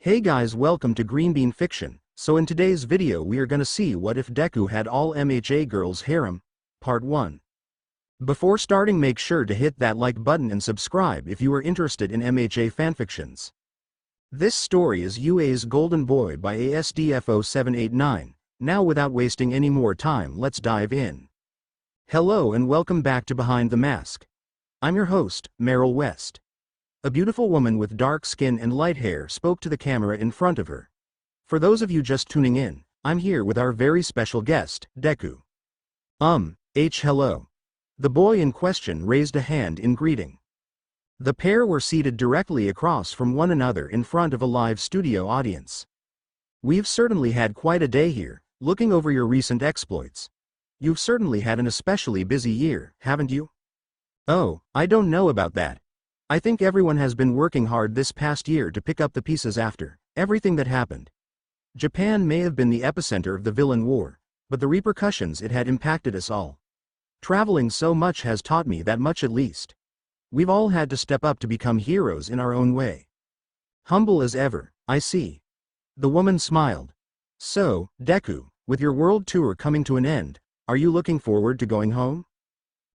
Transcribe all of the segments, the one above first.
Hey guys, welcome to Green Bean Fiction. So in today's video we are gonna see what if Deku had all MHA girls harem, part 1. Before starting, make sure to hit that like button and subscribe if you are interested in MHA fanfictions. This story is UA's Golden Boy by ASDFO789. Now without wasting any more time, let's dive in. Hello and welcome back to Behind the Mask. I'm your host, Meryl West. A beautiful woman with dark skin and light hair spoke to the camera in front of her. For those of you just tuning in, I'm here with our very special guest, Deku. Hello. The boy in question raised a hand in greeting. The pair were seated directly across from one another in front of a live studio audience. We've certainly had quite a day here, looking over your recent exploits. You've certainly had an especially busy year, haven't you? Oh, I don't know about that. I think everyone has been working hard this past year to pick up the pieces after everything that happened. Japan may have been the epicenter of the villain war, but the repercussions it had impacted us all. Traveling so much has taught me that much at least. We've all had to step up to become heroes in our own way. Humble as ever, I see. The woman smiled. So, Deku, with your world tour coming to an end, are you looking forward to going home?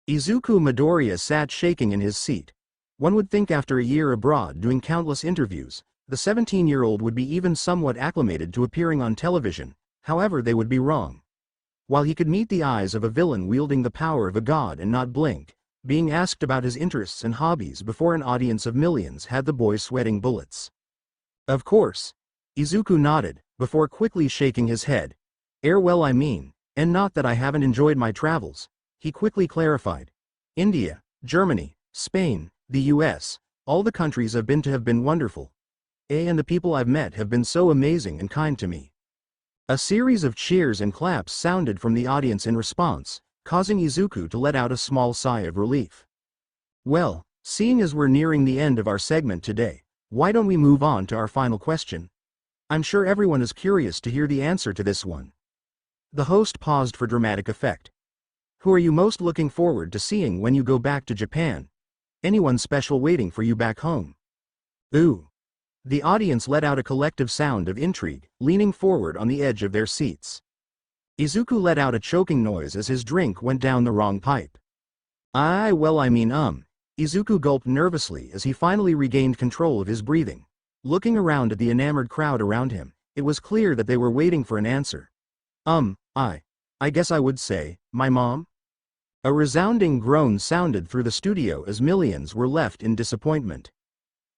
Izuku Midoriya sat shaking in his seat. One would think after a year abroad doing countless interviews, the 17-year-old would be even somewhat acclimated to appearing on television, however they would be wrong. While he could meet the eyes of a villain wielding the power of a god and not blink, being asked about his interests and hobbies before an audience of millions had the boy sweating bullets. Of course. Izuku nodded, before quickly shaking his head. Well I mean, and not that I haven't enjoyed my travels, he quickly clarified. India, Germany, Spain, the US, all the countries I've been to have been wonderful. And the people I've met have been so amazing and kind to me. A series of cheers and claps sounded from the audience in response, causing Izuku to let out a small sigh of relief. Well, seeing as we're nearing the end of our segment today, why don't we move on to our final question? I'm sure everyone is curious to hear the answer to this one. The host paused for dramatic effect. Who are you most looking forward to seeing when you go back to Japan? Anyone special waiting for you back home? Ooh. The audience let out a collective sound of intrigue, leaning forward on the edge of their seats. Izuku let out a choking noise as his drink went down the wrong pipe. Izuku gulped nervously as he finally regained control of his breathing. Looking around at the enamored crowd around him, it was clear that they were waiting for an answer. I guess I would say, my mom? A resounding groan sounded through the studio as millions were left in disappointment.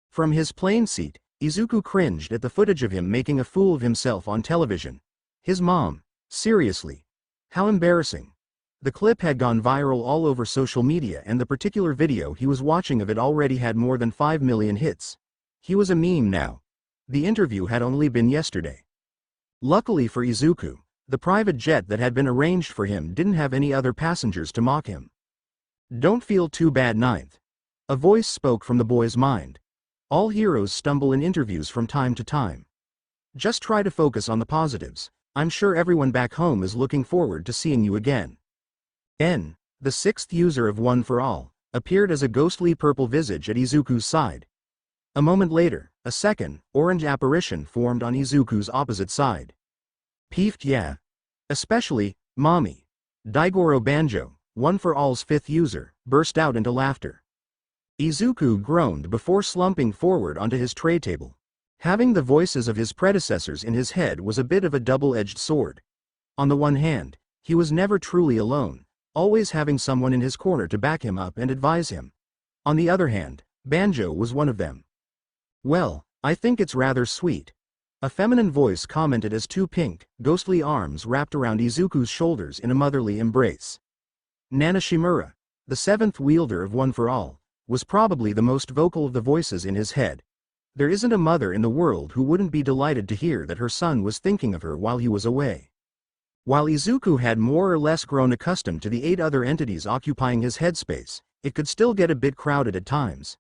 From his plane seat, Izuku cringed at the footage of him making a fool of himself on television. His mom? Seriously? How embarrassing. The clip had gone viral all over social media and the particular video he was watching of it already had more than 5 million hits. He was a meme now. The interview had only been yesterday. Luckily for Izuku, the private jet that had been arranged for him didn't have any other passengers to mock him. Don't feel too bad, ninth. A voice spoke from the boy's mind. All heroes stumble in interviews from time to time. Just try to focus on the positives. I'm sure everyone back home is looking forward to seeing you again. N, the sixth user of One for All, appeared as a ghostly purple visage at Izuku's side. A moment later, a second, orange apparition formed on Izuku's opposite side. Peefed, yeah. Especially, Mommy. Daigoro Banjo, One for All's fifth user, burst out into laughter. Izuku groaned before slumping forward onto his tray table. Having the voices of his predecessors in his head was a bit of a double-edged sword. On the one hand, he was never truly alone, always having someone in his corner to back him up and advise him. On the other hand, Banjo was one of them. Well, I think it's rather sweet. A feminine voice commented as two pink, ghostly arms wrapped around Izuku's shoulders in a motherly embrace. Nana Shimura, the seventh wielder of One for All, was probably the most vocal of the voices in his head. There isn't a mother in the world who wouldn't be delighted to hear that her son was thinking of her while he was away. While Izuku had more or less grown accustomed to the 8 other entities occupying his headspace, it could still get a bit crowded at times.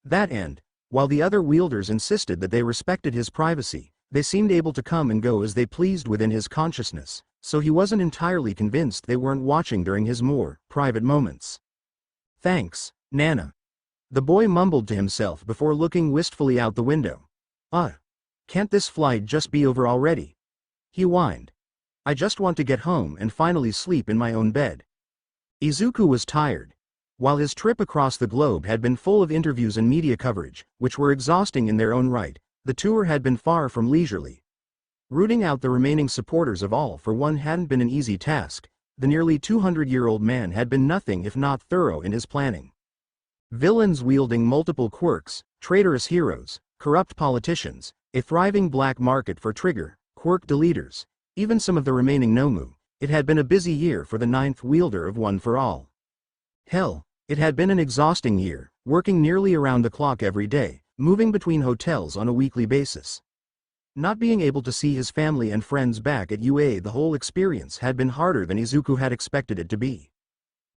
That end, while the other wielders insisted that they respected his privacy, they seemed able to come and go as they pleased within his consciousness, so he wasn't entirely convinced they weren't watching during his more private moments. Thanks, Nana. The boy mumbled to himself before looking wistfully out the window. Can't this flight just be over already? He whined. I just want to get home and finally sleep in my own bed. Izuku was tired. While his trip across the globe had been full of interviews and media coverage, which were exhausting in their own right, the tour had been far from leisurely. Rooting out the remaining supporters of All for One hadn't been an easy task. The nearly 200-year-old man had been nothing if not thorough in his planning. Villains wielding multiple quirks, traitorous heroes, corrupt politicians, a thriving black market for trigger, quirk deleters, even some of the remaining Nomu. It had been a busy year for the ninth wielder of One for All. Hell, it had been an exhausting year, working nearly around the clock every day, moving between hotels on a weekly basis. Not being able to see his family and friends back at UA, the whole experience had been harder than Izuku had expected it to be.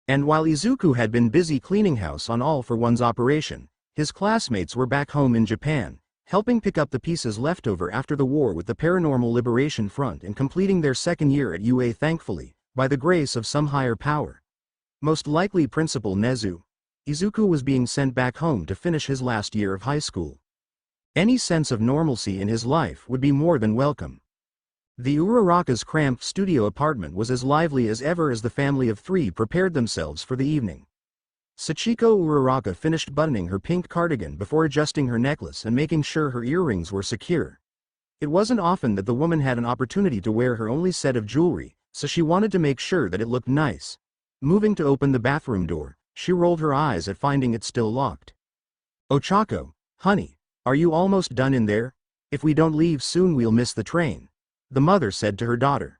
And while Izuku had been busy cleaning house on All for One's operation, his classmates were back home in Japan, helping pick up the pieces left over after the war with the Paranormal Liberation Front and completing their second year at UA, thankfully, by the grace of some higher power. Most likely Principal Nezu. Izuku was being sent back home to finish his last year of high school. Any sense of normalcy in his life would be more than welcome. The Uraraka's cramped studio apartment was as lively as ever as the family of three prepared themselves for the evening. Sachiko Uraraka finished buttoning her pink cardigan before adjusting her necklace and making sure her earrings were secure. It wasn't often that the woman had an opportunity to wear her only set of jewelry, so she wanted to make sure that it looked nice. Moving to open the bathroom door, she rolled her eyes at finding it still locked. Ochako, honey, are you almost done in there? If we don't leave soon we'll miss the train, the mother said to her daughter.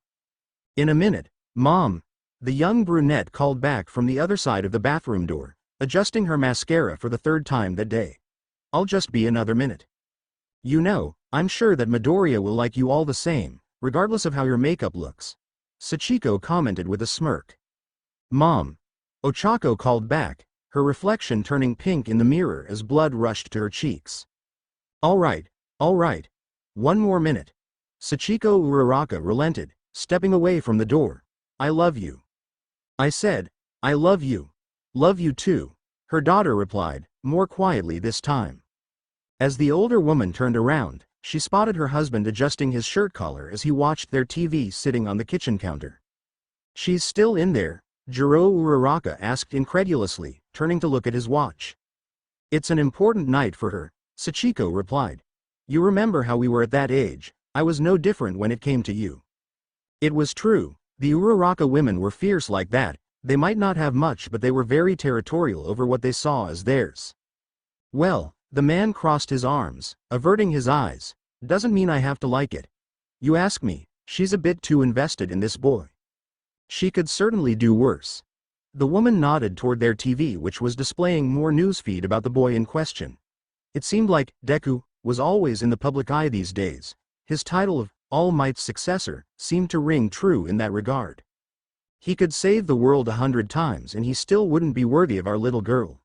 In a minute, Mom, the young brunette called back from the other side of the bathroom door, adjusting her mascara for the third time that day. I'll just be another minute. You know, I'm sure that Midoriya will like you all the same, regardless of how your makeup looks, Sachiko commented with a smirk. Mom, Ochako called back, her reflection turning pink in the mirror as blood rushed to her cheeks. All right, one more minute. Sachiko Uraraka relented, stepping away from the door. I love you. I said, I love you. Love you too, her daughter replied, more quietly this time. As the older woman turned around, she spotted her husband adjusting his shirt collar as he watched their TV sitting on the kitchen counter. She's still in there? Jiro Uraraka asked incredulously, turning to look at his watch. It's an important night for her, Sachiko replied. You remember how we were at that age. I was no different when it came to you. It was true, the Uraraka women were fierce like that. They might not have much, but they were very territorial over what they saw as theirs. Well, the man crossed his arms, averting his eyes. Doesn't mean I have to like it. You ask me, she's a bit too invested in this boy. She could certainly do worse. The woman nodded toward their TV, which was displaying more newsfeed about the boy in question. It seemed like Deku was always in the public eye these days. His title of All Might's successor seemed to ring true in that regard. He could save the world 100 times and he still wouldn't be worthy of our little girl.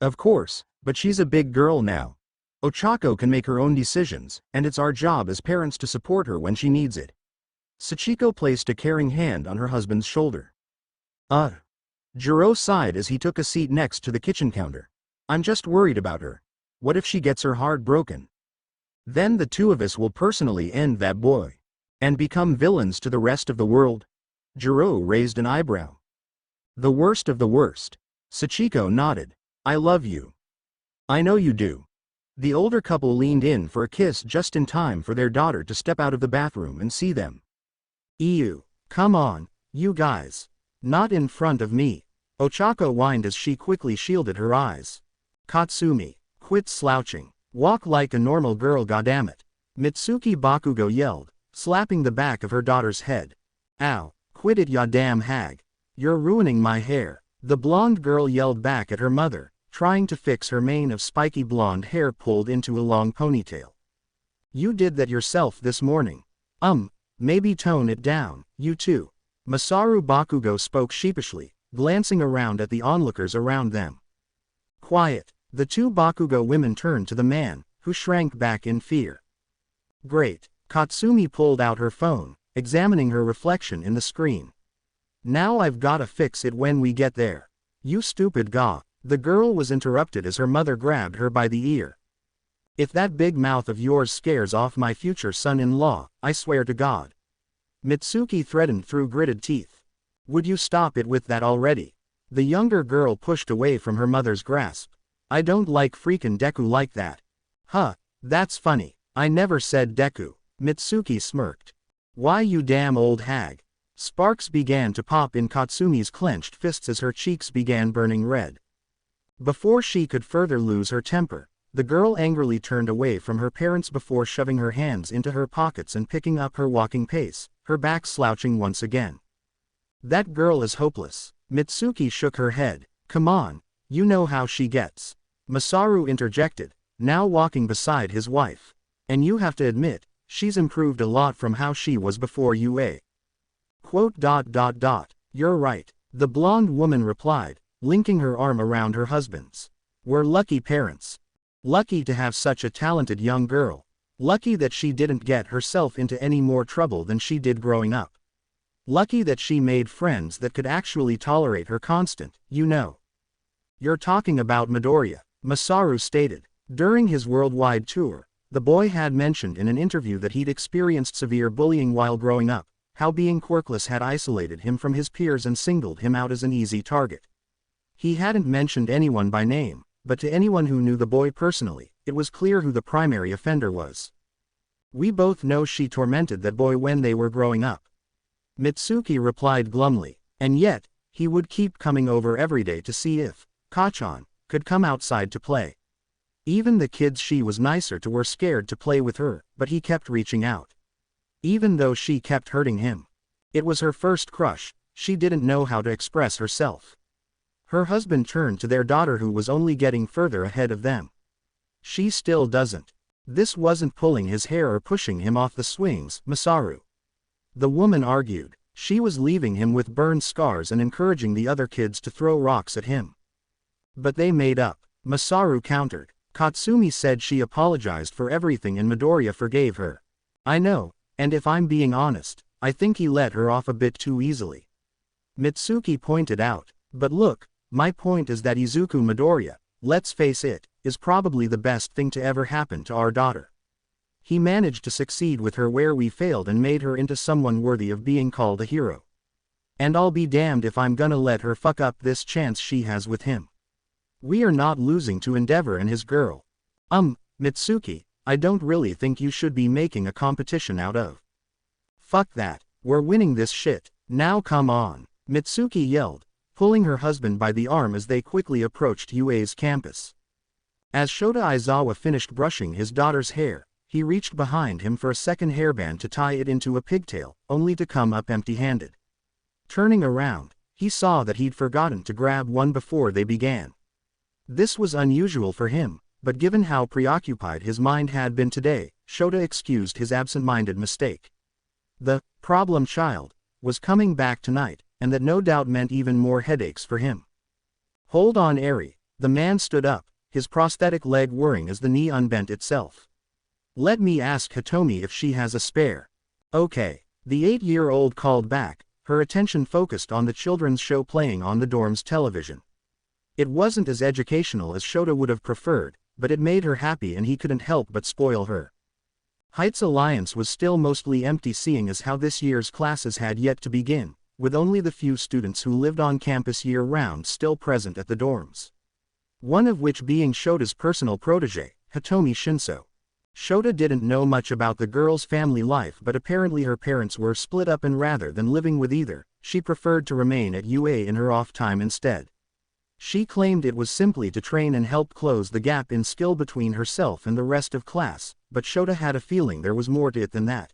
Of course, but she's a big girl now. Ochako can make her own decisions, and it's our job as parents to support her when she needs it. Sachiko placed a caring hand on her husband's shoulder. Jiro sighed as he took a seat next to the kitchen counter. I'm just worried about her. What if she gets her heart broken? Then the two of us will personally end that boy. And become villains to the rest of the world? Jiro raised an eyebrow. The worst of the worst. Sachiko nodded. I love you. I know you do. The older couple leaned in for a kiss just in time for their daughter to step out of the bathroom and see them. Ew, come on, you guys. Not in front of me. Ochako whined as she quickly shielded her eyes. Katsumi, quit slouching. Walk like a normal girl, goddammit. Mitsuki Bakugo yelled, slapping the back of her daughter's head. Ow, quit it, ya damn hag. You're ruining my hair. The blonde girl yelled back at her mother, trying to fix her mane of spiky blonde hair pulled into a long ponytail. You did that yourself this morning. Maybe tone it down, you too. Masaru Bakugo spoke sheepishly, glancing around at the onlookers around them. Quiet. The two Bakugo women turned to the man, who shrank back in fear. Great. Katsumi pulled out her phone, examining her reflection in the screen. Now I've gotta fix it when we get there. You stupid ga. The girl was interrupted as her mother grabbed her by the ear. If that big mouth of yours scares off my future son-in-law, I swear to God. Mitsuki threatened through gritted teeth. Would you stop it with that already? The younger girl pushed away from her mother's grasp. I don't like freakin' Deku like that. Huh, that's funny. I never said Deku. Mitsuki smirked. Why you damn old hag. Sparks began to pop in Katsumi's clenched fists as her cheeks began burning red. Before she could further lose her temper, the girl angrily turned away from her parents before shoving her hands into her pockets and picking up her walking pace, her back slouching once again. That girl is hopeless. Mitsuki shook her head. Come on, you know how she gets. Masaru interjected, now walking beside his wife. And you have to admit, she's improved a lot from how she was before Yui. You're right, the blonde woman replied, linking her arm around her husband's. We're lucky parents. Lucky to have such a talented young girl. Lucky that she didn't get herself into any more trouble than she did growing up. Lucky that she made friends that could actually tolerate her constant, you know. You're talking about Midoriya, Masaru stated. During his worldwide tour, the boy had mentioned in an interview that he'd experienced severe bullying while growing up, how being quirkless had isolated him from his peers and singled him out as an easy target. He hadn't mentioned anyone by name, but to anyone who knew the boy personally, it was clear who the primary offender was. We both know she tormented that boy when they were growing up. Mitsuki replied glumly, and yet, he would keep coming over every day to see if Kachan could come outside to play. Even the kids she was nicer to were scared to play with her, but he kept reaching out. Even though she kept hurting him. It was her first crush, she didn't know how to express herself. Her husband turned to their daughter who was only getting further ahead of them. She still doesn't. This wasn't pulling his hair or pushing him off the swings, Masaru. The woman argued, she was leaving him with burned scars and encouraging the other kids to throw rocks at him. But they made up, Masaru countered. Katsumi said she apologized for everything and Midoriya forgave her. I know, and if I'm being honest, I think he let her off a bit too easily. Mitsuki pointed out, but look, my point is that Izuku Midoriya, let's face it, is probably the best thing to ever happen to our daughter. He managed to succeed with her where we failed and made her into someone worthy of being called a hero. And I'll be damned if I'm gonna let her fuck up this chance she has with him. We are not losing to Endeavor and his girl. Mitsuki, I don't really think you should be making a competition out of. Fuck that, we're winning this shit, now come on, Mitsuki yelled, pulling her husband by the arm as they quickly approached Yui's campus. As Shota Aizawa finished brushing his daughter's hair, he reached behind him for a second hairband to tie it into a pigtail, only to come up empty-handed. Turning around, he saw that he'd forgotten to grab one before they began. This was unusual for him, but given how preoccupied his mind had been today, Shota excused his absent-minded mistake. The problem child was coming back tonight, and that no doubt meant even more headaches for him. Hold on, Eri. The man stood up, his prosthetic leg whirring as the knee unbent itself. Let me ask Hitomi if she has a spare. Okay. The 8-year-old called back, her attention focused on the children's show playing on the dorm's television. It wasn't as educational as Shota would have preferred, but it made her happy and he couldn't help but spoil her. Heights Alliance was still mostly empty seeing as how this year's classes had yet to begin, with only the few students who lived on campus year-round still present at the dorms. One of which being Shota's personal protege, Hitomi Shinso. Shota didn't know much about the girl's family life but apparently her parents were split up and rather than living with either, she preferred to remain at UA in her off time instead. She claimed it was simply to train and help close the gap in skill between herself and the rest of class, but Shota had a feeling there was more to it than that.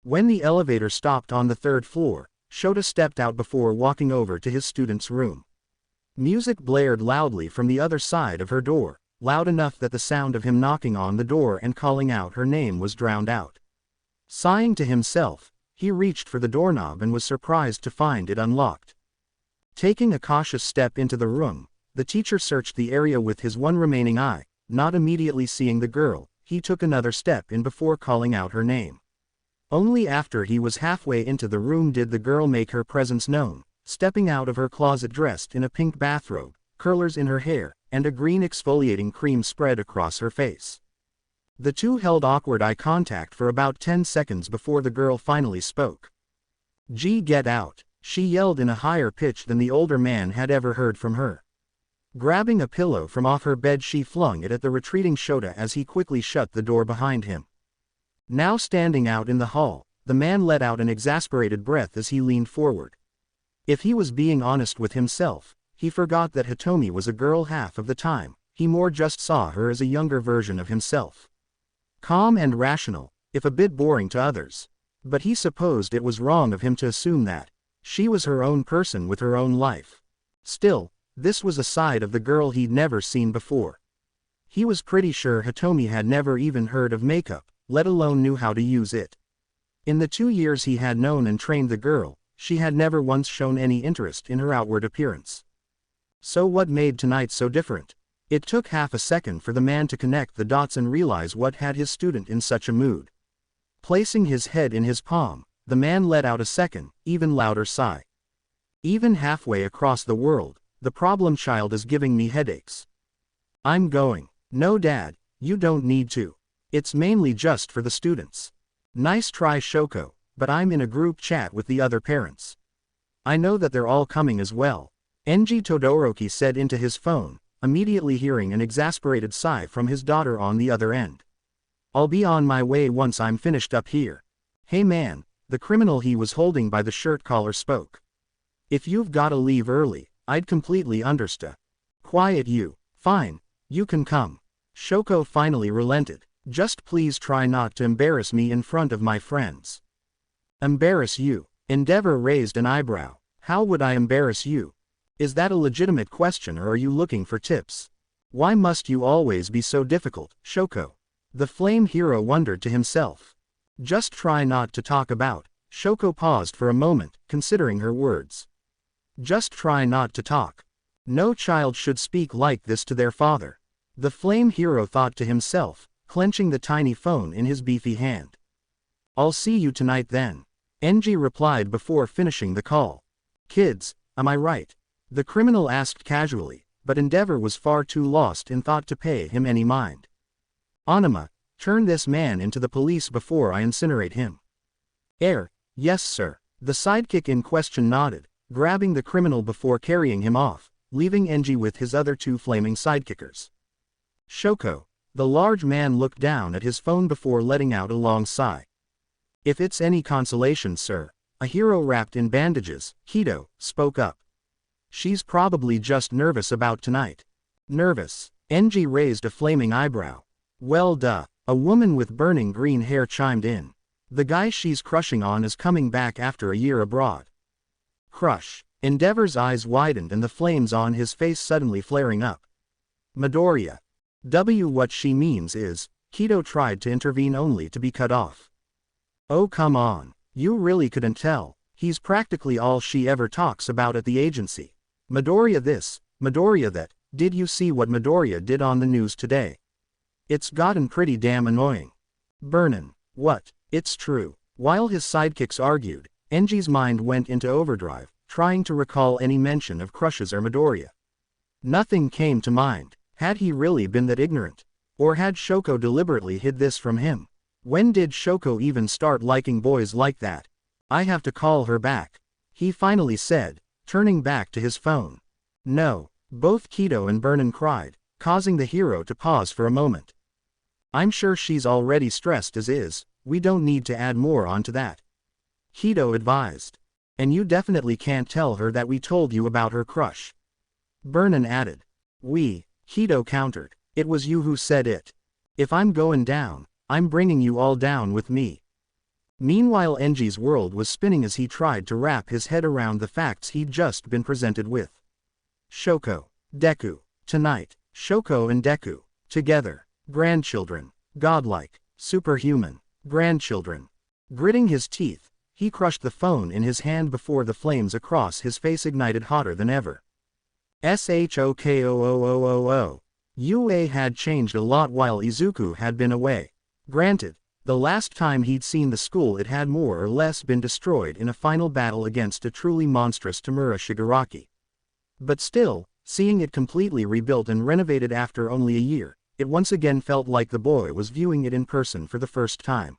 When the elevator stopped on the 3rd floor, Shota stepped out before walking over to his student's room. Music blared loudly from the other side of her door, loud enough that the sound of him knocking on the door and calling out her name was drowned out. Sighing to himself, he reached for the doorknob and was surprised to find it unlocked. Taking a cautious step into the room, the teacher searched the area with his one remaining eye, not immediately seeing the girl, he took another step in before calling out her name. Only after he was halfway into the room did the girl make her presence known, stepping out of her closet dressed in a pink bathrobe, curlers in her hair, and a green exfoliating cream spread across her face. The two held awkward eye contact for about 10 seconds before the girl finally spoke. "Gee, get out," she yelled in a higher pitch than the older man had ever heard from her. Grabbing a pillow from off her bed, she flung it at the retreating Shota as he quickly shut the door behind him. Now standing out in the hall, the man let out an exasperated breath as he leaned forward. If he was being honest with himself, he forgot that Hitomi was a girl half of the time. He more just saw her as a younger version of himself. Calm and rational, if a bit boring to others. But he supposed it was wrong of him to assume that she was her own person with her own life. Still, this was a side of the girl he'd never seen before. He was pretty sure Hitomi had never even heard of makeup, let alone knew how to use it. In the 2 years he had known and trained the girl, she had never once shown any interest in her outward appearance. So what made tonight so different? It took half a second for the man to connect the dots and realize what had his student in such a mood. Placing his head in his palm, the man let out a second, even louder sigh. Even halfway across the world, the problem child is giving me headaches. I'm going. No, Dad, you don't need to. It's mainly just for the students. Nice try, Shoko, but I'm in a group chat with the other parents. I know that they're all coming as well. Enji Todoroki said into his phone, immediately hearing an exasperated sigh from his daughter on the other end. I'll be on my way once I'm finished up here. Hey man, the criminal he was holding by the shirt collar spoke. If you've gotta leave early, I'd completely understand. Quiet you. Fine, you can come. Shoko finally relented. Just please try not to embarrass me in front of my friends. Embarrass you? Endeavor raised an eyebrow. How would I embarrass you? Is that a legitimate question, or are you looking for tips? Why must you always be so difficult, Shoko? The flame hero wondered to himself. Just try not to talk about. Shoko paused for a moment, considering her words. Just try not to talk. No child should speak like this to their father. The flame hero thought to himself, clenching the tiny phone in his beefy hand. I'll see you tonight then. Enji replied before finishing the call. Kids, am I right? The criminal asked casually, but Endeavor was far too lost in thought to pay him any mind. Anima, turn this man into the police before I incinerate him. Yes sir. The sidekick in question nodded, grabbing the criminal before carrying him off, leaving Enji with his other two flaming sidekickers. Shoko. The large man looked down at his phone before letting out a long sigh. If it's any consolation, sir, a hero wrapped in bandages, Kido, spoke up. She's probably just nervous about tonight. Nervous? Enji raised a flaming eyebrow. Well duh, a woman with burning green hair chimed in. The guy she's crushing on is coming back after a year abroad. Crush. Endeavor's eyes widened and the flames on his face suddenly flaring up. Midoriya. What she means is, Kido tried to intervene only to be cut off. Oh come on, you really couldn't tell, he's practically all she ever talks about at the agency. Midoriya this, Midoriya that, did you see what Midoriya did on the news today? It's gotten pretty damn annoying. Burnin. What? It's true. While his sidekicks argued, Enji's mind went into overdrive, trying to recall any mention of crushes or Midoriya. Nothing came to mind. Had he really been that ignorant? Or had Shoko deliberately hid this from him? When did Shoko even start liking boys like that? I have to call her back. He finally said, turning back to his phone. No, both Kido and Burnin cried, causing the hero to pause for a moment. I'm sure she's already stressed as is, we don't need to add more onto that. Kido advised. And you definitely can't tell her that we told you about her crush. Burnin added. Kido countered. It was you who said it. If I'm going down, I'm bringing you all down with me. Meanwhile Enji's world was spinning as he tried to wrap his head around the facts he'd just been presented with. Shoko. Deku. Tonight, Shoko and Deku. Together. Grandchildren. Godlike. Superhuman. Grandchildren. Gritting his teeth, he crushed the phone in his hand before the flames across his face ignited hotter than ever. SHOKOOOOO. Yui had changed a lot while Izuku had been away. Granted, the last time he'd seen the school it had more or less been destroyed in a final battle against a truly monstrous Tamura Shigaraki. But still, seeing it completely rebuilt and renovated after only a year, It once again felt like the boy was viewing it in person for the first time.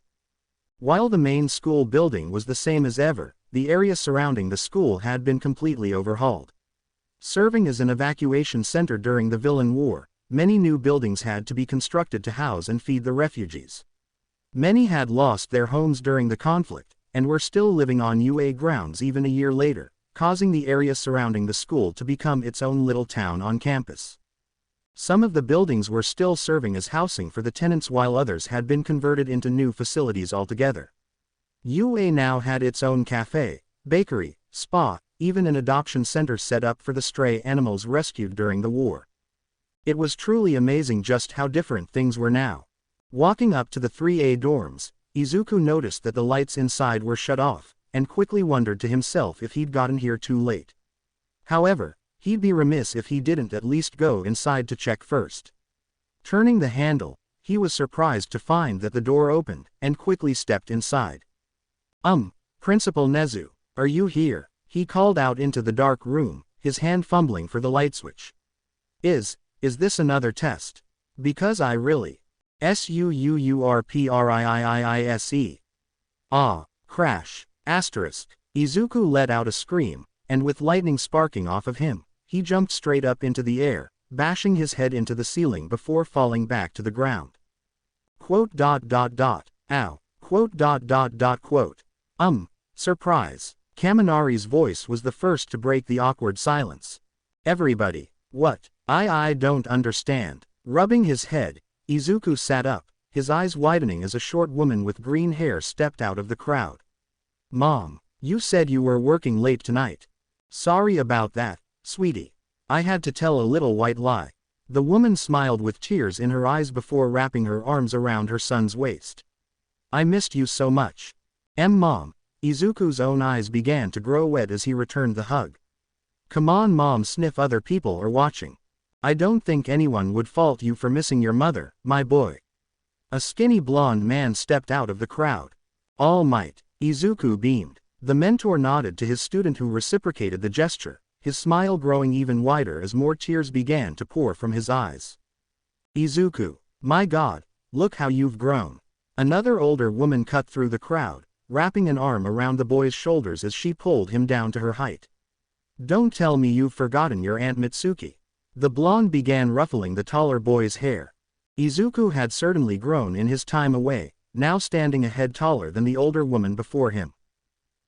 While the main school building was the same as ever, the area surrounding the school had been completely overhauled. Serving as an evacuation center during the Villain War, many new buildings had to be constructed to house and feed the refugees. Many had lost their homes during the conflict, and were still living on UA grounds even a year later, causing the area surrounding the school to become its own little town on campus. Some of the buildings were still serving as housing for the tenants while others had been converted into new facilities altogether. UA now had its own cafe, bakery, spa, even an adoption center set up for the stray animals rescued during the war. It was truly amazing just how different things were now. Walking up to the 3A dorms, Izuku noticed that the lights inside were shut off, and quickly wondered to himself if he'd gotten here too late. However, he'd be remiss if he didn't at least go inside to check first. Turning the handle, he was surprised to find that the door opened, and quickly stepped inside. Principal Nezu, are you here? He called out into the dark room, his hand fumbling for the light switch. Is this another test? Because I really. Suurpriiise. Ah, crash, asterisk. Izuku let out a scream, and with lightning sparking off of him, he jumped straight up into the air, bashing his head into the ceiling before falling back to the ground. Ow. Surprise. Kaminari's voice was the first to break the awkward silence. Everybody, what? I don't understand. Rubbing his head, Izuku sat up, his eyes widening as a short woman with green hair stepped out of the crowd. Mom, you said you were working late tonight. Sorry about that, sweetie. I had to tell a little white lie. The woman smiled with tears in her eyes before wrapping her arms around her son's waist. I missed you so much. Mom. Izuku's own eyes began to grow wet as he returned the hug. Come on Mom, sniff, other people are watching. I don't think anyone would fault you for missing your mother, my boy. A skinny blonde man stepped out of the crowd. All might. Izuku beamed. The mentor nodded to his student who reciprocated the gesture, his smile growing even wider as more tears began to pour from his eyes. Izuku, my God, look how you've grown. Another older woman cut through the crowd, wrapping an arm around the boy's shoulders as she pulled him down to her height. Don't tell me you've forgotten your Aunt Mitsuki. The blonde began ruffling the taller boy's hair. Izuku had certainly grown in his time away, now standing a head taller than the older woman before him.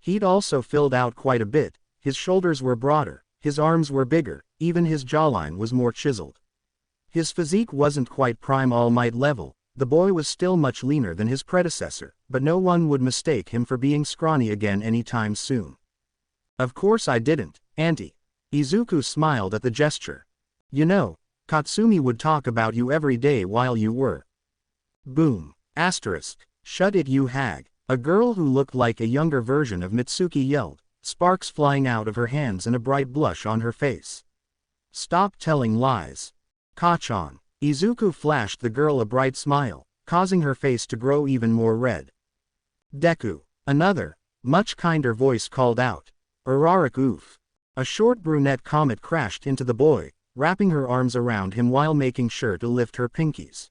He'd also filled out quite a bit, his shoulders were broader, his arms were bigger, even his jawline was more chiseled. His physique wasn't quite prime All Might level, the boy was still much leaner than his predecessor, but no one would mistake him for being scrawny again anytime soon. Of course I didn't, Auntie. Izuku smiled at the gesture. You know, Katsumi would talk about you every day while you were. Boom. Asterisk. Shut it, you hag. A girl who looked like a younger version of Mitsuki yelled, sparks flying out of her hands and a bright blush on her face. Stop telling lies. Kachan. Izuku flashed the girl a bright smile, causing her face to grow even more red. Deku. Another, much kinder voice called out. Ararik oof. A short brunette comet crashed into the boy, wrapping her arms around him while making sure to lift her pinkies.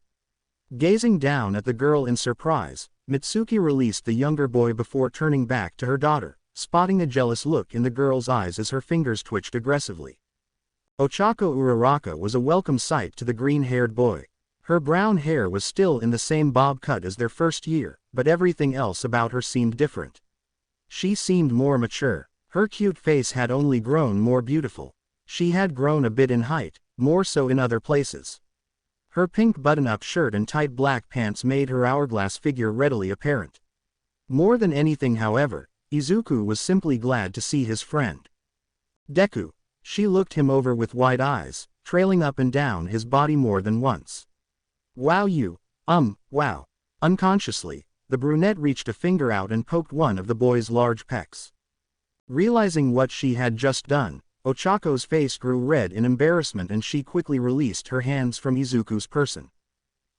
Gazing down at the girl in surprise, Mitsuki released the younger boy before turning back to her daughter, spotting a jealous look in the girl's eyes as her fingers twitched aggressively. Ochako Uraraka was a welcome sight to the green-haired boy. Her brown hair was still in the same bob cut as their first year, but everything else about her seemed different. She seemed more mature. Her cute face had only grown more beautiful. She had grown a bit in height, more so in other places. Her pink button-up shirt and tight black pants made her hourglass figure readily apparent. More than anything, however, Izuku was simply glad to see his friend. Deku. She looked him over with wide eyes, trailing up and down his body more than once. Wow, you. Wow. Unconsciously, the brunette reached a finger out and poked one of the boy's large pecs. Realizing what she had just done, Ochako's face grew red in embarrassment and she quickly released her hands from Izuku's person.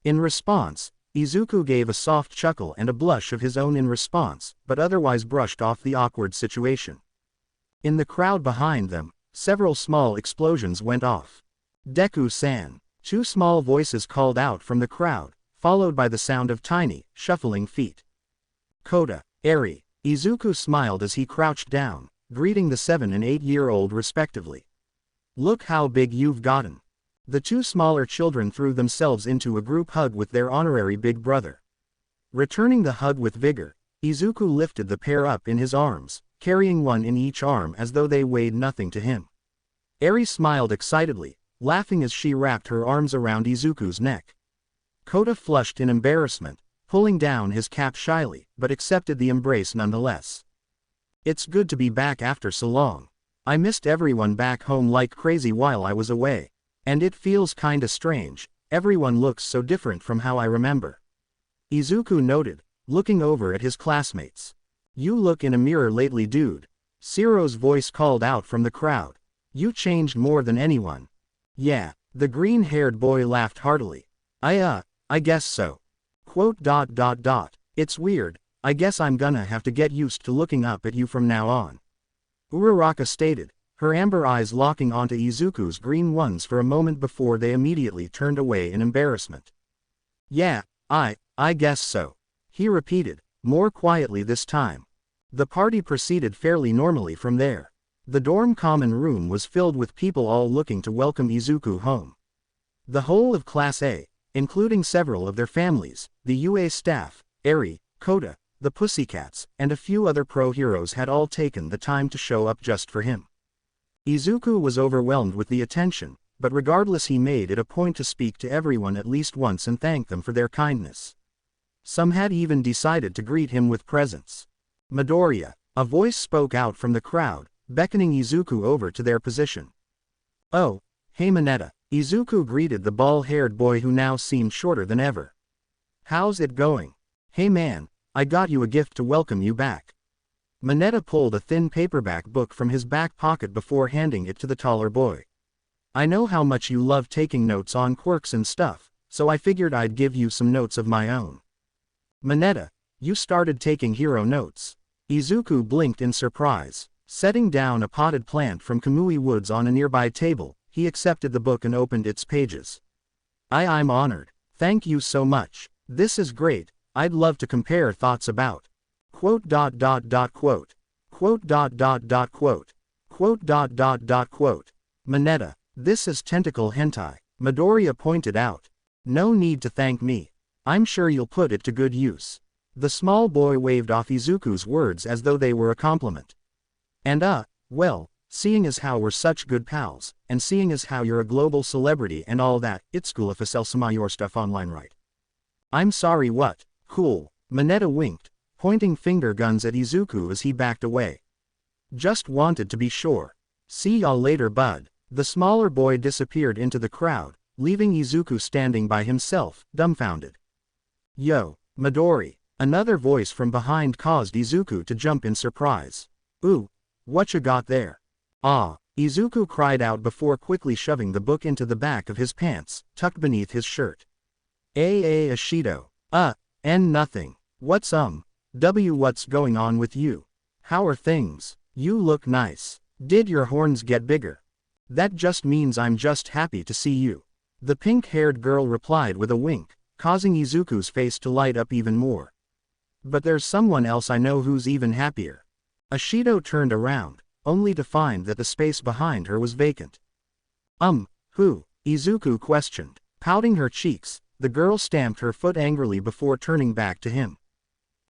In response, Izuku gave a soft chuckle and a blush of his own in response, but otherwise brushed off the awkward situation. In the crowd behind them, several small explosions went off. Deku-san. Two small voices called out from the crowd, followed by the sound of tiny, shuffling feet. Kota, Eri, Izuku smiled as he crouched down, greeting the 7- and 8-year-old respectively. Look how big you've gotten. The two smaller children threw themselves into a group hug with their honorary big brother. Returning the hug with vigor, Izuku lifted the pair up in his arms, carrying one in each arm as though they weighed nothing to him. Eri smiled excitedly, laughing as she wrapped her arms around Izuku's neck. Kota flushed in embarrassment, pulling down his cap shyly, but accepted the embrace nonetheless. It's good to be back after so long. I missed everyone back home like crazy while I was away. And it feels kinda strange, everyone looks so different from how I remember. Izuku noted, looking over at his classmates. You look in a mirror lately, dude. Siro's voice called out from the crowd. You changed more than anyone. Yeah, the green-haired boy laughed heartily. I guess so. It's weird, I guess I'm gonna have to get used to looking up at you from now on. Uraraka stated, her amber eyes locking onto Izuku's green ones for a moment before they immediately turned away in embarrassment. Yeah, I guess so. He repeated, more quietly this time. The party proceeded fairly normally from there. The dorm common room was filled with people all looking to welcome Izuku home. The whole of Class A, including several of their families, the UA staff, Eri, Kota, the Pussycats, and a few other pro-heroes had all taken the time to show up just for him. Izuku was overwhelmed with the attention, but regardless he made it a point to speak to everyone at least once and thank them for their kindness. Some had even decided to greet him with presents. Midoriya, a voice spoke out from the crowd, beckoning Izuku over to their position. Oh, hey Mineta, Izuku greeted the bald-haired boy who now seemed shorter than ever. How's it going? Hey man, I got you a gift to welcome you back. Mineta pulled a thin paperback book from his back pocket before handing it to the taller boy. I know how much you love taking notes on quirks and stuff, so I figured I'd give you some notes of my own. Mineta, you started taking hero notes. Izuku blinked in surprise. Setting down a potted plant from Kamui Woods on a nearby table, he accepted the book and opened its pages. I'm honored. Thank you so much. This is great, I'd love to compare thoughts about. Quote. Mineta, this is tentacle hentai, Midoriya pointed out. No need to thank me. I'm sure you'll put it to good use. The small boy waved off Izuku's words as though they were a compliment. And well, seeing as how we're such good pals, and seeing as how you're a global celebrity and all that, it's cool if I sell some of your stuff online, right? I'm sorry, what? Cool. Mineta winked, pointing finger guns at Izuku as he backed away. Just wanted to be sure. See y'all later, bud. The smaller boy disappeared into the crowd, leaving Izuku standing by himself, dumbfounded. Yo, Midori, another voice from behind caused Izuku to jump in surprise. Ooh, what you got there? Ah, Izuku cried out before quickly shoving the book into the back of his pants, tucked beneath his shirt. Ashido. Nothing. What's what's going on with you? How are things? You look nice. Did your horns get bigger? That just means I'm just happy to see you. The pink-haired girl replied with a wink, causing Izuku's face to light up even more. But there's someone else I know who's even happier. Ashido turned around, only to find that the space behind her was vacant. Who? Izuku questioned. Pouting her cheeks, the girl stamped her foot angrily before turning back to him.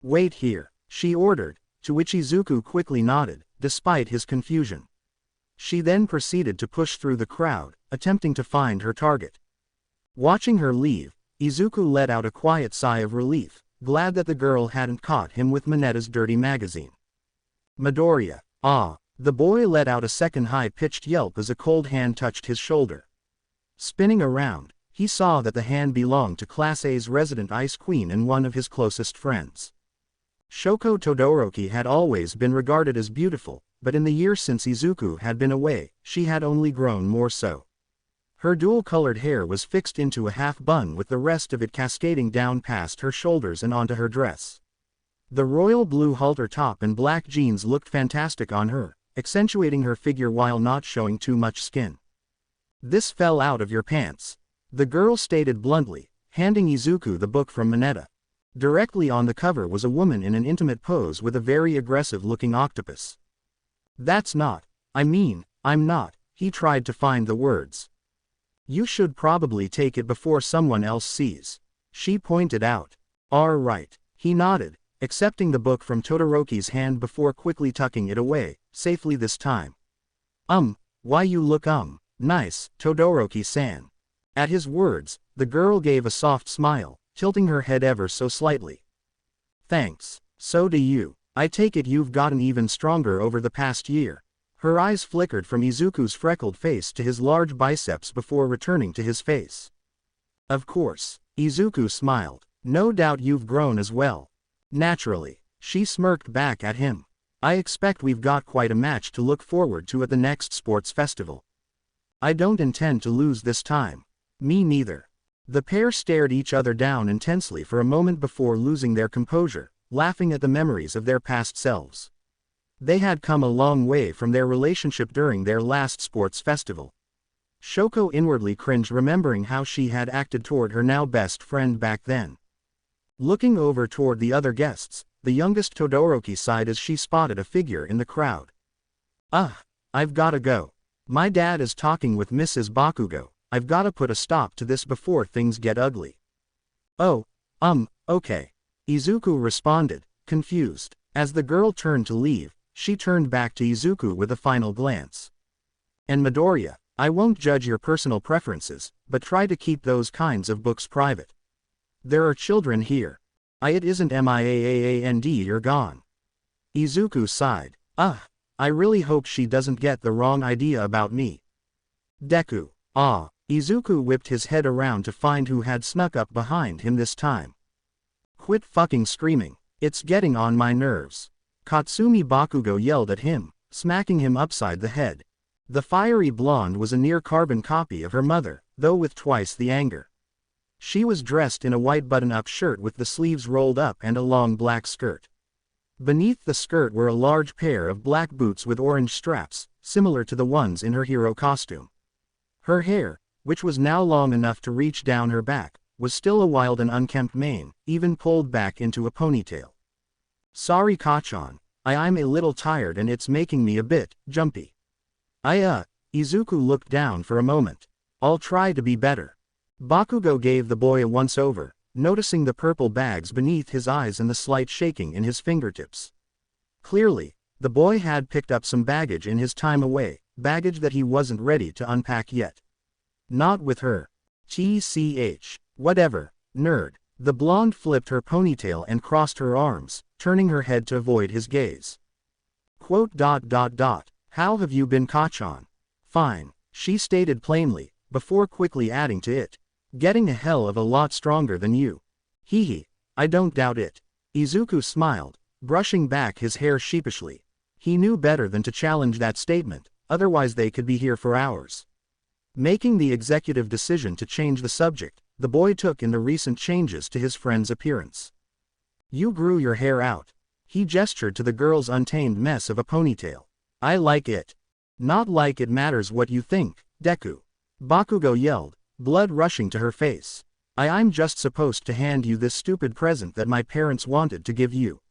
Wait here, she ordered, to which Izuku quickly nodded, despite his confusion. She then proceeded to push through the crowd, attempting to find her target. Watching her leave, Izuku let out a quiet sigh of relief, glad that the girl hadn't caught him with Mineta's dirty magazine. Midoriya, the boy let out a second high-pitched yelp as a cold hand touched his shoulder. Spinning around, he saw that the hand belonged to Class A's resident ice queen and one of his closest friends. Shoko Todoroki had always been regarded as beautiful, but in the years since Izuku had been away, she had only grown more so. Her dual-colored hair was fixed into a half-bun with the rest of it cascading down past her shoulders and onto her dress. The royal blue halter top and black jeans looked fantastic on her, accentuating her figure while not showing too much skin. This fell out of your pants. The girl stated bluntly, handing Izuku the book from Mineta. Directly on the cover was a woman in an intimate pose with a very aggressive-looking octopus. That's not. I'm not, he tried to find the words. You should probably take it before someone else sees, she pointed out. Right, he nodded, accepting the book from Todoroki's hand before quickly tucking it away, safely this time. Why you look nice, Todoroki-san. At his words, the girl gave a soft smile, tilting her head ever so slightly. Thanks, so do you. I take it you've gotten even stronger over the past year. Her eyes flickered from Izuku's freckled face to his large biceps before returning to his face. Of course, Izuku smiled. No doubt you've grown as well. Naturally, she smirked back at him. I expect we've got quite a match to look forward to at the next sports festival. I don't intend to lose this time. Me neither. The pair stared each other down intensely for a moment before losing their composure, laughing at the memories of their past selves. They had come a long way from their relationship during their last sports festival. Shoko inwardly cringed remembering how she had acted toward her now best friend back then. Looking over toward the other guests, the youngest Todoroki sighed as she spotted a figure in the crowd. I've gotta go. My dad is talking with Mrs. Bakugo. I've gotta put a stop to this before things get ugly. Okay. Izuku responded, confused. As the girl turned to leave, she turned back to Izuku with a final glance. And Midoriya, I won't judge your personal preferences, but try to keep those kinds of books private. There are children here. It isn't MIAAAND you're gone. Izuku sighed. I really hope she doesn't get the wrong idea about me. Deku. Izuku whipped his head around to find who had snuck up behind him this time. Quit fucking screaming. It's getting on my nerves. Katsumi Bakugo yelled at him, smacking him upside the head. The fiery blonde was a near-carbon copy of her mother, though with twice the anger. She was dressed in a white button-up shirt with the sleeves rolled up and a long black skirt. Beneath the skirt were a large pair of black boots with orange straps, similar to the ones in her hero costume. Her hair, which was now long enough to reach down her back, was still a wild and unkempt mane, even pulled back into a ponytail. Sorry Kachan, I'm a little tired and it's making me a bit jumpy. Izuku looked down for a moment. I'll try to be better. Bakugo gave the boy a once-over, noticing the purple bags beneath his eyes and the slight shaking in his fingertips. Clearly, the boy had picked up some baggage in his time away, baggage that he wasn't ready to unpack yet. Not with her. Whatever, nerd. The blonde flipped her ponytail and crossed her arms, turning her head to avoid his gaze. How have you been, Kachan? Fine, she stated plainly, before quickly adding to it. Getting a hell of a lot stronger than you. Hee, I don't doubt it. Izuku smiled, brushing back his hair sheepishly. He knew better than to challenge that statement, otherwise they could be here for hours. Making the executive decision to change the subject, the boy took in the recent changes to his friend's appearance. You grew your hair out. He gestured to the girl's untamed mess of a ponytail. I like it. Not like it matters what you think, Deku. Bakugo yelled, blood rushing to her face. I'm just supposed to hand you this stupid present that my parents wanted to give you.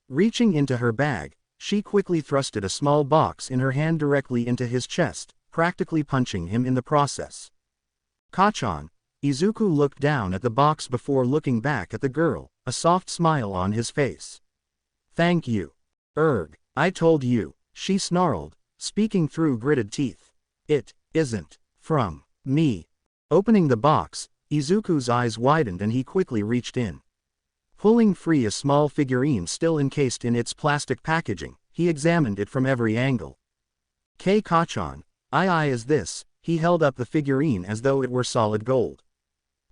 Reaching into her bag, she quickly thrusted a small box in her hand directly into his chest, practically punching him in the process. Kachan. Izuku looked down at the box before looking back at the girl, a soft smile on his face. Thank you. I told you, she snarled, speaking through gritted teeth. It isn't from me. Opening the box, Izuku's eyes widened and he quickly reached in. Pulling free a small figurine still encased in its plastic packaging, he examined it from every angle. Kachan, is this? He held up the figurine as though it were solid gold.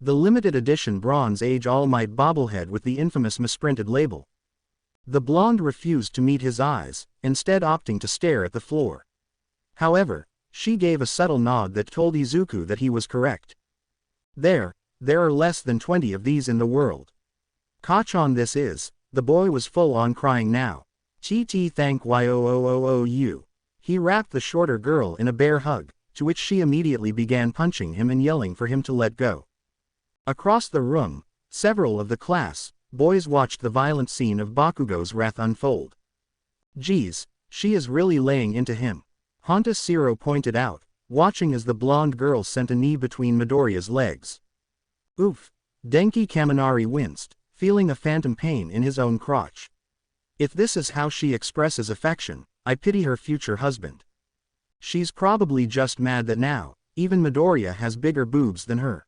The limited edition Bronze Age All Might bobblehead with the infamous misprinted label. The blonde refused to meet his eyes, instead opting to stare at the floor. However, she gave a subtle nod that told Izuku that he was correct. There are less than 20 of these in the world. Kachan this is, the boy was full on crying now. Thank you. He wrapped the shorter girl in a bear hug, to which she immediately began punching him and yelling for him to let go. Across the room, several of the class boys watched the violent scene of Bakugo's wrath unfold. "Geez, she is really laying into him," Honta Siro pointed out, watching as the blonde girl sent a knee between Midoriya's legs. "Oof," Denki Kaminari winced, feeling a phantom pain in his own crotch. "If this is how she expresses affection, I pity her future husband. She's probably just mad that now, even Midoriya has bigger boobs than her."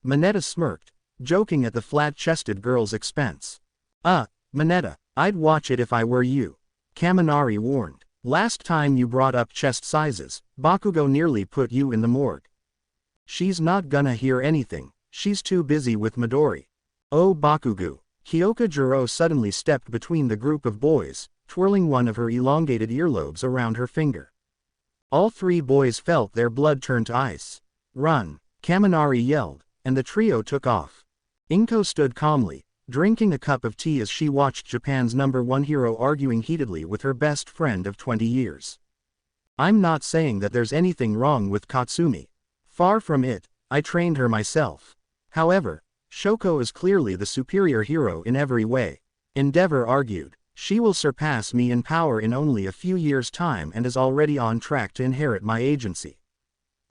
Mineta smirked, joking at the flat-chested girl's expense. Mineta, I'd watch it if I were you," Kaminari warned. "Last time you brought up chest sizes, Bakugo nearly put you in the morgue." "She's not gonna hear anything, she's too busy with Midori." "Oh Bakugo." Kiyoka Jiro suddenly stepped between the group of boys, twirling one of her elongated earlobes around her finger. All three boys felt their blood turn to ice. "Run," Kaminari yelled, and the trio took off. Inko stood calmly, drinking a cup of tea as she watched Japan's #1 hero arguing heatedly with her best friend of 20 years. "I'm not saying that there's anything wrong with Katsumi. Far from it, I trained her myself. However, Shoko is clearly the superior hero in every way," Endeavor argued. "She will surpass me in power in only a few years' time and is already on track to inherit my agency."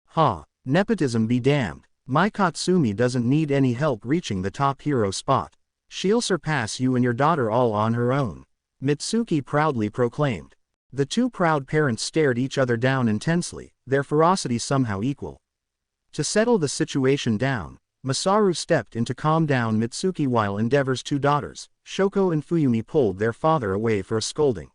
"Ha, nepotism be damned. My Katsumi doesn't need any help reaching the top hero spot. She'll surpass you and your daughter all on her own," Mitsuki proudly proclaimed. The two proud parents stared each other down intensely, their ferocity somehow equal. To settle the situation down, Masaru stepped in to calm down Mitsuki while Endeavor's two daughters, Shoko and Fuyumi, pulled their father away for a scolding.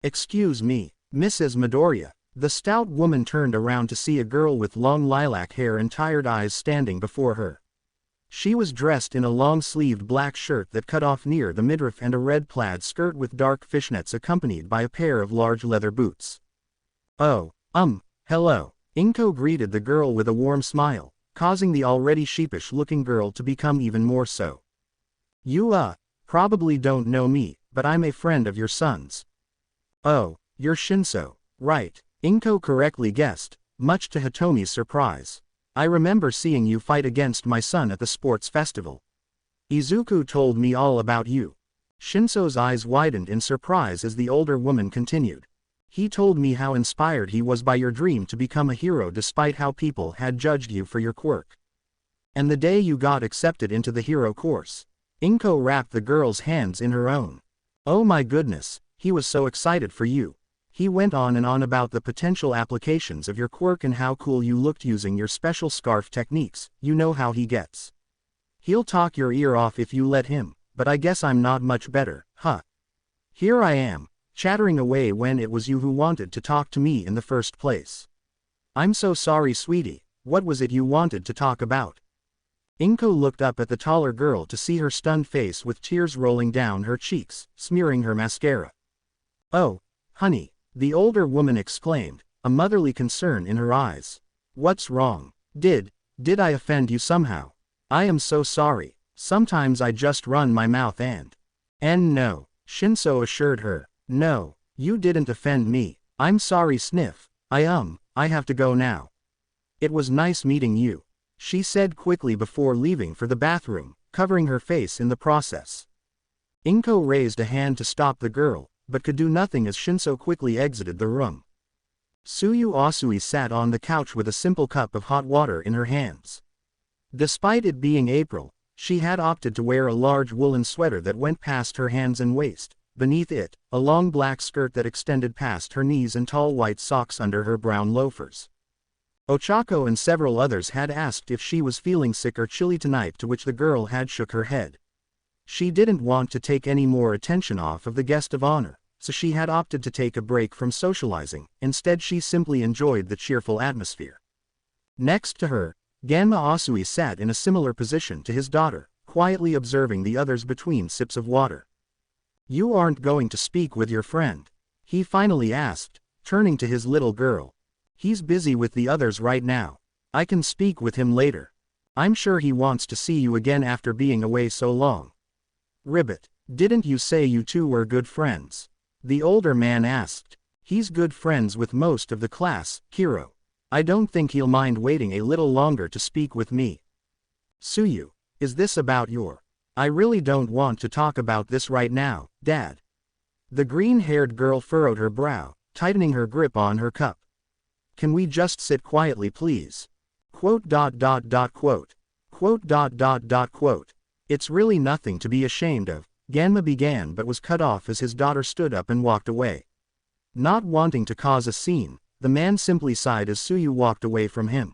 "Excuse me, Mrs. Midoriya." The stout woman turned around to see a girl with long lilac hair and tired eyes standing before her. She was dressed in a long-sleeved black shirt that cut off near the midriff and a red plaid skirt with dark fishnets accompanied by a pair of large leather boots. "Oh, hello." Inko greeted the girl with a warm smile, causing the already sheepish-looking girl to become even more so. "You, probably don't know me, but I'm a friend of your son's." "Oh, you're Shinso, right," Inko correctly guessed, much to Hitomi's surprise. "I remember seeing you fight against my son at the sports festival. Izuku told me all about you." Shinso's eyes widened in surprise as the older woman continued. "He told me how inspired he was by your dream to become a hero despite how people had judged you for your quirk. And the day you got accepted into the hero course." Inko wrapped the girl's hands in her own. "Oh my goodness, he was so excited for you. He went on and on about the potential applications of your quirk and how cool you looked using your special scarf techniques. You know how he gets. He'll talk your ear off if you let him, but I guess I'm not much better, huh? Here I am, chattering away when it was you who wanted to talk to me in the first place. I'm so sorry, sweetie. What was it you wanted to talk about?" Inko looked up at the taller girl to see her stunned face with tears rolling down her cheeks, smearing her mascara. "Oh, honey," the older woman exclaimed, a motherly concern in her eyes. "What's wrong? Did I offend you somehow? I am so sorry. Sometimes I just run my mouth and no," Shinso assured her. "No, you didn't offend me. I'm sorry, sniff. I have to go now." "It was nice meeting you," she said quickly before leaving for the bathroom, covering her face in the process. Inko raised a hand to stop the girl, but could do nothing as Shinso quickly exited the room. Suyu Asui sat on the couch with a simple cup of hot water in her hands. Despite it being April, she had opted to wear a large woolen sweater that went past her hands and waist, beneath it, a long black skirt that extended past her knees and tall white socks under her brown loafers. Ochako and several others had asked if she was feeling sick or chilly tonight, to which the girl had shook her head. She didn't want to take any more attention off of the guest of honor, so she had opted to take a break from socializing. Instead, she simply enjoyed the cheerful atmosphere. Next to her, Ganma Asui sat in a similar position to his daughter, quietly observing the others between sips of water. "You aren't going to speak with your friend?" he finally asked, turning to his little girl. "He's busy with the others right now. I can speak with him later. I'm sure he wants to see you again after being away so long." "Ribbit, didn't you say you two were good friends?" the older man asked. "He's good friends with most of the class, Hiro. I don't think he'll mind waiting a little longer to speak with me. Suyu, is this about your... I really don't want to talk about this right now, Dad. The green-haired girl furrowed her brow, tightening her grip on her cup. Can we just sit quietly please? Quote. It's really nothing to be ashamed of, Ganma began but was cut off as his daughter stood up and walked away. Not wanting to cause a scene, the man simply sighed as Suyu walked away from him.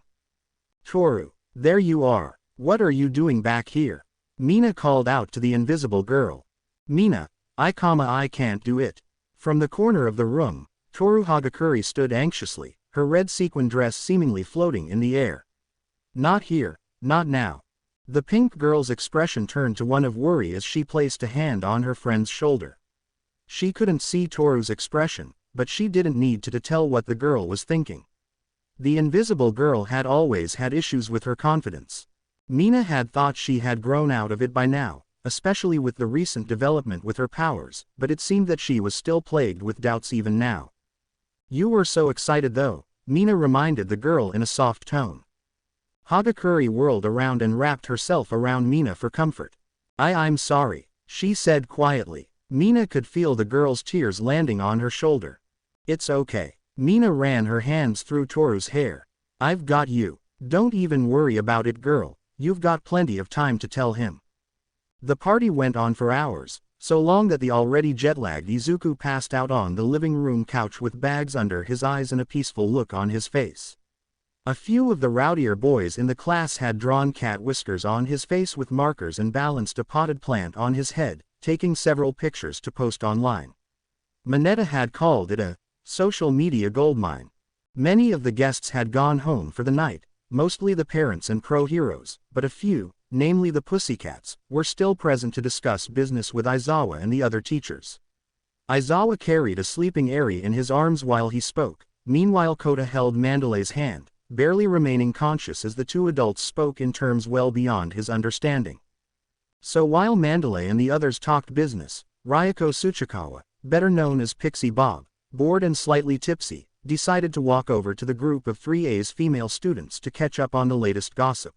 Toru, there you are. What are you doing back here? Mina called out to the invisible girl. Mina, I can't do it. From the corner of the room, Toru Hagakure stood anxiously, her red sequin dress seemingly floating in the air. Not here, not now. The pink girl's expression turned to one of worry as she placed a hand on her friend's shoulder. She couldn't see Toru's expression, but she didn't need to tell what the girl was thinking. The invisible girl had always had issues with her confidence. Mina had thought she had grown out of it by now, especially with the recent development with her powers, but it seemed that she was still plagued with doubts even now. You were so excited though, Mina reminded the girl in a soft tone. Hagakure whirled around and wrapped herself around Mina for comfort. I'm sorry, she said quietly. Mina could feel the girl's tears landing on her shoulder. It's okay. Mina ran her hands through Toru's hair. I've got you. Don't even worry about it, girl. You've got plenty of time to tell him. The party went on for hours, so long that the already jet-lagged Izuku passed out on the living room couch with bags under his eyes and a peaceful look on his face. A few of the rowdier boys in the class had drawn cat whiskers on his face with markers and balanced a potted plant on his head, taking several pictures to post online. Mineta had called it a social media goldmine. Many of the guests had gone home for the night, mostly the parents and pro-heroes, but a few, namely the Pussycats, were still present to discuss business with Aizawa and the other teachers. Aizawa carried a sleeping Eri in his arms while he spoke, meanwhile Kota held Mandalay's hand, barely remaining conscious as the two adults spoke in terms well beyond his understanding. So while Mandalay and the others talked business, Ryoko Tsuchikawa, better known as Pixie Bob, bored and slightly tipsy, decided to walk over to the group of 3A's female students to catch up on the latest gossip.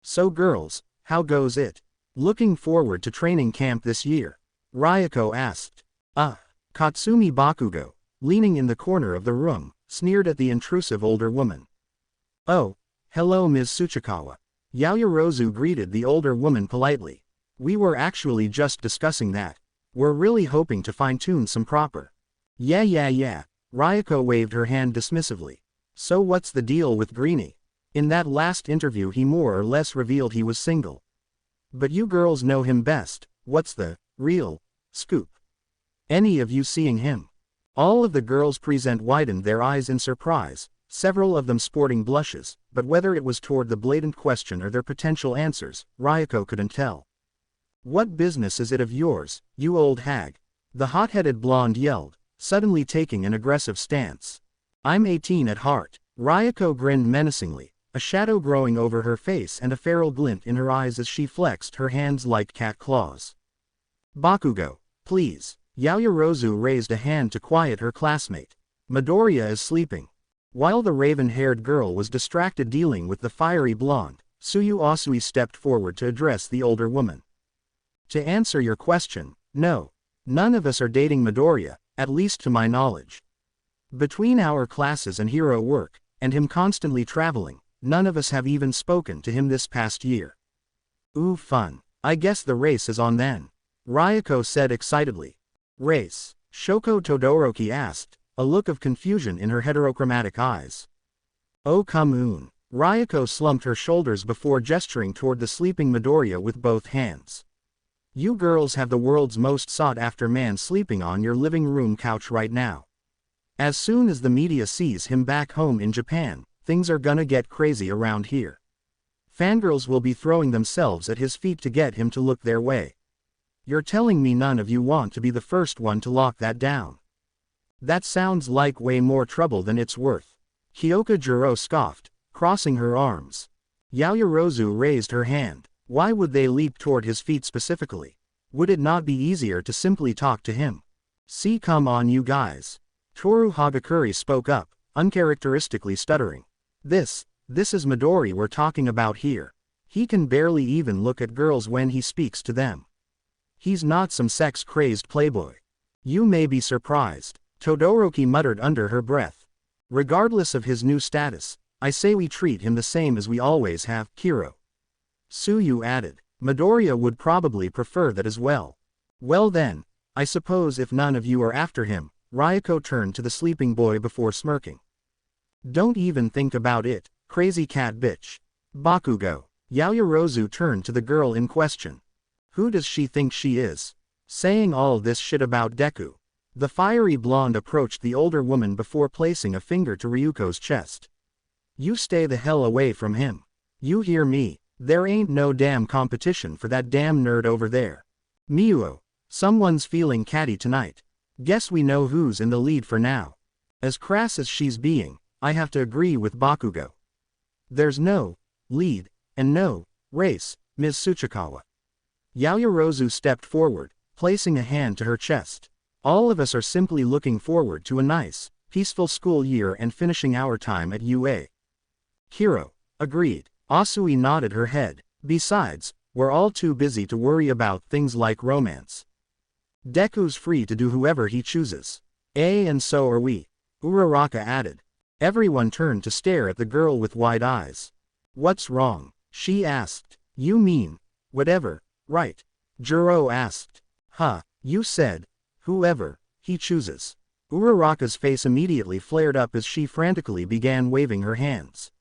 So girls, how goes it? Looking forward to training camp this year? Ryoko asked. Katsumi Bakugo, leaning in the corner of the room, sneered at the intrusive older woman. Oh, hello Ms. Tsuchikawa. Yaoyorozu greeted the older woman politely. We were actually just discussing that. We're really hoping to fine-tune some proper. Yeah. Ryoko waved her hand dismissively. So what's the deal with Greenie? In that last interview he more or less revealed he was single. But you girls know him best, what's the real scoop? Any of you seeing him? All of the girls present widened their eyes in surprise, several of them sporting blushes, but whether it was toward the blatant question or their potential answers, Ryoko couldn't tell. What business is it of yours, you old hag? The hot-headed blonde yelled, suddenly taking an aggressive stance. I'm 18 at heart. Ryoko grinned menacingly, a shadow growing over her face and a feral glint in her eyes as she flexed her hands like cat claws. Bakugo, please. Yaoyorozu raised a hand to quiet her classmate. Midoriya is sleeping. While the raven-haired girl was distracted dealing with the fiery blonde, Suyu Asui stepped forward to address the older woman. To answer your question, no. None of us are dating Midoriya, at least to my knowledge. Between our classes and hero work, and him constantly traveling, none of us have even spoken to him this past year. Ooh, fun. I guess the race is on then. Ryoko said excitedly. Race? Shoko Todoroki asked, a look of confusion in her heterochromatic eyes. Oh come on. Ryoko slumped her shoulders before gesturing toward the sleeping Midoriya with both hands. You girls have the world's most sought-after man sleeping on your living room couch right now. As soon as the media sees him back home in Japan, things are gonna get crazy around here. Fangirls will be throwing themselves at his feet to get him to look their way. You're telling me none of you want to be the first one to lock that down? That sounds like way more trouble than it's worth. Kiyoka Juro scoffed, crossing her arms. Yaoyorozu raised her hand. Why would they leap toward his feet specifically? Would it not be easier to simply talk to him? See, come on you guys. Toru Hagakure spoke up, uncharacteristically stuttering. This is Midori we're talking about here. He can barely even look at girls when he speaks to them. He's not some sex-crazed playboy. You may be surprised, Todoroki muttered under her breath. Regardless of his new status, I say we treat him the same as we always have, Kiro. Suyu added. Midoriya would probably prefer that as well. Well then, I suppose if none of you are after him, Ryuko turned to the sleeping boy before smirking. Don't even think about it, crazy cat bitch. Bakugo. Yaoyorozu turned to the girl in question. Who does she think she is? Saying all this shit about Deku. The fiery blonde approached the older woman before placing a finger to Ryuko's chest. You stay the hell away from him. You hear me? There ain't no damn competition for that damn nerd over there. Miuo. Someone's feeling catty tonight. Guess we know who's in the lead for now. As crass as she's being, I have to agree with Bakugo. There's no lead, and no race, Ms. Tsuchikawa. Yaoyorozu stepped forward, placing a hand to her chest. All of us are simply looking forward to a nice, peaceful school year and finishing our time at UA. Kiro agreed. Asui nodded her head. Besides, we're all too busy to worry about things like romance. Deku's free to do whoever he chooses. And so are we. Uraraka added. Everyone turned to stare at the girl with wide eyes. What's wrong? She asked. You mean, whatever, right? Juro asked. Huh, you said, whoever he chooses. Uraraka's face immediately flared up as she frantically began waving her hands.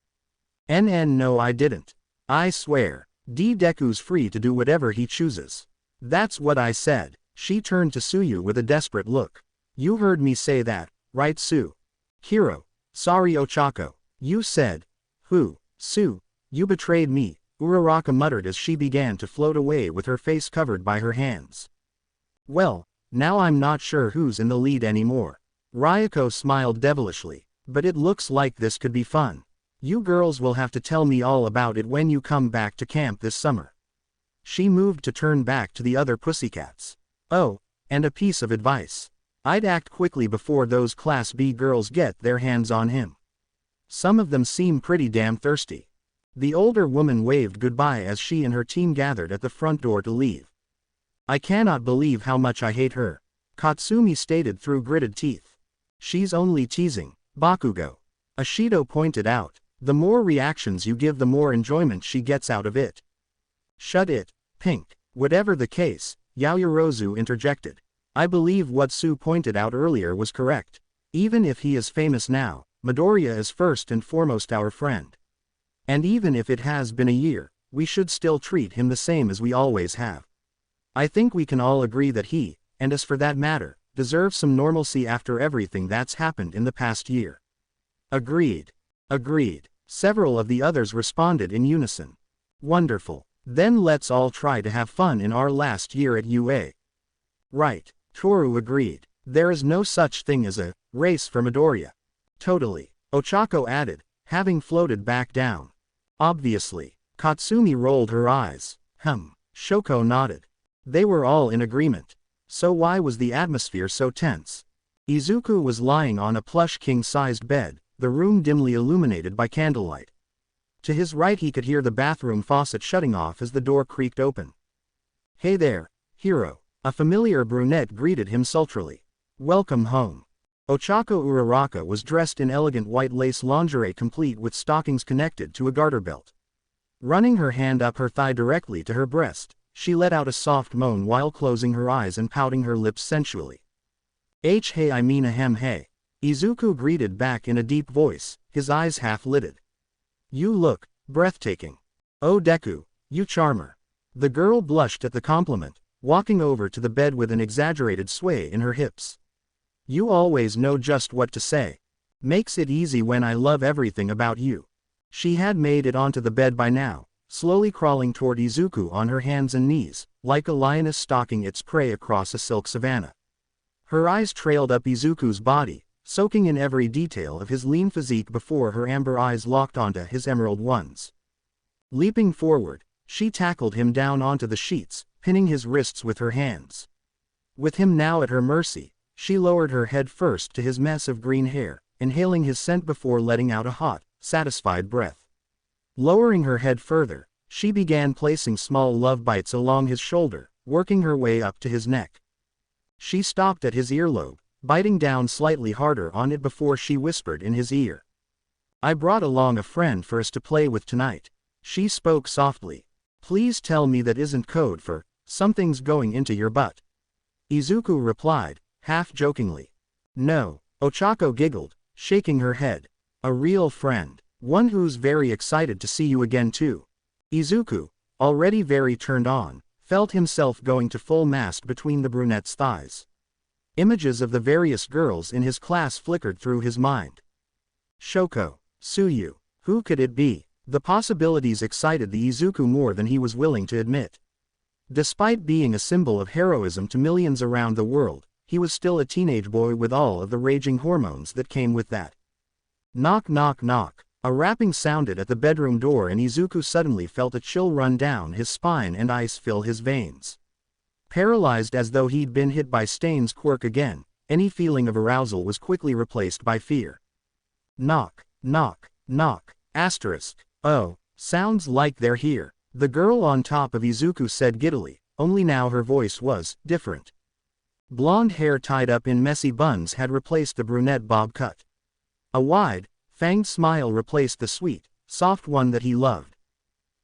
No I didn't. I swear, Deku's free to do whatever he chooses. That's what I said. She turned to Suyu with a desperate look. You heard me say that, right Su? Kiro. Sorry Ochako. You said. Who? Su. You betrayed me, Uraraka muttered as she began to float away with her face covered by her hands. Well, now I'm not sure who's in the lead anymore. Ryuko smiled devilishly. But it looks like this could be fun. You girls will have to tell me all about it when you come back to camp this summer. She moved to turn back to the other pussycats. Oh, and a piece of advice. I'd act quickly before those Class B girls get their hands on him. Some of them seem pretty damn thirsty. The older woman waved goodbye as she and her team gathered at the front door to leave. I cannot believe how much I hate her, Katsumi stated through gritted teeth. She's only teasing, Bakugo. Ashido pointed out. The more reactions you give, the more enjoyment she gets out of it. Shut it, Pink. Whatever the case, Yaoyorozu interjected. I believe what Su pointed out earlier was correct. Even if he is famous now, Midoriya is first and foremost our friend. And even if it has been a year, we should still treat him the same as we always have. I think we can all agree that he, and us for that matter, deserves some normalcy after everything that's happened in the past year. Agreed. Agreed. Several of the others responded in unison. Wonderful. Then let's all try to have fun in our last year at UA. Right. Toru agreed. There is no such thing as a race for Midoriya. Totally. Ochako added, having floated back down. Obviously. Katsumi rolled her eyes. Shoko nodded. They were all in agreement. So why was the atmosphere so tense? Izuku was lying on a plush king-sized bed, the room dimly illuminated by candlelight. To his right he could hear the bathroom faucet shutting off as the door creaked open. Hey there, hero. A familiar brunette greeted him sultrily. Welcome home. Ochako Uraraka was dressed in elegant white lace lingerie complete with stockings connected to a garter belt. Running her hand up her thigh directly to her breast, she let out a soft moan while closing her eyes and pouting her lips sensually. Hey I mean ahem hey. Izuku greeted back in a deep voice, his eyes half-lidded. You look breathtaking. Oh Deku, you charmer. The girl blushed at the compliment, walking over to the bed with an exaggerated sway in her hips. You always know just what to say. Makes it easy when I love everything about you. She had made it onto the bed by now, slowly crawling toward Izuku on her hands and knees, like a lioness stalking its prey across a silk savanna. Her eyes trailed up Izuku's body, soaking in every detail of his lean physique before her amber eyes locked onto his emerald ones. Leaping forward, she tackled him down onto the sheets, pinning his wrists with her hands. With him now at her mercy, she lowered her head first to his mess of green hair, inhaling his scent before letting out a hot, satisfied breath. Lowering her head further, she began placing small love bites along his shoulder, working her way up to his neck. She stopped at his earlobe, biting down slightly harder on it before she whispered in his ear. "I brought along a friend for us to play with tonight." She spoke softly. "Please tell me that isn't code for, something's going into your butt." Izuku replied, half-jokingly. "No," Ochako giggled, shaking her head. "A real friend. One who's very excited to see you again too." Izuku, already very turned on, felt himself going to full mast between the brunette's thighs. Images of the various girls in his class flickered through his mind. Shoko, Suyu, who could it be? The possibilities excited the Izuku more than he was willing to admit. Despite being a symbol of heroism to millions around the world, he was still a teenage boy with all of the raging hormones that came with that. Knock knock knock. A rapping sounded at the bedroom door and Izuku suddenly felt a chill run down his spine and ice fill his veins. Paralyzed as though he'd been hit by Stain's quirk again, any feeling of arousal was quickly replaced by fear. Knock, knock, knock, asterisk. "Oh, sounds like they're here," the girl on top of Izuku said giddily, only now her voice was different. Blonde hair tied up in messy buns had replaced the brunette bob cut. A wide, fanged smile replaced the sweet, soft one that he loved.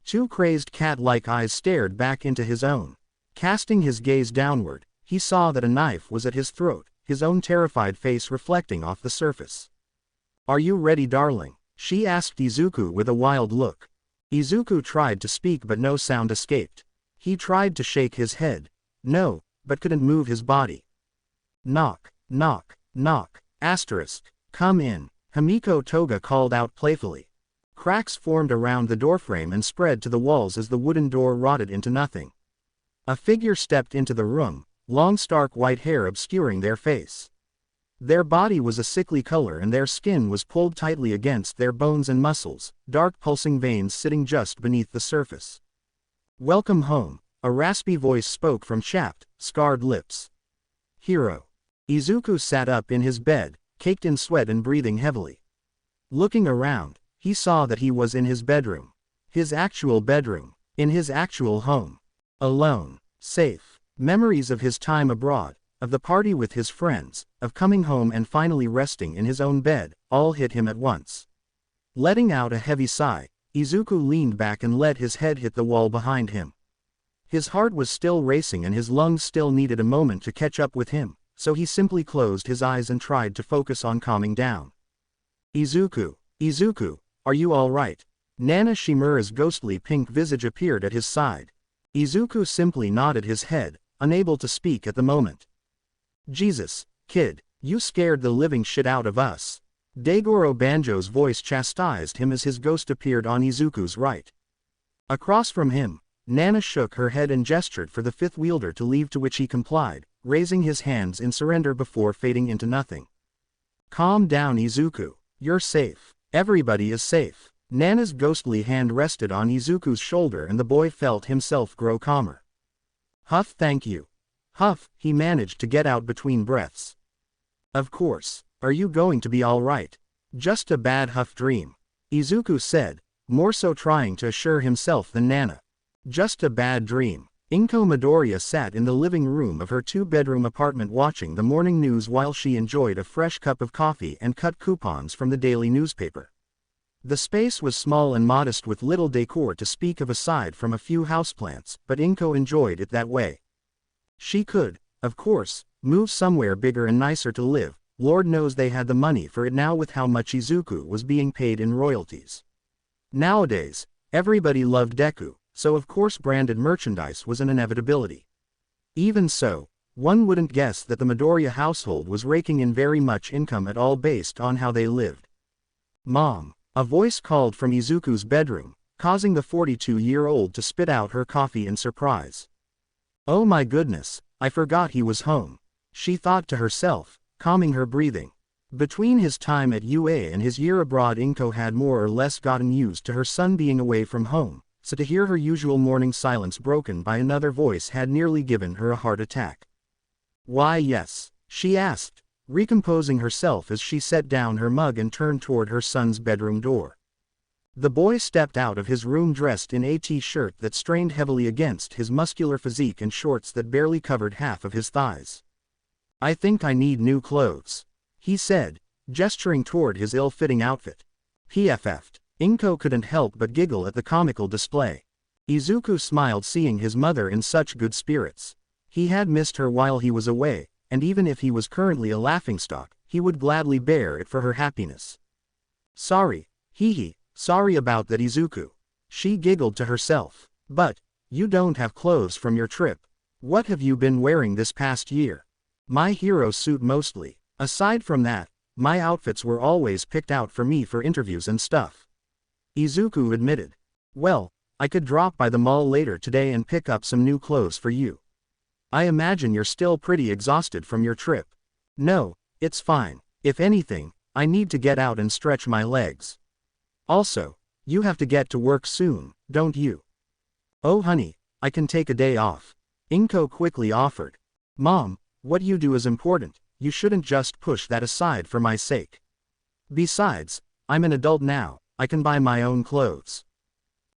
Two crazed cat-like eyes stared back into his own. Casting his gaze downward, he saw that a knife was at his throat, his own terrified face reflecting off the surface. "Are you ready, darling?" she asked Izuku with a wild look. Izuku tried to speak but no sound escaped. He tried to shake his head. No, but couldn't move his body. Knock, knock, knock, asterisk. "Come in," Himiko Toga called out playfully. Cracks formed around the doorframe and spread to the walls as the wooden door rotted into nothing. A figure stepped into the room, long stark white hair obscuring their face. Their body was a sickly color and their skin was pulled tightly against their bones and muscles, dark pulsing veins sitting just beneath the surface. "Welcome home," a raspy voice spoke from chapped, scarred lips. "Hero." Izuku sat up in his bed, caked in sweat and breathing heavily. Looking around, he saw that he was in his bedroom. His actual bedroom, in his actual home. Alone, safe. Memories of his time abroad, of the party with his friends, of coming home and finally resting in his own bed, all hit him at once. Letting out a heavy sigh, Izuku leaned back and let his head hit the wall behind him. His heart was still racing and his lungs still needed a moment to catch up with him, so he simply closed his eyes and tried to focus on calming down. "Izuku, Izuku, are you all right?" Nana Shimura's ghostly pink visage appeared at his side. Izuku simply nodded his head, unable to speak at the moment. "Jesus, kid, you scared the living shit out of us." Daigoro Banjo's voice chastised him as his ghost appeared on Izuku's right. Across from him, Nana shook her head and gestured for the fifth wielder to leave, to which he complied, raising his hands in surrender before fading into nothing. "Calm down, Izuku. You're safe. Everybody is safe." Nana's ghostly hand rested on Izuku's shoulder and the boy felt himself grow calmer. "Huff, thank you." Huff, he managed to get out between breaths. "Of course. Are you going to be all right?" "Just a bad huff dream," Izuku said, more so trying to assure himself than Nana. "Just a bad dream." Inko Midoriya sat in the living room of her two-bedroom apartment watching the morning news while she enjoyed a fresh cup of coffee and cut coupons from the daily newspaper. The space was small and modest with little decor to speak of aside from a few houseplants, but Inko enjoyed it that way. She could, of course, move somewhere bigger and nicer to live. Lord knows they had the money for it now with how much Izuku was being paid in royalties. Nowadays, everybody loved Deku, so of course branded merchandise was an inevitability. Even so, one wouldn't guess that the Midoriya household was raking in very much income at all based on how they lived. "Mom," a voice called from Izuku's bedroom, causing the 42-year-old to spit out her coffee in surprise. "Oh my goodness, I forgot he was home," she thought to herself, calming her breathing. Between his time at UA and his year abroad, Inko had more or less gotten used to her son being away from home, so to hear her usual morning silence broken by another voice had nearly given her a heart attack. "Why yes," she asked, recomposing herself as she set down her mug and turned toward her son's bedroom door. The boy stepped out of his room dressed in a t-shirt that strained heavily against his muscular physique and shorts that barely covered half of his thighs. "I think I need new clothes," he said, gesturing toward his ill-fitting outfit. PFF'd. Inko couldn't help but giggle at the comical display. Izuku smiled seeing his mother in such good spirits. He had missed her while he was away, and even if he was currently a laughingstock, he would gladly bear it for her happiness. "Sorry, hee, sorry about that, Izuku," she giggled to herself. "But, you don't have clothes from your trip. What have you been wearing this past year?" "My hero suit mostly. Aside from that, my outfits were always picked out for me for interviews and stuff," Izuku admitted. "Well, I could drop by the mall later today and pick up some new clothes for you. I imagine you're still pretty exhausted from your trip." "No, it's fine. If anything, I need to get out and stretch my legs. Also, you have to get to work soon, don't you?" "Oh honey, I can take a day off," Inko quickly offered. "Mom, what you do is important, you shouldn't just push that aside for my sake. Besides, I'm an adult now, I can buy my own clothes."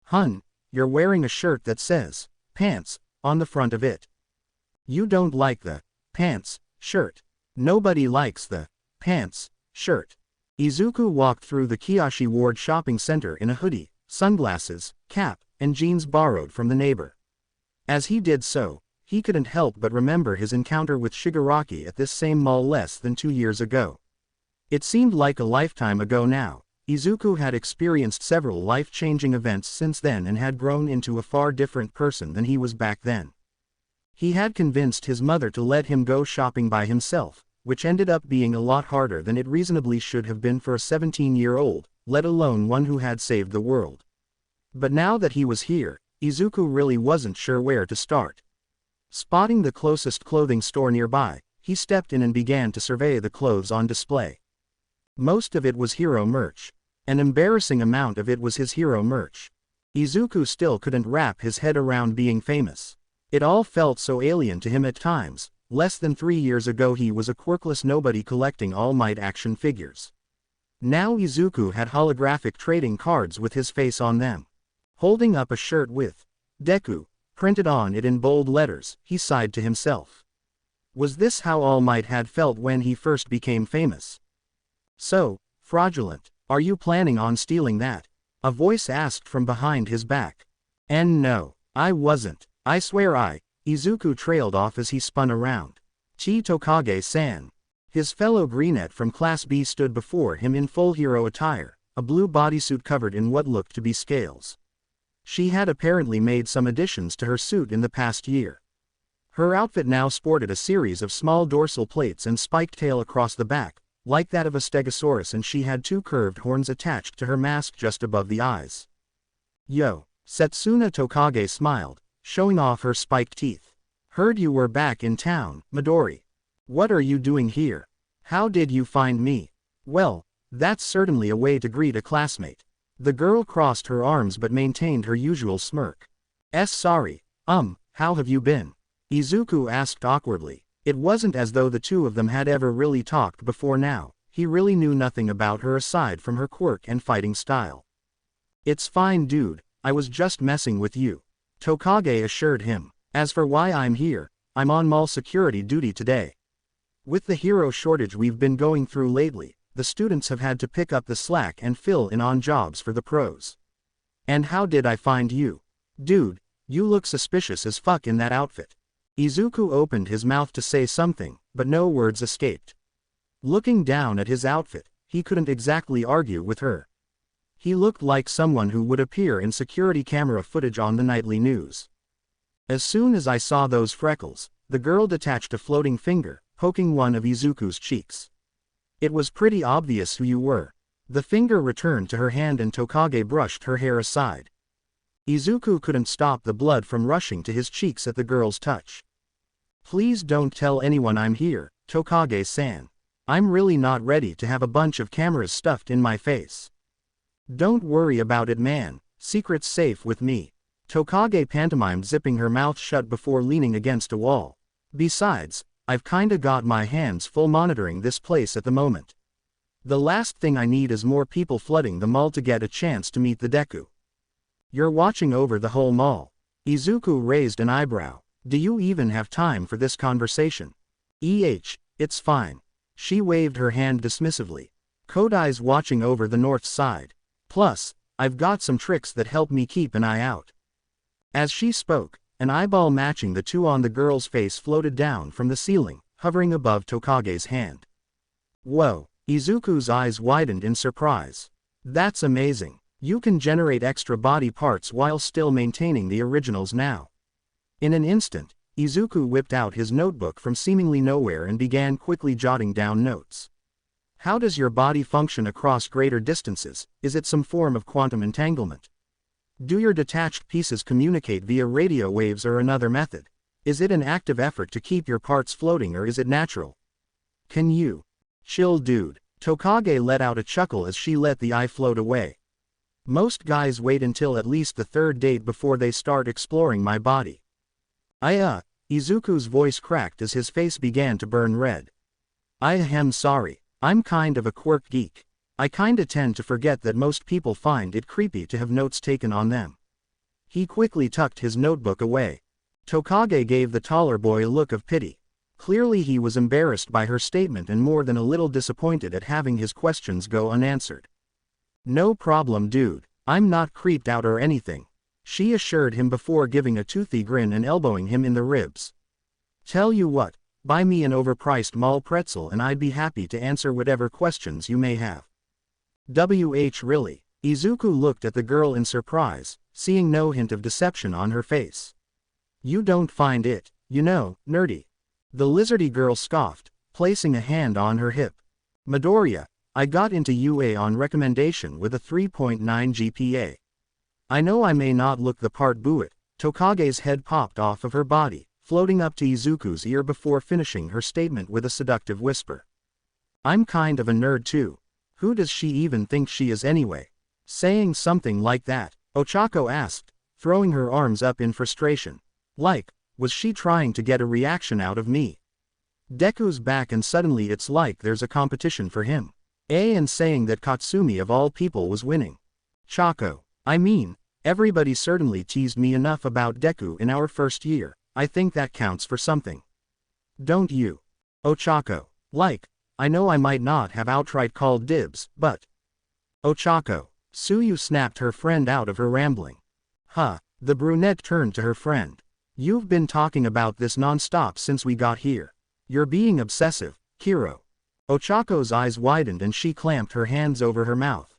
"Hun, you're wearing a shirt that says, pants, on the front of it. You don't like the pants shirt." "Nobody likes the pants shirt." Izuku walked through the Kiyoshi Ward shopping center in a hoodie, sunglasses, cap, and jeans borrowed from the neighbor. As he did so, he couldn't help but remember his encounter with Shigaraki at this same mall less than 2 years ago. It seemed like a lifetime ago now. Izuku had experienced several life-changing events since then and had grown into a far different person than he was back then. He had convinced his mother to let him go shopping by himself, which ended up being a lot harder than it reasonably should have been for a 17-year-old, let alone one who had saved the world. But now that he was here, Izuku really wasn't sure where to start. Spotting the closest clothing store nearby, he stepped in and began to survey the clothes on display. Most of it was hero merch. An embarrassing amount of it was his hero merch. Izuku still couldn't wrap his head around being famous. It all felt so alien to him at times. Less than 3 years ago he was a quirkless nobody collecting All Might action figures. Now Izuku had holographic trading cards with his face on them. Holding up a shirt with Deku printed on it in bold letters, he sighed to himself. Was this how All Might had felt when he first became famous? "So, fraudulent, are you planning on stealing that?" a voice asked from behind his back. "And no, I wasn't. I swear Izuku trailed off as he spun around. "Chi Tokage-san." His fellow brunette from Class B stood before him in full hero attire, a blue bodysuit covered in what looked to be scales. She had apparently made some additions to her suit in the past year. Her outfit now sported a series of small dorsal plates and spiked tail across the back, like that of a stegosaurus, and she had 2 curved horns attached to her mask just above the eyes. "Yo," Setsuna Tokage smiled, showing off her spiked teeth. "Heard you were back in town, Midori. What are you doing here? How did you find me?" "Well, that's certainly a way to greet a classmate." The girl crossed her arms but maintained her usual smirk. Sorry, how have you been?" Izuku asked awkwardly. It wasn't as though the two of them had ever really talked before now. He really knew nothing about her aside from her quirk and fighting style. "It's fine dude, I was just messing with you," Tokage assured him. "As for why I'm here, I'm on mall security duty today. With the hero shortage we've been going through lately, the students have had to pick up the slack and fill in on jobs for the pros. And how did I find you? Dude, you look suspicious as fuck in that outfit." Izuku opened his mouth to say something, but no words escaped. Looking down at his outfit, he couldn't exactly argue with her. He looked like someone who would appear in security camera footage on the nightly news. As soon as I saw those freckles, the girl detached a floating finger, poking one of Izuku's cheeks. "It was pretty obvious who you were." The finger returned to her hand and Tokage brushed her hair aside. Izuku couldn't stop the blood from rushing to his cheeks at the girl's touch. "Please don't tell anyone I'm here, Tokage-san. I'm really not ready to have a bunch of cameras stuffed in my face." "Don't worry about it man, secret's safe with me," Tokage pantomimed, zipping her mouth shut before leaning against a wall. "Besides, I've kinda got my hands full monitoring this place at the moment." The last thing I need is more people flooding the mall to get a chance to meet the Deku. You're watching over the whole mall. Izuku raised an eyebrow. Do you even have time for this conversation? It's fine. She waved her hand dismissively. Kodai's watching over the north side. Plus, I've got some tricks that help me keep an eye out. As she spoke, an eyeball matching the two on the girl's face floated down from the ceiling, hovering above Tokage's hand. Whoa, Izuku's eyes widened in surprise. That's amazing. You can generate extra body parts while still maintaining the originals now. In an instant, Izuku whipped out his notebook from seemingly nowhere and began quickly jotting down notes. How does your body function across greater distances? Is it some form of quantum entanglement? Do your detached pieces communicate via radio waves or another method? Is it an active effort to keep your parts floating or is it natural? Can you? Chill dude. Tokage let out a chuckle as she let the eye float away. Most guys wait until at least the third date before they start exploring my body. Izuku's voice cracked as his face began to burn red. I am sorry. I'm kind of a quirk geek. I kinda tend to forget that most people find it creepy to have notes taken on them. He quickly tucked his notebook away. Tokage gave the taller boy a look of pity. Clearly he was embarrassed by her statement and more than a little disappointed at having his questions go unanswered. No problem dude, I'm not creeped out or anything, she assured him before giving a toothy grin and elbowing him in the ribs. Tell you what, buy me an overpriced mall pretzel and I'd be happy to answer whatever questions you may have. Really? Izuku looked at the girl in surprise, seeing no hint of deception on her face. You don't find it, nerdy. The lizardy girl scoffed, placing a hand on her hip. Midoriya, I got into UA on recommendation with a 3.9 GPA. I know I may not look the part buet. Tokage's head popped off of her body, floating up to Izuku's ear before finishing her statement with a seductive whisper. I'm kind of a nerd too. Who does she even think she is anyway? Saying something like that, Ochako asked, throwing her arms up in frustration. Was she trying to get a reaction out of me? Deku's back and suddenly it's like there's a competition for him. And saying that Katsumi of all people was winning. Chako. I mean, everybody certainly teased me enough about Deku in our first year. I think that counts for something. Don't you? Ochako. I know I might not have outright called dibs, but... Ochako. Suyu snapped her friend out of her rambling. The brunette turned to her friend. You've been talking about this non-stop since we got here. You're being obsessive, Kiro. Ochako's eyes widened and she clamped her hands over her mouth.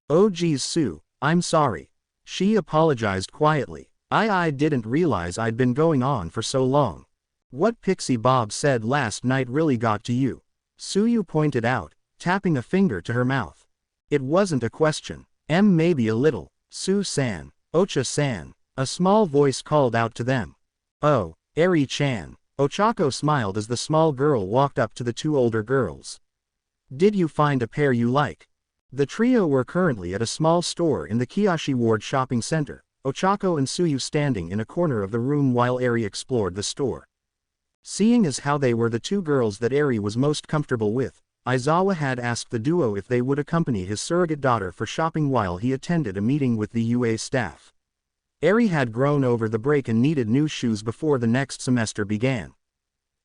Oh geez Sue, I'm sorry. She apologized quietly. I didn't realize I'd been going on for so long. What Pixie Bob said last night really got to you. Suyu pointed out, tapping a finger to her mouth. It wasn't a question. Maybe a little. Sue-san, Ocha-san. A small voice called out to them. Oh, Eri-chan. Ochako smiled as the small girl walked up to the two older girls. Did you find a pair you like? The trio were currently at a small store in the Kiyoshi Ward shopping center, Ochako and Suyu standing in a corner of the room while Eri explored the store. Seeing as how they were the two girls that Eri was most comfortable with, Aizawa had asked the duo if they would accompany his surrogate daughter for shopping while he attended a meeting with the UA staff. Eri had grown over the break and needed new shoes before the next semester began.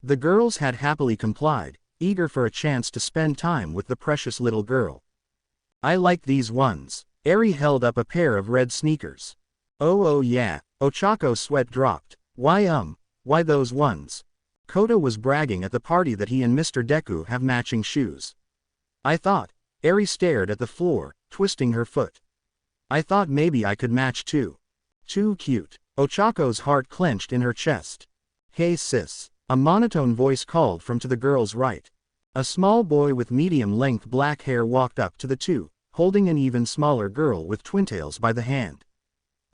The girls had happily complied, eager for a chance to spend time with the precious little girl. I like these ones. Eri held up a pair of red sneakers. Oh yeah, Ochako's sweat dropped. Why those ones? Kota was bragging at the party that he and Mr. Deku have matching shoes. I thought. Eri stared at the floor, twisting her foot. I thought maybe I could match too. Too cute. Ochako's heart clenched in her chest. Hey sis. A monotone voice called from to the girl's right. A small boy with medium-length black hair walked up to the two, holding an even smaller girl with twintails by the hand.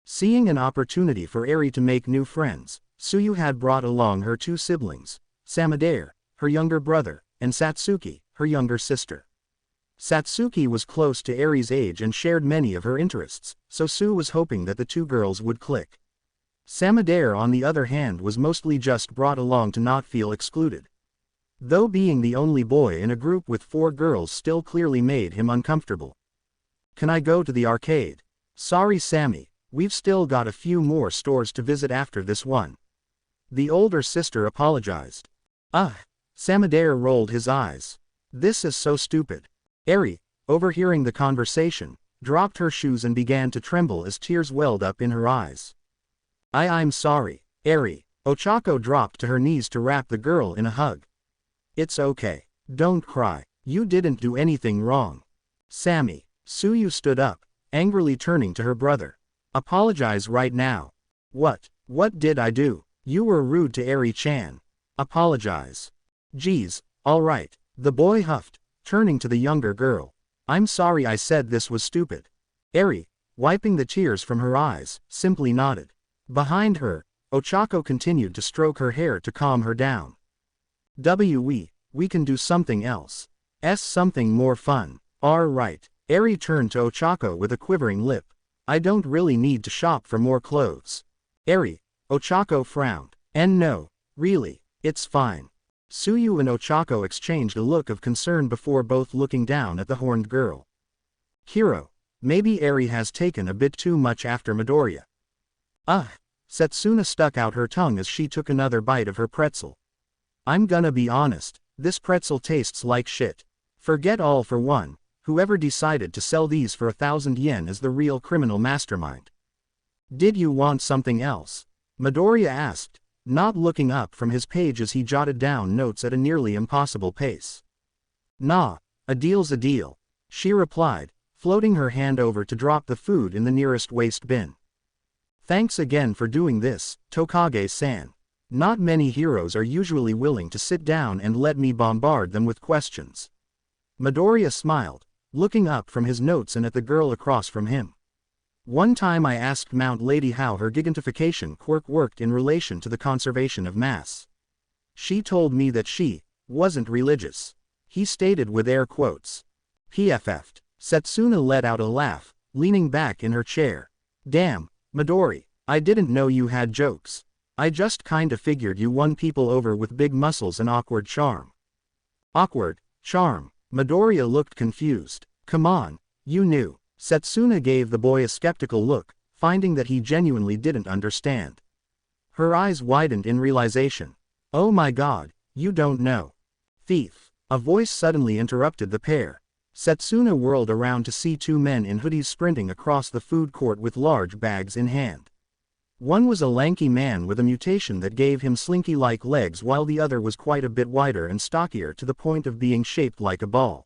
Seeing an opportunity for Eri to make new friends, Suyu had brought along her two siblings, Samadare, her younger brother, and Satsuki, her younger sister. Satsuki was close to Eri's age and shared many of her interests, so Sue was hoping that the two girls would click. Samadare on the other hand was mostly just brought along to not feel excluded. Though being the only boy in a group with 4 girls still clearly made him uncomfortable. Can I go to the arcade? Sorry Sammy, we've still got a few more stores to visit after this one. The older sister apologized. Ugh. Samadare rolled his eyes. This is so stupid. Eri, overhearing the conversation, dropped her shoes and began to tremble as tears welled up in her eyes. I'm sorry, Eri. Ochako dropped to her knees to wrap the girl in a hug. It's okay. Don't cry. You didn't do anything wrong. Sammy. Suyu stood up, angrily turning to her brother. Apologize right now. What did I do? You were rude to Eri-chan. Apologize. Geez, alright, the boy huffed, turning to the younger girl. I'm sorry I said this was stupid. Eri, wiping the tears from her eyes, simply nodded. Behind her, Ochako continued to stroke her hair to calm her down. We can do something else. Something more fun. Alright. Eri turned to Ochako with a quivering lip. I don't really need to shop for more clothes. Eri, Ochako frowned. And no, really, it's fine. Suyu and Ochako exchanged a look of concern before both looking down at the horned girl. Hiro, maybe Eri has taken a bit too much after Midoriya. Ugh. Setsuna stuck out her tongue as she took another bite of her pretzel. I'm gonna be honest, this pretzel tastes like shit. Forget all for one, whoever decided to sell these for 1,000 yen is the real criminal mastermind. Did you want something else? Midoriya asked, not looking up from his page as he jotted down notes at a nearly impossible pace. Nah, a deal's a deal, she replied, floating her hand over to drop the food in the nearest waste bin. Thanks again for doing this, Tokage-san. Not many heroes are usually willing to sit down and let me bombard them with questions. Midoriya smiled, looking up from his notes and at the girl across from him. One time I asked Mount Lady how her gigantification quirk worked in relation to the conservation of mass. She told me that she wasn't religious. He stated with air quotes. PFF'd. Setsuna let out a laugh, leaning back in her chair. Damn, Midori, I didn't know you had jokes. I just kinda figured you won people over with big muscles and awkward charm. Awkward charm. Midoriya looked confused. Come on, you knew. Setsuna gave the boy a skeptical look, finding that he genuinely didn't understand. Her eyes widened in realization. Oh my god, you don't know. Thief. A voice suddenly interrupted the pair. Setsuna whirled around to see 2 men in hoodies sprinting across the food court with large bags in hand. One was a lanky man with a mutation that gave him slinky-like legs while the other was quite a bit wider and stockier to the point of being shaped like a ball.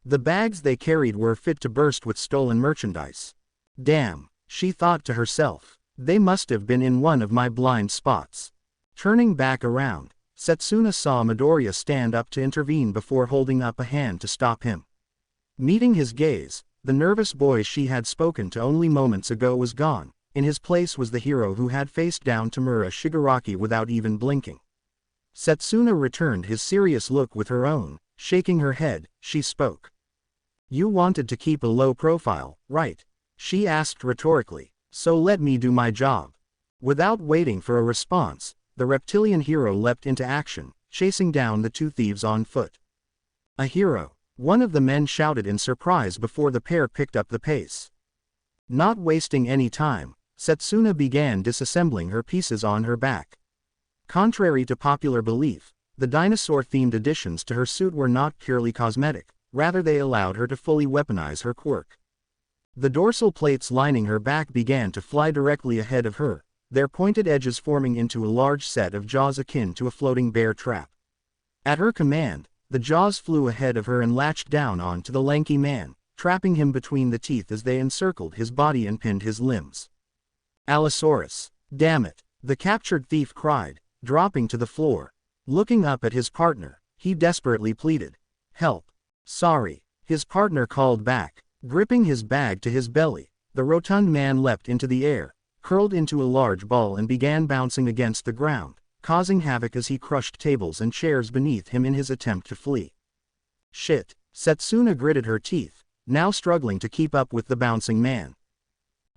The bags they carried were fit to burst with stolen merchandise. Damn, she thought to herself. They must have been in one of my blind spots. Turning back around, Setsuna saw Midoriya stand up to intervene before holding up a hand to stop him. Meeting his gaze, the nervous boy she had spoken to only moments ago was gone. In his place was the hero who had faced down Tamura Shigaraki without even blinking. Setsuna returned his serious look with her own. Shaking her head, she spoke. You wanted to keep a low profile, right? She asked rhetorically. So let me do my job. Without waiting for a response, the reptilian hero leapt into action, chasing down the 2 thieves on foot. A hero, one of the men shouted in surprise before the pair picked up the pace. Not wasting any time, Setsuna began disassembling her pieces on her back. Contrary to popular belief, the dinosaur-themed additions to her suit were not purely cosmetic, rather they allowed her to fully weaponize her quirk. The dorsal plates lining her back began to fly directly ahead of her, their pointed edges forming into a large set of jaws akin to a floating bear trap. At her command, the jaws flew ahead of her and latched down onto the lanky man, trapping him between the teeth as they encircled his body and pinned his limbs. Allosaurus. Damn it, the captured thief cried, dropping to the floor. Looking up at his partner, he desperately pleaded. Help. Sorry, his partner called back. Gripping his bag to his belly, the rotund man leapt into the air, curled into a large ball and began bouncing against the ground, causing havoc as he crushed tables and chairs beneath him in his attempt to flee. Shit, Setsuna gritted her teeth, now struggling to keep up with the bouncing man.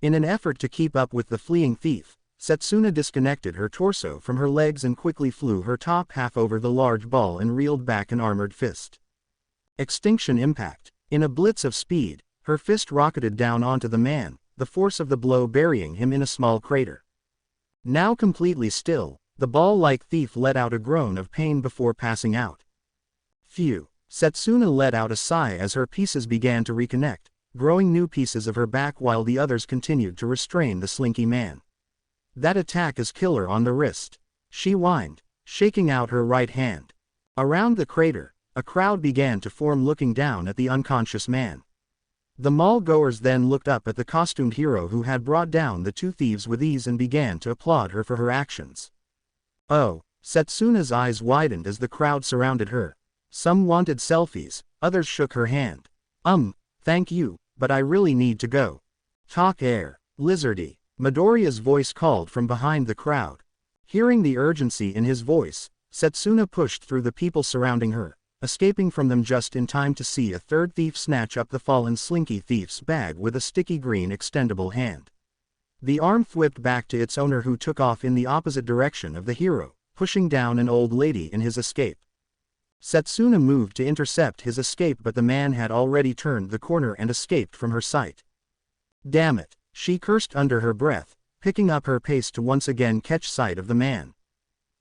In an effort to keep up with the fleeing thief, Setsuna disconnected her torso from her legs and quickly flew her top half over the large ball and reeled back an armored fist. Extinction impact. In a blitz of speed, her fist rocketed down onto the man, the force of the blow burying him in a small crater. Now completely still, the ball-like thief let out a groan of pain before passing out. Phew. Setsuna let out a sigh as her pieces began to reconnect, growing new pieces of her back while the others continued to restrain the slinky man. That attack is killer on the wrist, she whined, shaking out her right hand. Around the crater, a crowd began to form looking down at the unconscious man. The mall-goers then looked up at the costumed hero who had brought down the two thieves with ease and began to applaud her for her actions. Oh, Setsuna's eyes widened as the crowd surrounded her. Some wanted selfies, others shook her hand. Thank you, but I really need to go. Talk air, lizardy. Midoriya's voice called from behind the crowd. Hearing the urgency in his voice, Setsuna pushed through the people surrounding her, escaping from them just in time to see a third thief snatch up the fallen slinky thief's bag with a sticky green extendable hand. The arm whipped back to its owner who took off in the opposite direction of the hero, pushing down an old lady in his escape. Setsuna moved to intercept his escape but the man had already turned the corner and escaped from her sight. Damn it, she cursed under her breath, picking up her pace to once again catch sight of the man.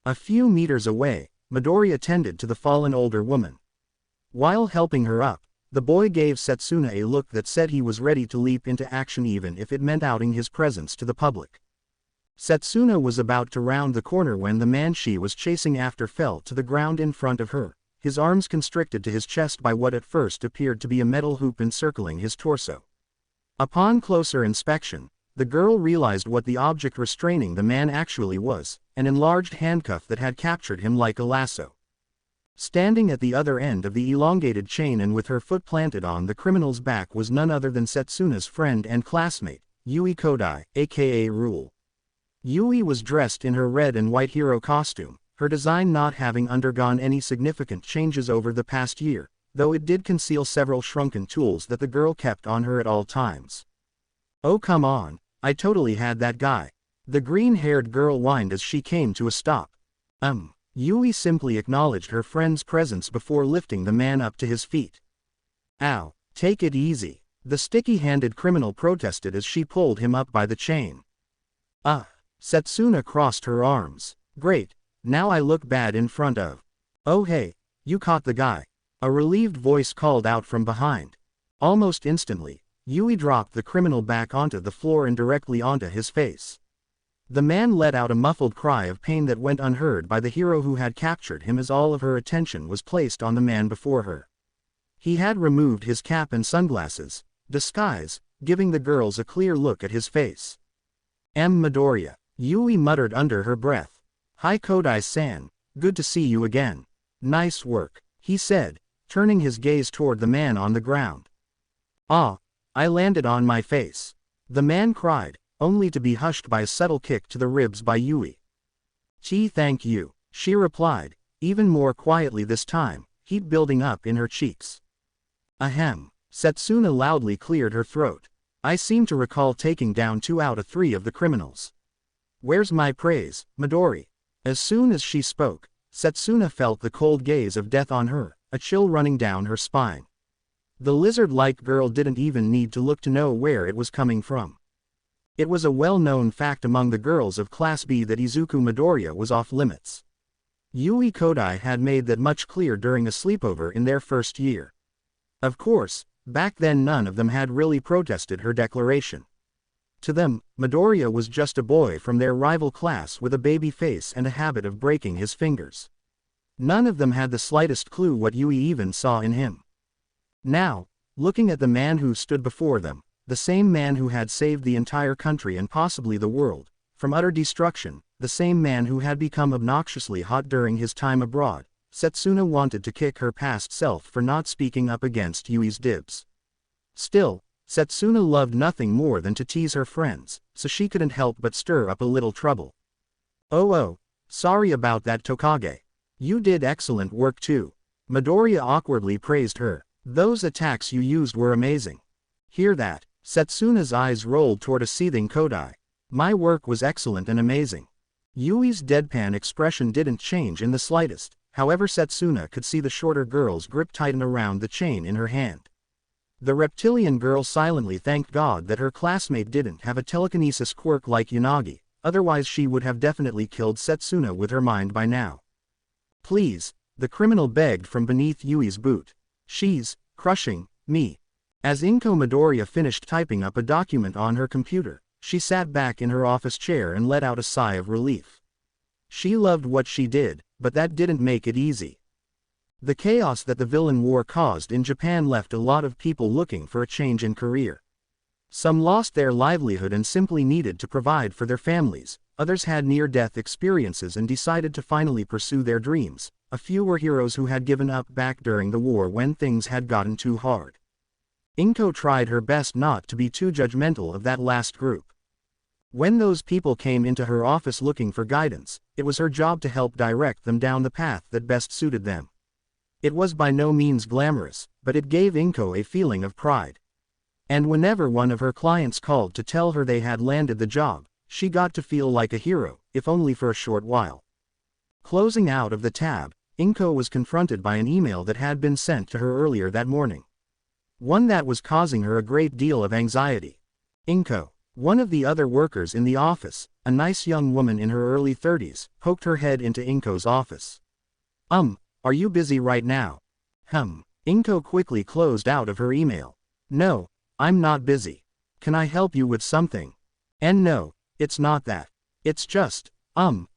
A few meters away, Midoriya tended to the fallen older woman. While helping her up, the boy gave Setsuna a look that said he was ready to leap into action even if it meant outing his presence to the public. Setsuna was about to round the corner when the man she was chasing after fell to the ground in front of her, his arms constricted to his chest by what at first appeared to be a metal hoop encircling his torso. Upon closer inspection, the girl realized what the object restraining the man actually was, an enlarged handcuff that had captured him like a lasso. Standing at the other end of the elongated chain and with her foot planted on the criminal's back was none other than Setsuna's friend and classmate, Yui Kodai, aka Rule. Yui was dressed in her red and white hero costume, her design not having undergone any significant changes over the past year, though it did conceal several shrunken tools that the girl kept on her at all times. Oh come on, I totally had that guy. The green-haired girl whined as she came to a stop. Yui simply acknowledged her friend's presence before lifting the man up to his feet. Ow, take it easy, the sticky-handed criminal protested as she pulled him up by the chain. Setsuna crossed her arms. Great, now I look bad in front of. Oh hey, you caught the guy. A relieved voice called out from behind. Almost instantly, Yui dropped the criminal back onto the floor and directly onto his face. The man let out a muffled cry of pain that went unheard by the hero who had captured him as all of her attention was placed on the man before her. He had removed his cap and sunglasses, disguise, giving the girls a clear look at his face. Midoriya, Yui muttered under her breath. Hi Kodai-san, good to see you again. Nice work, he said, turning his gaze toward the man on the ground. I landed on my face. The man cried, only to be hushed by a subtle kick to the ribs by Yui. Thank you, she replied, even more quietly this time, heat building up in her cheeks. Ahem, Setsuna loudly cleared her throat. I seem to recall taking down 2 out of 3 of the criminals. Where's my praise, Midori? As soon as she spoke, Setsuna felt the cold gaze of death on her, a chill running down her spine. The lizard-like girl didn't even need to look to know where it was coming from. It was a well-known fact among the girls of Class B that Izuku Midoriya was off-limits. Yui Kodai had made that much clear during a sleepover in their first year. Of course, back then none of them had really protested her declaration. To them, Midoriya was just a boy from their rival class with a baby face and a habit of breaking his fingers. None of them had the slightest clue what Yui even saw in him. Now, looking at the man who stood before them, the same man who had saved the entire country and possibly the world from utter destruction, the same man who had become obnoxiously hot during his time abroad, Setsuna wanted to kick her past self for not speaking up against Yui's dibs. Still, Setsuna loved nothing more than to tease her friends, so she couldn't help but stir up a little trouble. Oh, sorry about that Tokage. You did excellent work too. Midoriya awkwardly praised her. Those attacks you used were amazing. Hear that? Setsuna's eyes rolled toward a seething Kodai. My work was excellent and amazing. Yui's deadpan expression didn't change in the slightest, however Setsuna could see the shorter girl's grip tighten around the chain in her hand. The reptilian girl silently thanked God that her classmate didn't have a telekinesis quirk like Yanagi, otherwise she would have definitely killed Setsuna with her mind by now. Please, the criminal begged from beneath Yui's boot. She's crushing me. As Inko Midoriya finished typing up a document on her computer, she sat back in her office chair and let out a sigh of relief. She loved what she did, but that didn't make it easy. The chaos that the villain war caused in Japan left a lot of people looking for a change in career. Some lost their livelihood and simply needed to provide for their families, others had near-death experiences and decided to finally pursue their dreams, a few were heroes who had given up back during the war when things had gotten too hard. Inko tried her best not to be too judgmental of that last group. When those people came into her office looking for guidance, it was her job to help direct them down the path that best suited them. It was by no means glamorous, but it gave Inko a feeling of pride. And whenever one of her clients called to tell her they had landed the job, she got to feel like a hero, if only for a short while. Closing out of the tab, Inko was confronted by an email that had been sent to her earlier that morning. One that was causing her a great deal of anxiety. Inko, one of the other workers in the office, a nice young woman in her early 30s, poked her head into Inko's office. Are you busy right now? Inko quickly closed out of her email. No, I'm not busy. Can I help you with something? And no, it's not that. It's just,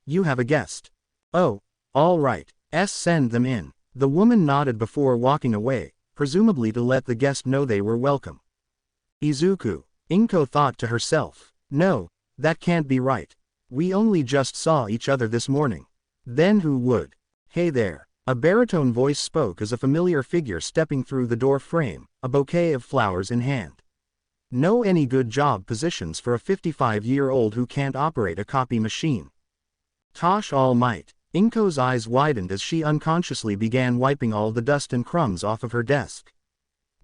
you have a guest. Oh, all right, send them in. The woman nodded before walking away, presumably to let the guest know they were welcome. Izuku, Inko thought to herself. No, that can't be right. We only just saw each other this morning. Then who would? Hey there. A baritone voice spoke as a familiar figure stepping through the door frame, a bouquet of flowers in hand. Know any good job positions for a 55-year-old who can't operate a copy machine? Tosh all might. Inko's eyes widened as she unconsciously began wiping all the dust and crumbs off of her desk.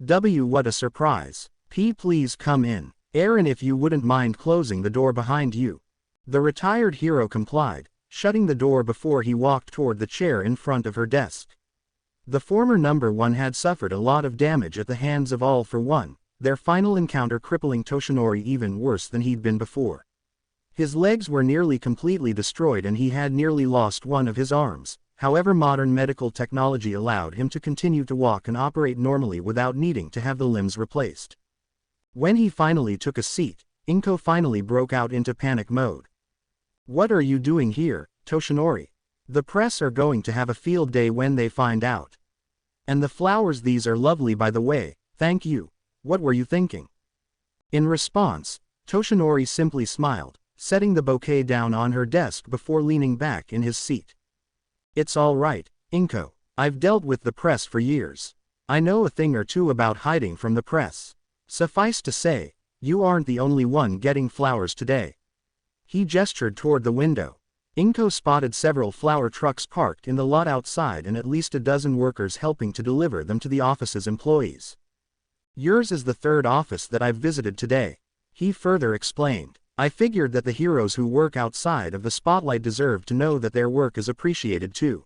What a surprise. Please come in. Aaron, if you wouldn't mind closing the door behind you. The retired hero complied, shutting the door before he walked toward the chair in front of her desk. The former number one had suffered a lot of damage at the hands of All for One, their final encounter crippling Toshinori even worse than he'd been before. His legs were nearly completely destroyed and he had nearly lost one of his arms, however modern medical technology allowed him to continue to walk and operate normally without needing to have the limbs replaced. When he finally took a seat, Inko finally broke out into panic mode. What are you doing here, Toshinori? The press are going to have a field day when they find out. And the flowers, these are lovely by the way, thank you. What were you thinking? In response, Toshinori simply smiled, setting the bouquet down on her desk before leaning back in his seat. It's all right, Inko. I've dealt with the press for years. I know a thing or two about hiding from the press. Suffice to say, you aren't the only one getting flowers today. He gestured toward the window. Inko spotted several flower trucks parked in the lot outside and at least a dozen workers helping to deliver them to the office's employees. Yours is the third office that I've visited today. He further explained. I figured that the heroes who work outside of the spotlight deserve to know that their work is appreciated too.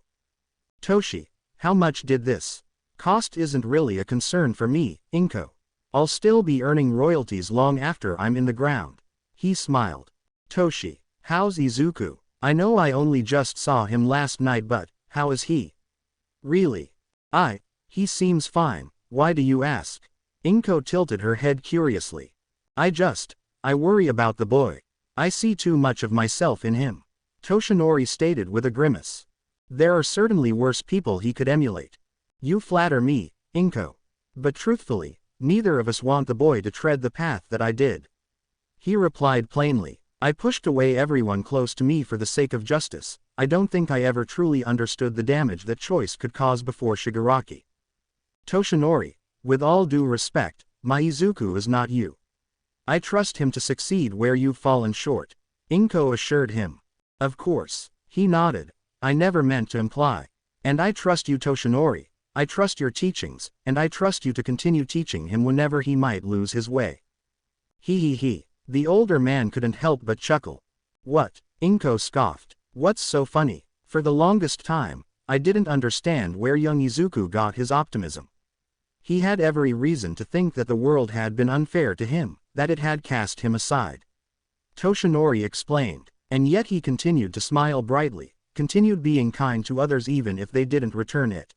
Toshi, how much did this cost? Isn't really a concern for me, Inko. I'll still be earning royalties long after I'm in the ground. He smiled. Toshi, how's Izuku? I know I only just saw him last night, but how is he? Really? He seems fine. Why do you ask? Inko tilted her head curiously. I worry about the boy. I see too much of myself in him. Toshinori stated with a grimace. There are certainly worse people he could emulate. You flatter me, Inko. But truthfully, neither of us want the boy to tread the path that I did. He replied plainly. I pushed away everyone close to me for the sake of justice. I don't think I ever truly understood the damage that choice could cause before Shigaraki. Toshinori, with all due respect, my Izuku is not you. I trust him to succeed where you've fallen short, Inko assured him. Of course, he nodded. I never meant to imply. And I trust you, Toshinori. I trust your teachings, and I trust you to continue teaching him whenever he might lose his way. He. The older man couldn't help but chuckle. What? Inko scoffed. What's so funny? For the longest time, I didn't understand where young Izuku got his optimism. He had every reason to think that the world had been unfair to him, that it had cast him aside. Toshinori explained, and yet he continued to smile brightly, continued being kind to others even if they didn't return it.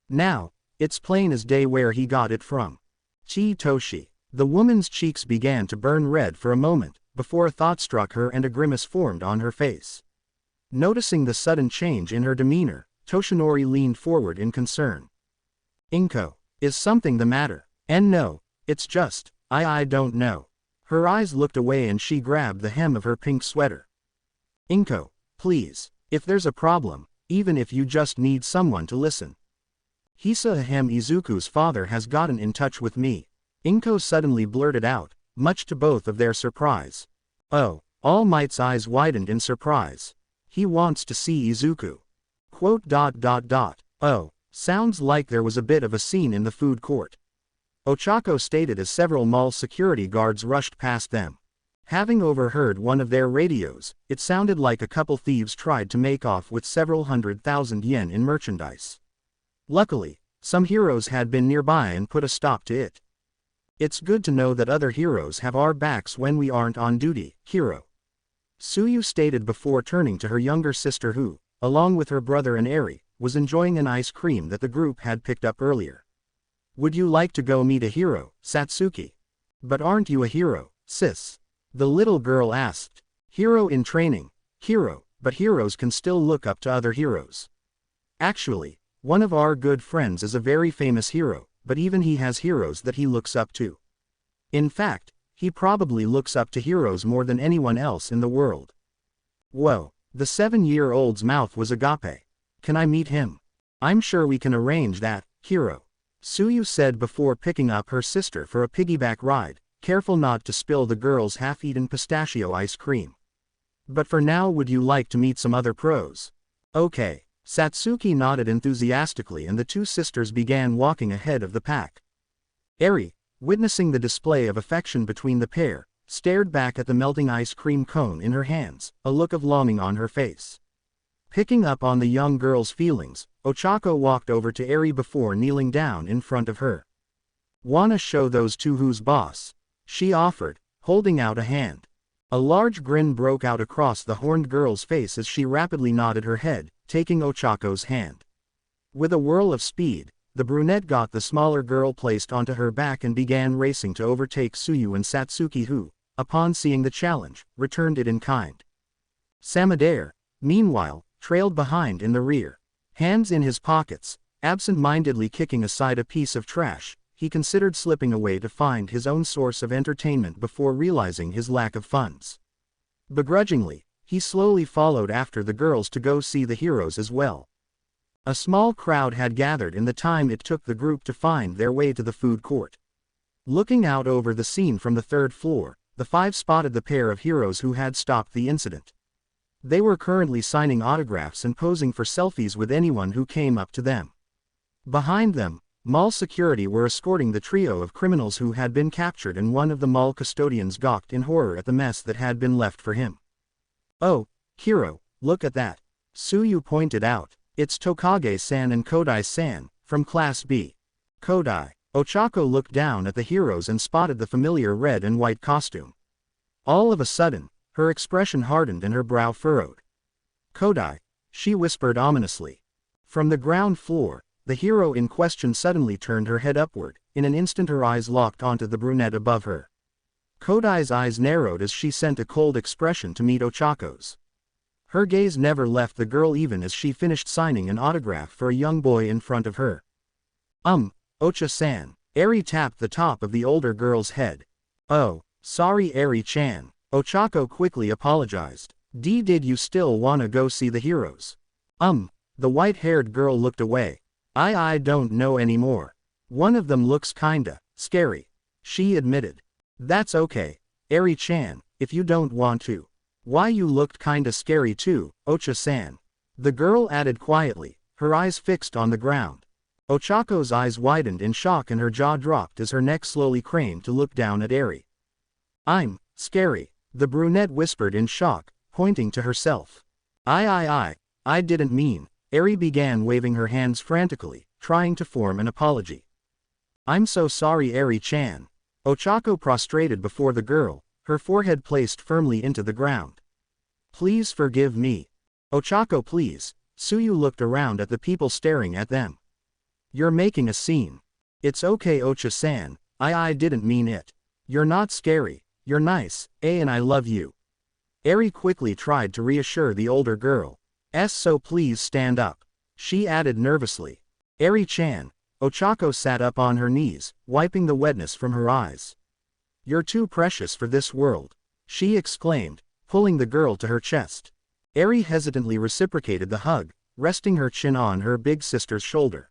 Now, it's plain as day where he got it from. Chi Toshi. The woman's cheeks began to burn red for a moment, before a thought struck her and a grimace formed on her face. Noticing the sudden change in her demeanor, Toshinori leaned forward in concern. Inko, is something the matter? And no, it's just, I don't know. Her eyes looked away and she grabbed the hem of her pink sweater. Inko, please, if there's a problem, even if you just need someone to listen. Harem Izuku's father has gotten in touch with me. Inko suddenly blurted out, much to both of their surprise. Oh, All Might's eyes widened in surprise. He wants to see Izuku. Oh, sounds like there was a bit of a scene in the food court. Ochako stated as several mall security guards rushed past them. Having overheard one of their radios, it sounded like a couple thieves tried to make off with several 100,000 yen in merchandise. Luckily, some heroes had been nearby and put a stop to it. It's good to know that other heroes have our backs when we aren't on duty, hero. Suyu stated before turning to her younger sister who, along with her brother and Eri, was enjoying an ice cream that the group had picked up earlier. Would you like to go meet a hero, Satsuki? But aren't you a hero, sis? The little girl asked. Hero in training, hero, but heroes can still look up to other heroes. Actually, one of our good friends is a very famous hero, but even he has heroes that he looks up to. In fact, he probably looks up to heroes more than anyone else in the world. Whoa, the 7-year-old's mouth was agape. Can I meet him? I'm sure we can arrange that, hero. Suyu said before picking up her sister for a piggyback ride, careful not to spill the girl's half-eaten pistachio ice cream. But for now, would you like to meet some other pros? Okay. Satsuki nodded enthusiastically and the two sisters began walking ahead of the pack. Eri, witnessing the display of affection between the pair, stared back at the melting ice cream cone in her hands, a look of longing on her face. Picking up on the young girl's feelings, Ochako walked over to Eri before kneeling down in front of her. Wanna show those two who's boss? She offered, holding out a hand. A large grin broke out across the horned girl's face as she rapidly nodded her head, taking Ochako's hand. With a whirl of speed, the brunette got the smaller girl placed onto her back and began racing to overtake Suyu and Satsuki who, upon seeing the challenge, returned it in kind. Samadare, meanwhile, trailed behind in the rear. Hands in his pockets, absent-mindedly kicking aside a piece of trash, he considered slipping away to find his own source of entertainment before realizing his lack of funds. Begrudgingly, he slowly followed after the girls to go see the heroes as well. A small crowd had gathered in the time it took the group to find their way to the food court. Looking out over the scene from the 3rd floor, the 5 spotted the pair of heroes who had stopped the incident. They were currently signing autographs and posing for selfies with anyone who came up to them. Behind them, mall security were escorting the trio of criminals who had been captured and one of the mall custodians gawked in horror at the mess that had been left for him. Oh, hero, look at that. Suyu pointed out, it's Tokage-san and Kodai-san, from Class B. Kodai. Ochako looked down at the heroes and spotted the familiar red and white costume. All of a sudden, her expression hardened and her brow furrowed. Kodai, she whispered ominously. From the ground floor, the hero in question suddenly turned her head upward, in an instant her eyes locked onto the brunette above her. Kodai's eyes narrowed as she sent a cold expression to meet Ochako's. Her gaze never left the girl even as she finished signing an autograph for a young boy in front of her. Ocha-san. Eri tapped the top of the older girl's head. Oh, sorry Eri-chan. Ochako quickly apologized. Did you still wanna go see the heroes? The white-haired girl looked away. I don't know anymore. One of them looks kinda scary. She admitted. That's okay, Eri-chan, if you don't want to. Why, you looked kinda scary too, Ocha-san. The girl added quietly, her eyes fixed on the ground. Ochako's eyes widened in shock and her jaw dropped as her neck slowly craned to look down at Eri. I'm Scary, the brunette whispered in shock, pointing to herself. I didn't mean, Eri began waving her hands frantically, trying to form an apology. I'm so sorry Eri-chan. Ochako prostrated before the girl, her forehead placed firmly into the ground. Please forgive me. Ochako please. Suyu looked around at the people staring at them. You're making a scene. It's okay Ocha-san, I didn't mean it. You're not scary, you're nice, and I love you. Eri quickly tried to reassure the older girl. So please stand up. She added nervously. Eri-chan. Ochako sat up on her knees, wiping the wetness from her eyes. You're too precious for this world, she exclaimed, pulling the girl to her chest. Eri hesitantly reciprocated the hug, resting her chin on her big sister's shoulder.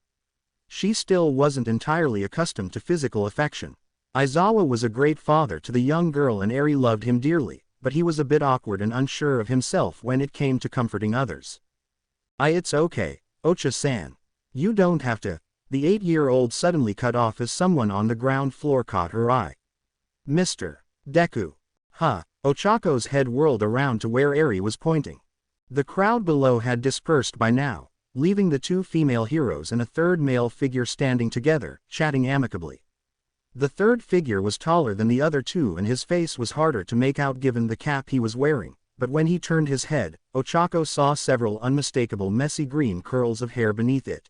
She still wasn't entirely accustomed to physical affection. Aizawa was a great father to the young girl and Eri loved him dearly, but he was a bit awkward and unsure of himself when it came to comforting others. It's okay, Ocha-san. You don't have to. The 8-year-old suddenly cut off as someone on the ground floor caught her eye. Mr. Deku. Ochako's head whirled around to where Eri was pointing. The crowd below had dispersed by now, leaving the 2 female heroes and a third male figure standing together, chatting amicably. The third figure was taller than the other 2 and his face was harder to make out given the cap he was wearing, but when he turned his head, Ochako saw several unmistakable messy green curls of hair beneath it.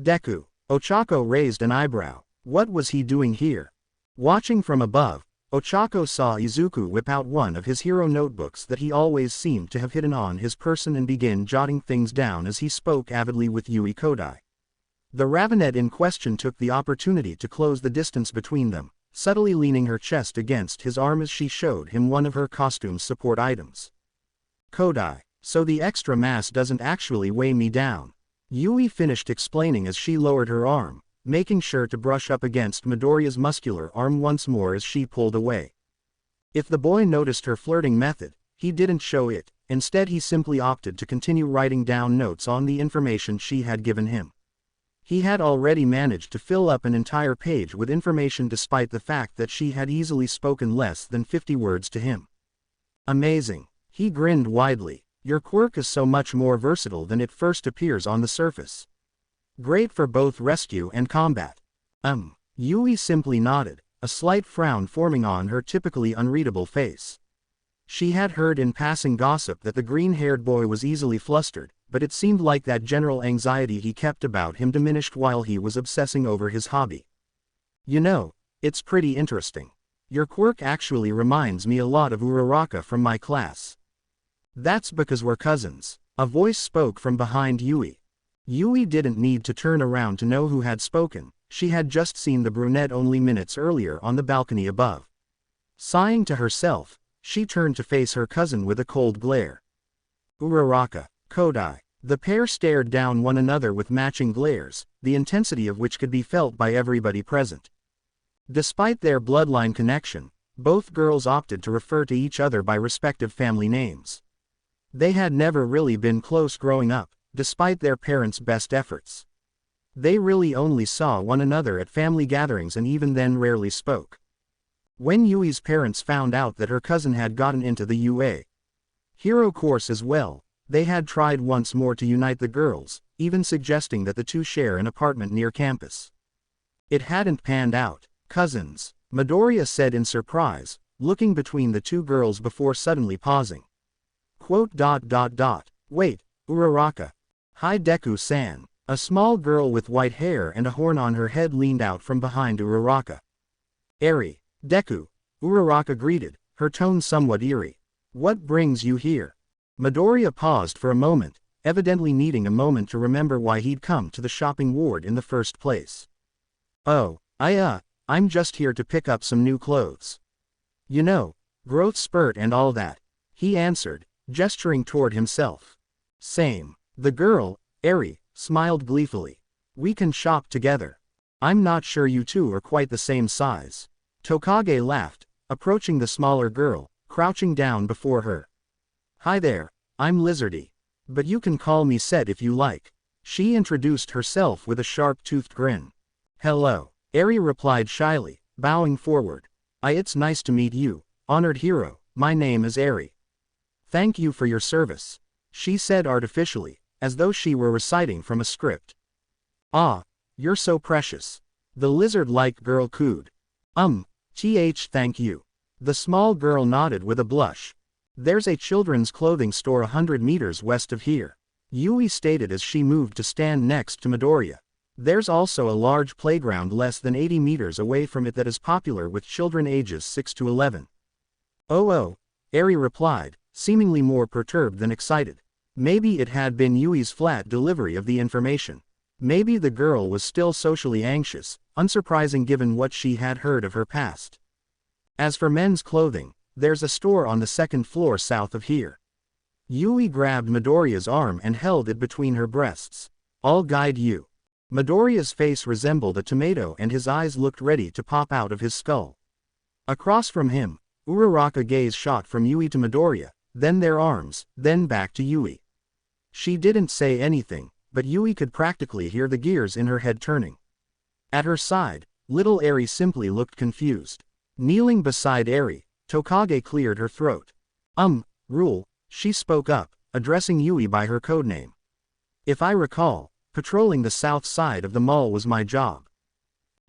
Deku. Ochako raised an eyebrow. What was he doing here? Watching from above, Ochako saw Izuku whip out one of his hero notebooks that he always seemed to have hidden on his person and begin jotting things down as he spoke avidly with Yui Kodai. The ravenet in question took the opportunity to close the distance between them, subtly leaning her chest against his arm as she showed him one of her costume's support items. Kodai, so the extra mass doesn't actually weigh me down. Yui finished explaining as she lowered her arm, making sure to brush up against Midoriya's muscular arm once more as she pulled away. If the boy noticed her flirting method, he didn't show it, instead he simply opted to continue writing down notes on the information she had given him. He had already managed to fill up an entire page with information despite the fact that she had easily spoken less than 50 words to him. Amazing. He grinned widely. Your quirk is so much more versatile than it first appears on the surface. Great for both rescue and combat. Yui simply nodded, a slight frown forming on her typically unreadable face. She had heard in passing gossip that the green-haired boy was easily flustered, but it seemed like that general anxiety he kept about him diminished while he was obsessing over his hobby. You know, it's pretty interesting. Your quirk actually reminds me a lot of Uraraka from my class. That's because we're cousins. A voice spoke from behind Yui. Yui didn't need to turn around to know who had spoken, she had just seen the brunette only minutes earlier on the balcony above. Sighing to herself, she turned to face her cousin with a cold glare. Uraraka, Kodai. The pair stared down one another with matching glares, the intensity of which could be felt by everybody present. Despite their bloodline connection, both girls opted to refer to each other by respective family names. They had never really been close growing up, despite their parents' best efforts. They really only saw one another at family gatherings and even then rarely spoke. When Yui's parents found out that her cousin had gotten into the UA Hero course as well, they had tried once more to unite the girls, even suggesting that the two share an apartment near campus. It hadn't panned out. Cousins, Midoriya said in surprise, looking between the two girls before suddenly pausing. Wait, Uraraka. Hi Deku-san. A small girl with white hair and a horn on her head leaned out from behind Uraraka. Eri, Deku, Uraraka greeted, her tone somewhat eerie. What brings you here? Midoriya paused for a moment, evidently needing a moment to remember why he'd come to the shopping ward in the first place. Oh, I'm just here to pick up some new clothes. You know, growth spurt and all that, he answered, gesturing toward himself. Same. The girl, Eri, smiled gleefully. We can shop together. I'm not sure you two are quite the same size. Tokage laughed, approaching the smaller girl, crouching down before her. Hi there, I'm Lizardy. But you can call me Set if you like. She introduced herself with a sharp-toothed grin. Hello, Eri replied shyly, bowing forward. It's nice to meet you, "Honored hero, my name is Eri. Thank you for your service," she said artificially, as though she were reciting from a script. "Ah, you're so precious," the lizard-like girl cooed. Thank you." The small girl nodded with a blush. "There's a children's clothing store 100 meters west of here," Yui stated as she moved to stand next to Midoriya. "There's also a large playground less than 80 meters away from it that is popular with children ages 6 to 11. Oh, Eri replied, seemingly more perturbed than excited. Maybe it had been Yui's flat delivery of the information. Maybe the girl was still socially anxious, unsurprising given what she had heard of her past. "As for men's clothing, there's a store on the second floor south of here." Yui grabbed Midoriya's arm and held it between her breasts. "I'll guide you." Midoriya's face resembled a tomato and his eyes looked ready to pop out of his skull. Across from him, Uraraka's gaze shot from Yui to Midoriya, then their arms, then back to Yui. She didn't say anything, but Yui could practically hear the gears in her head turning. At her side, little Eri simply looked confused. Kneeling beside Eri, Tokage cleared her throat. Rule," she spoke up, addressing Yui by her codename. "If I recall, patrolling the south side of the mall was my job.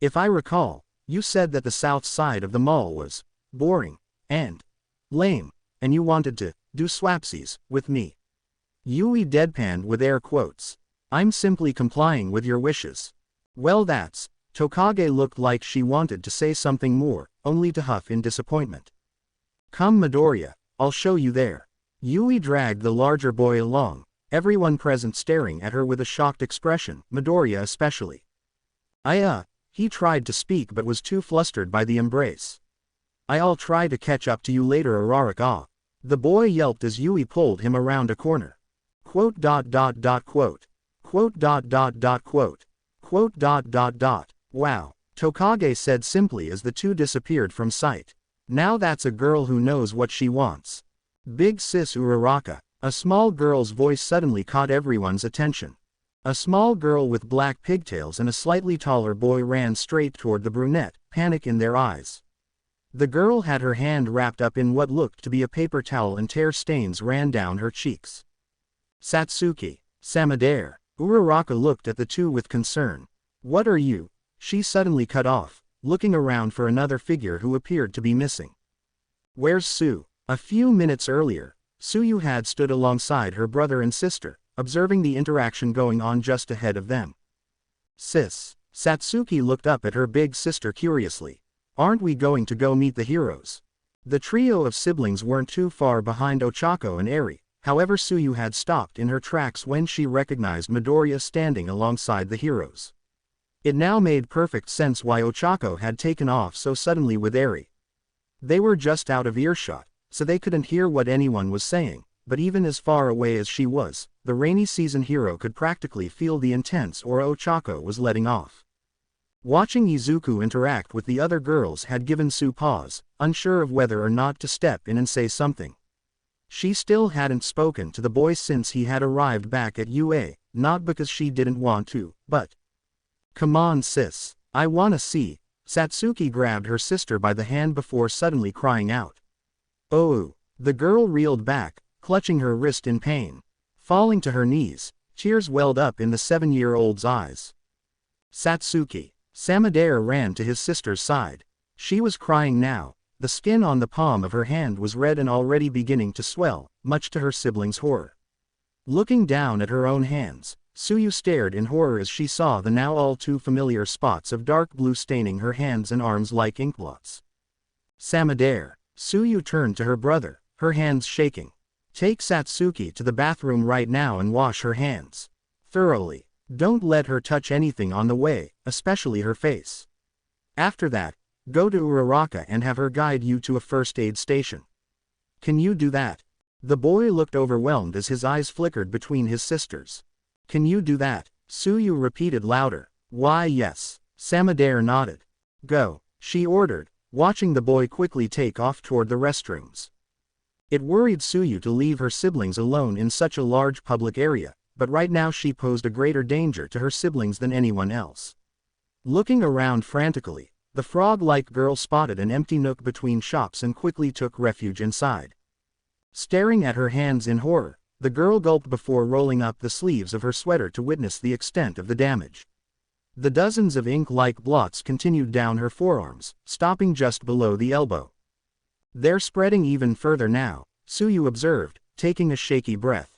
If I recall, you said that the south side of the mall was boring and lame, and you wanted to do swapsies with me." Yui deadpanned with air quotes. "I'm simply complying with your wishes." "Well, that's..." Tokage looked like she wanted to say something more, only to huff in disappointment. "Come Midoriya, I'll show you there." Yui dragged the larger boy along, everyone present staring at her with a shocked expression, Midoriya especially. He tried to speak but was too flustered by the embrace. "I'll try to catch up to you later, Uraraka." The boy yelped as Yui pulled him around a corner. Quote. "Wow," Tokage said simply as the two disappeared from sight. "Now that's a girl who knows what she wants. Big sis Uraraka." A small girl's voice suddenly caught everyone's attention. A small girl with black pigtails and a slightly taller boy ran straight toward the brunette, panic in their eyes. The girl had her hand wrapped up in what looked to be a paper towel and tear stains ran down her cheeks. "Satsuki, Samadare." Uraraka looked at the two with concern. "What are you?" She suddenly cut off, looking around for another figure who appeared to be missing. "Where's Su?" A few minutes earlier, Suyu had stood alongside her brother and sister, observing the interaction going on just ahead of them. "Sis." Satsuki looked up at her big sister curiously. "Aren't we going to go meet the heroes?" The trio of siblings weren't too far behind Ochako and Eri, however Suyu had stopped in her tracks when she recognized Midoriya standing alongside the heroes. It now made perfect sense why Ochako had taken off so suddenly with Eri. They were just out of earshot, so they couldn't hear what anyone was saying, but even as far away as she was, the rainy season hero could practically feel the intense aura Ochako was letting off. Watching Izuku interact with the other girls had given Su pause, unsure of whether or not to step in and say something. She still hadn't spoken to the boy since he had arrived back at UA, not because she didn't want to, but... "Come on sis, I wanna see." Satsuki grabbed her sister by the hand before suddenly crying out. "Oh!" The girl reeled back, clutching her wrist in pain. Falling to her knees, tears welled up in the 7-year-old's eyes. "Satsuki." Samadare ran to his sister's side. She was crying now. The skin on the palm of her hand was red and already beginning to swell, much to her siblings' horror. Looking down at her own hands, Suyu stared in horror as she saw the now all too familiar spots of dark blue staining her hands and arms like inkblots. "Samadare." Suyu turned to her brother, her hands shaking. "Take Satsuki to the bathroom right now and wash her hands. Thoroughly. Don't let her touch anything on the way, especially her face. After that, go to Uraraka and have her guide you to a first aid station. Can you do that?" The boy looked overwhelmed as his eyes flickered between his sisters. "Can you do that?" Suyu repeated louder. "Why yes." Samadare nodded. "Go," she ordered, watching the boy quickly take off toward the restrooms. It worried Suyu to leave her siblings alone in such a large public area, but right now she posed a greater danger to her siblings than anyone else. Looking around frantically, The frog-like girl spotted an empty nook between shops and quickly took refuge inside. Staring at her hands in horror, the girl gulped before rolling up the sleeves of her sweater to witness the extent of the damage. The dozens of ink-like blots continued down her forearms, stopping just below the elbow. "They're spreading even further now," Suyu observed, taking a shaky breath.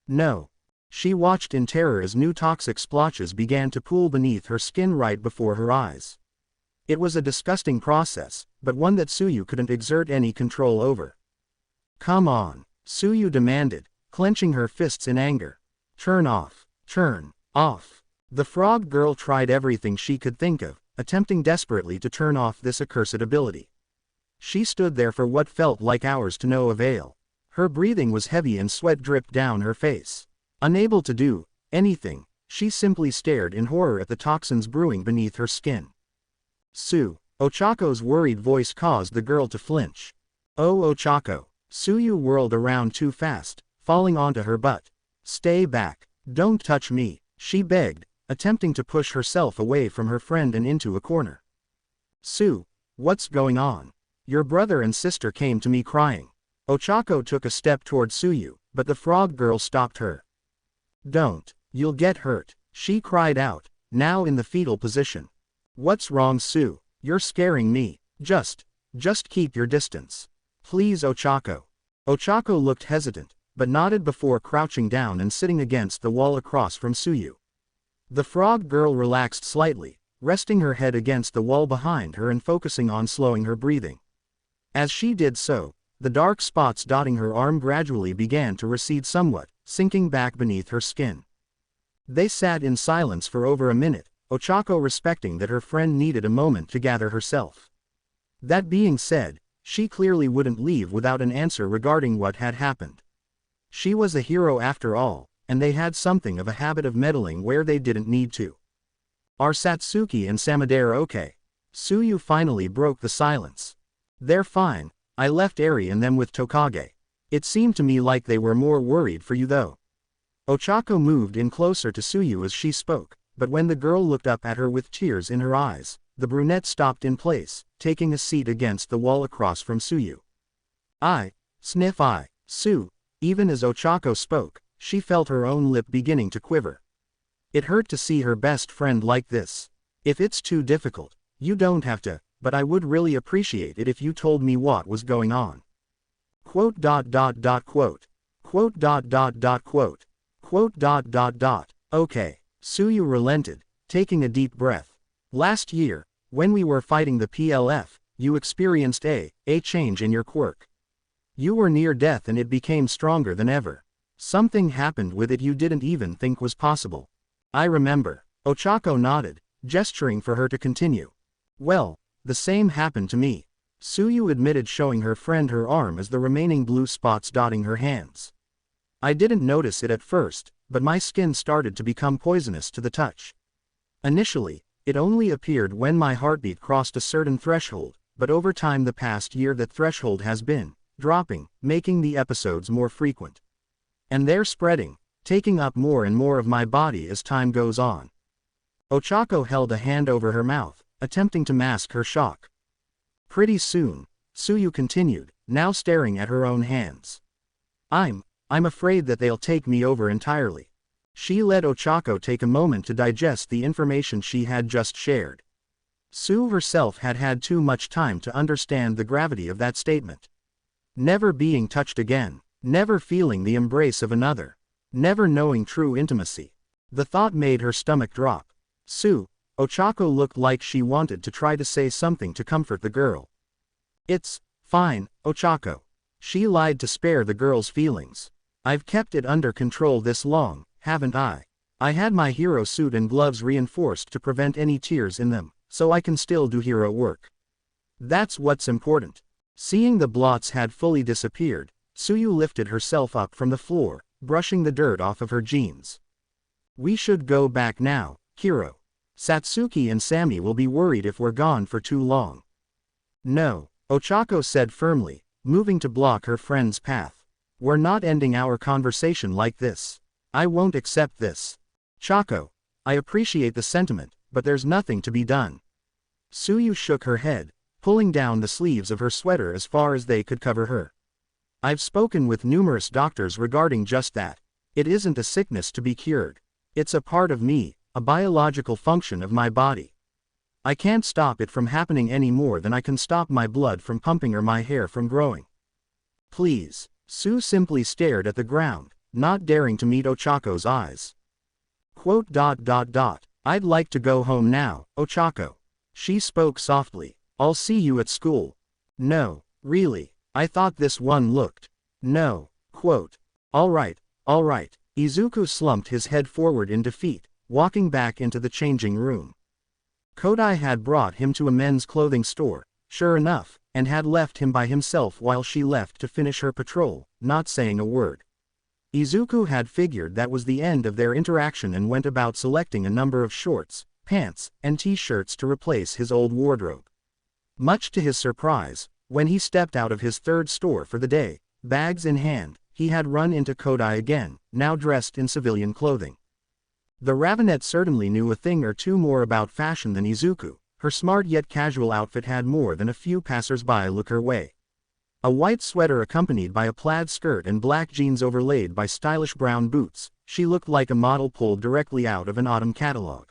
"No." She watched in terror as new toxic splotches began to pool beneath her skin right before her eyes. It was a disgusting process, but one that Suyu couldn't exert any control over. "Come on," Suyu demanded, clenching her fists in anger. "Turn off. Turn off." The frog girl tried everything she could think of, attempting desperately to turn off this accursed ability. She stood there for what felt like hours to no avail. Her breathing was heavy and sweat dripped down her face. Unable to do anything, she simply stared in horror at the toxins brewing beneath her skin. Ochako's worried voice caused the girl to flinch. "Oh Ochako." Suyu whirled around too fast, falling onto her butt. "Stay back. Don't touch me," she begged, attempting to push herself away from her friend and into a corner. What's going on?" "Your brother and sister came to me crying." Ochako took a step toward Suyu, but the frog girl stopped her. "Don't. You'll get hurt," she cried out, now in the fetal position. "What's wrong, Sue? You're scaring me. Just keep your distance. Please, Ochako." Ochako looked hesitant, but nodded before crouching down and sitting against the wall across from Suyu. The frog girl relaxed slightly, resting her head against the wall behind her and focusing on slowing her breathing. As she did so, the dark spots dotting her arm gradually began to recede somewhat, sinking back beneath her skin. They sat in silence for over a minute, Ochako respecting that her friend needed a moment to gather herself. That being said, she clearly wouldn't leave without an answer regarding what had happened. She was a hero after all, and they had something of a habit of meddling where they didn't need to. "Are Satsuki and Samadera okay?" Suyu finally broke the silence. "They're fine. I left Eri and them with Tokage. It seemed to me like they were more worried for you though." Ochako moved in closer to Suyu as she spoke, but when the girl looked up at her with tears in her eyes, the brunette stopped in place, taking a seat against the wall across from Suyu. Sue. Even as Ochako spoke, she felt her own lip beginning to quiver. It hurt to see her best friend like this. "If it's too difficult, you don't have to, but I would really appreciate it if you told me what was going on." Quote. "Okay." Suyu relented, taking a deep breath. "Last year, when we were fighting the PLF, you experienced a change in your quirk. You were near death and it became stronger than ever. Something happened with it you didn't even think was possible." "I remember." Ochako nodded, gesturing for her to continue. "Well, the same happened to me," Suyu admitted, showing her friend her arm as the remaining blue spots dotting her hands. "I didn't notice it at first, but my skin started to become poisonous to the touch. Initially, it only appeared when my heartbeat crossed a certain threshold, but over time the past year that threshold has been dropping, making the episodes more frequent. And they're spreading, taking up more and more of my body as time goes on." Ochako held a hand over her mouth, attempting to mask her shock. "Pretty soon," Suyu continued, now staring at her own hands. I'm afraid that they'll take me over entirely." She let Ochako take a moment to digest the information she had just shared. Sue herself had had too much time to understand the gravity of that statement. Never being touched again, never feeling the embrace of another, never knowing true intimacy. The thought made her stomach drop. Ochako looked like she wanted to try to say something to comfort the girl. "It's fine, Ochako." She lied to spare the girl's feelings. "I've kept it under control this long, haven't I? I had my hero suit and gloves reinforced to prevent any tears in them, so I can still do hero work. That's what's important." Seeing the blots had fully disappeared, Suyu lifted herself up from the floor, brushing the dirt off of her jeans. "We should go back now, Hiro. Satsuki and Sammy will be worried if we're gone for too long." "No," Ochako said firmly, moving to block her friend's path. "We're not ending our conversation like this. I won't accept this. Chako, I appreciate the sentiment, but there's nothing to be done." Suyu shook her head, pulling down the sleeves of her sweater as far as they could cover her. I've spoken with numerous doctors regarding just that. It isn't a sickness to be cured. It's a part of me, a biological function of my body. I can't stop it from happening any more than I can stop my blood from pumping or my hair from growing. Please. Sue simply stared at the ground, not daring to meet Ochako's eyes. I'd like to go home now, Ochako. She spoke softly. I'll see you at school. No, really, I thought this one looked. No. Alright. Izuku slumped his head forward in defeat, walking back into the changing room. Kodai had brought him to a men's clothing store, sure enough, and had left him by himself while she left to finish her patrol, not saying a word. Izuku had figured that was the end of their interaction and went about selecting a number of shorts, pants, and t-shirts to replace his old wardrobe. Much to his surprise, when he stepped out of his third store for the day, bags in hand, he had run into Kodai again, now dressed in civilian clothing. The Ravenet certainly knew a thing or two more about fashion than Izuku. Her smart yet casual outfit had more than a few passers-by look her way. A white sweater accompanied by a plaid skirt and black jeans overlaid by stylish brown boots, she looked like a model pulled directly out of an autumn catalog.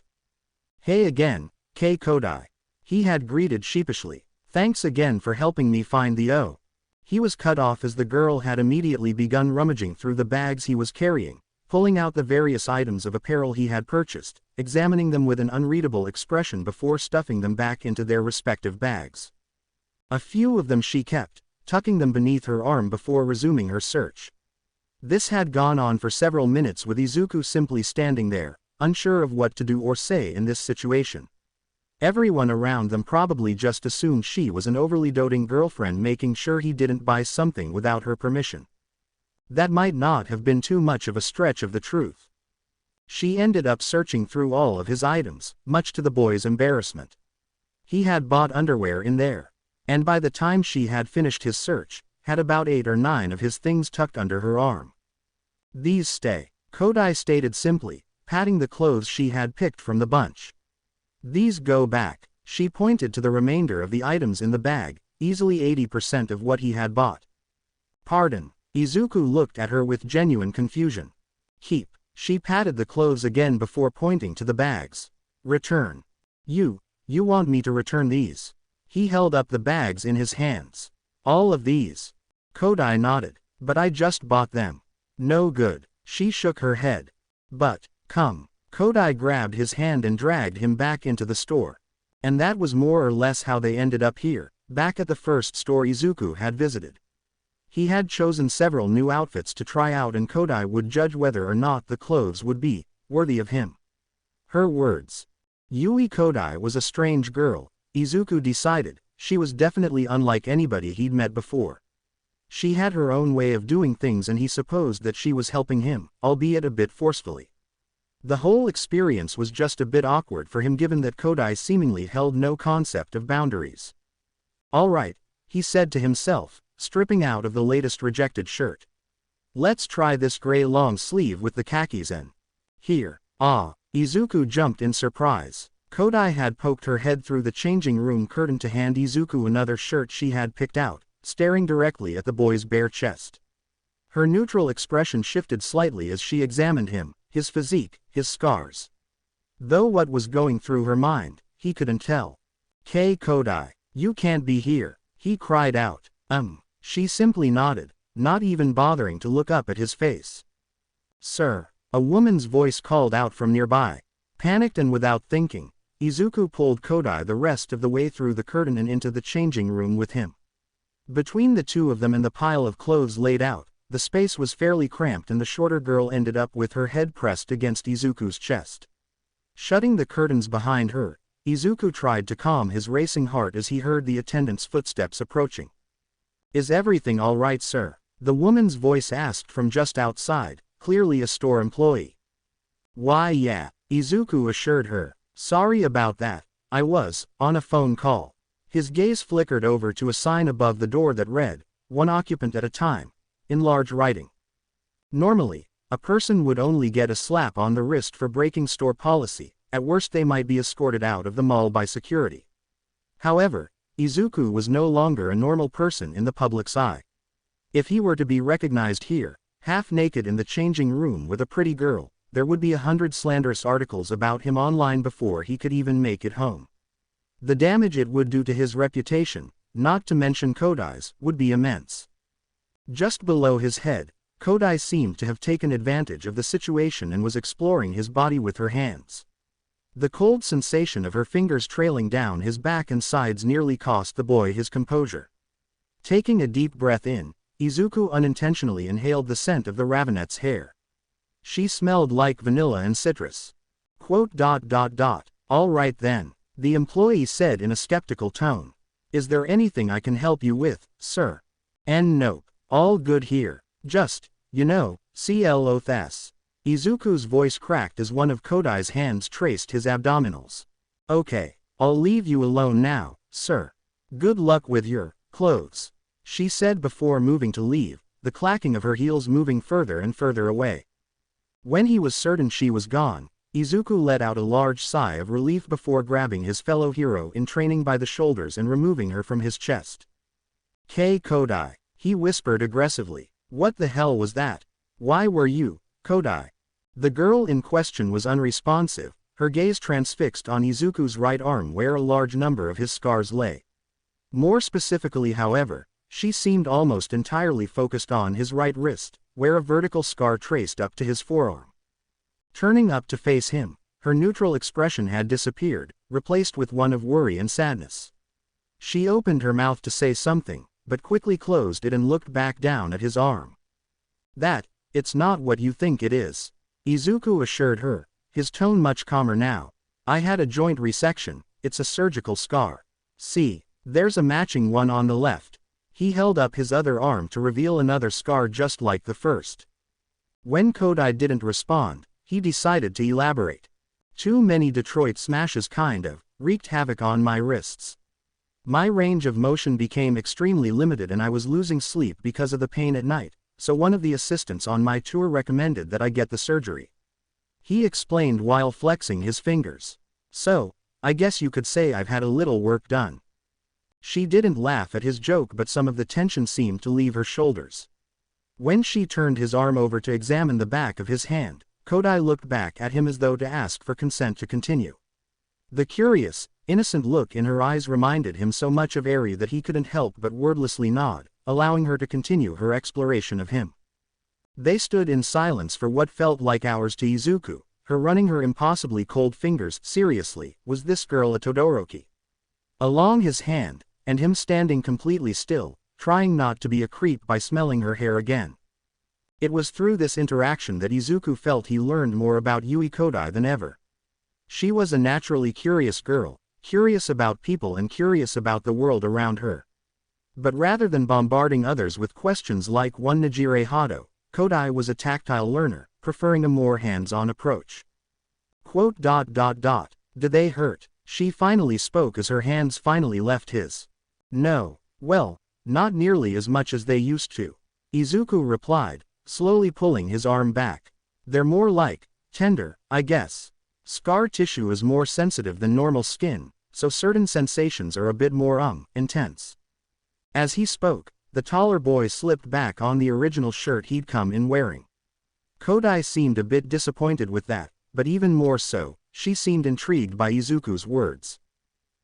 Hey again, K. Kodai. He had greeted sheepishly. Thanks again for helping me find the O. He was cut off as the girl had immediately begun rummaging through the bags he was carrying, pulling out the various items of apparel he had purchased, examining them with an unreadable expression before stuffing them back into their respective bags. A few of them she kept, tucking them beneath her arm before resuming her search. This had gone on for several minutes with Izuku simply standing there, unsure of what to do or say in this situation. Everyone around them probably just assumed she was an overly doting girlfriend making sure he didn't buy something without her permission. That might not have been too much of a stretch of the truth. She ended up searching through all of his items, much to the boy's embarrassment. He had bought underwear in there, and by the time she had finished his search, had about 8 or 9 of his things tucked under her arm. These stay, Kodai stated simply, patting the clothes she had picked from the bunch. These go back. She pointed to the remainder of the items in the bag, easily 80% of what he had bought. Pardon. Izuku looked at her with genuine confusion. Keep. She patted the clothes again before pointing to the bags. Return. You want me to return these? He held up the bags in his hands. All of these? Kodai nodded. But I just bought them. No good. She shook her head. But, come. Kodai grabbed his hand and dragged him back into the store. And that was more or less how they ended up here, back at the first store Izuku had visited. He had chosen several new outfits to try out and Kodai would judge whether or not the clothes would be worthy of him. Her words. Yui Kodai was a strange girl, Izuku decided. She was definitely unlike anybody he'd met before. She had her own way of doing things and he supposed that she was helping him, albeit a bit forcefully. The whole experience was just a bit awkward for him given that Kodai seemingly held no concept of boundaries. All right, he said to himself, stripping out of the latest rejected shirt. Let's try this gray long sleeve with the khakis in. Here. Izuku jumped in surprise. Kodai had poked her head through the changing room curtain to hand Izuku another shirt she had picked out, staring directly at the boy's bare chest. Her neutral expression shifted slightly as she examined him, his physique, his scars. Though what was going through her mind, he couldn't tell. K. Kodai, you can't be here, he cried out. She simply nodded, not even bothering to look up at his face. Sir, a woman's voice called out from nearby. Panicked and without thinking, Izuku pulled Kodai the rest of the way through the curtain and into the changing room with him. Between the two of them and the pile of clothes laid out, the space was fairly cramped and the shorter girl ended up with her head pressed against Izuku's chest. Shutting the curtains behind her, Izuku tried to calm his racing heart as he heard the attendant's footsteps approaching. Is everything all right, sir? The woman's voice asked from just outside, clearly a store employee. Why yeah, Izuku assured her. Sorry about that, I was on a phone call. His gaze flickered over to a sign above the door that read, "One occupant at a time," in large writing. Normally, a person would only get a slap on the wrist for breaking store policy, at worst they might be escorted out of the mall by security. However, Izuku was no longer a normal person in the public's eye. If he were to be recognized here, half-naked in the changing room with a pretty girl, there would be 100 slanderous articles about him online before he could even make it home. The damage it would do to his reputation, not to mention Kodai's, would be immense. Just below his head, Kodai seemed to have taken advantage of the situation and was exploring his body with her hands. The cold sensation of her fingers trailing down his back and sides nearly cost the boy his composure. Taking a deep breath in, Izuku unintentionally inhaled the scent of the ravenette's hair. She smelled like vanilla and citrus. All right then, the employee said in a skeptical tone. Is there anything I can help you with, sir? Nope, all good here. Just, CLOTHS. Izuku's voice cracked as one of Kodai's hands traced his abdominals. Okay, I'll leave you alone now, sir. Good luck with your clothes, she said before moving to leave, the clacking of her heels moving further and further away. When he was certain she was gone, Izuku let out a large sigh of relief before grabbing his fellow hero in training by the shoulders and removing her from his chest. Kodai, he whispered aggressively. What the hell was that? Why were you, Kodai? The girl in question was unresponsive, her gaze transfixed on Izuku's right arm where a large number of his scars lay. More specifically, however, she seemed almost entirely focused on his right wrist, where a vertical scar traced up to his forearm. Turning up to face him, her neutral expression had disappeared, replaced with one of worry and sadness. She opened her mouth to say something, but quickly closed it and looked back down at his arm. It's not what you think it is, Izuku assured her, his tone much calmer now. I had a joint resection, it's a surgical scar. See, there's a matching one on the left. He held up his other arm to reveal another scar just like the first. When Kodai didn't respond, he decided to elaborate. Too many Detroit smashes kind of wreaked havoc on my wrists. My range of motion became extremely limited and I was losing sleep because of the pain at night, so one of the assistants on my tour recommended that I get the surgery. He explained while flexing his fingers. So, I guess you could say I've had a little work done. She didn't laugh at his joke, but some of the tension seemed to leave her shoulders. When she turned his arm over to examine the back of his hand, Kodai looked back at him as though to ask for consent to continue. The curious, innocent look in her eyes reminded him so much of Eri that he couldn't help but wordlessly nod, allowing her to continue her exploration of him. They stood in silence for what felt like hours to Izuku, her running her impossibly cold fingers. Seriously, was this girl a Todoroki? Along his hand, and him standing completely still, trying not to be a creep by smelling her hair again. It was through this interaction that Izuku felt he learned more about Yui Kodai than ever. She was a naturally curious girl, curious about people and curious about the world around her. But rather than bombarding others with questions like one Nijire Hado, Kodai was a tactile learner, preferring a more hands-on approach. Did they hurt? She finally spoke as her hands finally left his. No, well, not nearly as much as they used to, Izuku replied, slowly pulling his arm back. They're more like tender, I guess. Scar tissue is more sensitive than normal skin, so certain sensations are a bit more intense. As he spoke, the taller boy slipped back on the original shirt he'd come in wearing. Kodai seemed a bit disappointed with that, but even more so, she seemed intrigued by Izuku's words.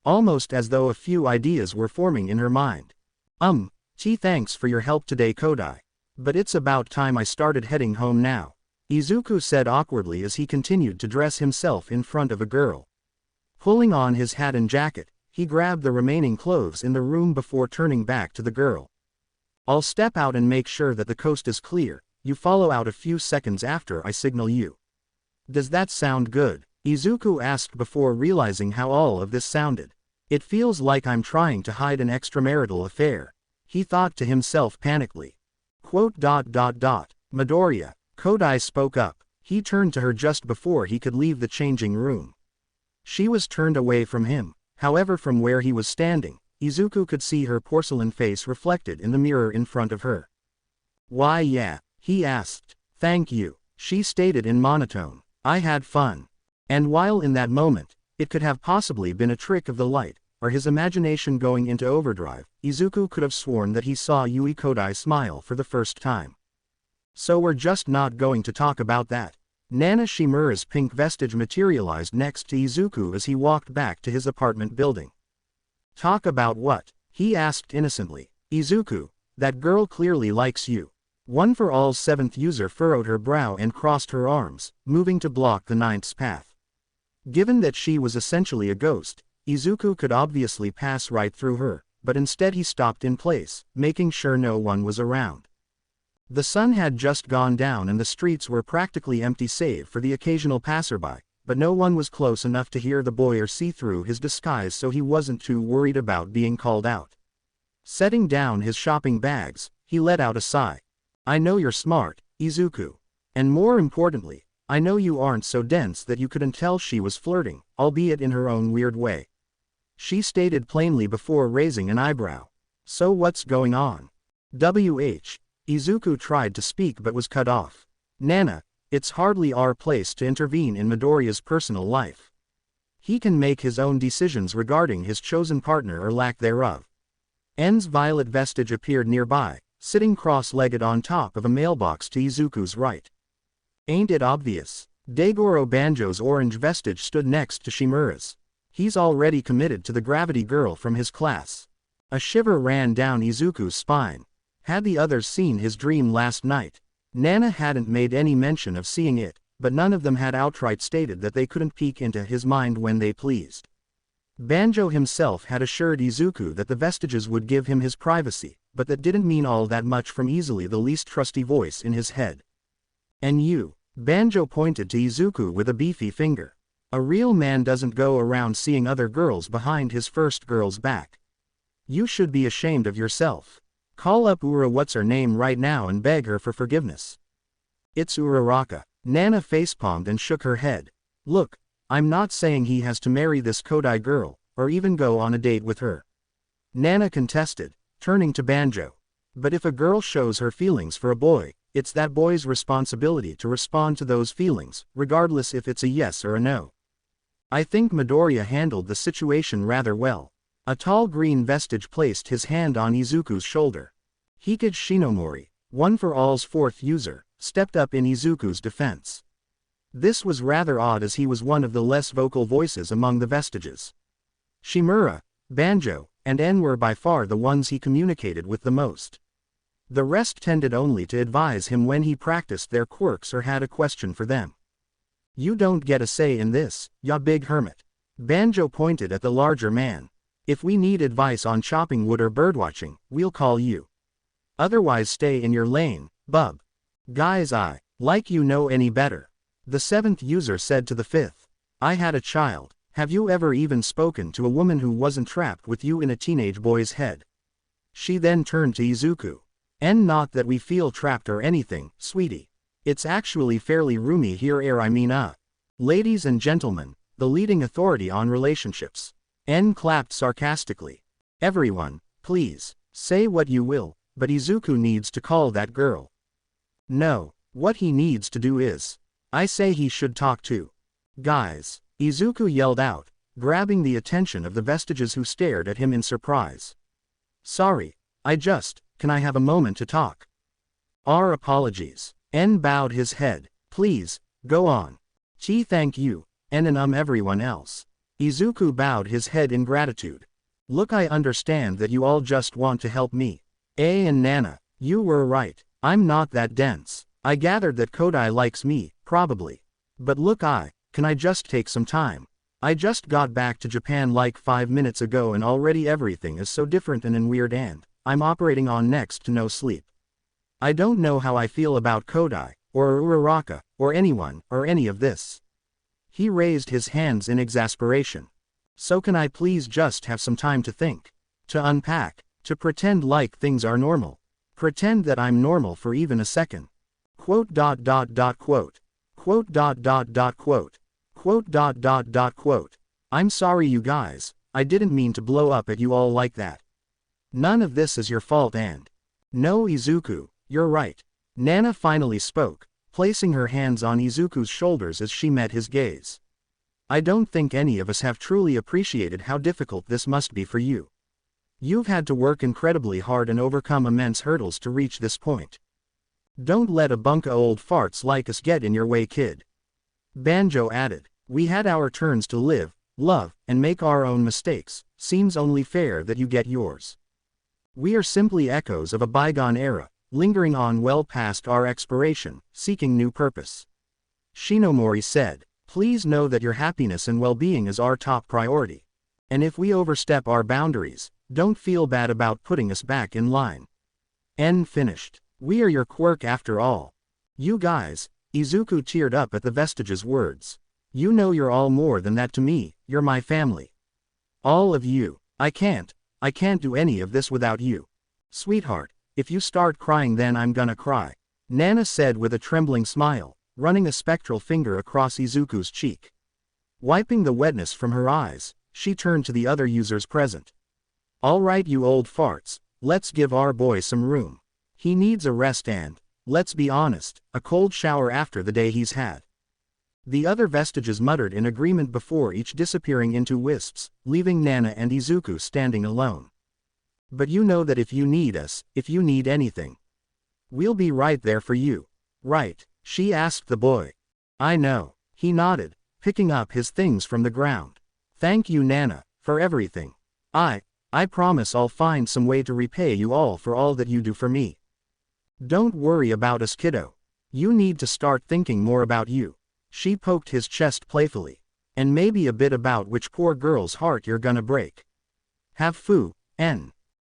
Almost as though a few ideas were forming in her mind. Thanks for your help today, Kodai. But it's about time I started heading home now, Izuku said awkwardly as he continued to dress himself in front of a girl. Pulling on his hat and jacket, he grabbed the remaining clothes in the room before turning back to the girl. I'll step out and make sure that the coast is clear, you follow out a few seconds after I signal you. Does that sound good? Izuku asked before realizing how all of this sounded. It feels like I'm trying to hide an extramarital affair, he thought to himself panically. Midoriya, Kodai spoke up. He turned to her just before he could leave the changing room. She was turned away from him, however from where he was standing, Izuku could see her porcelain face reflected in the mirror in front of her. Why yeah, he asked. Thank you, she stated in monotone. I had fun. And while in that moment, it could have possibly been a trick of the light, or his imagination going into overdrive, Izuku could have sworn that he saw Yui Kodai smile for the first time. So we're just not going to talk about that. Nana Shimura's pink vestige materialized next to Izuku as he walked back to his apartment building. Talk about what? He asked innocently. Izuku, that girl clearly likes you. One for All's seventh user furrowed her brow and crossed her arms, moving to block the ninth's path. Given that she was essentially a ghost, Izuku could obviously pass right through her, but instead he stopped in place, making sure no one was around. The sun had just gone down and the streets were practically empty save for the occasional passerby, but no one was close enough to hear the boy or see through his disguise, so he wasn't too worried about being called out. Setting down his shopping bags, he let out a sigh. I know you're smart, Izuku. And more importantly, I know you aren't so dense that you couldn't tell she was flirting, albeit in her own weird way. She stated plainly before raising an eyebrow. So what's going on? Izuku tried to speak but was cut off. Nana, it's hardly our place to intervene in Midoriya's personal life. He can make his own decisions regarding his chosen partner or lack thereof. N's violet vestige appeared nearby, sitting cross-legged on top of a mailbox to Izuku's right. Ain't it obvious? Daigoro Banjo's orange vestige stood next to Shimura's. He's already committed to the gravity girl from his class. A shiver ran down Izuku's spine. Had the others seen his dream last night? Nana hadn't made any mention of seeing it, but none of them had outright stated that they couldn't peek into his mind when they pleased. Banjo himself had assured Izuku that the vestiges would give him his privacy, but that didn't mean all that much from easily the least trusty voice in his head. And you? Banjo pointed to Izuku with a beefy finger. A real man doesn't go around seeing other girls behind his first girl's back. You should be ashamed of yourself. Call up what's-her-name right now and beg her for forgiveness. It's Uraraka. Nana facepalmed and shook her head. Look, I'm not saying he has to marry this Kodai girl, or even go on a date with her. Nana contested, turning to Banjo. But if a girl shows her feelings for a boy, it's that boy's responsibility to respond to those feelings, regardless if it's a yes or a no. I think Midoriya handled the situation rather well. A tall green vestige placed his hand on Izuku's shoulder. Hikage Shinomori, one for All's fourth user, stepped up in Izuku's defense. This was rather odd as he was one of the less vocal voices among the vestiges. Shimura, Banjo, and N were by far the ones he communicated with the most. The rest tended only to advise him when he practiced their quirks or had a question for them. You don't get a say in this, ya big hermit. Banjo pointed at the larger man. If we need advice on chopping wood or birdwatching, we'll call you. Otherwise stay in your lane, bub. Guys, like you know any better. The seventh user said to the fifth. I had a child. Have you ever even spoken to a woman who wasn't trapped with you in a teenage boy's head? She then turned to Izuku. And not that we feel trapped or anything, sweetie. It's actually fairly roomy here Ladies and gentlemen, the leading authority on relationships. N clapped sarcastically. Everyone, please, say what you will, but Izuku needs to call that girl. No, what he needs to do is. I say he should talk to. Guys, Izuku yelled out, grabbing the attention of the vestiges who stared at him in surprise. Sorry, can I have a moment to talk? Our apologies. N bowed his head. Please, go on. Thank you, N and everyone else. Izuku bowed his head in gratitude. Look, I understand that you all just want to help me. And Nana, you were right, I'm not that dense. I gathered that Kodai likes me, probably. But look, can I just take some time? I just got back to Japan like 5 minutes ago and already everything is so different and weird and I'm operating on next to no sleep. I don't know how I feel about Kodai, or Uraraka, or anyone, or any of this. He raised his hands in exasperation. So can I please just have some time to think? To unpack, to pretend like things are normal. Pretend that I'm normal for even a second. Quote. Quote. Quote. I'm sorry you guys, I didn't mean to blow up at you all like that. None of this is your fault and. No Izuku, you're right. Nana finally spoke, placing her hands on Izuku's shoulders as she met his gaze. I don't think any of us have truly appreciated how difficult this must be for you. You've had to work incredibly hard and overcome immense hurdles to reach this point. Don't let a bunch of old farts like us get in your way, kid. Banjo added, we had our turns to live, love, and make our own mistakes. Seems only fair that you get yours. We are simply echoes of a bygone era, lingering on well past our expiration, seeking new purpose. Shinomori said, please know that your happiness and well-being is our top priority. And if we overstep our boundaries, don't feel bad about putting us back in line. N finished. We are your quirk after all. You guys, Izuku teared up at the vestages' words. You know you're all more than that to me, you're my family. All of you. I can't do any of this without you. Sweetheart, if you start crying then I'm gonna cry. Nana said with a trembling smile, running a spectral finger across Izuku's cheek. Wiping the wetness from her eyes, she turned to the other users present. All right you old farts, let's give our boy some room. He needs a rest and, let's be honest, a cold shower after the day he's had. The other vestages muttered in agreement before each disappearing into wisps, leaving Nana and Izuku standing alone. But you know that if you need us, if you need anything, we'll be right there for you. Right? She asked the boy. I know. He nodded, picking up his things from the ground. Thank you Nana, for everything. I promise I'll find some way to repay you all for all that you do for me. Don't worry about us kiddo. You need to start thinking more about you. She poked his chest playfully. And maybe a bit about which poor girl's heart you're gonna break. Have fun.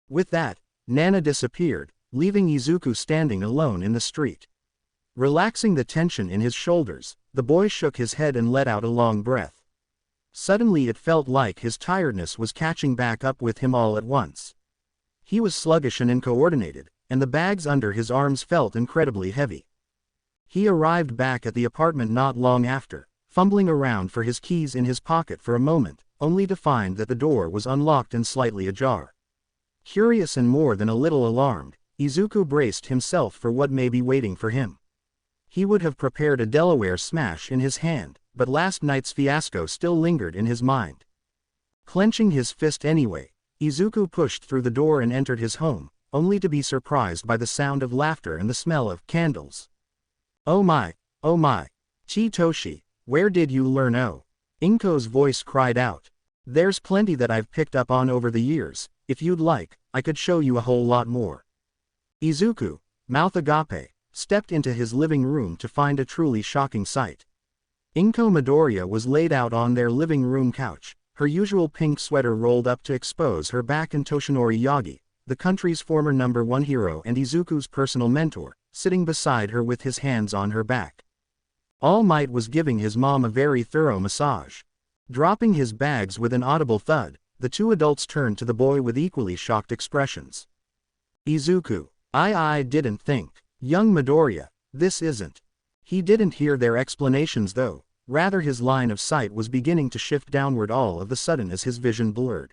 With that, Nana disappeared, leaving Izuku standing alone in the street. Relaxing the tension in his shoulders, the boy shook his head and let out a long breath. Suddenly it felt like his tiredness was catching back up with him all at once. He was sluggish and uncoordinated, and the bags under his arms felt incredibly heavy. He arrived back at the apartment not long after, fumbling around for his keys in his pocket for a moment, only to find that the door was unlocked and slightly ajar. Curious and more than a little alarmed, Izuku braced himself for what may be waiting for him. He would have prepared a Delaware smash in his hand, but last night's fiasco still lingered in his mind. Clenching his fist anyway, Izuku pushed through the door and entered his home, only to be surprised by the sound of laughter and the smell of candles. Oh my, Chitoshi, where did you learn oh? Inko's voice cried out. There's plenty that I've picked up on over the years, if you'd like, I could show you a whole lot more. Izuku, mouth agape, stepped into his living room to find a truly shocking sight. Inko Midoriya was laid out on their living room couch, her usual pink sweater rolled up to expose her back, and Toshinori Yagi, the country's former #1 hero and Izuku's personal mentor, sitting beside her with his hands on her back. All Might was giving his mom a very thorough massage. Dropping his bags with an audible thud, the two adults turned to the boy with equally shocked expressions. Izuku, I didn't think. Young Midoriya, this isn't. He didn't hear their explanations though, rather his line of sight was beginning to shift downward all of a sudden as his vision blurred.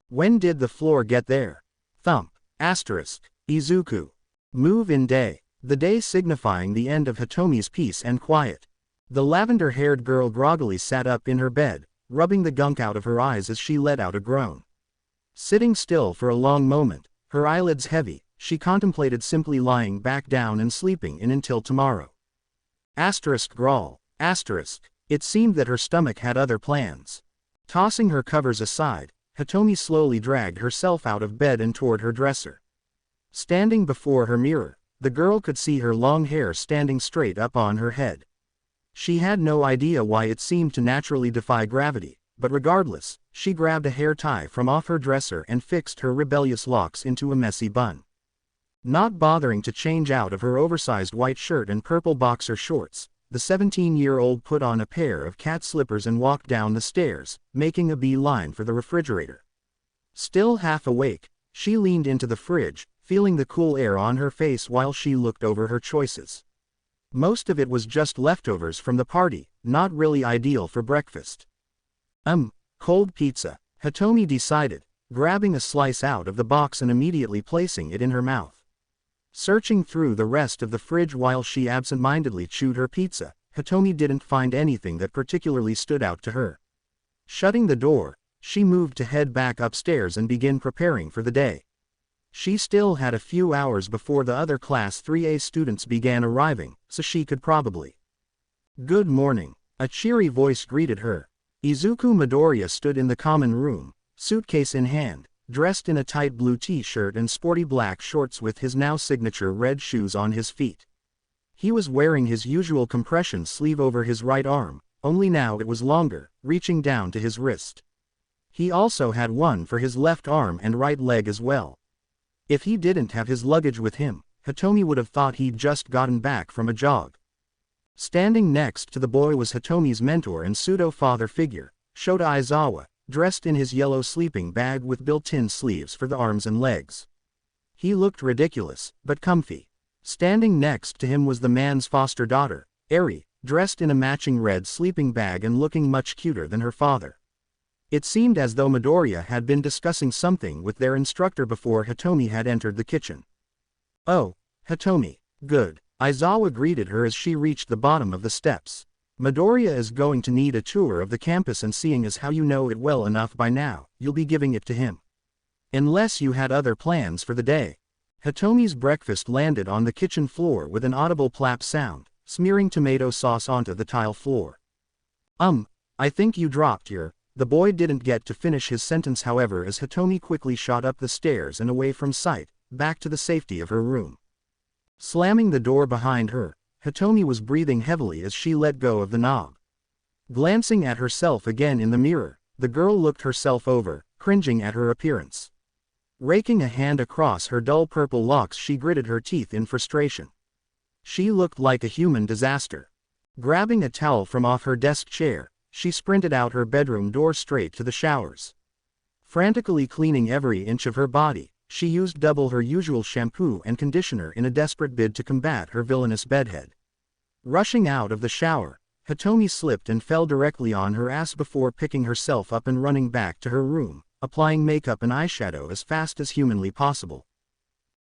When did the floor get there? Thump. Izuku. Move in day. The day signifying the end of Hitomi's peace and quiet. The lavender-haired girl groggily sat up in her bed, rubbing the gunk out of her eyes as she let out a groan. Sitting still for a long moment, her eyelids heavy, she contemplated simply lying back down and sleeping in until tomorrow. Growl. It seemed that her stomach had other plans. Tossing her covers aside, Hitomi slowly dragged herself out of bed and toward her dresser. Standing before her mirror, the girl could see her long hair standing straight up on her head. She had no idea why it seemed to naturally defy gravity, but regardless, she grabbed a hair tie from off her dresser and fixed her rebellious locks into a messy bun. Not bothering to change out of her oversized white shirt and purple boxer shorts, the 17-year-old put on a pair of cat slippers and walked down the stairs, making a beeline for the refrigerator. Still half awake, she leaned into the fridge, feeling the cool air on her face while she looked over her choices. Most of it was just leftovers from the party, not really ideal for breakfast. Cold pizza, Hitomi decided, grabbing a slice out of the box and immediately placing it in her mouth. Searching through the rest of the fridge while she absent-mindedly chewed her pizza, Hitomi didn't find anything that particularly stood out to her. Shutting the door, she moved to head back upstairs and begin preparing for the day. She still had a few hours before the other Class 3A students began arriving, so she could probably. Good morning. A cheery voice greeted her. Izuku Midoriya stood in the common room, suitcase in hand, dressed in a tight blue t-shirt and sporty black shorts with his now signature red shoes on his feet. He was wearing his usual compression sleeve over his right arm, only now it was longer, reaching down to his wrist. He also had one for his left arm and right leg as well. If he didn't have his luggage with him, Hitomi would have thought he'd just gotten back from a jog. Standing next to the boy was Hitomi's mentor and pseudo-father figure, Shota Aizawa, dressed in his yellow sleeping bag with built-in sleeves for the arms and legs. He looked ridiculous, but comfy. Standing next to him was the man's foster daughter, Eri, dressed in a matching red sleeping bag and looking much cuter than her father. It seemed as though Midoriya had been discussing something with their instructor before Hitomi had entered the kitchen. "Oh, Hitomi, good." Aizawa greeted her as she reached the bottom of the steps. "Midoriya is going to need a tour of the campus, and seeing as how you know it well enough by now, you'll be giving it to him. Unless you had other plans for the day." Hitomi's breakfast landed on the kitchen floor with an audible plap sound, smearing tomato sauce onto the tile floor. I think you dropped your." The boy didn't get to finish his sentence, however, as Hitomi quickly shot up the stairs and away from sight, back to the safety of her room. Slamming the door behind her, Hitomi was breathing heavily as she let go of the knob. Glancing at herself again in the mirror, the girl looked herself over, cringing at her appearance. Raking a hand across her dull purple locks, she gritted her teeth in frustration. She looked like a human disaster. Grabbing a towel from off her desk chair, she sprinted out her bedroom door straight to the showers. Frantically cleaning every inch of her body, she used double her usual shampoo and conditioner in a desperate bid to combat her villainous bedhead. Rushing out of the shower, Hitomi slipped and fell directly on her ass before picking herself up and running back to her room, applying makeup and eyeshadow as fast as humanly possible.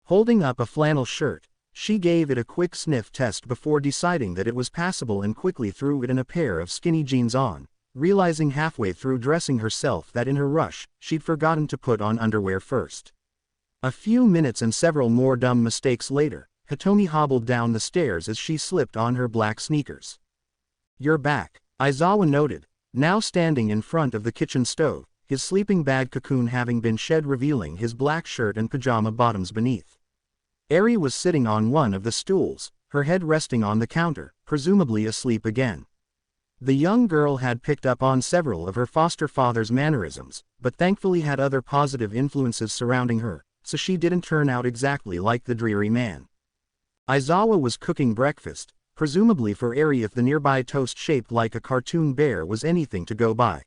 Holding up a flannel shirt, she gave it a quick sniff test before deciding that it was passable and quickly threw it in a pair of skinny jeans on, realizing halfway through dressing herself that in her rush, she'd forgotten to put on underwear first. A few minutes and several more dumb mistakes later, Hitomi hobbled down the stairs as she slipped on her black sneakers. "You're back," Aizawa noted, now standing in front of the kitchen stove, his sleeping bag cocoon having been shed, revealing his black shirt and pajama bottoms beneath. Eri was sitting on one of the stools, her head resting on the counter, presumably asleep again. The young girl had picked up on several of her foster father's mannerisms, but thankfully had other positive influences surrounding her, so she didn't turn out exactly like the dreary man. Aizawa was cooking breakfast, presumably for Eri if the nearby toast shaped like a cartoon bear was anything to go by.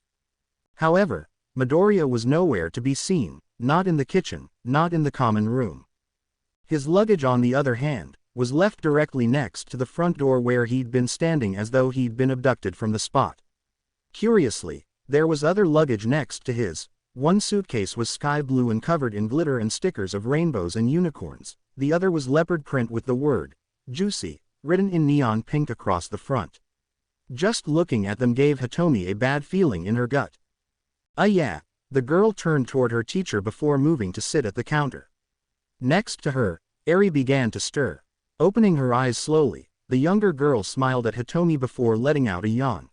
However, Midoriya was nowhere to be seen, not in the kitchen, not in the common room. His luggage, on the other hand, was left directly next to the front door where he'd been standing as though he'd been abducted from the spot. Curiously, there was other luggage next to his. One suitcase was sky blue and covered in glitter and stickers of rainbows and unicorns, the other was leopard print with the word, "Juicy," written in neon pink across the front. Just looking at them gave Hitomi a bad feeling in her gut. Yeah," the girl turned toward her teacher before moving to sit at the counter. Next to her, Eri began to stir. Opening her eyes slowly, the younger girl smiled at Hitomi before letting out a yawn.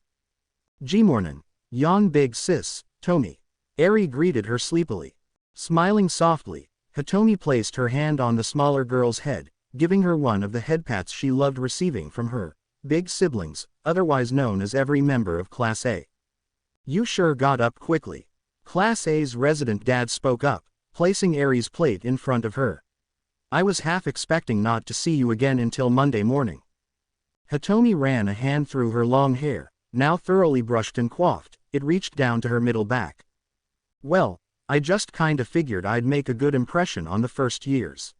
"Gmornin', yawn big sis, Tomi." Eri greeted her sleepily. Smiling softly, Hitomi placed her hand on the smaller girl's head, giving her one of the headpats she loved receiving from her big siblings, otherwise known as every member of Class A. "You sure got up quickly." Class A's resident dad spoke up, placing Eri's plate in front of her. "I was half expecting not to see you again until Monday morning." Hitomi ran a hand through her long hair, now thoroughly brushed and coiffed. It reached down to her middle back. "Well, I just kinda figured I'd make a good impression on the first years,"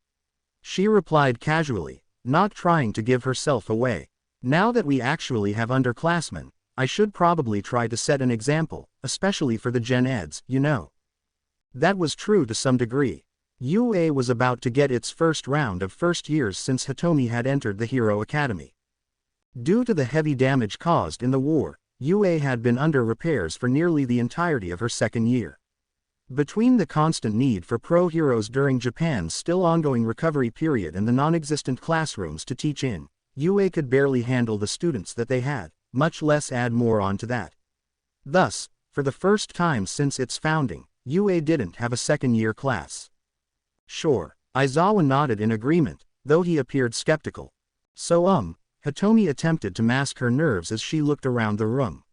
she replied casually, not trying to give herself away. "Now that we actually have underclassmen, I should probably try to set an example, especially for the Gen Eds, you know." That was true to some degree. UA was about to get its first round of first years since Hitomi had entered the Hero Academy. Due to the heavy damage caused in the war, Yui had been under repairs for nearly the entirety of her second year. Between the constant need for pro-heroes during Japan's still ongoing recovery period and the non-existent classrooms to teach in, Yui could barely handle the students that they had, much less add more onto that. Thus, for the first time since its founding, Yui didn't have a second-year class. Sure, Aizawa nodded in agreement, though he appeared skeptical. So Hitomi attempted to mask her nerves as she looked around the room.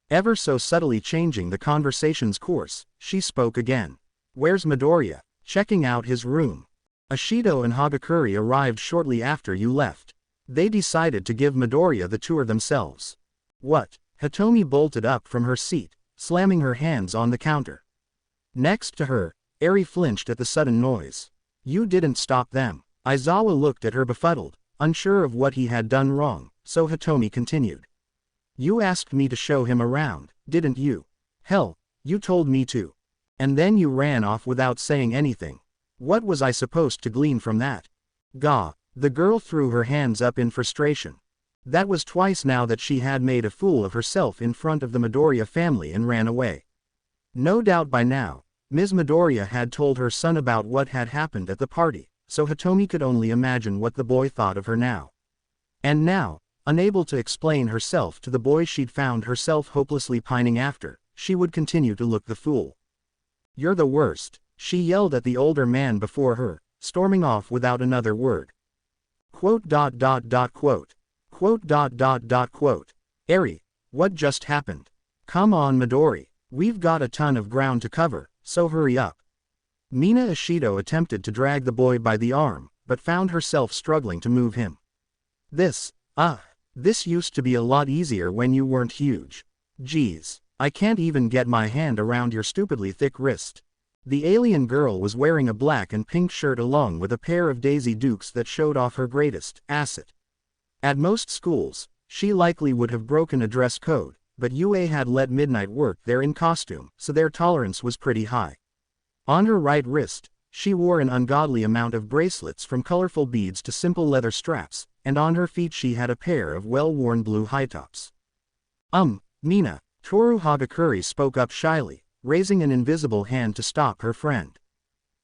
Ever so subtly changing the conversation's course, she spoke again. "Where's Midoriya?" "Checking out his room. Ashido and Hagakure arrived shortly after you left. They decided to give Midoriya the tour themselves." "What?" Hitomi bolted up from her seat, slamming her hands on the counter. Next to her, Eri flinched at the sudden noise. "You didn't stop them." Aizawa looked at her befuddled, unsure of what he had done wrong, so Hitomi continued. "You asked me to show him around, didn't you? Hell, you told me to. And then you ran off without saying anything. What was I supposed to glean from that?" "Gah." The girl threw her hands up in frustration. That was twice now that she had made a fool of herself in front of the Midoriya family and ran away. No doubt by now, Ms. Midoriya had told her son about what had happened at the party, so Hitomi could only imagine what the boy thought of her now. And now, unable to explain herself to the boy she'd found herself hopelessly pining after, she would continue to look the fool. "You're the worst," she yelled at the older man before her, storming off without another word. Quote. "Eri, what just happened? Come on Midori, we've got a ton of ground to cover, so hurry up." Mina Ashido attempted to drag the boy by the arm, but found herself struggling to move him. This used to be a lot easier when you weren't huge. Geez, I can't even get my hand around your stupidly thick wrist." The alien girl was wearing a black and pink shirt along with a pair of Daisy Dukes that showed off her greatest asset. At most schools, she likely would have broken a dress code, but Yui had let Midnight work there in costume, so their tolerance was pretty high. On her right wrist, she wore an ungodly amount of bracelets from colorful beads to simple leather straps, and on her feet she had a pair of well-worn blue high-tops. Mina," Toru Hagakure spoke up shyly, raising an invisible hand to stop her friend.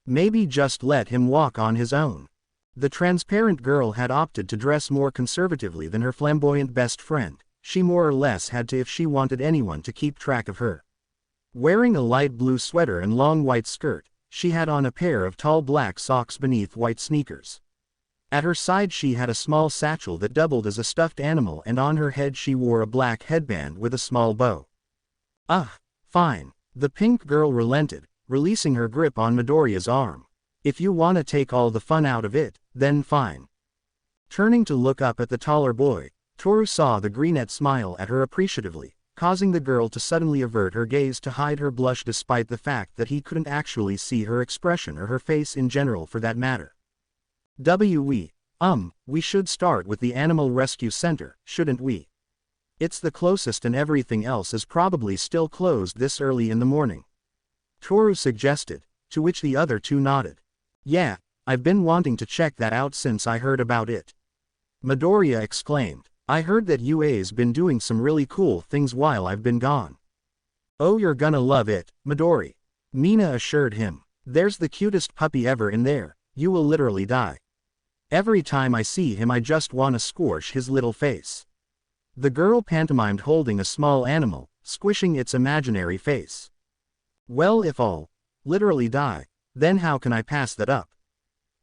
"Maybe just let him walk on his own." The transparent girl had opted to dress more conservatively than her flamboyant best friend. She more or less had to if she wanted anyone to keep track of her. Wearing a light blue sweater and long white skirt, she had on a pair of tall black socks beneath white sneakers. At her side she had a small satchel that doubled as a stuffed animal, and on her head she wore a black headband with a small bow. Fine. The pink girl relented, releasing her grip on Midoriya's arm. "If you wanna take all the fun out of it, then fine." Turning to look up at the taller boy, Toru saw the greenette smile at her appreciatively, causing the girl to suddenly avert her gaze to hide her blush despite the fact that he couldn't actually see her expression or her face in general for that matter. We should start with the Animal Rescue Center, shouldn't we? It's the closest and everything else is probably still closed this early in the morning," Toru suggested, to which the other two nodded. "Yeah, I've been wanting to check that out since I heard about it," Midoriya exclaimed. "I heard that Yui's been doing some really cool things while I've been gone." "Oh, you're gonna love it, Midori," Mina assured him. "There's the cutest puppy ever in there, you will literally die. Every time I see him I just wanna squash his little face." The girl pantomimed holding a small animal, squishing its imaginary face. "Well, if I'll literally die, then how can I pass that up?"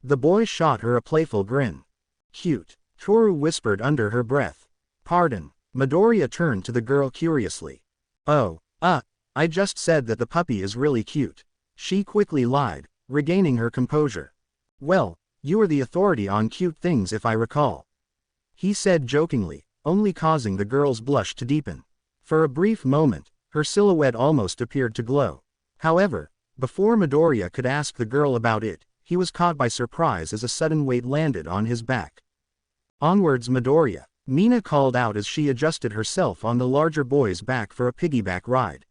The boy shot her a playful grin. "Cute," Toru whispered under her breath. "Pardon," Midoriya turned to the girl curiously. I just said that the puppy is really cute," she quickly lied, regaining her composure. "Well, you are the authority on cute things if I recall," he said jokingly, only causing the girl's blush to deepen. For a brief moment, her silhouette almost appeared to glow. However, before Midoriya could ask the girl about it, he was caught by surprise as a sudden weight landed on his back. "Onwards Midoriya," Mina called out as she adjusted herself on the larger boy's back for a piggyback ride.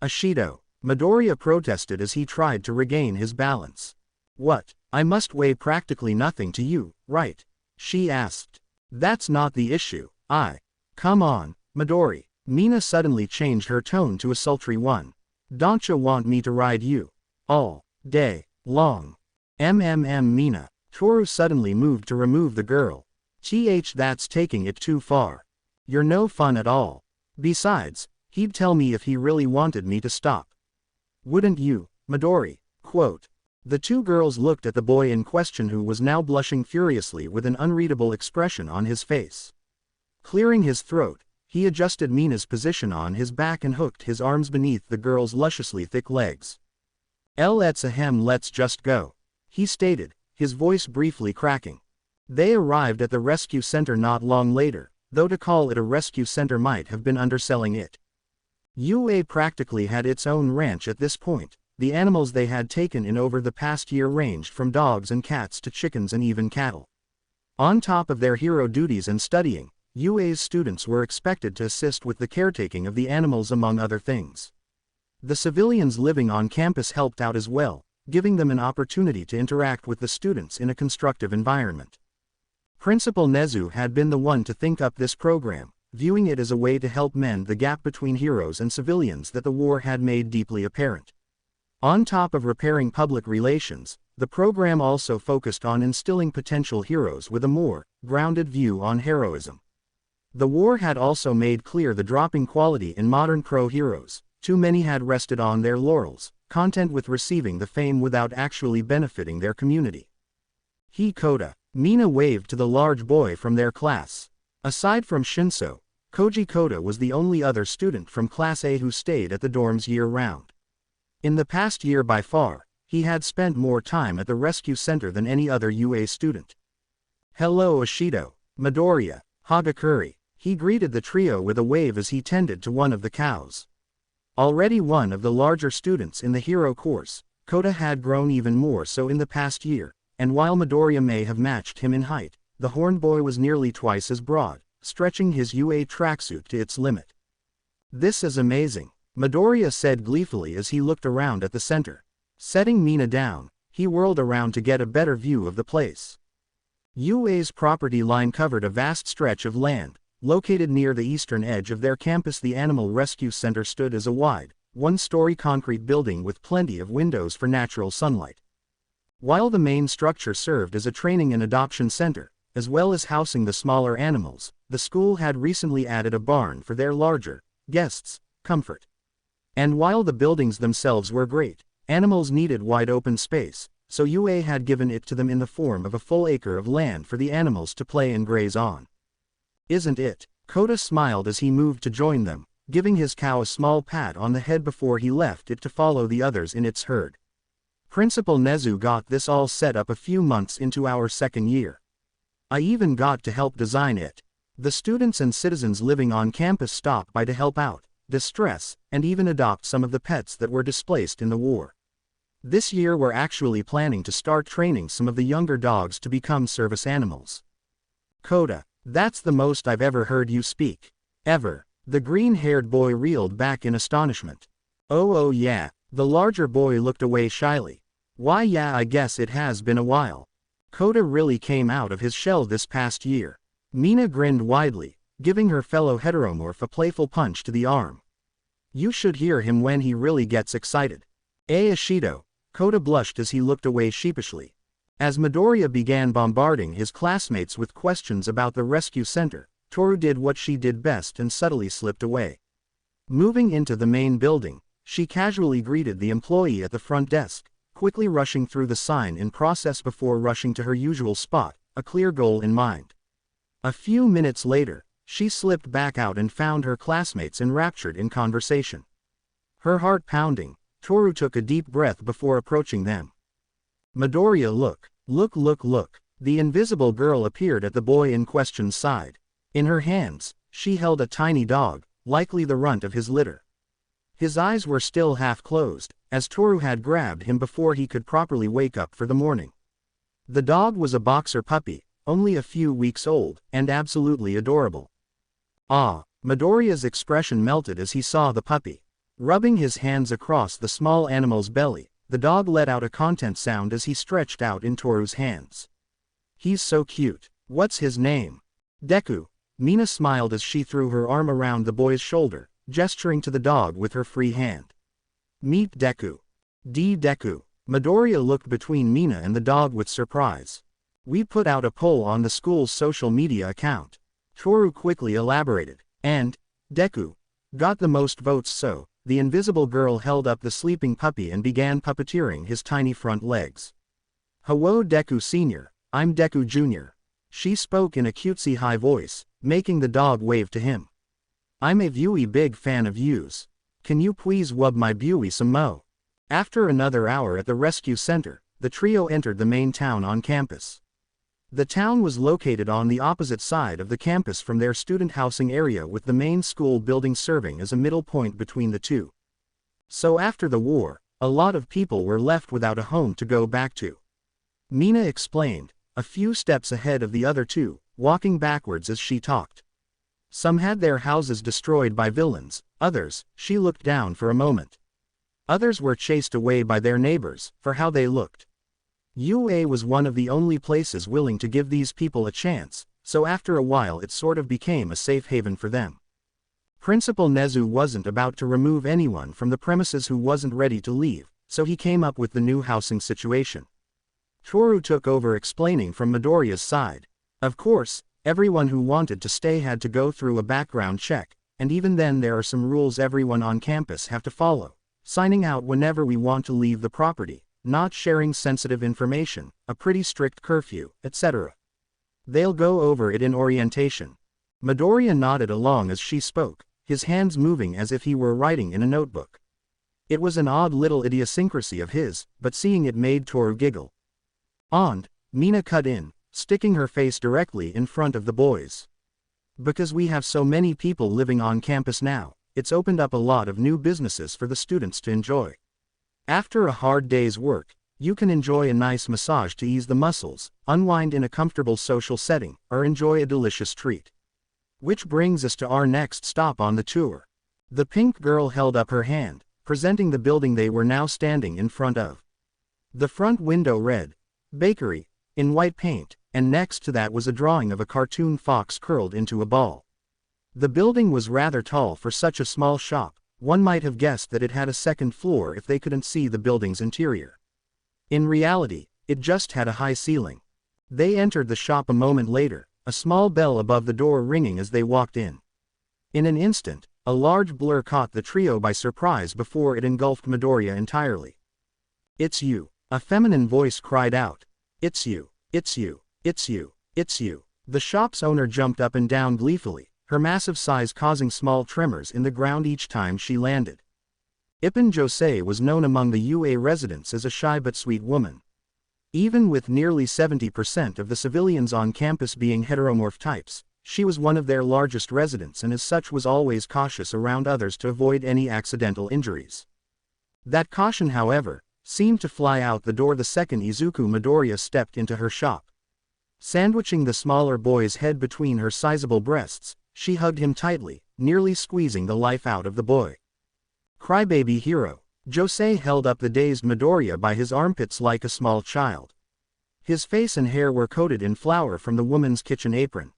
"Ashido," Midoriya protested as he tried to regain his balance. "What, I must weigh practically nothing to you, right?" she asked. "That's not the issue," Come on, Midori. Mina suddenly changed her tone to a sultry one. Don't you want me to ride you? All day long. Mina. Toru suddenly moved to remove the girl. That's taking it too far. You're no fun at all. Besides, he'd tell me if he really wanted me to stop. Wouldn't you, Midori? Quote. The two girls looked at the boy in question, who was now blushing furiously with an unreadable expression on his face. Clearing his throat, he adjusted Mina's position on his back and hooked his arms beneath the girl's lusciously thick legs. Let's just go, he stated, his voice briefly cracking. They arrived at the rescue center not long later, though to call it a rescue center might have been underselling it. UA practically had its own ranch at this point. The animals they had taken in over the past year ranged from dogs and cats to chickens and even cattle. On top of their hero duties and studying, UA's students were expected to assist with the caretaking of the animals, among other things. The civilians living on campus helped out as well, giving them an opportunity to interact with the students in a constructive environment. Principal Nezu had been the one to think up this program, viewing it as a way to help mend the gap between heroes and civilians that the war had made deeply apparent. On top of repairing public relations, the program also focused on instilling potential heroes with a more grounded view on heroism. The war had also made clear the dropping quality in modern pro-heroes. Too many had rested on their laurels, content with receiving the fame without actually benefiting their community. Kota. Mina waved to the large boy from their class. Aside from Shinso, Koji Kota was the only other student from Class A who stayed at the dorms year-round. In the past year by far, he had spent more time at the rescue center than any other UA student. Hello Ashido, Midoriya, Hagakuri, he greeted the trio with a wave as he tended to one of the cows. Already one of the larger students in the hero course, Kota had grown even more so in the past year, and while Midoriya may have matched him in height, the horned boy was nearly twice as broad, stretching his UA tracksuit to its limit. This is amazing, Midoriya said gleefully as he looked around at the center. Setting Mina down, he whirled around to get a better view of the place. UA's property line covered a vast stretch of land. Located near the eastern edge of their campus, the Animal Rescue Center stood as a wide, one-story concrete building with plenty of windows for natural sunlight. While the main structure served as a training and adoption center, as well as housing the smaller animals, the school had recently added a barn for their larger guests' comfort. And while the buildings themselves were great, animals needed wide open space, so UA had given it to them in the form of a full acre of land for the animals to play and graze on. Isn't it? Kota smiled as he moved to join them, giving his cow a small pat on the head before he left it to follow the others in its herd. Principal Nezu got this all set up a few months into our second year. I even got to help design it. The students and citizens living on campus stopped by to help out, distress, and even adopt some of the pets that were displaced in the war. This year we're actually planning to start training some of the younger dogs to become service animals. Kota, that's the most I've ever heard you speak. Ever. The green-haired boy reeled back in astonishment. Oh yeah. The larger boy looked away shyly. Why yeah, I guess it has been a while. Kota really came out of his shell this past year. Mina grinned widely, giving her fellow heteromorph a playful punch to the arm. You should hear him when he really gets excited. Ashido. Kota blushed as he looked away sheepishly. As Midoriya began bombarding his classmates with questions about the rescue center, Toru did what she did best and subtly slipped away. Moving into the main building, she casually greeted the employee at the front desk, quickly rushing through the sign-in process before rushing to her usual spot, a clear goal in mind. A few minutes later, she slipped back out and found her classmates enraptured in conversation. Her heart pounding, Toru took a deep breath before approaching them. Midoriya, look. The invisible girl appeared at the boy in question's side. In her hands, she held a tiny dog, likely the runt of his litter. His eyes were still half closed, as Toru had grabbed him before he could properly wake up for the morning. The dog was a boxer puppy, only a few weeks old, and absolutely adorable. Midoriya's expression melted as he saw the puppy. Rubbing his hands across the small animal's belly, the dog let out a content sound as he stretched out in Toru's hands. He's so cute. What's his name? Deku. Mina smiled as she threw her arm around the boy's shoulder, gesturing to the dog with her free hand. Meet Deku. Deku. Midoriya looked between Mina and the dog with surprise. We put out a poll on the school's social media account. Toru quickly elaborated. And Deku got the most votes, so the invisible girl held up the sleeping puppy and began puppeteering his tiny front legs. Hello Deku Sr., I'm Deku Jr. She spoke in a cutesy high voice, making the dog wave to him. I'm a very big fan of yous. Can you please wub my beauty some mo? After another hour at the rescue center, the trio entered the main town on campus. The town was located on the opposite side of the campus from their student housing area, with the main school building serving as a middle point between the two. So after the war, a lot of people were left without a home to go back to. Mina explained, a few steps ahead of the other two, walking backwards as she talked. Some had their houses destroyed by villains, others, she looked down for a moment. Others were chased away by their neighbors, for how they looked. UA was one of the only places willing to give these people a chance, so after a while it sort of became a safe haven for them. Principal Nezu wasn't about to remove anyone from the premises who wasn't ready to leave, so he came up with the new housing situation. Toru took over explaining from Midoriya's side. Of course, everyone who wanted to stay had to go through a background check, and even then there are some rules everyone on campus have to follow. Signing out whenever we want to leave the property, not sharing sensitive information, a pretty strict curfew, etc. They'll go over it in orientation. Midoriya nodded along as she spoke, his hands moving as if he were writing in a notebook. It was an odd little idiosyncrasy of his, but seeing it made Toru giggle. And Mina cut in, sticking her face directly in front of the boys. Because we have so many people living on campus now, it's opened up a lot of new businesses for the students to enjoy. After a hard day's work, you can enjoy a nice massage to ease the muscles, unwind in a comfortable social setting, or enjoy a delicious treat. Which brings us to our next stop on the tour. The pink girl held up her hand, presenting the building they were now standing in front of. The front window read, Bakery, in white paint, and next to that was a drawing of a cartoon fox curled into a ball. The building was rather tall for such a small shop. One might have guessed that it had a second floor if they couldn't see the building's interior. In reality, it just had a high ceiling. They entered the shop a moment later, a small bell above the door ringing as they walked in. In an instant, a large blur caught the trio by surprise before it engulfed Midoriya entirely. It's you, a feminine voice cried out. It's you, it's you, it's you, it's you. The shop's owner jumped up and down gleefully, her massive size causing small tremors in the ground each time she landed. Ipin Josei was known among the UA residents as a shy but sweet woman. Even with nearly 70% of the civilians on campus being heteromorph types, she was one of their largest residents and as such was always cautious around others to avoid any accidental injuries. That caution, however, seemed to fly out the door the second Izuku Midoriya stepped into her shop. Sandwiching the smaller boy's head between her sizable breasts, she hugged him tightly, nearly squeezing the life out of the boy. Crybaby hero. Josei held up the dazed Midoriya by his armpits like a small child. His face and hair were coated in flour from the woman's kitchen apron.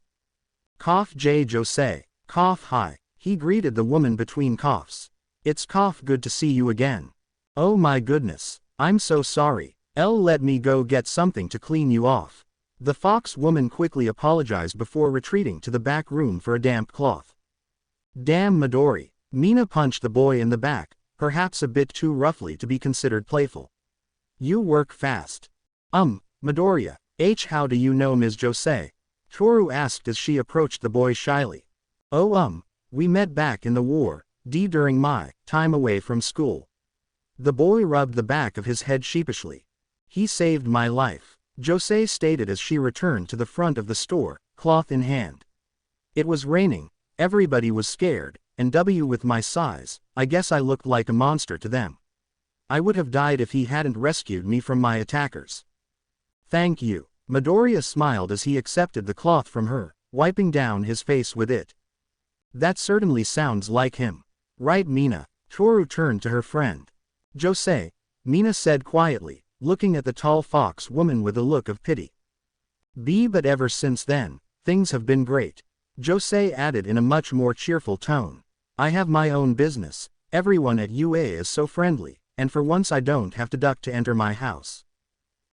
Cough J. Josei. Cough hi. He greeted the woman between coughs. It's cough good to see you again. Oh my goodness. I'm so sorry. Let me go get something to clean you off. The fox woman quickly apologized before retreating to the back room for a damp cloth. Damn Midori. Mina punched the boy in the back, perhaps a bit too roughly to be considered playful. You work fast. Midoriya. How do you know Ms. Josei? Toru asked as she approached the boy shyly. Oh we met back in the war, during my time away from school. The boy rubbed the back of his head sheepishly. He saved my life, Josei stated as she returned to the front of the store, cloth in hand. It was raining, everybody was scared, and with my size, I guess I looked like a monster to them. I would have died if he hadn't rescued me from my attackers. Thank you. Midoriya smiled as he accepted the cloth from her, wiping down his face with it. That certainly sounds like him. Right, Mina? Toru turned to her friend. Josei, Mina said quietly, looking at the tall fox woman with a look of pity. But ever since then, things have been great. Josei added in a much more cheerful tone. I have my own business, everyone at UA is so friendly, and for once I don't have to duck to enter my house.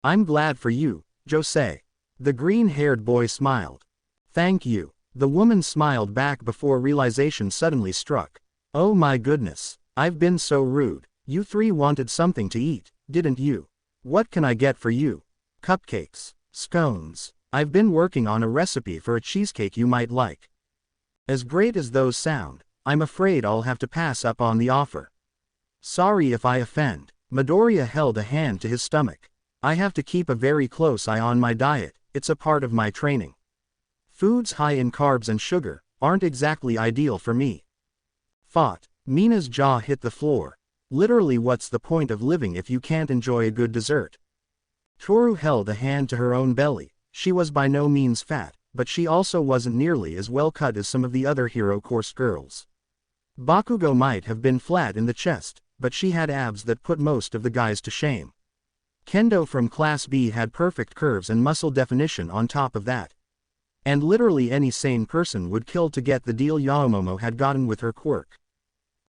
I'm glad for you, Josei. The green-haired boy smiled. Thank you. The woman smiled back before realization suddenly struck. Oh my goodness, I've been so rude. You three wanted something to eat, didn't you? What can I get for you? Cupcakes, scones. I've been working on a recipe for a cheesecake you might like. As great as those sound, I'm afraid I'll have to pass up on the offer. Sorry if I offend. Midoriya held a hand to his stomach. I have to keep a very close eye on my diet, it's a part of my training. Foods high in carbs and sugar aren't exactly ideal for me. Thought. Mina's jaw hit the floor. Literally, what's the point of living if you can't enjoy a good dessert? Toru held a hand to her own belly. She was by no means fat, but she also wasn't nearly as well cut as some of the other hero course girls. Bakugo might have been flat in the chest, but she had abs that put most of the guys to shame. Kendo from Class B had perfect curves and muscle definition on top of that. And literally any sane person would kill to get the deal Yaomomo had gotten with her quirk.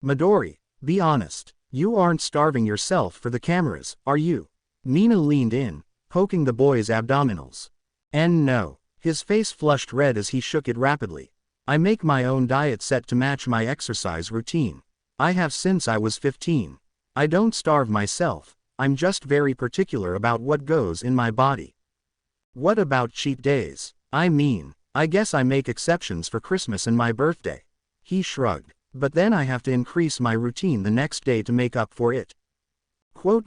Midori, be honest, you aren't starving yourself for the cameras, are you? Mina leaned in, poking the boy's abdominals. And no. His face flushed red as he shook it rapidly. I make my own diet set to match my exercise routine. I have since I was 15. I don't starve myself, I'm just very particular about what goes in my body. What about cheat days? I mean, I guess I make exceptions for Christmas and my birthday. He shrugged. But then I have to increase my routine the next day to make up for it. Quote.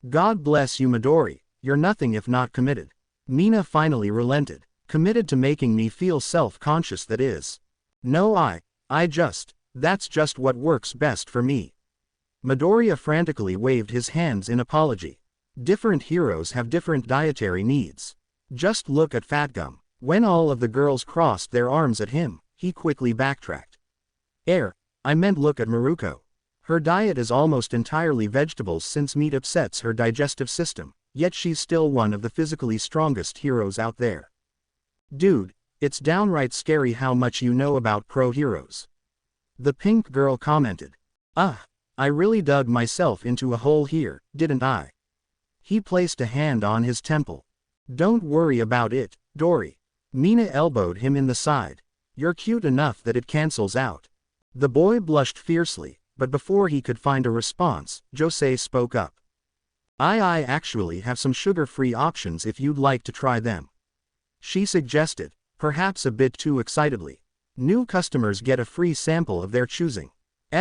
God bless you Midori, you're nothing if not committed. Mina finally relented. Committed to making me feel self-conscious, that is. No, that's just what works best for me. Midoriya frantically waved his hands in apology. Different heroes have different dietary needs. Just look at Fatgum. When all of the girls crossed their arms at him, he quickly backtracked. I meant look at Maruko. Her diet is almost entirely vegetables since meat upsets her digestive system, yet she's still one of the physically strongest heroes out there. Dude, it's downright scary how much you know about pro heroes. The pink girl commented. I really dug myself into a hole here, didn't I? He placed a hand on his temple. Don't worry about it, Dory. Mina elbowed him in the side. You're cute enough that it cancels out. The boy blushed fiercely, but before he could find a response, Josei spoke up. I actually have some sugar-free options if you'd like to try them. She suggested, perhaps a bit too excitedly. New customers get a free sample of their choosing.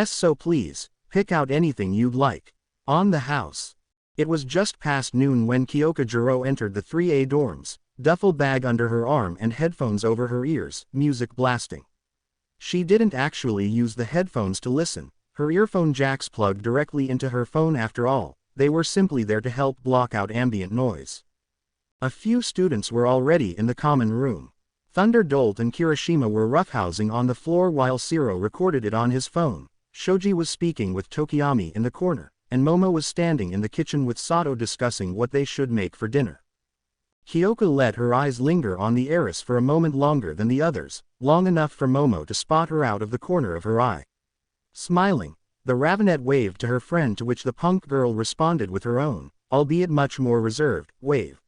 So please, pick out anything you'd like. On the house. It was just past noon when Kiyoka Jiro entered the 3A dorms, duffel bag under her arm and headphones over her ears, music blasting. She didn't actually use the headphones to listen, her earphone jacks plugged directly into her phone after all, they were simply there to help block out ambient noise. A few students were already in the common room. Thunder Dolt and Kirishima were roughhousing on the floor while Siro recorded it on his phone. Shoji was speaking with Tokiyami in the corner, and Momo was standing in the kitchen with Sato discussing what they should make for dinner. Kiyoka let her eyes linger on the heiress for a moment longer than the others, long enough for Momo to spot her out of the corner of her eye. Smiling, the Ravenet waved to her friend, to which the punk girl responded with her own, albeit much more reserved, wave.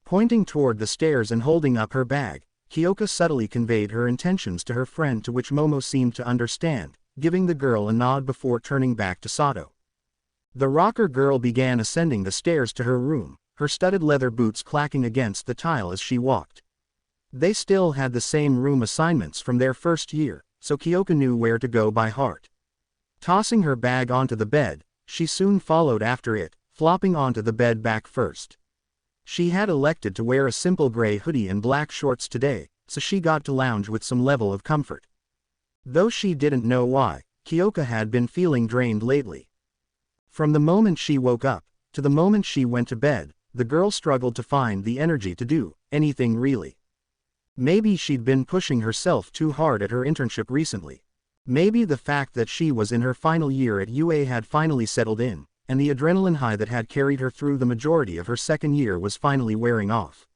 Pointing toward the stairs and holding up her bag, Kiyoka subtly conveyed her intentions to her friend, to which Momo seemed to understand, giving the girl a nod before turning back to Sato. The rocker girl began ascending the stairs to her room, her studded leather boots clacking against the tile as she walked. They still had the same room assignments from their first year, so Kiyoka knew where to go by heart. Tossing her bag onto the bed, she soon followed after it, flopping onto the bed back first. She had elected to wear a simple gray hoodie and black shorts today, so she got to lounge with some level of comfort. Though she didn't know why, Kiyoka had been feeling drained lately. From the moment she woke up, to the moment she went to bed, the girl struggled to find the energy to do anything really. Maybe she'd been pushing herself too hard at her internship recently. Maybe the fact that she was in her final year at UA had finally settled in, and the adrenaline high that had carried her through the majority of her second year was finally wearing off.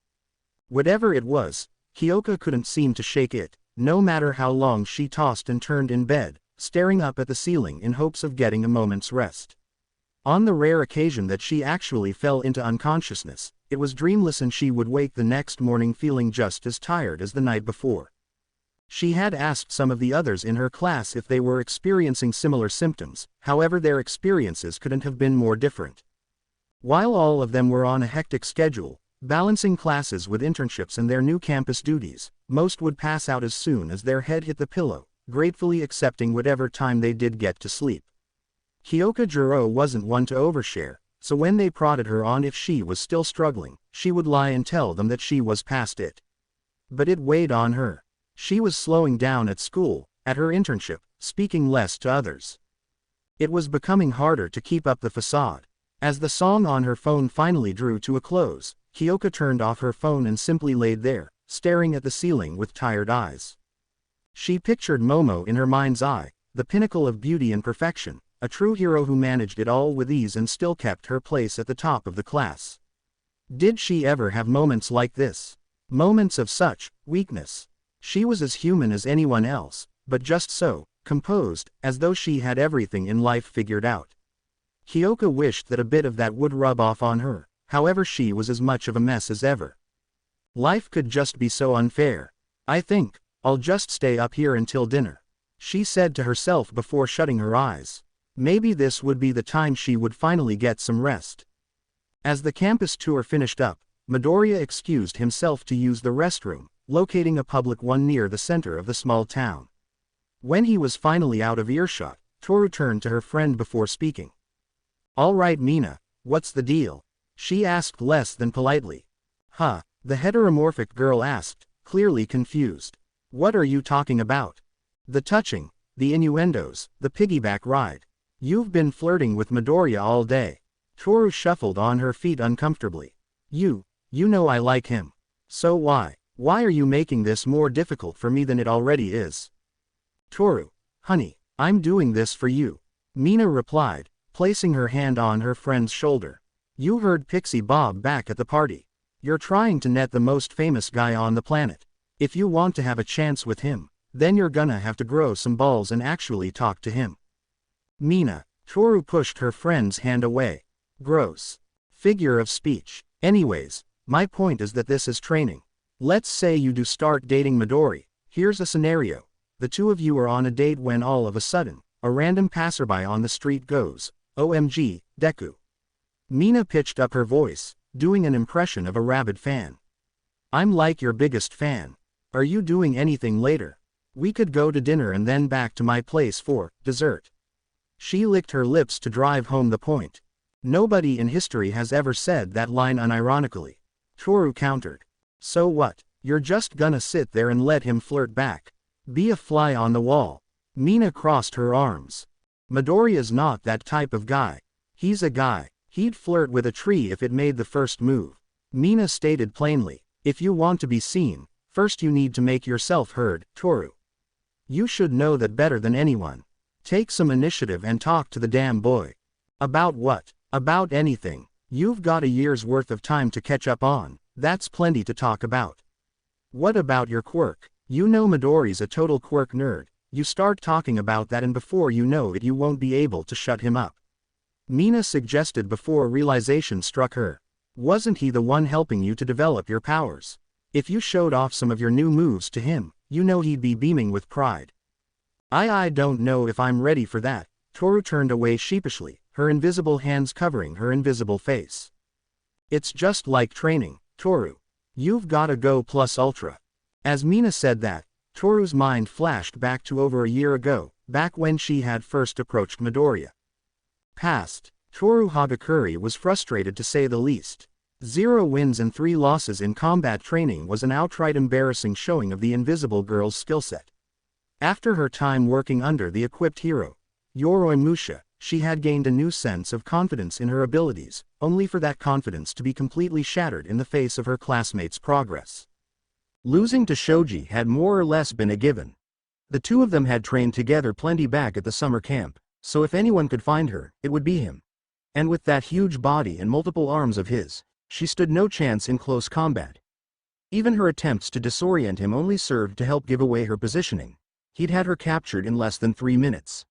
Whatever it was, Kiyoka couldn't seem to shake it, no matter how long she tossed and turned in bed, staring up at the ceiling in hopes of getting a moment's rest. On the rare occasion that she actually fell into unconsciousness, it was dreamless and she would wake the next morning feeling just as tired as the night before. She had asked some of the others in her class if they were experiencing similar symptoms, however their experiences couldn't have been more different. While all of them were on a hectic schedule, balancing classes with internships and their new campus duties, most would pass out as soon as their head hit the pillow, gratefully accepting whatever time they did get to sleep. Kiyoka Juro wasn't one to overshare, so when they prodded her on if she was still struggling, she would lie and tell them that she was past it. But it weighed on her. She was slowing down at school, at her internship, speaking less to others. It was becoming harder to keep up the facade. As the song on her phone finally drew to a close, Kiyoka turned off her phone and simply laid there, staring at the ceiling with tired eyes. She pictured Momo in her mind's eye, the pinnacle of beauty and perfection, a true hero who managed it all with ease and still kept her place at the top of the class. Did she ever have moments like this? Moments of such weakness? She was as human as anyone else, but just so composed, as though she had everything in life figured out. Kiyoka wished that a bit of that would rub off on her, however she was as much of a mess as ever. Life could just be so unfair. I think I'll just stay up here until dinner, she said to herself before shutting her eyes. Maybe this would be the time she would finally get some rest. As the campus tour finished up, Midoriya excused himself to use the restroom, locating a public one near the center of the small town. When he was finally out of earshot, Toru turned to her friend before speaking. "All right Mina, what's the deal?" she asked less than politely. "Huh?" the heteromorphic girl asked, clearly confused. "What are you talking about?" "The touching, the innuendos, the piggyback ride. You've been flirting with Midoriya all day." Toru shuffled on her feet uncomfortably. You know I like him. So why are you making this more difficult for me than it already is?" "Toru, honey, I'm doing this for you," Mina replied, placing her hand on her friend's shoulder. "You heard Pixie Bob back at the party. You're trying to net the most famous guy on the planet. If you want to have a chance with him, then you're gonna have to grow some balls and actually talk to him." "Mina," Toru pushed her friend's hand away. "Gross. Figure of speech. Anyways, my point is that this is training. Let's say you do start dating Midori. Here's a scenario. The two of you are on a date when all of a sudden, a random passerby on the street goes, 'OMG, Deku.'" Mina pitched up her voice, doing an impression of a rabid fan. "I'm like your biggest fan. Are you doing anything later? We could go to dinner and then back to my place for dessert." She licked her lips to drive home the point. Nobody in history has ever said that line unironically. Toru countered. "So what? You're just gonna sit there and let him flirt back? Be a fly on the wall?" Mina crossed her arms. "Midoriya's not that type of guy. He's a guy. He'd flirt with a tree if it made the first move." Mina stated plainly. "If you want to be seen, first you need to make yourself heard, Toru. You should know that better than anyone. Take some initiative and talk to the damn boy." "About what?" "About anything. You've got a year's worth of time to catch up on, that's plenty to talk about." "What about your quirk? You know Midori's a total quirk nerd. You start talking about that and before you know it you won't be able to shut him up," Mina suggested before realization struck her. Wasn't he the one helping you to develop your powers? If you showed off some of your new moves to him, you know he'd be beaming with pride. I don't know if I'm ready for that." Toru turned away sheepishly, her invisible hands covering her invisible face. "It's just like training, Toru. You've gotta go plus ultra." As Mina said that, Toru's mind flashed back to over a year ago, back when she had first approached Midoriya. Past. Toru Hagakure was frustrated to say the least. 0 wins and 3 losses in combat training was an outright embarrassing showing of the Invisible Girl's skill set. After her time working under the equipped hero, Yoroi Musha, she had gained a new sense of confidence in her abilities, only for that confidence to be completely shattered in the face of her classmates' progress. Losing to Shoji had more or less been a given. The two of them had trained together plenty back at the summer camp, so if anyone could find her, it would be him. And with that huge body and multiple arms of his, she stood no chance in close combat. Even her attempts to disorient him only served to help give away her positioning. He'd had her captured in less than 3 minutes.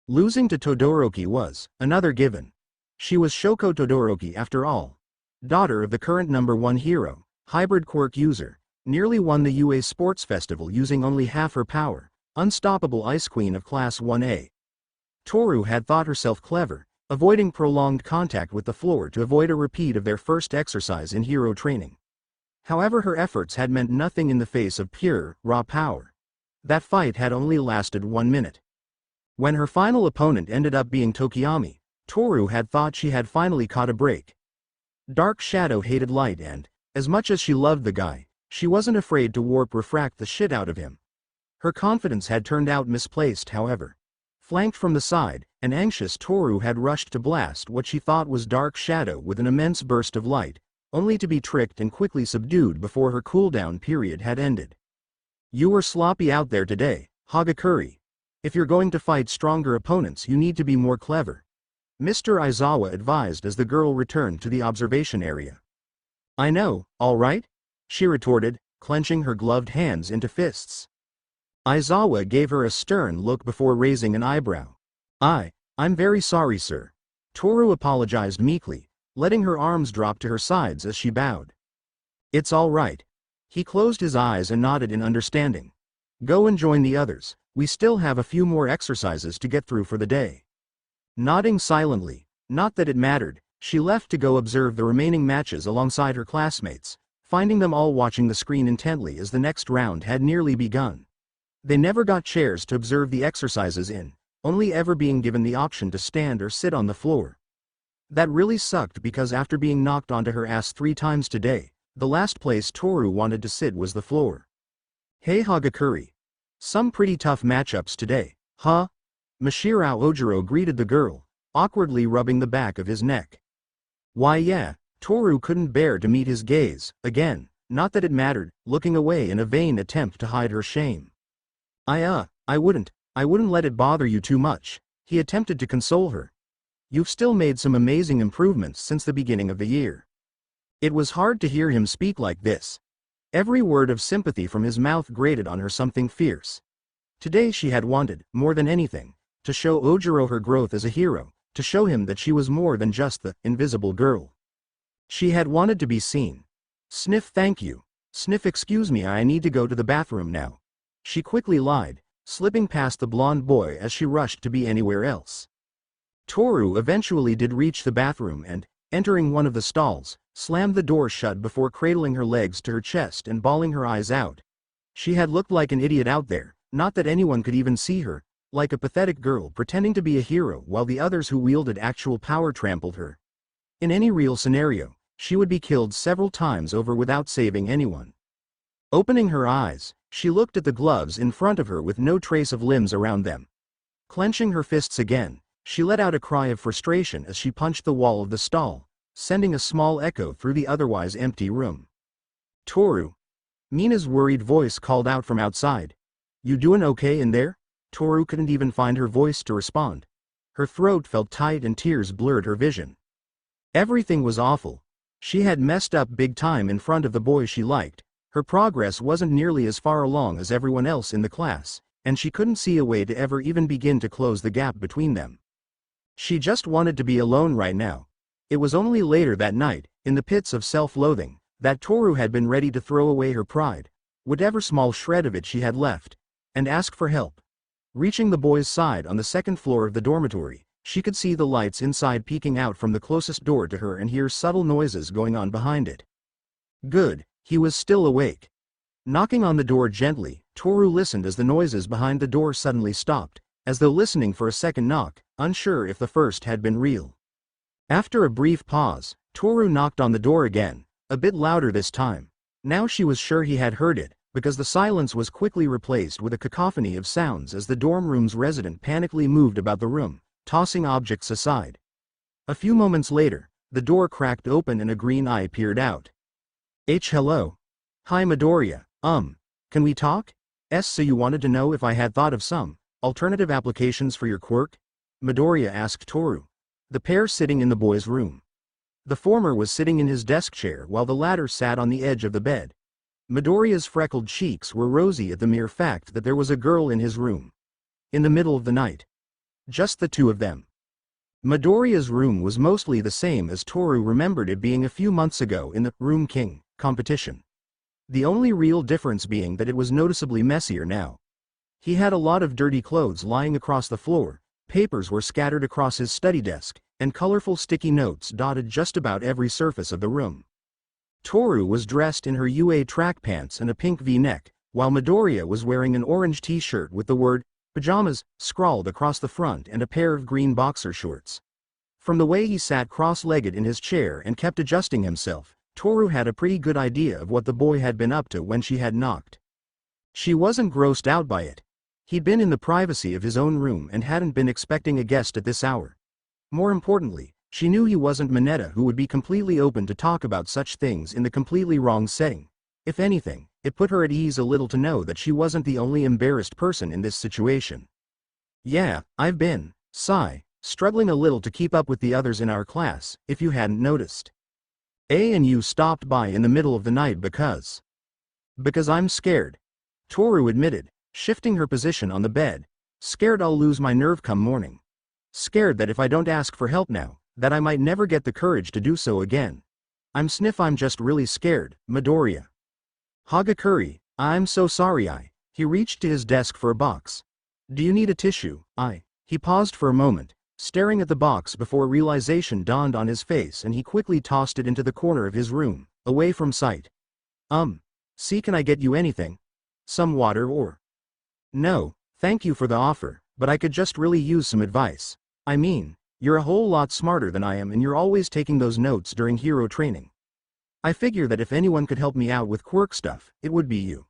Losing to Todoroki was another given. She was Shoko Todoroki after all. Daughter of the current #1 hero, hybrid quirk user, nearly won the UA Sports Festival using only half her power, unstoppable ice queen of class 1A. Toru had thought herself clever, avoiding prolonged contact with the floor to avoid a repeat of their first exercise in hero training. However, her efforts had meant nothing in the face of pure, raw power. That fight had only lasted 1 minute. When her final opponent ended up being Tokiyami, Toru had thought she had finally caught a break. Dark Shadow hated light and, as much as she loved the guy, she wasn't afraid to refract the shit out of him. Her confidence had turned out misplaced, however. Flanked from the side, an anxious Toru had rushed to blast what she thought was Dark Shadow with an immense burst of light, only to be tricked and quickly subdued before her cooldown period had ended. You were sloppy out there today, Hagakure. If you're going to fight stronger opponents, you need to be more clever, Mr. Aizawa advised as the girl returned to the observation area. I know, all right? She retorted, clenching her gloved hands into fists. Aizawa gave her a stern look before raising an eyebrow. I'm very sorry, sir. Toru apologized meekly, letting her arms drop to her sides as she bowed. It's all right. He closed his eyes and nodded in understanding. Go and join the others, we still have a few more exercises to get through for the day. Nodding silently, not that it mattered, she left to go observe the remaining matches alongside her classmates, finding them all watching the screen intently as the next round had nearly begun. They never got chairs to observe the exercises in, only ever being given the option to stand or sit on the floor. That really sucked because after being knocked onto her ass 3 times today, the last place Toru wanted to sit was the floor. Hey Hagakure. Some pretty tough matchups today, huh? Mashirao Ojiro greeted the girl, awkwardly rubbing the back of his neck. Why yeah, Toru couldn't bear to meet his gaze, again, not that it mattered, looking away in a vain attempt to hide her shame. I wouldn't let it bother you too much, he attempted to console her. You've still made some amazing improvements since the beginning of the year. It was hard to hear him speak like this. Every word of sympathy from his mouth grated on her something fierce. Today she had wanted, more than anything, to show Ojiro her growth as a hero, to show him that she was more than just the invisible girl. She had wanted to be seen. Sniff thank you. Sniff excuse me, I need to go to the bathroom now. She quickly lied, slipping past the blonde boy as she rushed to be anywhere else. Toru eventually did reach the bathroom and, entering one of the stalls, slammed the door shut before cradling her legs to her chest and bawling her eyes out. She had looked like an idiot out there, not that anyone could even see her, like a pathetic girl pretending to be a hero while the others who wielded actual power trampled her. In any real scenario, she would be killed several times over without saving anyone. Opening her eyes, she looked at the gloves in front of her with no trace of limbs around them. Clenching her fists again, she let out a cry of frustration as she punched the wall of the stall, sending a small echo through the otherwise empty room. Toru. Mina's worried voice called out from outside. You doing okay in there? Toru couldn't even find her voice to respond. Her throat felt tight and tears blurred her vision. Everything was awful. She had messed up big time in front of the boy she liked. Her progress wasn't nearly as far along as everyone else in the class, and she couldn't see a way to ever even begin to close the gap between them. She just wanted to be alone right now. It was only later that night, in the pits of self-loathing, that Toru had been ready to throw away her pride, whatever small shred of it she had left, and ask for help. Reaching the boy's side on the second floor of the dormitory, she could see the lights inside peeking out from the closest door to her and hear subtle noises going on behind it. Good, he was still awake. Knocking on the door gently, Toru listened as the noises behind the door suddenly stopped, as though listening for a second knock, unsure if the first had been real. After a brief pause, Toru knocked on the door again, a bit louder this time. Now she was sure he had heard it, because the silence was quickly replaced with a cacophony of sounds as the dorm room's resident panically moved about the room, tossing objects aside. A few moments later, the door cracked open and a green eye peered out. Hello. Hi Midoriya, can we talk? So you wanted to know if I had thought of some alternative applications for your quirk? Midoriya asked Toru, the pair sitting in the boy's room. The former was sitting in his desk chair while the latter sat on the edge of the bed. Midoriya's freckled cheeks were rosy at the mere fact that there was a girl in his room. In the middle of the night. Just the two of them. Midoriya's room was mostly the same as Toru remembered it being a few months ago in the Room King competition. The only real difference being that it was noticeably messier now. He had a lot of dirty clothes lying across the floor, papers were scattered across his study desk, and colorful sticky notes dotted just about every surface of the room. Toru was dressed in her UA track pants and a pink V-neck, while Midoriya was wearing an orange t-shirt with the word pajamas scrawled across the front and a pair of green boxer shorts. From the way he sat cross-legged in his chair and kept adjusting himself, Toru had a pretty good idea of what the boy had been up to when she had knocked. She wasn't grossed out by it. He'd been in the privacy of his own room and hadn't been expecting a guest at this hour. More importantly, she knew he wasn't Mineta who would be completely open to talk about such things in the completely wrong setting. If anything, it put her at ease a little to know that she wasn't the only embarrassed person in this situation. Yeah, I've been, struggling a little to keep up with the others in our class, if you hadn't noticed. A and you stopped by in the middle of the night because I'm scared. Toru admitted, shifting her position on the bed. Scared I'll lose my nerve come morning. Scared that if I don't ask for help now, that I might never get the courage to do so again. I'm just really scared, Midoriya. Hagakure, I'm so sorry. He reached to his desk for a box. Do you need a tissue? He paused for a moment, staring at the box before realization dawned on his face and he quickly tossed it into the corner of his room, away from sight. See, can I get you anything? Some water or? No, thank you for the offer, but I could just really use some advice. I mean, you're a whole lot smarter than I am and you're always taking those notes during hero training. I figure that if anyone could help me out with quirk stuff, it would be you.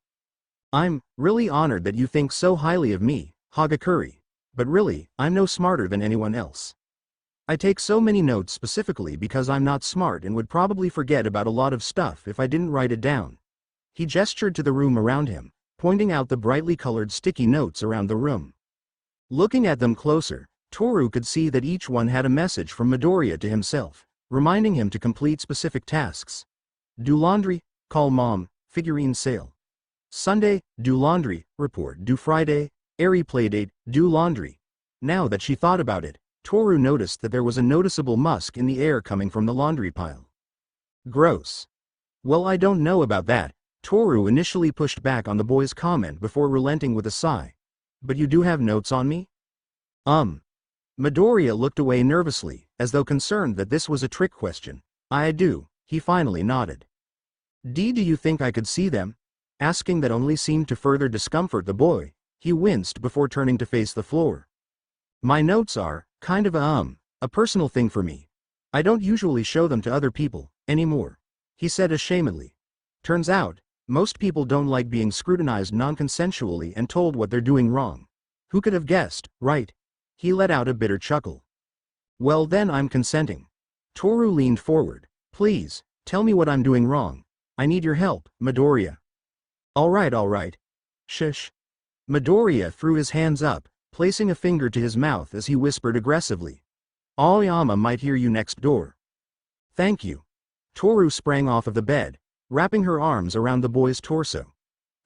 I'm really honored that you think so highly of me, Hagakure, but really, I'm no smarter than anyone else. I take so many notes specifically because I'm not smart and would probably forget about a lot of stuff if I didn't write it down. He gestured to the room around him, pointing out the brightly colored sticky notes around the room. Looking at them closer, Toru could see that each one had a message from Midoriya to himself, reminding him to complete specific tasks. Do laundry, call mom, figurine sale. Sunday, do laundry, report due Friday, airy playdate, do laundry. Now that she thought about it, Toru noticed that there was a noticeable musk in the air coming from the laundry pile. Gross. Well, I don't know about that. Toru initially pushed back on the boy's comment before relenting with a sigh. But you do have notes on me? Midoriya looked away nervously, as though concerned that this was a trick question. I do, he finally nodded. Do you think I could see them? Asking that only seemed to further discomfort the boy, he winced before turning to face the floor. My notes are, kind of a personal thing for me. I don't usually show them to other people, anymore. He said ashamedly. Turns out, most people don't like being scrutinized non-consensually and told what they're doing wrong. Who could have guessed, right? He let out a bitter chuckle. Well then I'm consenting. Toru leaned forward. Please, tell me what I'm doing wrong. I need your help, Midoriya. Alright. Shush. Midoriya threw his hands up, placing a finger to his mouth as he whispered aggressively. Aoyama might hear you next door. Thank you. Toru sprang off of the bed, wrapping her arms around the boy's torso.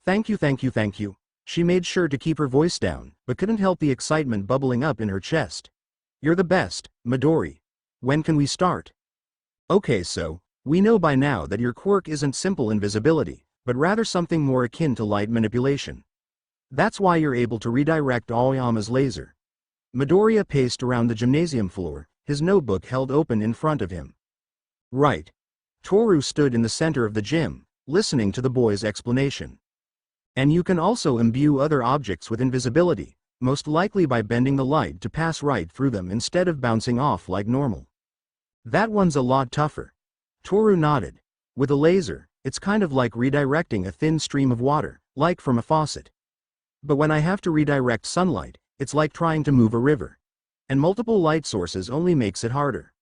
Thank you. She made sure to keep her voice down, but couldn't help the excitement bubbling up in her chest. You're the best, Midori. When can we start? Okay, so, we know by now that your quirk isn't simple invisibility, but rather something more akin to light manipulation. That's why you're able to redirect Aoyama's laser. Midoriya paced around the gymnasium floor, his notebook held open in front of him. Right. Toru stood in the center of the gym, listening to the boy's explanation. And you can also imbue other objects with invisibility, most likely by bending the light to pass right through them instead of bouncing off like normal. That one's a lot tougher. Toru nodded. With a laser, it's kind of like redirecting a thin stream of water, like from a faucet. But when I have to redirect sunlight, it's like trying to move a river. And multiple light sources only makes it harder.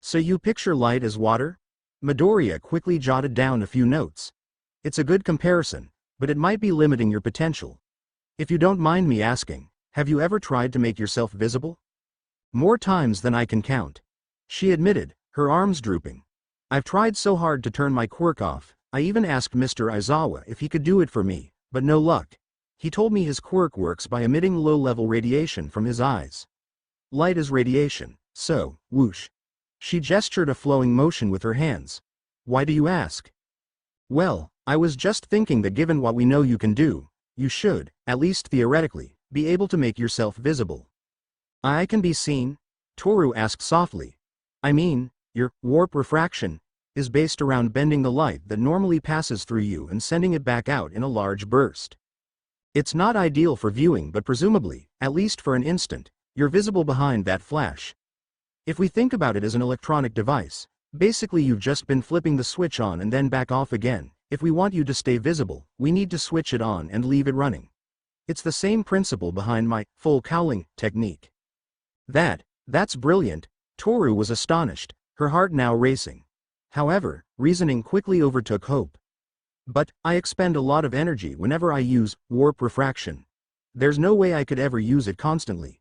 So you picture light as water? Midoriya quickly jotted down a few notes. It's a good comparison, but it might be limiting your potential. If you don't mind me asking, have you ever tried to make yourself visible? More times than I can count. She admitted, her arms drooping. I've tried so hard to turn my quirk off, I even asked Mr. Aizawa if he could do it for me, but no luck. He told me his quirk works by emitting low-level radiation from his eyes. Light is radiation, so, whoosh. She gestured a flowing motion with her hands. Why do you ask? Well, I was just thinking that given what we know you can do, you should, at least theoretically, be able to make yourself visible. I can be seen? Toru asked softly. I mean, your warp refraction is based around bending the light that normally passes through you and sending it back out in a large burst. It's not ideal for viewing, but presumably, at least for an instant, you're visible behind that flash. If we think about it as an electronic device, basically you've just been flipping the switch on and then back off again. If we want you to stay visible, we need to switch it on and leave it running. It's the same principle behind my full cowling technique. That's brilliant. Toru was astonished, her heart now racing. However, reasoning quickly overtook hope. But, I expend a lot of energy whenever I use warp refraction. There's no way I could ever use it constantly.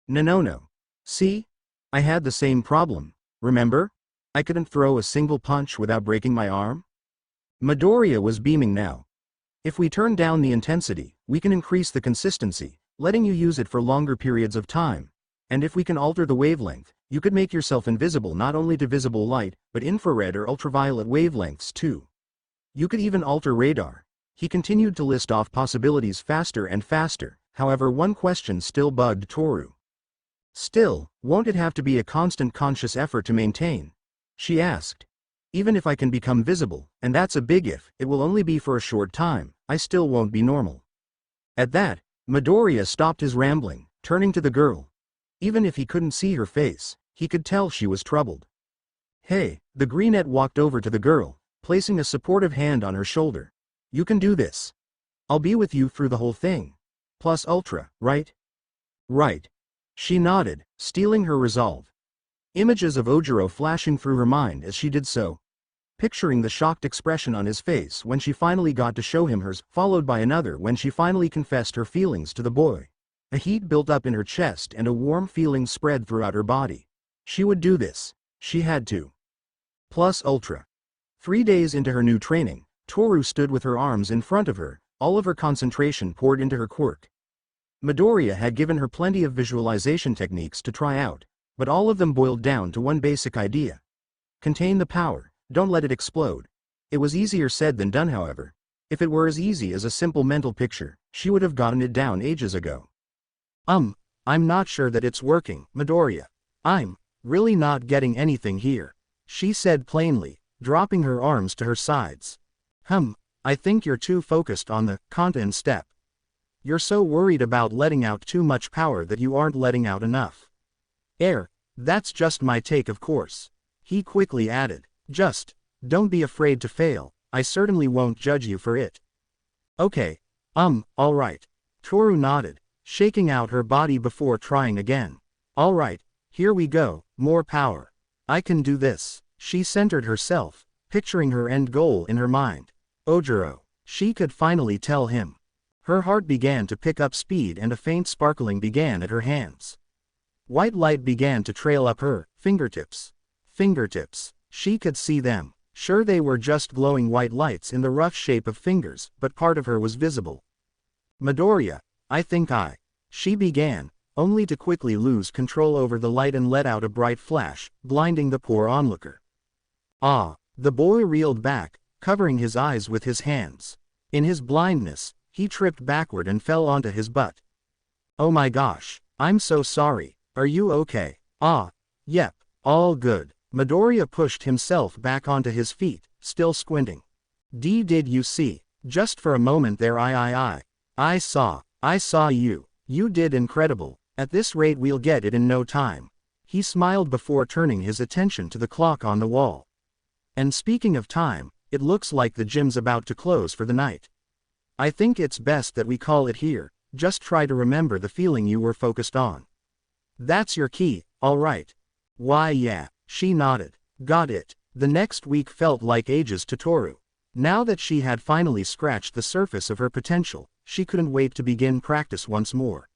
No. See? I had the same problem, remember? I couldn't throw a single punch without breaking my arm? Midoriya was beaming now. If we turn down the intensity, we can increase the consistency, letting you use it for longer periods of time. And if we can alter the wavelength, you could make yourself invisible not only to visible light, but infrared or ultraviolet wavelengths too. You could even alter radar. He continued to list off possibilities faster and faster, however one question still bugged Toru. Still, won't it have to be a constant conscious effort to maintain? She asked. Even if I can become visible, and that's a big if, it will only be for a short time, I still won't be normal. At that, Midoriya stopped his rambling, turning to the girl. Even if he couldn't see her face, he could tell she was troubled. Hey, the greenette walked over to the girl, placing a supportive hand on her shoulder. You can do this. I'll be with you through the whole thing. Plus ultra, right? Right. She nodded, stealing her resolve. Images of Ojiro flashing through her mind as she did so. Picturing the shocked expression on his face when she finally got to show him hers, followed by another when she finally confessed her feelings to the boy. A heat built up in her chest and a warm feeling spread throughout her body. She would do this. She had to. Plus ultra. 3 days into her new training, Toru stood with her arms in front of her, all of her concentration poured into her quirk. Midoriya had given her plenty of visualization techniques to try out, but all of them boiled down to one basic idea. Contain the power, don't let it explode. It was easier said than done, however. If it were as easy as a simple mental picture, she would have gotten it down ages ago. I'm not sure that it's working, Midoriya. I'm really not getting anything here, she said plainly, dropping her arms to her sides. I think you're too focused on the content step. You're so worried about letting out too much power that you aren't letting out enough. That's just my take, of course. He quickly added, just, don't be afraid to fail, I certainly won't judge you for it. Okay. Alright. Toru nodded, shaking out her body before trying again. Alright, here we go, more power. I can do this. She centered herself, picturing her end goal in her mind. Ojiro. She could finally tell him. Her heart began to pick up speed and a faint sparkling began at her hands. White light began to trail up her fingertips. She could see them. Sure, they were just glowing white lights in the rough shape of fingers, but part of her was visible. Midoriya, I think she began, only to quickly lose control over the light and let out a bright flash, blinding the poor onlooker. The boy reeled back, covering his eyes with his hands. In his blindness, he tripped backward and fell onto his butt. Oh my gosh, I'm so sorry, are you okay? Yep, all good. Midoriya pushed himself back onto his feet, still squinting. Did you see? Just for a moment there I saw you. You did incredible. At this rate we'll get it in no time. He smiled before turning his attention to the clock on the wall. And speaking of time, it looks like the gym's about to close for the night. I think it's best that we call it here, just try to remember the feeling you were focused on. That's your key, alright. Why yeah, she nodded. Got it. The next week felt like ages to Toru. Now that she had finally scratched the surface of her potential, she couldn't wait to begin practice once more.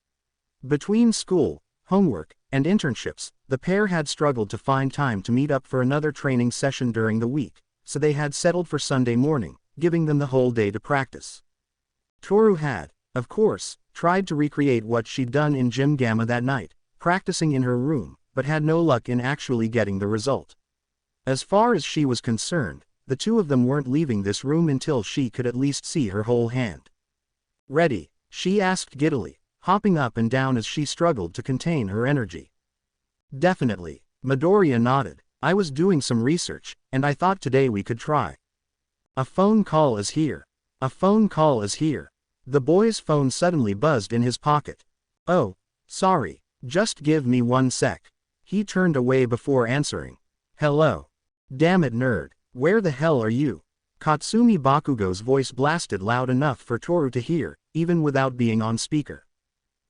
Between school, homework, and internships, the pair had struggled to find time to meet up for another training session during the week, so they had settled for Sunday morning, giving them the whole day to practice. Toru had, of course, tried to recreate what she'd done in Gym Gamma that night, practicing in her room, but had no luck in actually getting the result. As far as she was concerned, the two of them weren't leaving this room until she could at least see her whole hand. "Ready?" she asked giddily, hopping up and down as she struggled to contain her energy. "Definitely," Midoriya nodded. "I was doing some research, and I thought today we could try." "A phone call is here. A phone call is here." The boy's phone suddenly buzzed in his pocket. "Oh, sorry, just give me 1 sec." He turned away before answering. "Hello. Damn it, nerd, where the hell are you?" Katsumi Bakugo's voice blasted loud enough for Toru to hear, even without being on speaker.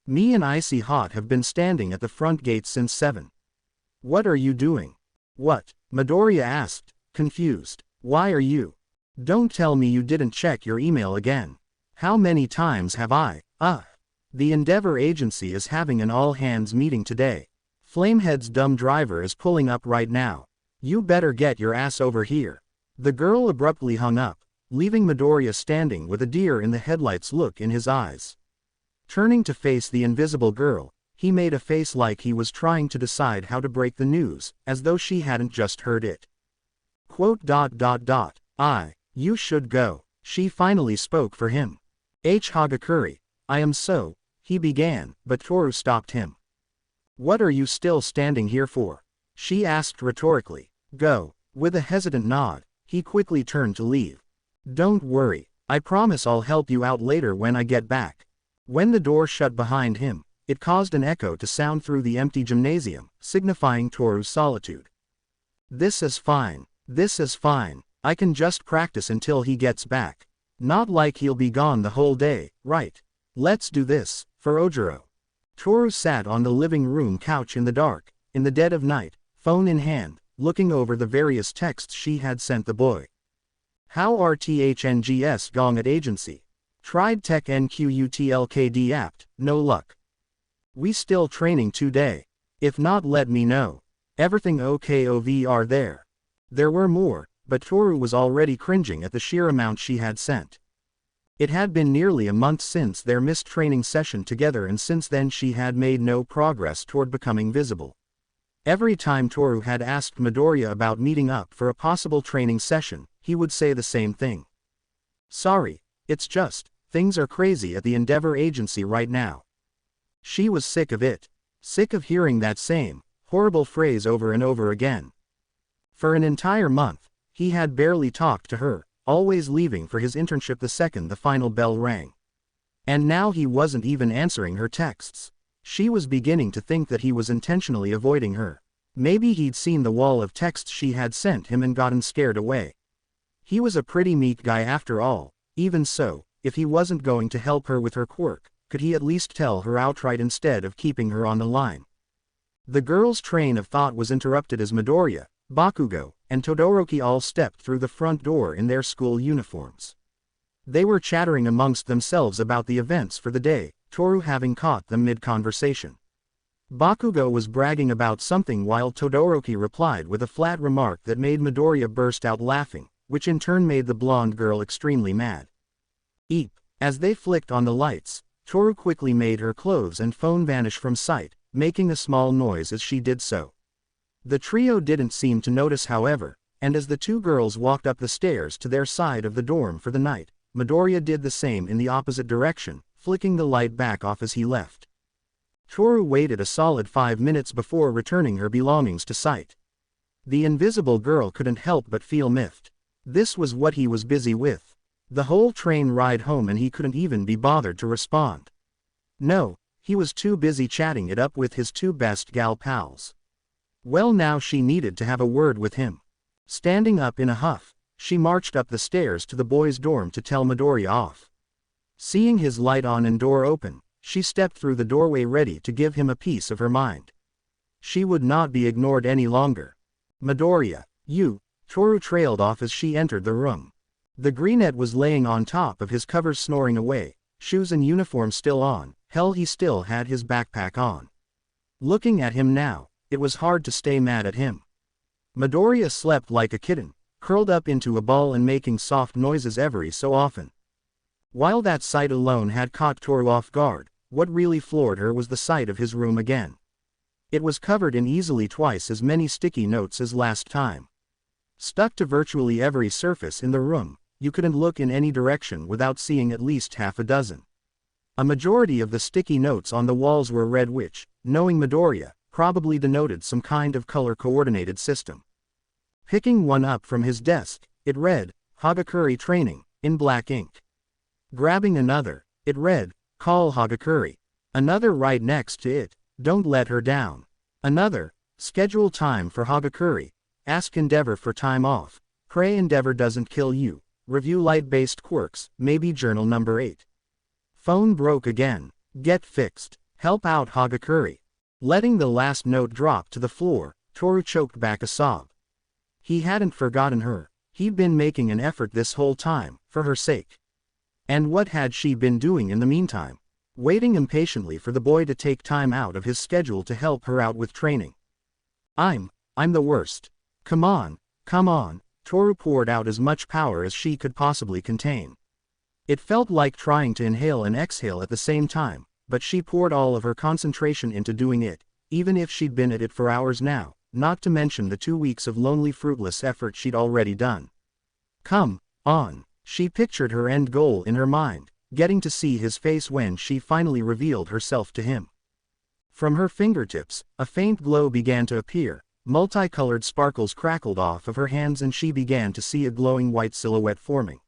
"Me and Icy Hot have been standing at the front gate since 7. "What are you doing?" "What?" Midoriya asked, confused. "Why are you? Don't tell me you didn't check your email again. How many times have I?" The Endeavor Agency is having an all-hands meeting today. Flamehead's dumb driver is pulling up right now. You better get your ass over here." The girl abruptly hung up, leaving Midoriya standing with a deer in the headlights look in his eyes. Turning to face the invisible girl, he made a face like he was trying to decide how to break the news, as though she hadn't just heard it. You should go." She finally spoke for him. Hagakure, "I am so," he began, but Toru stopped him. "What are you still standing here for?" she asked rhetorically. "Go." With a hesitant nod, he quickly turned to leave. "Don't worry, I promise I'll help you out later when I get back." When the door shut behind him, it caused an echo to sound through the empty gymnasium, signifying Toru's solitude. This is fine. I can just practice until he gets back. Not like he'll be gone the whole day, right? Let's do this, for Ojiro." Toru sat on the living room couch in the dark, in the dead of night, phone in hand, looking over the various texts she had sent the boy. "How rthngs gong at agency? Tried tech nqutlkd apt, no luck. We still training today. If not, let me know. Everything okay over there?" There were more, but Toru was already cringing at the sheer amount she had sent. It had been nearly a month since their missed training session together, and since then she had made no progress toward becoming visible. Every time Toru had asked Midoriya about meeting up for a possible training session, he would say the same thing. "Sorry, it's just, things are crazy at the Endeavor Agency right now." She was sick of it. Sick of hearing that same, horrible phrase over and over again. For an entire month, he had barely talked to her, always leaving for his internship the second the final bell rang. And now he wasn't even answering her texts. She was beginning to think that he was intentionally avoiding her. Maybe he'd seen the wall of texts she had sent him and gotten scared away. He was a pretty meek guy after all. Even so, if he wasn't going to help her with her quirk, could he at least tell her outright instead of keeping her on the line? The girl's train of thought was interrupted as Midoriya, Bakugo, and Todoroki all stepped through the front door in their school uniforms. They were chattering amongst themselves about the events for the day, Toru having caught them mid-conversation. Bakugo was bragging about something while Todoroki replied with a flat remark that made Midoriya burst out laughing, which in turn made the blonde girl extremely mad. Eep! As they flicked on the lights, Toru quickly made her clothes and phone vanish from sight, making a small noise as she did so. The trio didn't seem to notice, however, and as the two girls walked up the stairs to their side of the dorm for the night, Midoriya did the same in the opposite direction, flicking the light back off as he left. Toru waited a solid 5 minutes before returning her belongings to sight. The invisible girl couldn't help but feel miffed. This was what he was busy with. The whole train ride home and he couldn't even be bothered to respond. No, he was too busy chatting it up with his two best gal pals. Well, now she needed to have a word with him. Standing up in a huff, she marched up the stairs to the boys' dorm to tell Midoriya off. Seeing his light on and door open, she stepped through the doorway ready to give him a piece of her mind. She would not be ignored any longer. "Midoriya, you," Toru trailed off as she entered the room. The greenette was laying on top of his covers snoring away, shoes and uniform still on. Hell, he still had his backpack on. Looking at him now, it was hard to stay mad at him. Midoriya slept like a kitten, curled up into a ball and making soft noises every so often. While that sight alone had caught Toru off guard, what really floored her was the sight of his room again. It was covered in easily twice as many sticky notes as last time. Stuck to virtually every surface in the room, you couldn't look in any direction without seeing at least half a dozen. A majority of the sticky notes on the walls were red, which, knowing Midoriya, probably denoted some kind of color-coordinated system. Picking one up from his desk, it read, Hagakure Training, in black ink. Grabbing another, it read, Call Hagakure. Another right next to it, Don't let her down. Another, Schedule time for Hagakure. Ask Endeavor for time off. Pray Endeavor doesn't kill you. Review light-based quirks, maybe journal number 8. Phone broke again. Get fixed. Help out Hagakure. Letting the last note drop to the floor, Toru choked back a sob. He hadn't forgotten her. He'd been making an effort this whole time, for her sake. And what had she been doing in the meantime? Waiting impatiently for the boy to take time out of his schedule to help her out with training. I'm the worst. Come on, Toru poured out as much power as she could possibly contain. It felt like trying to inhale and exhale at the same time, but she poured all of her concentration into doing it, even if she'd been at it for hours now, not to mention the 2 weeks of lonely fruitless effort she'd already done. Come on, she pictured her end goal in her mind, getting to see his face when she finally revealed herself to him. From her fingertips, a faint glow began to appear, multicolored sparkles crackled off of her hands and she began to see a glowing white silhouette forming.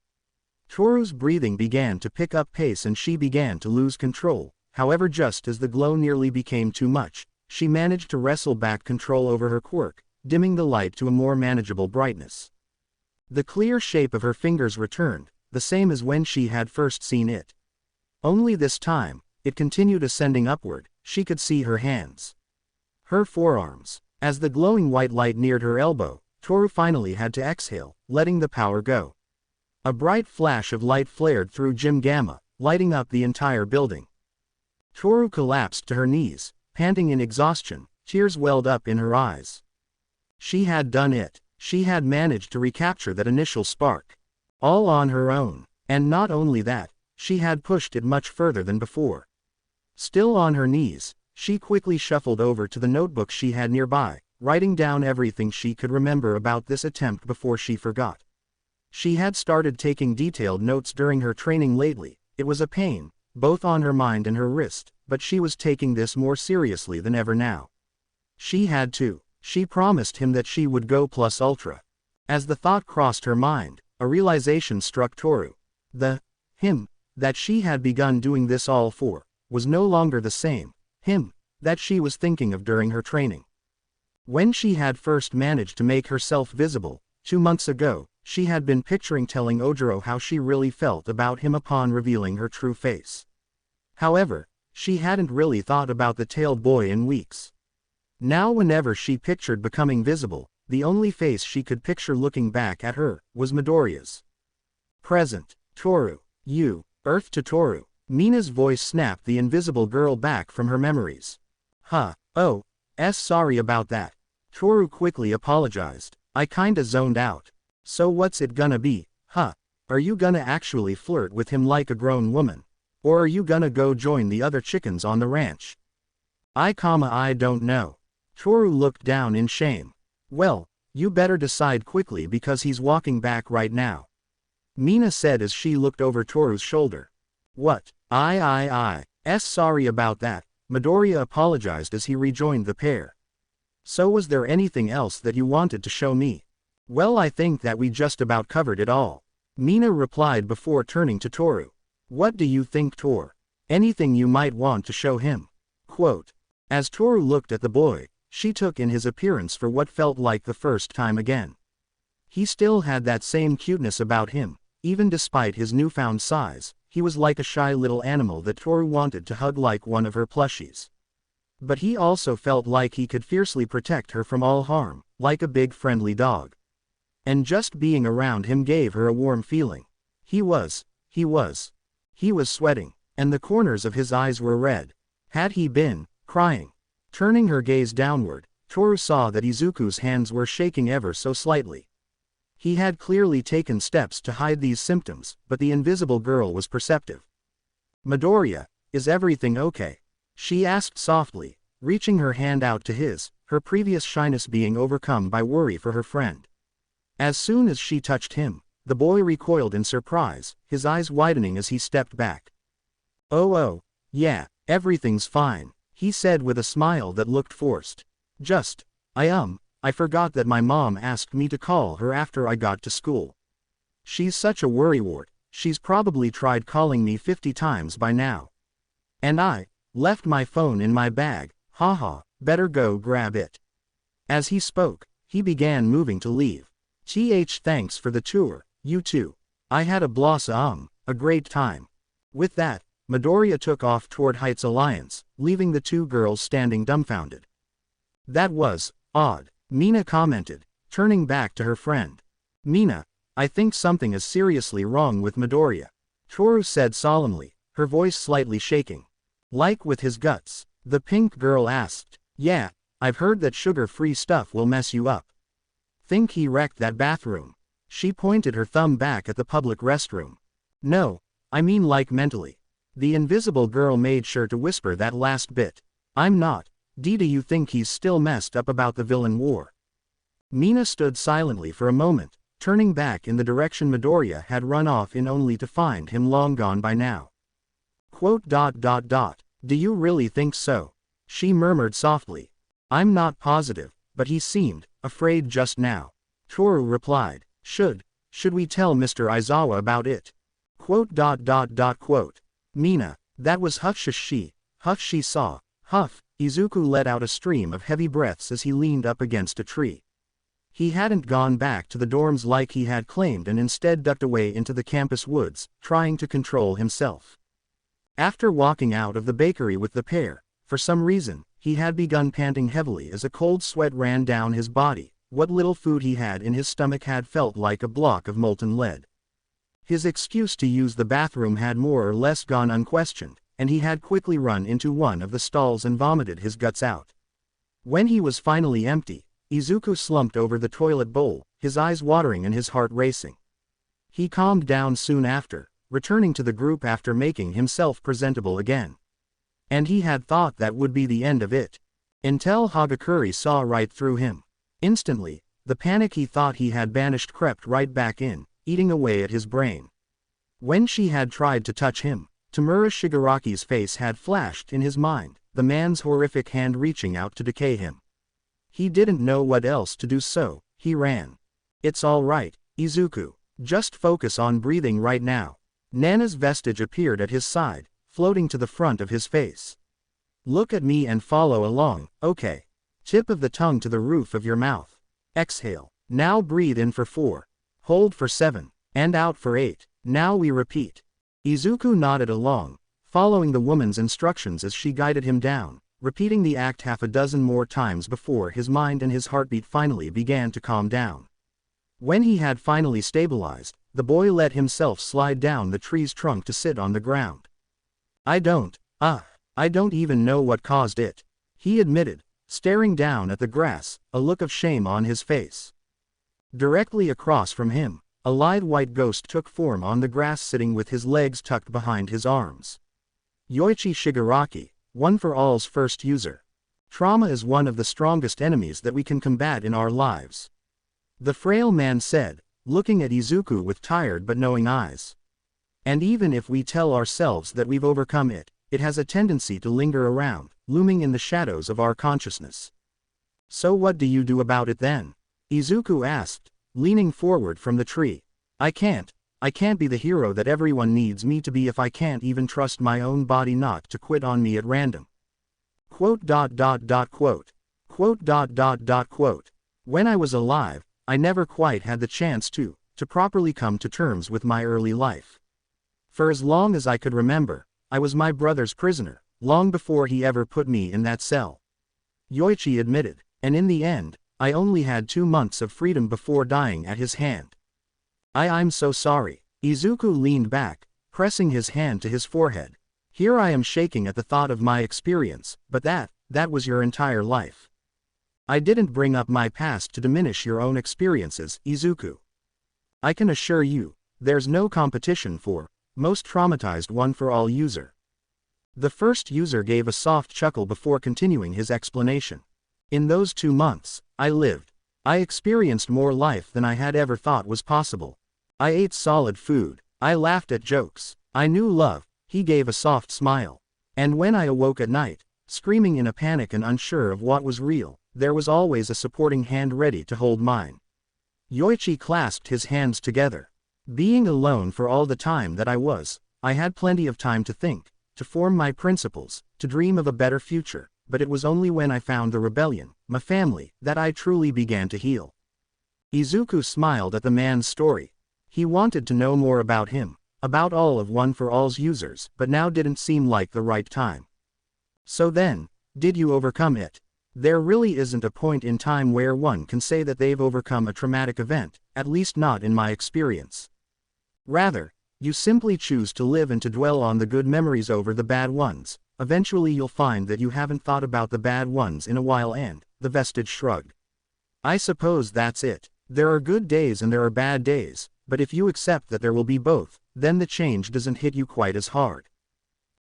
Toru's breathing began to pick up pace and she began to lose control, however just as the glow nearly became too much, she managed to wrestle back control over her quirk, dimming the light to a more manageable brightness. The clear shape of her fingers returned, the same as when she had first seen it. Only this time, it continued ascending upward, she could see her hands. Her forearms. As the glowing white light neared her elbow, Toru finally had to exhale, letting the power go. A bright flash of light flared through Gym Gamma, lighting up the entire building. Toru collapsed to her knees, panting in exhaustion, tears welled up in her eyes. She had done it. She had managed to recapture that initial spark. All on her own. And not only that, she had pushed it much further than before. Still on her knees, she quickly shuffled over to the notebook she had nearby, writing down everything she could remember about this attempt before she forgot. She had started taking detailed notes during her training lately. It was a pain, both on her mind and her wrist, but she was taking this more seriously than ever now. She had to. She promised him that she would go plus ultra. As the thought crossed her mind, a realization struck Toru. Him that she had begun doing this all for, was no longer the same him that she was thinking of during her training. When she had first managed to make herself visible, 2 months ago, she had been picturing telling Ojiro how she really felt about him upon revealing her true face. However, she hadn't really thought about the tailed boy in weeks. Now whenever she pictured becoming visible, the only face she could picture looking back at her, was Midoriya's. Present. Toru. You. Earth to Toru. Mina's voice snapped the invisible girl back from her memories. Sorry about that. Toru quickly apologized. I kinda zoned out. So what's it gonna be, Are you gonna actually flirt with him like a grown woman? Or are you gonna go join the other chickens on the ranch? I don't know. Toru looked down in shame. Well, you better decide quickly because he's walking back right now. Mina said as she looked over Toru's shoulder. What? Sorry about that. Midoriya apologized as he rejoined the pair. So was there anything else that you wanted to show me? Well, I think that we just about covered it all. Mina replied before turning to Toru. What do you think, Tor? Anything you might want to show him? Quote. As Toru looked at the boy, she took in his appearance for what felt like the first time again. He still had that same cuteness about him, even despite his newfound size. He was like a shy little animal that Toru wanted to hug like one of her plushies. But he also felt like he could fiercely protect her from all harm, like a big friendly dog. And just being around him gave her a warm feeling. He was sweating, and the corners of his eyes were red. Had he been crying? Turning her gaze downward, Toru saw that Izuku's hands were shaking ever so slightly. He had clearly taken steps to hide these symptoms, but the invisible girl was perceptive. "Midoriya, is everything okay?" she asked softly, reaching her hand out to his, her previous shyness being overcome by worry for her friend. As soon as she touched him, the boy recoiled in surprise, his eyes widening as he stepped back. Oh, yeah, everything's fine," he said with a smile that looked forced. I forgot that my mom asked me to call her after I got to school. She's such a worrywart, she's probably tried calling me 50 times by now. And I left my phone in my bag, haha, better go grab it." As he spoke, he began moving to leave. Thanks for the tour, you two. I had a great time." With that, Midoriya took off toward Heights Alliance, leaving the two girls standing dumbfounded. "That was odd," Mina commented, turning back to her friend. "Mina, I think something is seriously wrong with Midoriya," Toru said solemnly, her voice slightly shaking. "Like with his guts?" the pink girl asked. "Yeah, I've heard that sugar-free stuff will mess you up." "Think he wrecked that bathroom?" She pointed her thumb back at the public restroom. "No, I mean like mentally." The invisible girl made sure to whisper that last bit. "I'm not. Do you think he's still messed up about the villain war?" Mina stood silently for a moment, turning back in the direction Midoriya had run off in only to find him long gone by now. "Do you really think so?" she murmured softly. "I'm not positive, but he seemed afraid just now." Toru replied. Should we tell Mr. Aizawa about it?" Mina, that was she saw. Izuku let out a stream of heavy breaths as he leaned up against a tree. He hadn't gone back to the dorms like he had claimed and instead ducked away into the campus woods, trying to control himself. After walking out of the bakery with the pair, for some reason, he had begun panting heavily as a cold sweat ran down his body. What little food he had in his stomach had felt like a block of molten lead. His excuse to use the bathroom had more or less gone unquestioned, and he had quickly run into one of the stalls and vomited his guts out. When he was finally empty, Izuku slumped over the toilet bowl, his eyes watering and his heart racing. He calmed down soon after, returning to the group after making himself presentable again. And he had thought that would be the end of it. Until Hagakure saw right through him. Instantly, the panic he thought he had banished crept right back in, eating away at his brain. When she had tried to touch him, Tamura Shigaraki's face had flashed in his mind, the man's horrific hand reaching out to decay him. He didn't know what else to do, so he ran. "It's all right, Izuku. Just focus on breathing right now." Nana's vestige appeared at his side, floating to the front of his face. "Look at me and follow along, okay? Tip of the tongue to the roof of your mouth. Exhale. Now breathe in for 4. Hold for 7. And out for 8. Now we repeat." Izuku nodded along, following the woman's instructions as she guided him down, repeating the act half a dozen more times before his mind and his heartbeat finally began to calm down. When he had finally stabilized, the boy let himself slide down the tree's trunk to sit on the ground. I don't even know what caused it," he admitted, staring down at the grass, a look of shame on his face. Directly across from him, a lithe white ghost took form on the grass sitting with his legs tucked behind his arms. Yoichi Shigaraki, One for All's first user. "Trauma is one of the strongest enemies that we can combat in our lives," the frail man said, looking at Izuku with tired but knowing eyes. "And even if we tell ourselves that we've overcome it, it has a tendency to linger around, looming in the shadows of our consciousness." "So what do you do about it then?" Izuku asked, leaning forward from the tree. I can't be the hero that everyone needs me to be if I can't even trust my own body not to quit on me at random." When I was alive, I never quite had the chance to properly come to terms with my early life. For as long as I could remember, I was my brother's prisoner, long before he ever put me in that cell. Yoichi admitted, and in the end, I only had 2 months of freedom before dying at his hand. I'm so sorry." Izuku leaned back, pressing his hand to his forehead. "Here I am shaking at the thought of my experience, but that was your entire life." "I didn't bring up my past to diminish your own experiences, Izuku. I can assure you, there's no competition for most traumatized one-for-all user. The first user gave a soft chuckle before continuing his explanation. In those 2 months, I lived. I experienced more life than I had ever thought was possible. I ate solid food. I laughed at jokes. I knew love. He gave a soft smile. And when I awoke at night, screaming in a panic and unsure of what was real, there was always a supporting hand ready to hold mine. Yoichi clasped his hands together. Being alone for all the time that I had plenty of time to think, to form my principles, to dream of a better future, but it was only when I found the rebellion, my family, that I truly began to heal. Izuku smiled at the man's story. He wanted to know more about him, about all of One for All's users, but now didn't seem like the right time. So then, did you overcome it? There really isn't a point in time where one can say that they've overcome a traumatic event, at least not in my experience. Rather, you simply choose to live and to dwell on the good memories over the bad ones. Eventually you'll find that you haven't thought about the bad ones in a while and, the vestige shrugged. I suppose that's it. There are good days and there are bad days, but if you accept that there will be both, then the change doesn't hit you quite as hard.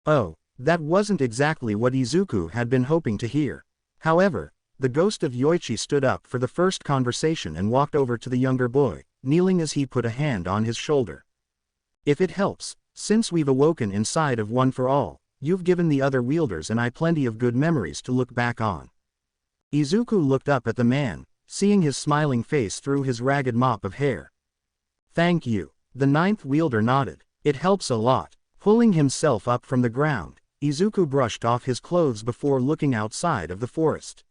Oh, that wasn't exactly what Izuku had been hoping to hear. However, the ghost of Yoichi stood up for the first conversation and walked over to the younger boy, kneeling as he put a hand on his shoulder. If it helps, since we've awoken inside of One for All, you've given the other wielders and I plenty of good memories to look back on. Izuku looked up at the man, seeing his smiling face through his ragged mop of hair. Thank you. The 9th wielder nodded. It helps a lot. Pulling himself up from the ground, Izuku brushed off his clothes before looking outside of the forest.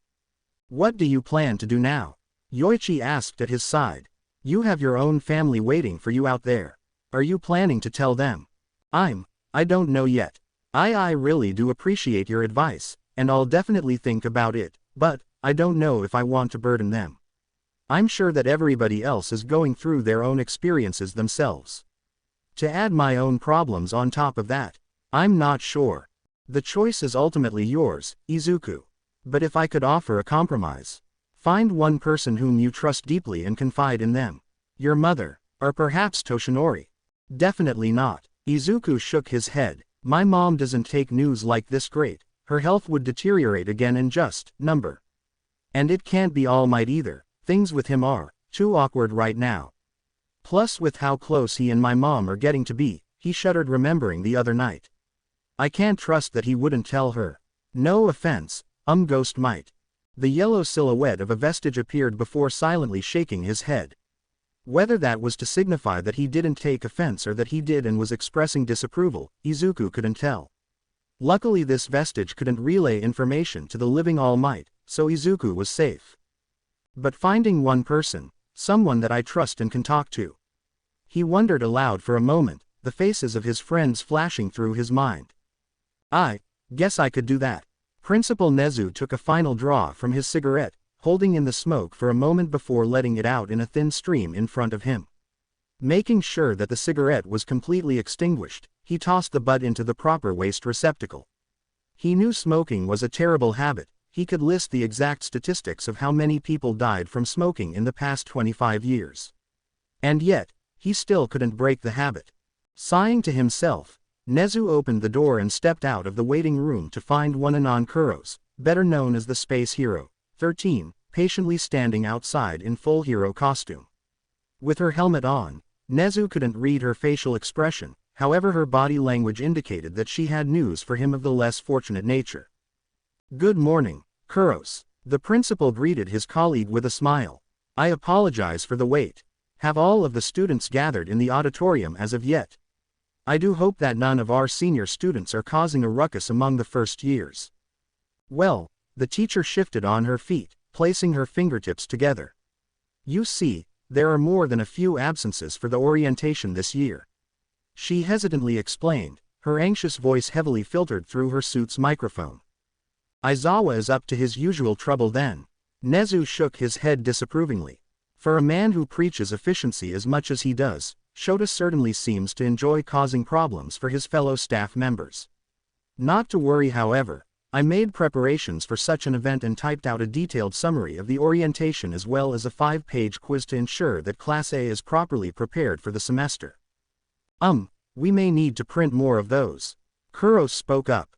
What do you plan to do now? Yoichi asked at his side. You have your own family waiting for you out there. Are you planning to tell them? I don't know yet. I really do appreciate your advice, and I'll definitely think about it, but I don't know if I want to burden them. I'm sure that everybody else is going through their own experiences themselves. To add my own problems on top of that, I'm not sure. The choice is ultimately yours, Izuku. But if I could offer a compromise, find one person whom you trust deeply and confide in them. Your mother, or perhaps Toshinori. Definitely not. Izuku shook his head. My mom doesn't take news like this great. Her health would deteriorate again in just number. And it can't be All Might either. Things with him are too awkward right now. Plus with how close he and my mom are getting to be, he shuddered remembering the other night. I can't trust that he wouldn't tell her. No offense, Ghost might. The yellow silhouette of a vestige appeared before silently shaking his head. Whether that was to signify that he didn't take offense or that he did and was expressing disapproval, Izuku couldn't tell. Luckily this vestige couldn't relay information to the living All Might, so Izuku was safe. But finding one person, someone that I trust and can talk to. He wondered aloud for a moment, the faces of his friends flashing through his mind. I guess I could do that. Principal Nezu took a final draw from his cigarette, holding in the smoke for a moment before letting it out in a thin stream in front of him. Making sure that the cigarette was completely extinguished, he tossed the butt into the proper waste receptacle. He knew smoking was a terrible habit. He could list the exact statistics of how many people died from smoking in the past 25 years. And yet, he still couldn't break the habit. Sighing to himself, Nezu opened the door and stepped out of the waiting room to find one Anon Kuros, better known as the Space Hero, 13, patiently standing outside in full hero costume. With her helmet on, Nezu couldn't read her facial expression, however her body language indicated that she had news for him of the less fortunate nature. Good morning, Kuros. The principal greeted his colleague with a smile. I apologize for the wait. Have all of the students gathered in the auditorium as of yet? I do hope that none of our senior students are causing a ruckus among the first years. Well, the teacher shifted on her feet, placing her fingertips together. You see, there are more than a few absences for the orientation this year. She hesitantly explained, her anxious voice heavily filtered through her suit's microphone. Aizawa is up to his usual trouble then. Nezu shook his head disapprovingly. For a man who preaches efficiency as much as he does, Shota certainly seems to enjoy causing problems for his fellow staff members. Not to worry however, I made preparations for such an event and typed out a detailed summary of the orientation as well as a 5-page quiz to ensure that Class A is properly prepared for the semester. We may need to print more of those. Kuros spoke up.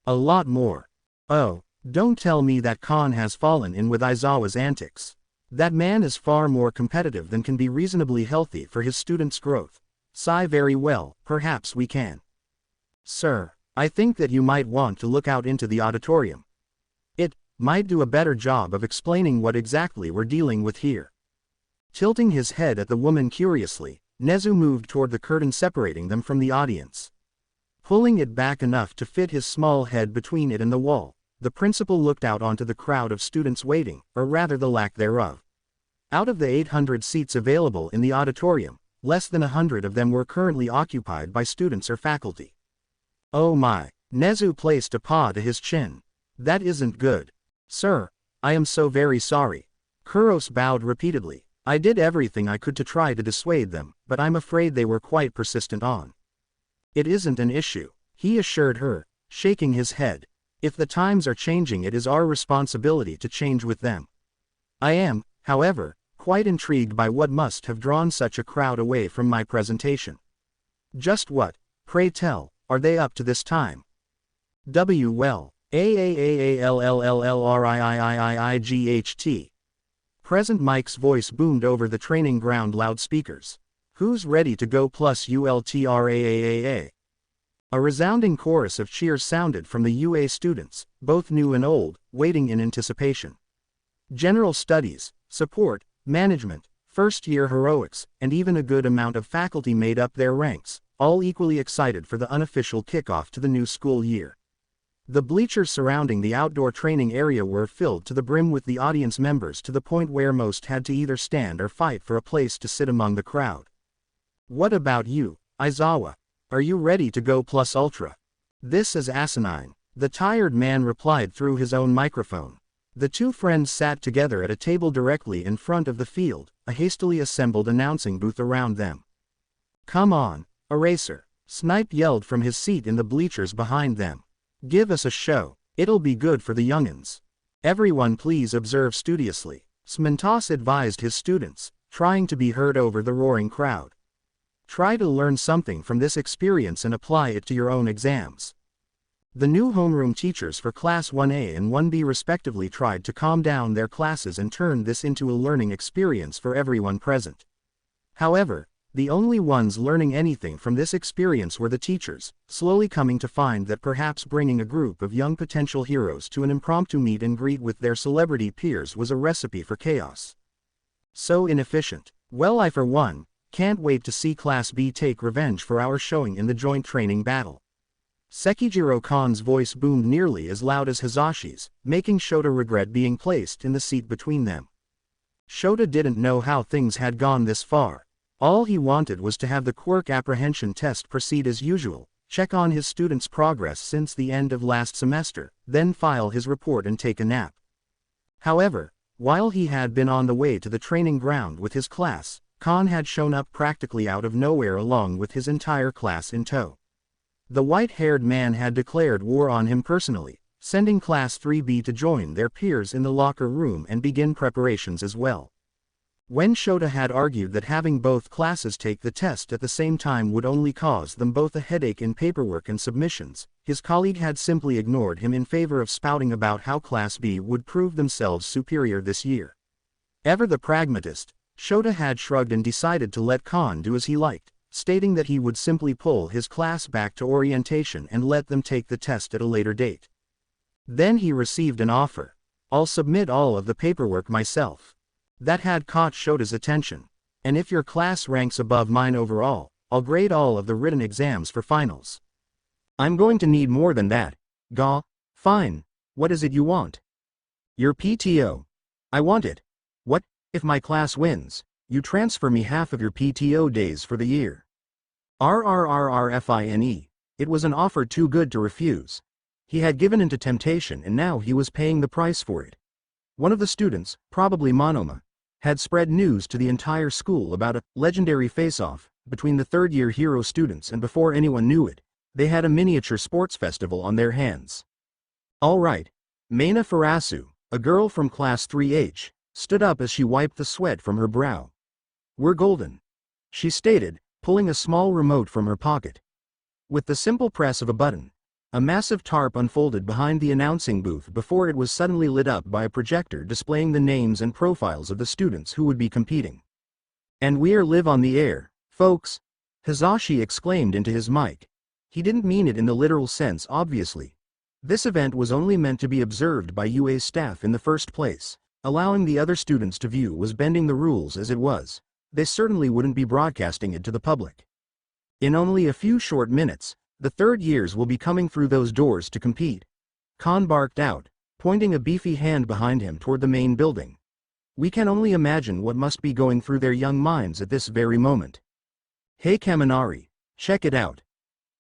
A lot more. Oh, don't tell me that Khan has fallen in with Aizawa's antics. That man is far more competitive than can be reasonably healthy for his students' growth. Sigh. Very well, perhaps we can. Sir, I think that you might want to look out into the auditorium. It might do a better job of explaining what exactly we're dealing with here. Tilting his head at the woman curiously, Nezu moved toward the curtain separating them from the audience. Pulling it back enough to fit his small head between it and the wall, the principal looked out onto the crowd of students waiting, or rather the lack thereof. Out of the 800 seats available in the auditorium, less than 100 of them were currently occupied by students or faculty. Oh my, Nezu placed a paw to his chin. That isn't good. Sir, I am so very sorry. Kuros bowed repeatedly. I did everything I could to try to dissuade them, but I'm afraid they were quite persistent on. It isn't an issue, he assured her, shaking his head. If the times are changing, it is our responsibility to change with them. I am, however, quite intrigued by what must have drawn such a crowd away from my presentation. Just what, pray tell, are they up to this time? Well, AAAALLLLRIIIIIGHT. Present Mike's voice boomed over the training ground loudspeakers. Who's ready to go plus ULTRAAAA? A resounding chorus of cheers sounded from the UA students, both new and old, waiting in anticipation. General studies, support, management, first-year heroics, and even a good amount of faculty made up their ranks, all equally excited for the unofficial kickoff to the new school year. The bleachers surrounding the outdoor training area were filled to the brim with the audience members to the point where most had to either stand or fight for a place to sit among the crowd. What about you, Aizawa? Are you ready to go plus ultra? This is asinine, the tired man replied through his own microphone. The two friends sat together at a table directly in front of the field, a hastily assembled announcing booth around them. Come on, Eraser, Snipe yelled from his seat in the bleachers behind them. Give us a show, it'll be good for the young'uns. Everyone please observe studiously, Smintos advised his students, trying to be heard over the roaring crowd. Try to learn something from this experience and apply it to your own exams. The new homeroom teachers for Class 1A and 1B respectively tried to calm down their classes and turn this into a learning experience for everyone present. However, the only ones learning anything from this experience were the teachers, slowly coming to find that perhaps bringing a group of young potential heroes to an impromptu meet and greet with their celebrity peers was a recipe for chaos. So inefficient. Well, I for one, can't wait to see Class B take revenge for our showing in the joint training battle. Sekijiro Khan's voice boomed nearly as loud as Hazashi's, making Shota regret being placed in the seat between them. Shota didn't know how things had gone this far. All he wanted was to have the quirk apprehension test proceed as usual, check on his students' progress since the end of last semester, then file his report and take a nap. However, while he had been on the way to the training ground with his class, Khan had shown up practically out of nowhere along with his entire class in tow. The white-haired man had declared war on him personally, sending Class 3B to join their peers in the locker room and begin preparations as well. When Shota had argued that having both classes take the test at the same time would only cause them both a headache in paperwork and submissions, his colleague had simply ignored him in favor of spouting about how Class B would prove themselves superior this year. Ever the pragmatist, Shota had shrugged and decided to let Khan do as he liked, stating that he would simply pull his class back to orientation and let them take the test at a later date. Then he received an offer. I'll submit all of the paperwork myself. That had caught Shota's attention. And if your class ranks above mine overall, I'll grade all of the written exams for finals. I'm going to need more than that. Gah. Fine. What is it you want? Your PTO. I want it. What? If my class wins, you transfer me half of your PTO days for the year. RRRRFINE. It was an offer too good to refuse. He had given in to temptation and now he was paying the price for it. One of the students, probably Monoma, had spread news to the entire school about a legendary face-off between the third-year hero students, and before anyone knew it, They had a miniature sports festival on their hands. All right. Maina Farasu, a girl from Class 3H, stood up as she wiped the sweat from her brow. "We're golden," she stated, pulling a small remote from her pocket. With the simple press of a button, a massive tarp unfolded behind the announcing booth before it was suddenly lit up by a projector displaying the names and profiles of the students who would be competing. "And we're live on the air, folks," Hizashi exclaimed into his mic. He didn't mean it in the literal sense, obviously. This event was only meant to be observed by UA's staff in the first place. Allowing the other students to view was bending the rules as it was. They certainly wouldn't be broadcasting it to the public. In only a few short minutes, the third years will be coming through those doors to compete. Khan barked out, pointing a beefy hand behind him toward the main building. We can only imagine what must be going through their young minds at this very moment. "Hey Kaminari, check it out."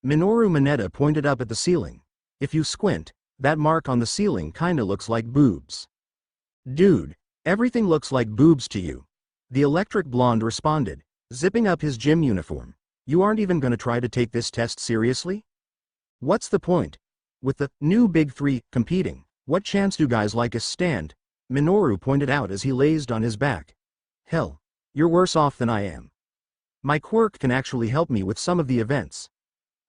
Minoru Mineta pointed up at the ceiling. "If you squint, that mark on the ceiling kinda looks like boobs." "Dude, everything looks like boobs to you," the electric blonde responded, zipping up his gym uniform. "You aren't even gonna try to take this test seriously? What's the point? With the new Big Three competing, what chance do guys like us stand?" Minoru pointed out as he lazed on his back. "Hell, you're worse off than I am. My quirk can actually help me with some of the events.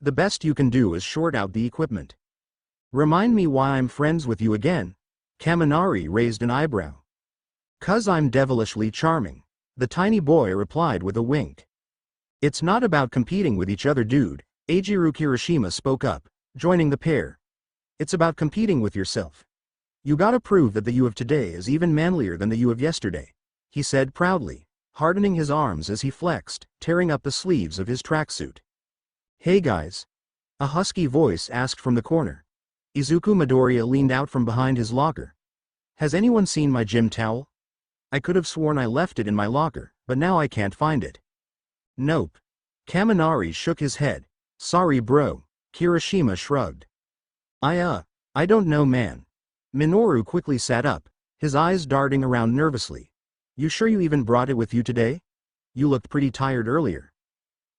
The best you can do is short out the equipment." "Remind me why I'm friends with you again?" Kaminari raised an eyebrow. "'Cause I'm devilishly charming," the tiny boy replied with a wink. "It's not about competing with each other, dude," Eiichiro Kirishima spoke up, joining the pair. "It's about competing with yourself. You gotta prove that the you of today is even manlier than the you of yesterday," he said proudly, hardening his arms as he flexed, tearing up the sleeves of his tracksuit. "Hey guys," a husky voice asked from the corner. Izuku Midoriya leaned out from behind his locker. "Has anyone seen my gym towel? I could have sworn I left it in my locker, but now I can't find it." "Nope." Kaminari shook his head. "Sorry bro," Kirishima shrugged. I don't know man." Minoru quickly sat up, his eyes darting around nervously. "You sure you even brought it with you today? You looked pretty tired earlier."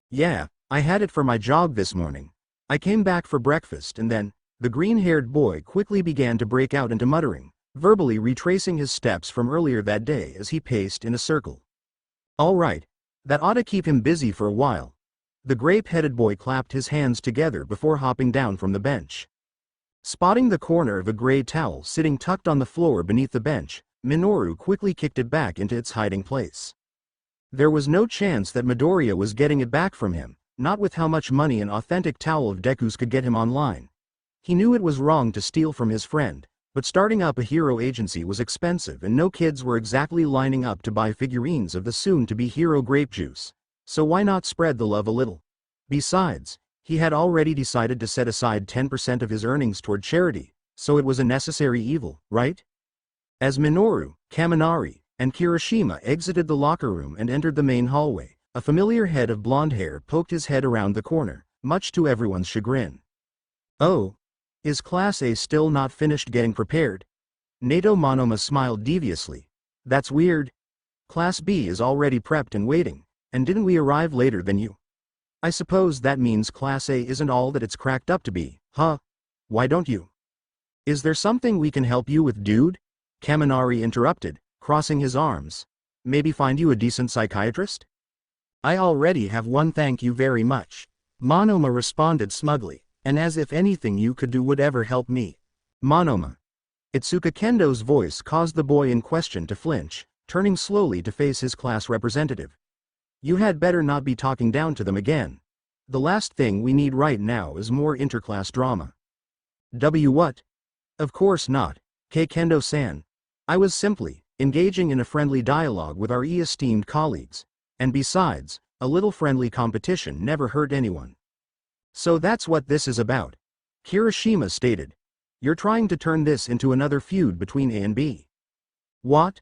"Yeah, I had it for my jog this morning. I came back for breakfast and then..." The green-haired boy quickly began to break out into muttering, verbally retracing his steps from earlier that day as he paced in a circle. "All right, that ought to keep him busy for a while." The grape-headed boy clapped his hands together before hopping down from the bench. Spotting the corner of a gray towel sitting tucked on the floor beneath the bench, Minoru quickly kicked it back into its hiding place. There was no chance that Midoriya was getting it back from him, not with how much money an authentic towel of Deku's could get him online. He knew it was wrong to steal from his friend, but starting up a hero agency was expensive and no kids were exactly lining up to buy figurines of the soon-to-be hero grape juice. So why not spread the love a little? Besides, he had already decided to set aside 10% of his earnings toward charity, so it was a necessary evil, right? As Minoru, Kaminari, and Kirishima exited the locker room and entered the main hallway, a familiar head of blonde hair poked his head around the corner, much to everyone's chagrin. "Oh. Is Class A still not finished getting prepared?" Nato Monoma smiled deviously. "That's weird. Class B is already prepped and waiting, and didn't we arrive later than you? I suppose that means Class A isn't all that it's cracked up to be, huh? Why don't you? Is there something we can help you with, dude?" Kaminari interrupted, crossing his arms. "Maybe find you a decent psychiatrist?" "I already have one, thank you very much," Monoma responded smugly, and as if anything you could do would ever help me. "Monoma." Itsuka Kendo's voice caused the boy in question to flinch, turning slowly to face his class representative. "You had better not be talking down to them again. The last thing we need right now is more interclass drama." What? Of course not, Kendo-san. I was simply engaging in a friendly dialogue with our esteemed colleagues. And besides, a little friendly competition never hurt anyone. "So that's what this is about," Kirishima stated. "You're trying to turn this into another feud between A and B." "What?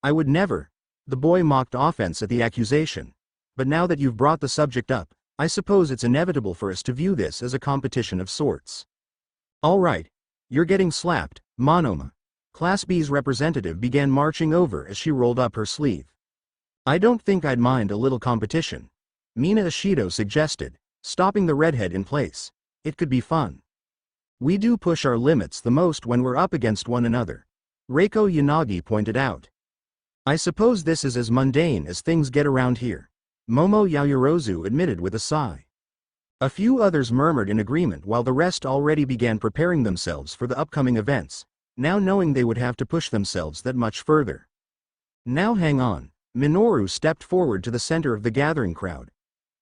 I would never." The boy mocked offense at the accusation. "But now that you've brought the subject up, I suppose it's inevitable for us to view this as a competition of sorts." "All right. You're getting slapped, Monoma." Class B's representative began marching over as she rolled up her sleeve. "I don't think I'd mind a little competition," Mina Ishido suggested, stopping the redhead in place. It could be fun. We do push our limits the most when we're up against one another, Reiko Yanagi pointed out. I suppose this is as mundane as things get around here, Momo Yaoyorozu admitted with a sigh. A few others murmured in agreement while the rest already began preparing themselves for the upcoming events, now knowing they would have to push themselves that much further. Now hang on, Minoru stepped forward to the center of the gathering crowd.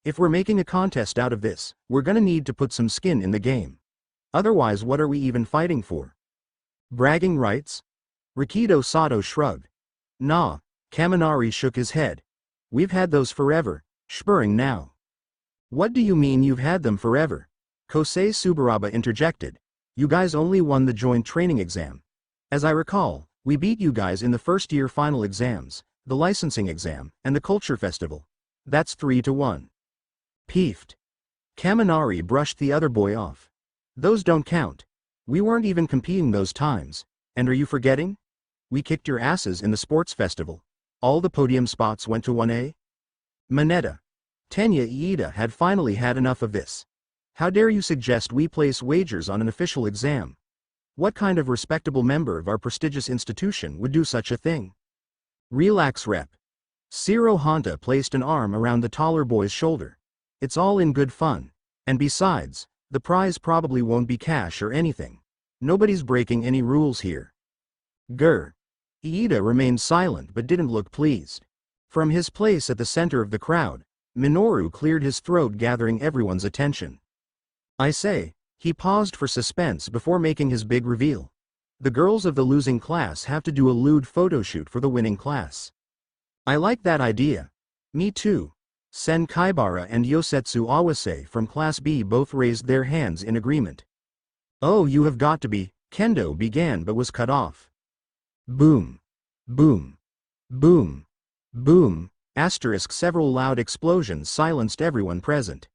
If we're making a contest out of this, we're gonna need to put some skin in the game. Otherwise what are we even fighting for? Bragging rights? Rikido Sato shrugged. Nah, Kaminari shook his head. We've had those forever, spurring now. What do you mean you've had them forever? Kosei Subaraba interjected. You guys only won the joint training exam. As I recall, we beat you guys in the first year final exams, the licensing exam, and the culture festival. That's 3-1. Peefed. Kaminari brushed the other boy off. Those don't count. We weren't even competing those times. And are you forgetting? We kicked your asses in the sports festival. All the podium spots went to 1A. Mineta. Tenya Iida had finally had enough of this. How dare you suggest we place wagers on an official exam? What kind of respectable member of our prestigious institution would do such a thing? Relax, Rep. Shiro Honta placed an arm around the taller boy's shoulder. It's all in good fun. And besides, the prize probably won't be cash or anything. Nobody's breaking any rules here. Grr. Iida remained silent but didn't look pleased. From his place at the center of the crowd, Minoru cleared his throat, gathering everyone's attention. I say, he paused for suspense before making his big reveal. The girls of the losing class have to do a lewd photoshoot for the winning class. I like that idea. Me too. Sen Kaibara and Yosetsu Awase from Class B both raised their hands in agreement. Oh, you have got to be, Kendo began but was cut off. Boom. Boom. Boom. Boom. Asterisk several loud explosions silenced everyone present.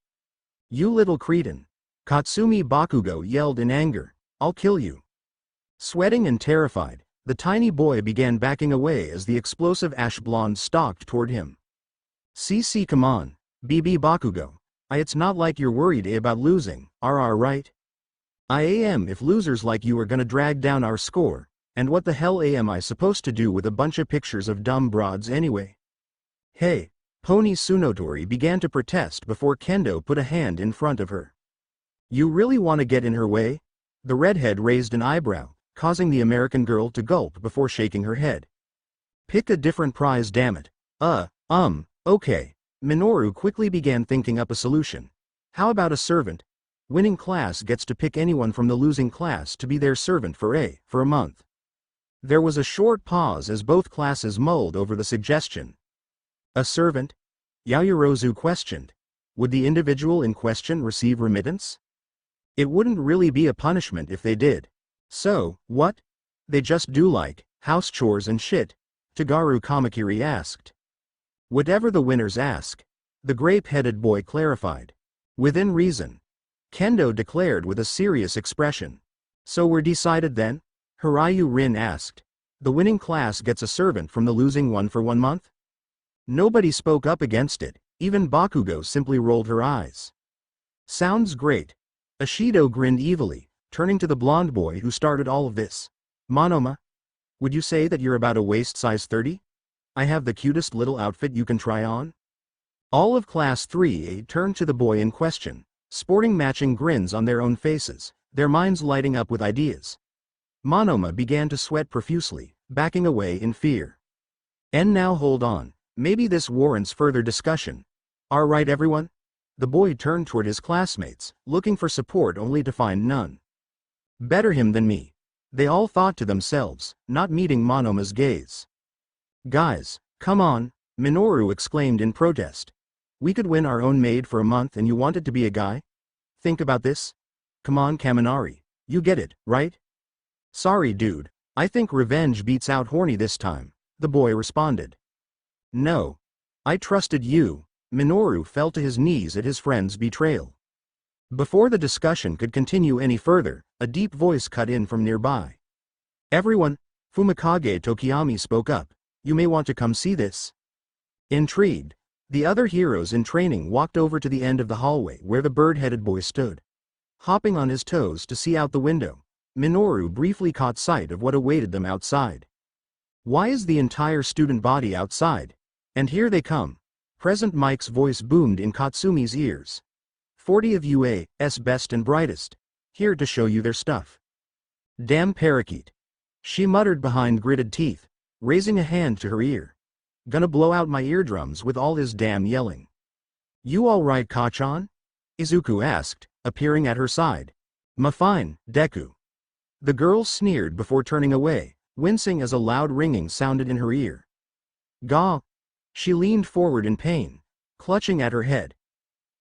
You little cretin. Katsumi Bakugo yelled in anger. I'll kill you. Sweating and terrified, the tiny boy began backing away as the explosive ash blonde stalked toward him. CC, come on, BB Bakugo. It's not like you're worried about losing, right? I am if losers like you are gonna drag down our score, and what the hell am I supposed to do with a bunch of pictures of dumb broads anyway? Hey, Pony Tsunotori began to protest before Kendo put a hand in front of her. You really want to get in her way? The redhead raised an eyebrow, causing the American girl to gulp before shaking her head. Pick a different prize, damn it. Okay. Minoru quickly began thinking up a solution. How about a servant? Winning class gets to pick anyone from the losing class to be their servant for a month. There was a short pause as both classes mulled over the suggestion. A servant? Yaoyorozu questioned. Would the individual in question receive remittance? It wouldn't really be a punishment if they did. So, what? They just do like house chores and shit? Tagaru Kamakiri asked. Whatever the winners ask, the grape-headed boy clarified. Within reason. Kendo declared with a serious expression. So we're decided then? Hirayu Rin asked. The winning class gets a servant from the losing one for 1 month? Nobody spoke up against it, even Bakugo simply rolled her eyes. Sounds great. Ashido grinned evilly, turning to the blonde boy who started all of this. Monoma? Would you say that you're about a waist size 30? I have the cutest little outfit you can try on? All of Class 3A turned to the boy in question, sporting matching grins on their own faces, their minds lighting up with ideas. Monoma began to sweat profusely, backing away in fear. And now hold on. Maybe this warrants further discussion. Right, everyone? The boy turned toward his classmates, looking for support only to find none. Better him than me. They all thought to themselves, not meeting Monoma's gaze. Guys, come on, Minoru exclaimed in protest. We could win our own maid for a month and you wanted to be a guy? Think about this. Come on, Kaminari. You get it, right? Sorry, dude. I think revenge beats out horny this time, the boy responded. No. I trusted you. Minoru fell to his knees at his friend's betrayal. Before the discussion could continue any further, a deep voice cut in from nearby. Everyone, Fumikage Tokiyami spoke up. You may want to come see this. Intrigued, the other heroes in training walked over to the end of the hallway where the bird-headed boy stood. Hopping on his toes to see out the window, Minoru briefly caught sight of what awaited them outside. Why is the entire student body outside? And here they come. Present Mike's voice boomed in Katsumi's ears. 40 of UA's best and brightest. Here to show you their stuff. Damn parakeet. She muttered behind gritted teeth, raising a hand to her ear. Gonna blow out my eardrums with all his damn yelling. You alright, Kachan? Izuku asked, appearing at her side. Ma fine, Deku. The girl sneered before turning away, wincing as a loud ringing sounded in her ear. Gah! She leaned forward in pain, clutching at her head.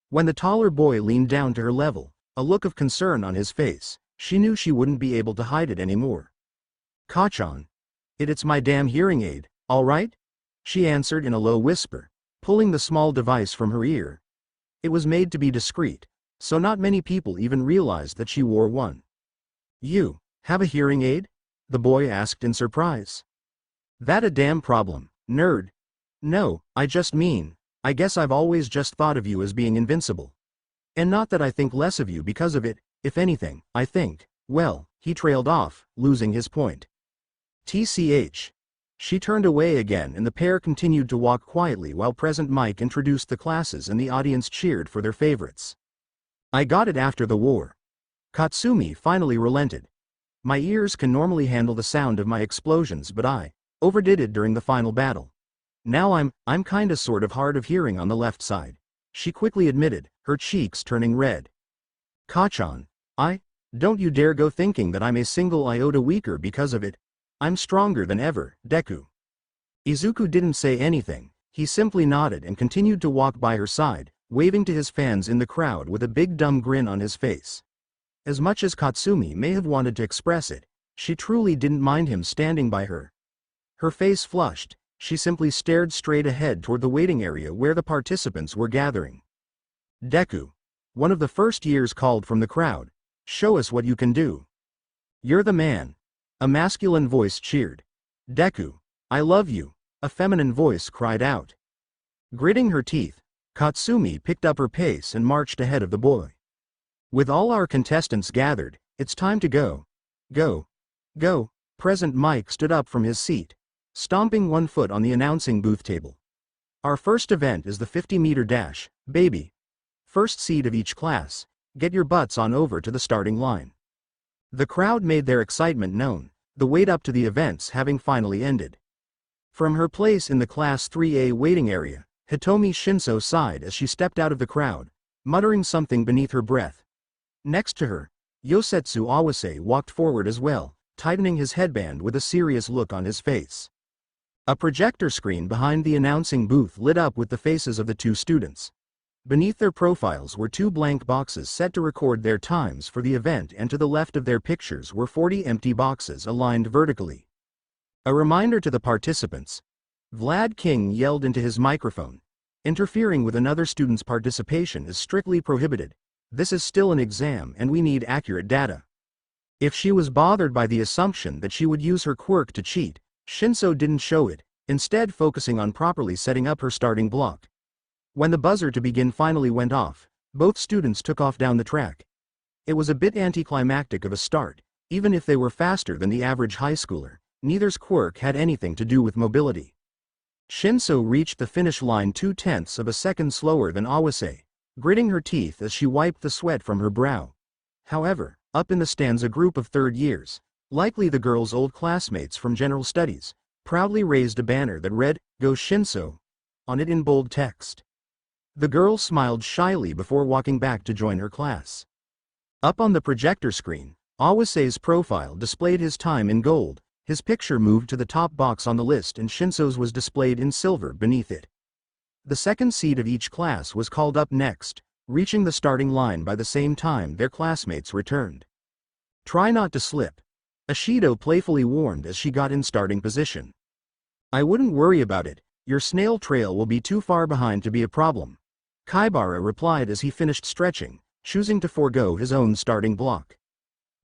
When the taller boy leaned down to her level, a look of concern on his face, she knew she wouldn't be able to hide it anymore. Kachan. It's my damn hearing aid, alright? She answered in a low whisper, pulling the small device from her ear. It was made to be discreet, so not many people even realized that she wore one. You have a hearing aid? The boy asked in surprise. That a damn problem, nerd. No, I guess I've always just thought of you as being invincible. And not that I think less of you because of it, if anything, I think, well, he trailed off, losing his point. TCH. She turned away again and the pair continued to walk quietly while Present Mike introduced the classes and the audience cheered for their favorites. I got it after the war. Katsumi finally relented. My ears can normally handle the sound of my explosions, but I overdid it during the final battle. Now I'm kinda sort of hard of hearing on the left side, she quickly admitted, her cheeks turning red. Kachan, don't you dare go thinking that I'm a single iota weaker because of it. I'm stronger than ever, Deku. Izuku didn't say anything, he simply nodded and continued to walk by her side, waving to his fans in the crowd with a big dumb grin on his face. As much as Katsumi may have wanted to express it, she truly didn't mind him standing by her. Her face flushed, she simply stared straight ahead toward the waiting area where the participants were gathering. Deku. One of the first years called from the crowd. Show us what you can do. You're the man. A masculine voice cheered. Deku. I love you. A feminine voice cried out. Gritting her teeth, Katsumi picked up her pace and marched ahead of the boy. With all our contestants gathered, it's time to go. Go. Go. Present Mike stood up from his seat, stomping one foot on the announcing booth table. Our first event is the 50-meter dash, baby. First seed of each class, get your butts on over to the starting line. The crowd made their excitement known, the wait up to the events having finally ended. From her place in the Class 3A waiting area, Hitomi Shinso sighed as she stepped out of the crowd, muttering something beneath her breath. Next to her, Yosetsu Awase walked forward as well, tightening his headband with a serious look on his face. A projector screen behind the announcing booth lit up with the faces of the two students. Beneath their profiles were two blank boxes set to record their times for the event, and to the left of their pictures were 40 empty boxes aligned vertically. A reminder to the participants. Vlad King yelled into his microphone. Interfering with another student's participation is strictly prohibited. This is still an exam and we need accurate data. If she was bothered by the assumption that she would use her quirk to cheat, Shinso didn't show it, instead focusing on properly setting up her starting block. When the buzzer to begin finally went off, both students took off down the track. It was a bit anticlimactic of a start, even if they were faster than the average high schooler, neither's quirk had anything to do with mobility. Shinso reached the finish line 0.2 of a second slower than Awase, gritting her teeth as she wiped the sweat from her brow. However, up in the stands a group of third years, likely the girl's old classmates from general studies, proudly raised a banner that read, "Go Shinso," on it in bold text. The girl smiled shyly before walking back to join her class. Up on the projector screen, Awase's profile displayed his time in gold, his picture moved to the top box on the list and Shinso's was displayed in silver beneath it. The second seed of each class was called up next, reaching the starting line by the same time their classmates returned. Try not to slip. Ashido playfully warned as she got in starting position. I wouldn't worry about it, your snail trail will be too far behind to be a problem. Kaibara replied as he finished stretching, choosing to forego his own starting block.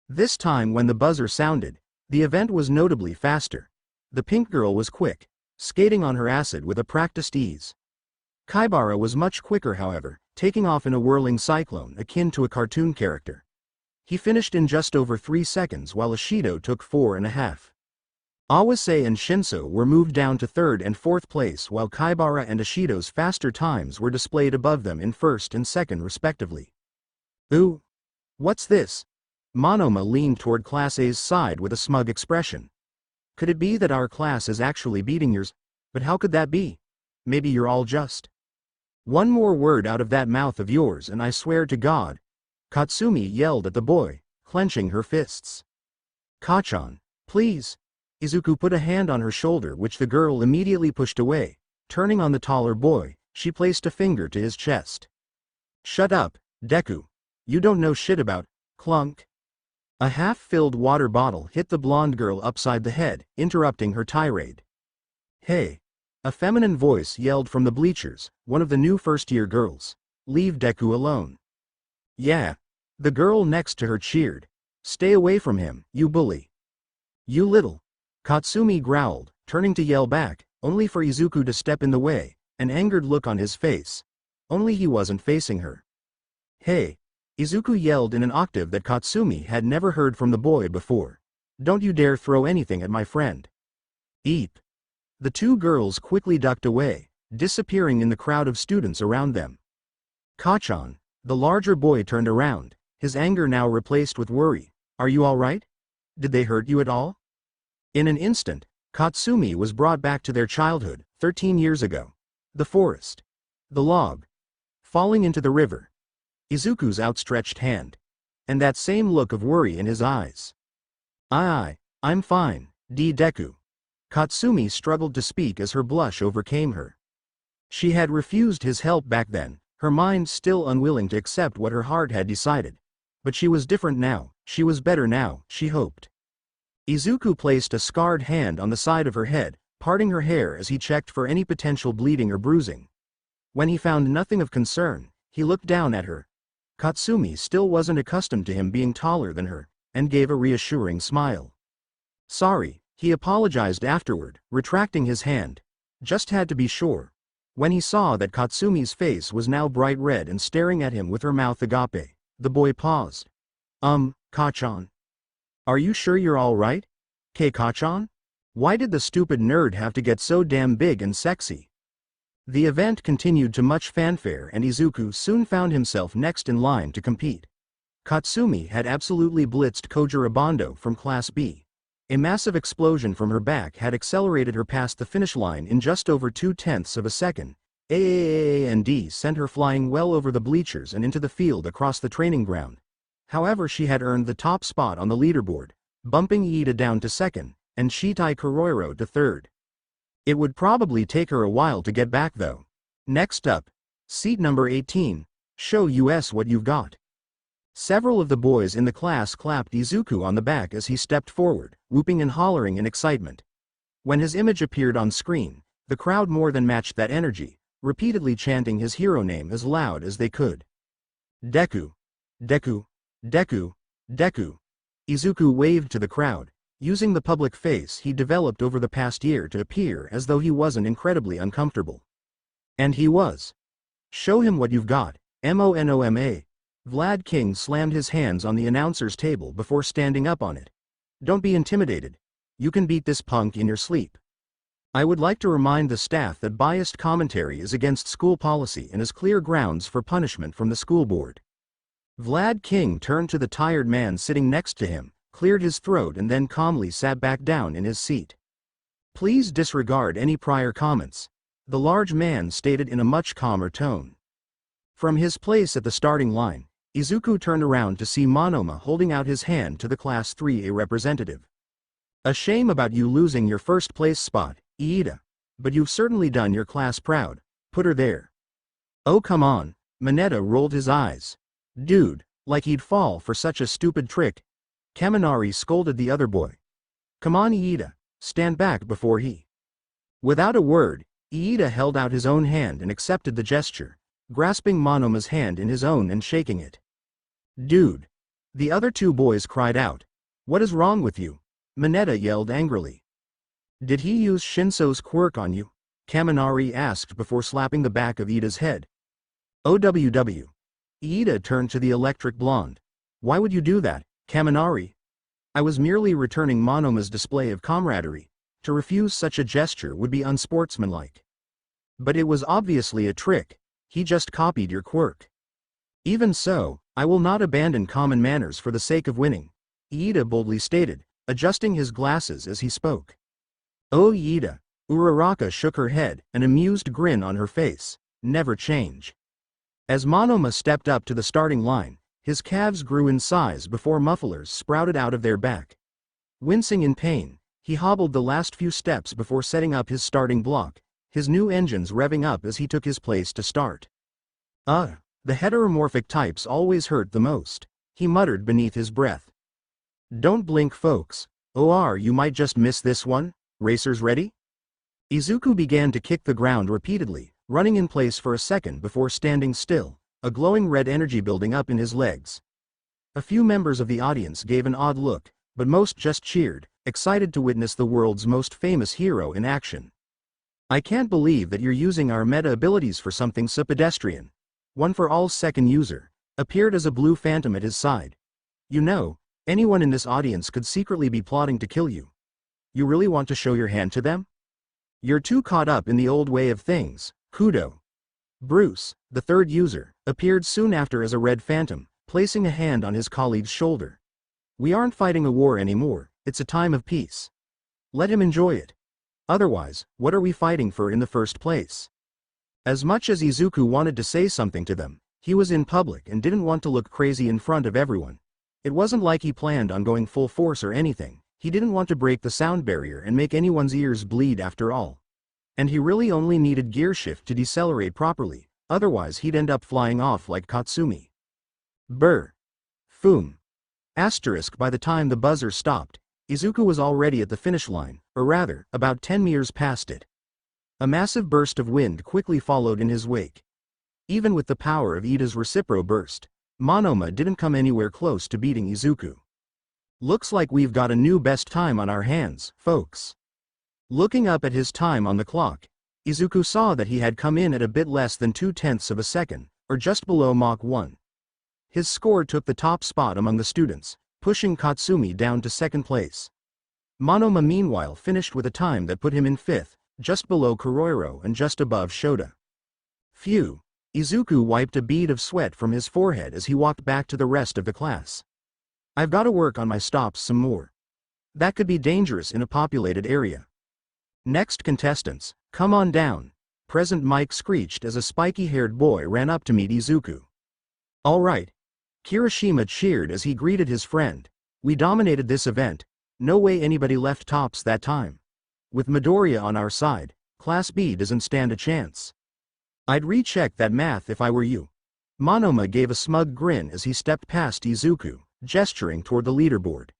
This time when the buzzer sounded, the event was notably faster. The pink girl was quick, skating on her acid with a practiced ease. Kaibara was much quicker however, taking off in a whirling cyclone akin to a cartoon character. He finished in just over 3 seconds while Ishido took 4.5. Awase and Shinso were moved down to 3rd and 4th place while Kaibara and Ishido's faster times were displayed above them in 1st and 2nd respectively. Ooh! What's this? Monoma leaned toward Class A's side with a smug expression. Could it be that our class is actually beating yours? But how could that be? Maybe you're all just. One more word out of that mouth of yours and I swear to God. Katsumi yelled at the boy, clenching her fists. Kachan, please. Izuku put a hand on her shoulder which the girl immediately pushed away. Turning on the taller boy, she placed a finger to his chest. Shut up, Deku. You don't know shit about, clunk. A half-filled water bottle hit the blonde girl upside the head, interrupting her tirade. Hey. A feminine voice yelled from the bleachers, one of the new first-year girls. Leave Deku alone. Yeah. The girl next to her cheered. Stay away from him, you bully. You little. Katsumi growled, turning to yell back, only for Izuku to step in the way, an angered look on his face. Only he wasn't facing her. Hey. Izuku yelled in an octave that Katsumi had never heard from the boy before. Don't you dare throw anything at my friend. Eep. The two girls quickly ducked away, disappearing in the crowd of students around them. Kachan, the larger boy turned around, his anger now replaced with worry. Are you all right? Did they hurt you at all? In an instant, Katsumi was brought back to their childhood, 13 years ago. The forest. The log. Falling into the river. Izuku's outstretched hand. And that same look of worry in his eyes. I'm fine, Deku. Katsumi struggled to speak as her blush overcame her. She had refused his help back then, her mind still unwilling to accept what her heart had decided. But she was different now, she was better now, she hoped. Izuku placed a scarred hand on the side of her head, parting her hair as he checked for any potential bleeding or bruising. When he found nothing of concern, he looked down at her. Katsumi still wasn't accustomed to him being taller than her, and gave a reassuring smile. Sorry, he apologized afterward, retracting his hand. Just had to be sure. When he saw that Katsumi's face was now bright red and staring at him with her mouth agape, the boy paused. Kachan. Are you sure you're all right? Kachan? Why did the stupid nerd have to get so damn big and sexy? The event continued to much fanfare and Izuku soon found himself next in line to compete. Katsumi had absolutely blitzed Kojirabondo from Class B. A massive explosion from her back had accelerated her past the finish line in just over 0.2 of a second. A&D sent her flying well over the bleachers and into the field across the training ground. However, she had earned the top spot on the leaderboard, bumping Iida down to 2nd, and Shitai Kuroiro to 3rd. It would probably take her a while to get back though. Next up, seat number 18, show us what you've got. Several of the boys in the class clapped Izuku on the back as he stepped forward, whooping and hollering in excitement. When his image appeared on screen, the crowd more than matched that energy, repeatedly chanting his hero name as loud as they could. Deku. Deku. Deku. Deku. Izuku waved to the crowd, using the public face he developed over the past year to appear as though he wasn't incredibly uncomfortable. And he was. Show him what you've got, Monoma. Vlad King slammed his hands on the announcer's table before standing up on it. Don't be intimidated. You can beat this punk in your sleep. I would like to remind the staff that biased commentary is against school policy and is clear grounds for punishment from the school board. Vlad King turned to the tired man sitting next to him, cleared his throat and then calmly sat back down in his seat. Please disregard any prior comments, the large man stated in a much calmer tone. From his place at the starting line, Izuku turned around to see Monoma holding out his hand to the Class 3A representative. A shame about you losing your first place spot, Iida. But you've certainly done your class proud. Put her there. Oh come on, Mineta rolled his eyes. Dude, like he'd fall for such a stupid trick. Kaminari scolded the other boy. Come on Iida, stand back before he. Without a word, Iida held out his own hand and accepted the gesture, grasping Monoma's hand in his own and shaking it. Dude. The other two boys cried out. What is wrong with you? Mineta yelled angrily. Did he use Shinso's quirk on you? Kaminari asked before slapping the back of Iida's head. OWW. Iida turned to the electric blonde. Why would you do that, Kaminari? I was merely returning Monoma's display of camaraderie. To refuse such a gesture would be unsportsmanlike. But it was obviously a trick. He just copied your quirk. Even so, I will not abandon common manners for the sake of winning, Iida boldly stated, adjusting his glasses as he spoke. Oh Iida. Uraraka shook her head, an amused grin on her face. Never change. As Monoma stepped up to the starting line, his calves grew in size before mufflers sprouted out of their back. Wincing in pain, he hobbled the last few steps before setting up his starting block, his new engines revving up as he took his place to start. The heteromorphic types always hurt the most, he muttered beneath his breath. Don't blink folks, or you might just miss this one. Racers ready? Izuku began to kick the ground repeatedly, running in place for a second before standing still, a glowing red energy building up in his legs. A few members of the audience gave an odd look, but most just cheered, excited to witness the world's most famous hero in action. I can't believe that you're using our meta abilities for something so pedestrian. One for all second user appeared as a blue phantom at his side. You know, anyone in this audience could secretly be plotting to kill you. You really want to show your hand to them? You're too caught up in the old way of things, Kudo. Bruce, the third user, appeared soon after as a red phantom, placing a hand on his colleague's shoulder. We aren't fighting a war anymore, it's a time of peace. Let him enjoy it. Otherwise, what are we fighting for in the first place? As much as Izuku wanted to say something to them, he was in public and didn't want to look crazy in front of everyone. It wasn't like he planned on going full force or anything. He didn't want to break the sound barrier and make anyone's ears bleed after all. And he really only needed gear shift to decelerate properly, otherwise he'd end up flying off like Katsumi. Brr. Foom. Asterisk. By the time the buzzer stopped, Izuku was already at the finish line, or rather, about 10 meters past it. A massive burst of wind quickly followed in his wake. Even with the power of Iida's recipro burst, Monoma didn't come anywhere close to beating Izuku. Looks like we've got a new best time on our hands, folks. Looking up at his time on the clock, Izuku saw that he had come in at a bit less than 0.2 of a second, or just below Mach 1. His score took the top spot among the students, pushing Katsumi down to second place. Monoma meanwhile finished with a time that put him in fifth, just below Kuroiro and just above Shota. Phew. Izuku wiped a bead of sweat from his forehead as he walked back to the rest of the class. I've got to work on my stops some more. That could be dangerous in a populated area. Next contestants, come on down, Present Mike screeched as a spiky-haired boy ran up to meet Izuku. All right. Kirishima cheered as he greeted his friend. We dominated this event. No way anybody left tops that time. With Midoriya on our side, Class B doesn't stand a chance. I'd recheck that math if I were you. Monoma gave a smug grin as he stepped past Izuku, gesturing toward the leaderboard.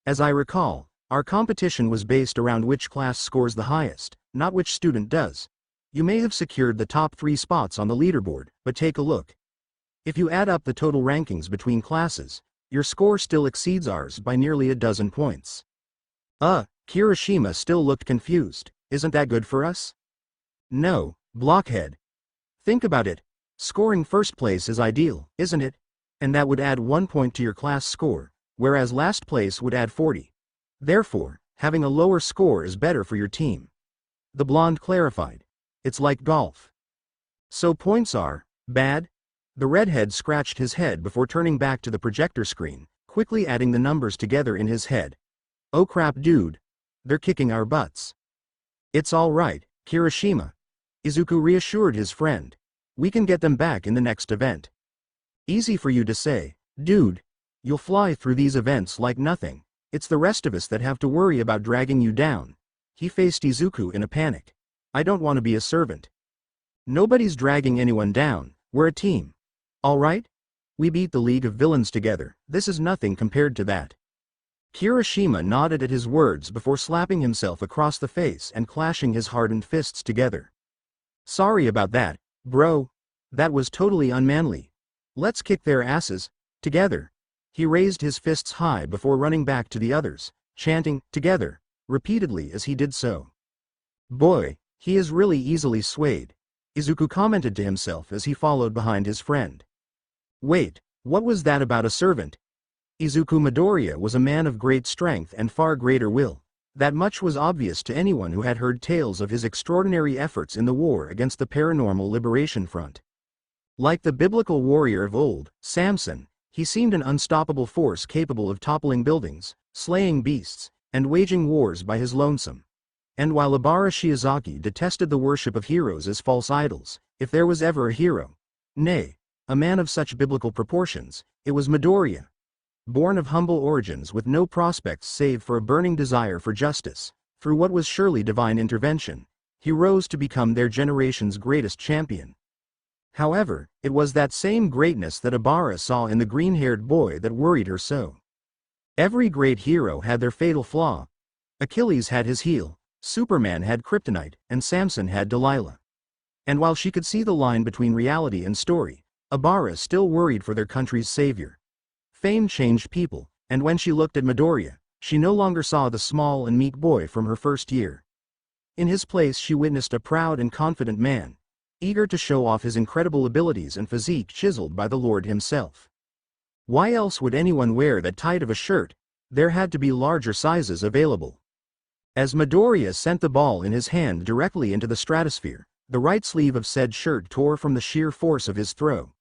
As I recall, our competition was based around which class scores the highest, not which student does. You may have secured the top 3 spots on the leaderboard, but take a look. If you add up the total rankings between classes, your score still exceeds ours by nearly a dozen points. Kirishima still looked confused. Isn't that good for us? No, blockhead. Think about it. Scoring first place is ideal, isn't it? And that would add 1 point to your class score, whereas last place would add 40. Therefore, having a lower score is better for your team. The blonde clarified. It's like golf. So points are bad? The redhead scratched his head before turning back to the projector screen, quickly adding the numbers together in his head. Oh crap dude. They're kicking our butts. It's all right, Kirishima. Izuku reassured his friend. We can get them back in the next event. Easy for you to say, dude. You'll fly through these events like nothing. It's the rest of us that have to worry about dragging you down. He faced Izuku in a panic. I don't want to be a servant. Nobody's dragging anyone down, we're a team. All right? We beat the League of Villains together, this is nothing compared to that. Kirishima nodded at his words before slapping himself across the face and clashing his hardened fists together. Sorry about that, bro. That was totally unmanly. Let's kick their asses, together. He raised his fists high before running back to the others, chanting, together, repeatedly as he did so. Boy, he is really easily swayed, Izuku commented to himself as he followed behind his friend. Wait, What was that about a servant? Izuku Midoriya was a man of great strength and far greater will. That much was obvious to anyone who had heard tales of his extraordinary efforts in the war against the Paranormal Liberation Front. Like the biblical warrior of old, Samson, he seemed an unstoppable force capable of toppling buildings, slaying beasts, and waging wars by his lonesome. And while Ibara Shiozaki detested the worship of heroes as false idols, if there was ever a hero, nay, a man of such biblical proportions, it was Midoriya. Born of humble origins with no prospects save for a burning desire for justice, through what was surely divine intervention, he rose to become their generation's greatest champion. However, it was that same greatness that Ibara saw in the green-haired boy that worried her so. Every great hero had their fatal flaw. Achilles had his heel, Superman had kryptonite, and Samson had Delilah. And while she could see the line between reality and story, Ibara still worried for their country's savior. Fame changed people, and when she looked at Midoriya, she no longer saw the small and meek boy from her first year. In his place she witnessed a proud and confident man, eager to show off his incredible abilities and physique chiseled by the Lord himself. Why else would anyone wear that tight of a shirt? There had to be larger sizes available. As Midoriya sent the ball in his hand directly into the stratosphere, the right sleeve of said shirt tore from the sheer force of his throw.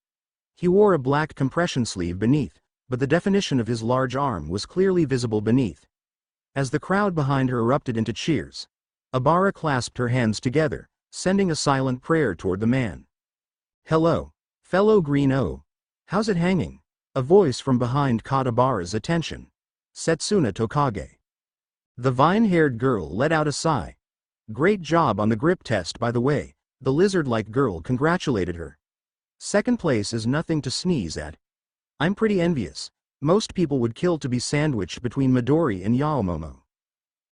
He wore a black compression sleeve beneath, but the definition of his large arm was clearly visible beneath. As the crowd behind her erupted into cheers, Ibara clasped her hands together, sending a silent prayer toward the man. "Hello, fellow Green O. How's it hanging?" A voice from behind caught Ibara's attention. Setsuna Tokage. The vine-haired girl let out a sigh. "Great job on the grip test, by the way," the lizard-like girl congratulated her. "Second place is nothing to sneeze at. I'm pretty envious. Most people would kill to be sandwiched between Midori and Yaomomo.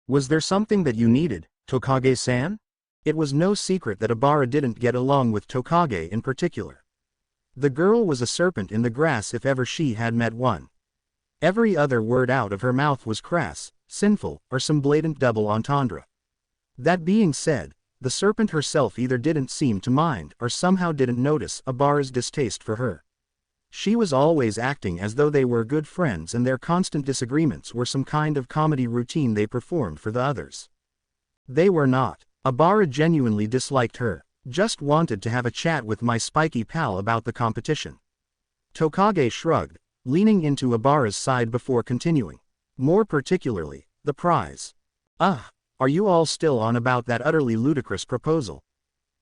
Was there something that you needed, Tokage-san?" It was no secret that Ibara didn't get along with Tokage in particular. The girl was a serpent in the grass if ever she had met one. Every other word out of her mouth was crass, sinful, or some blatant double entendre. That being said, the serpent herself either didn't seem to mind or somehow didn't notice Ibara's distaste for her. She was always acting as though they were good friends and their constant disagreements were some kind of comedy routine they performed for the others. They were not. Ibara genuinely disliked her, just wanted to have a chat with my spiky pal about the competition. Tokage shrugged, leaning into Ibara's side before continuing. More particularly, the prize. Are you all still on about that utterly ludicrous proposal?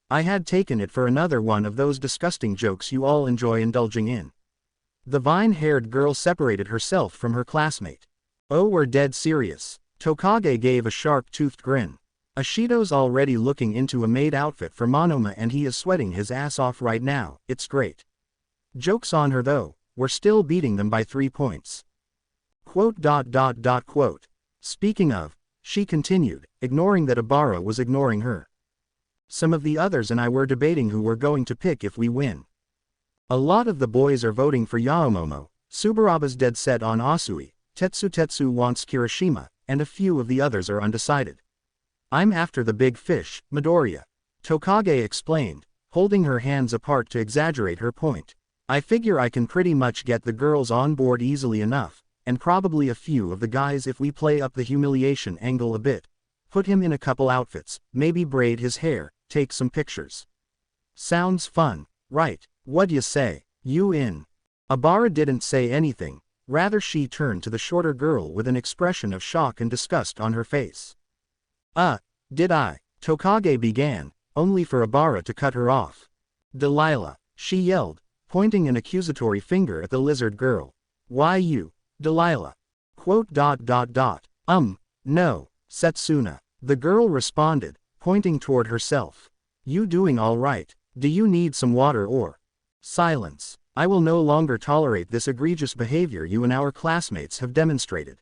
I had taken it for another one of those disgusting jokes you all enjoy indulging in. The vine-haired girl separated herself from her classmate. "Oh, we're dead serious." Tokage gave a sharp-toothed grin. "Ashido's already looking into a maid outfit for Monoma and he is sweating his ass off right now, it's great. Joke's on her though, we're still beating them by 3 points. Quote. Speaking of," she continued, ignoring that Ibara was ignoring her. "Some of the others and I were debating who we're going to pick if we win. A lot of the boys are voting for Yaomomo, Subaraba's dead set on Asui, Tetsu wants Kirishima, and a few of the others are undecided. I'm after the big fish, Midoriya," Tokage explained, holding her hands apart to exaggerate her point. "I figure I can pretty much get the girls on board easily enough, and probably a few of the guys if we play up the humiliation angle a bit. Put him in a couple outfits, maybe braid his hair, take some pictures. Sounds fun, right? What'd say, you in?" Ibara didn't say anything, rather she turned to the shorter girl with an expression of shock and disgust on her face. Did I?" Tokage began, only for Ibara to cut her off. "Delilah," she yelled, pointing an accusatory finger at the lizard girl. "Why you, Delilah?" Quote. No, Setsuna," the girl responded, pointing toward herself. "You doing all right? Do you need some water or?" "Silence. I will no longer tolerate this egregious behavior you and our classmates have demonstrated.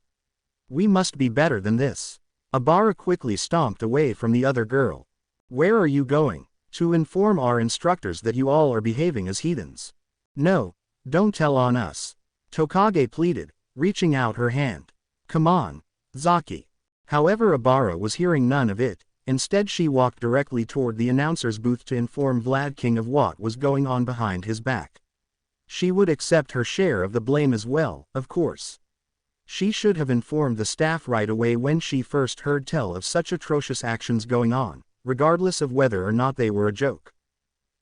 We must be better than this." Ibara quickly stomped away from the other girl. "Where are you going?" "To inform our instructors that you all are behaving as heathens." "No, don't tell on us," Tokage pleaded, reaching out her hand. "Come on, Zaki." However, Ibara was hearing none of it. Instead she walked directly toward the announcer's booth to inform Vlad King of what was going on behind his back. She would accept her share of the blame as well, of course. She should have informed the staff right away when she first heard tell of such atrocious actions going on, regardless of whether or not they were a joke.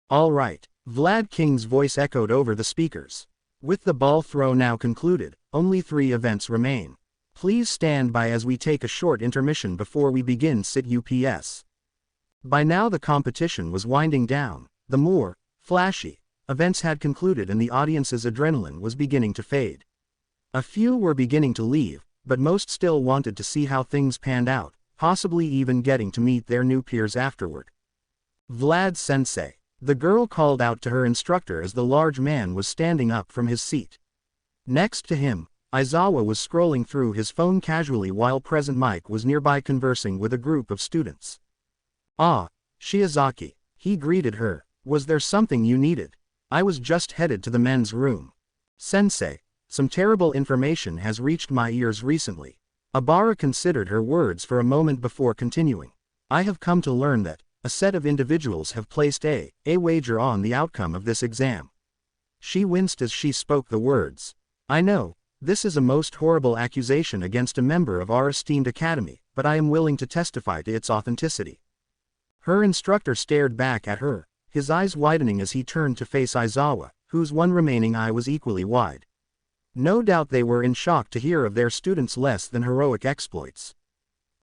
All right, Vlad King's voice echoed over the speakers. With the ball throw now concluded, only 3 events remain. Please stand by as we take a short intermission before we begin sit UPS. By now the competition was winding down, the more flashy events had concluded and the audience's adrenaline was beginning to fade. A few were beginning to leave, but most still wanted to see how things panned out, possibly even getting to meet their new peers afterward. Vlad-sensei, the girl called out to her instructor as the large man was standing up from his seat. Next to him, Aizawa was scrolling through his phone casually while present Mike was nearby conversing with a group of students. "Ah, Shiozaki," he greeted her. "Was there something you needed? I was just headed to the men's room. Sensei, some terrible information has reached my ears recently." Abara considered her words for a moment before continuing. "I have come to learn that a set of individuals have placed a wager on the outcome of this exam." She winced as she spoke the words. "I know, this is a most horrible accusation against a member of our esteemed academy, but I am willing to testify to its authenticity." Her instructor stared back at her, his eyes widening as he turned to face Aizawa, whose one remaining eye was equally wide. No doubt they were in shock to hear of their students' less than heroic exploits.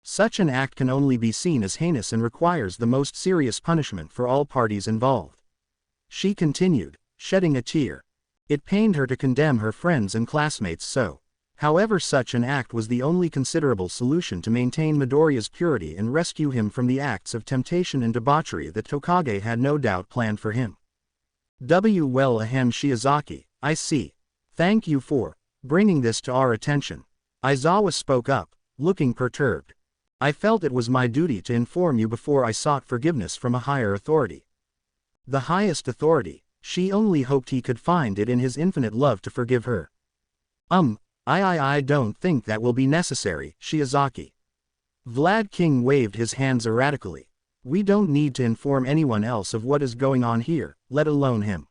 Such an act can only be seen as heinous and requires the most serious punishment for all parties involved. She continued, shedding a tear. It pained her to condemn her friends and classmates so. However, such an act was the only considerable solution to maintain Midoriya's purity and rescue him from the acts of temptation and debauchery that Tokage had no doubt planned for him. Well, Shiozaki, I see. Thank you for bringing this to our attention. Aizawa spoke up, looking perturbed. I felt it was my duty to inform you before I sought forgiveness from a higher authority. The highest authority. She only hoped he could find it in his infinite love to forgive her. I don't think that will be necessary, Shiozaki. Vlad King waved his hands erratically. We don't need to inform anyone else of what is going on here, let alone him.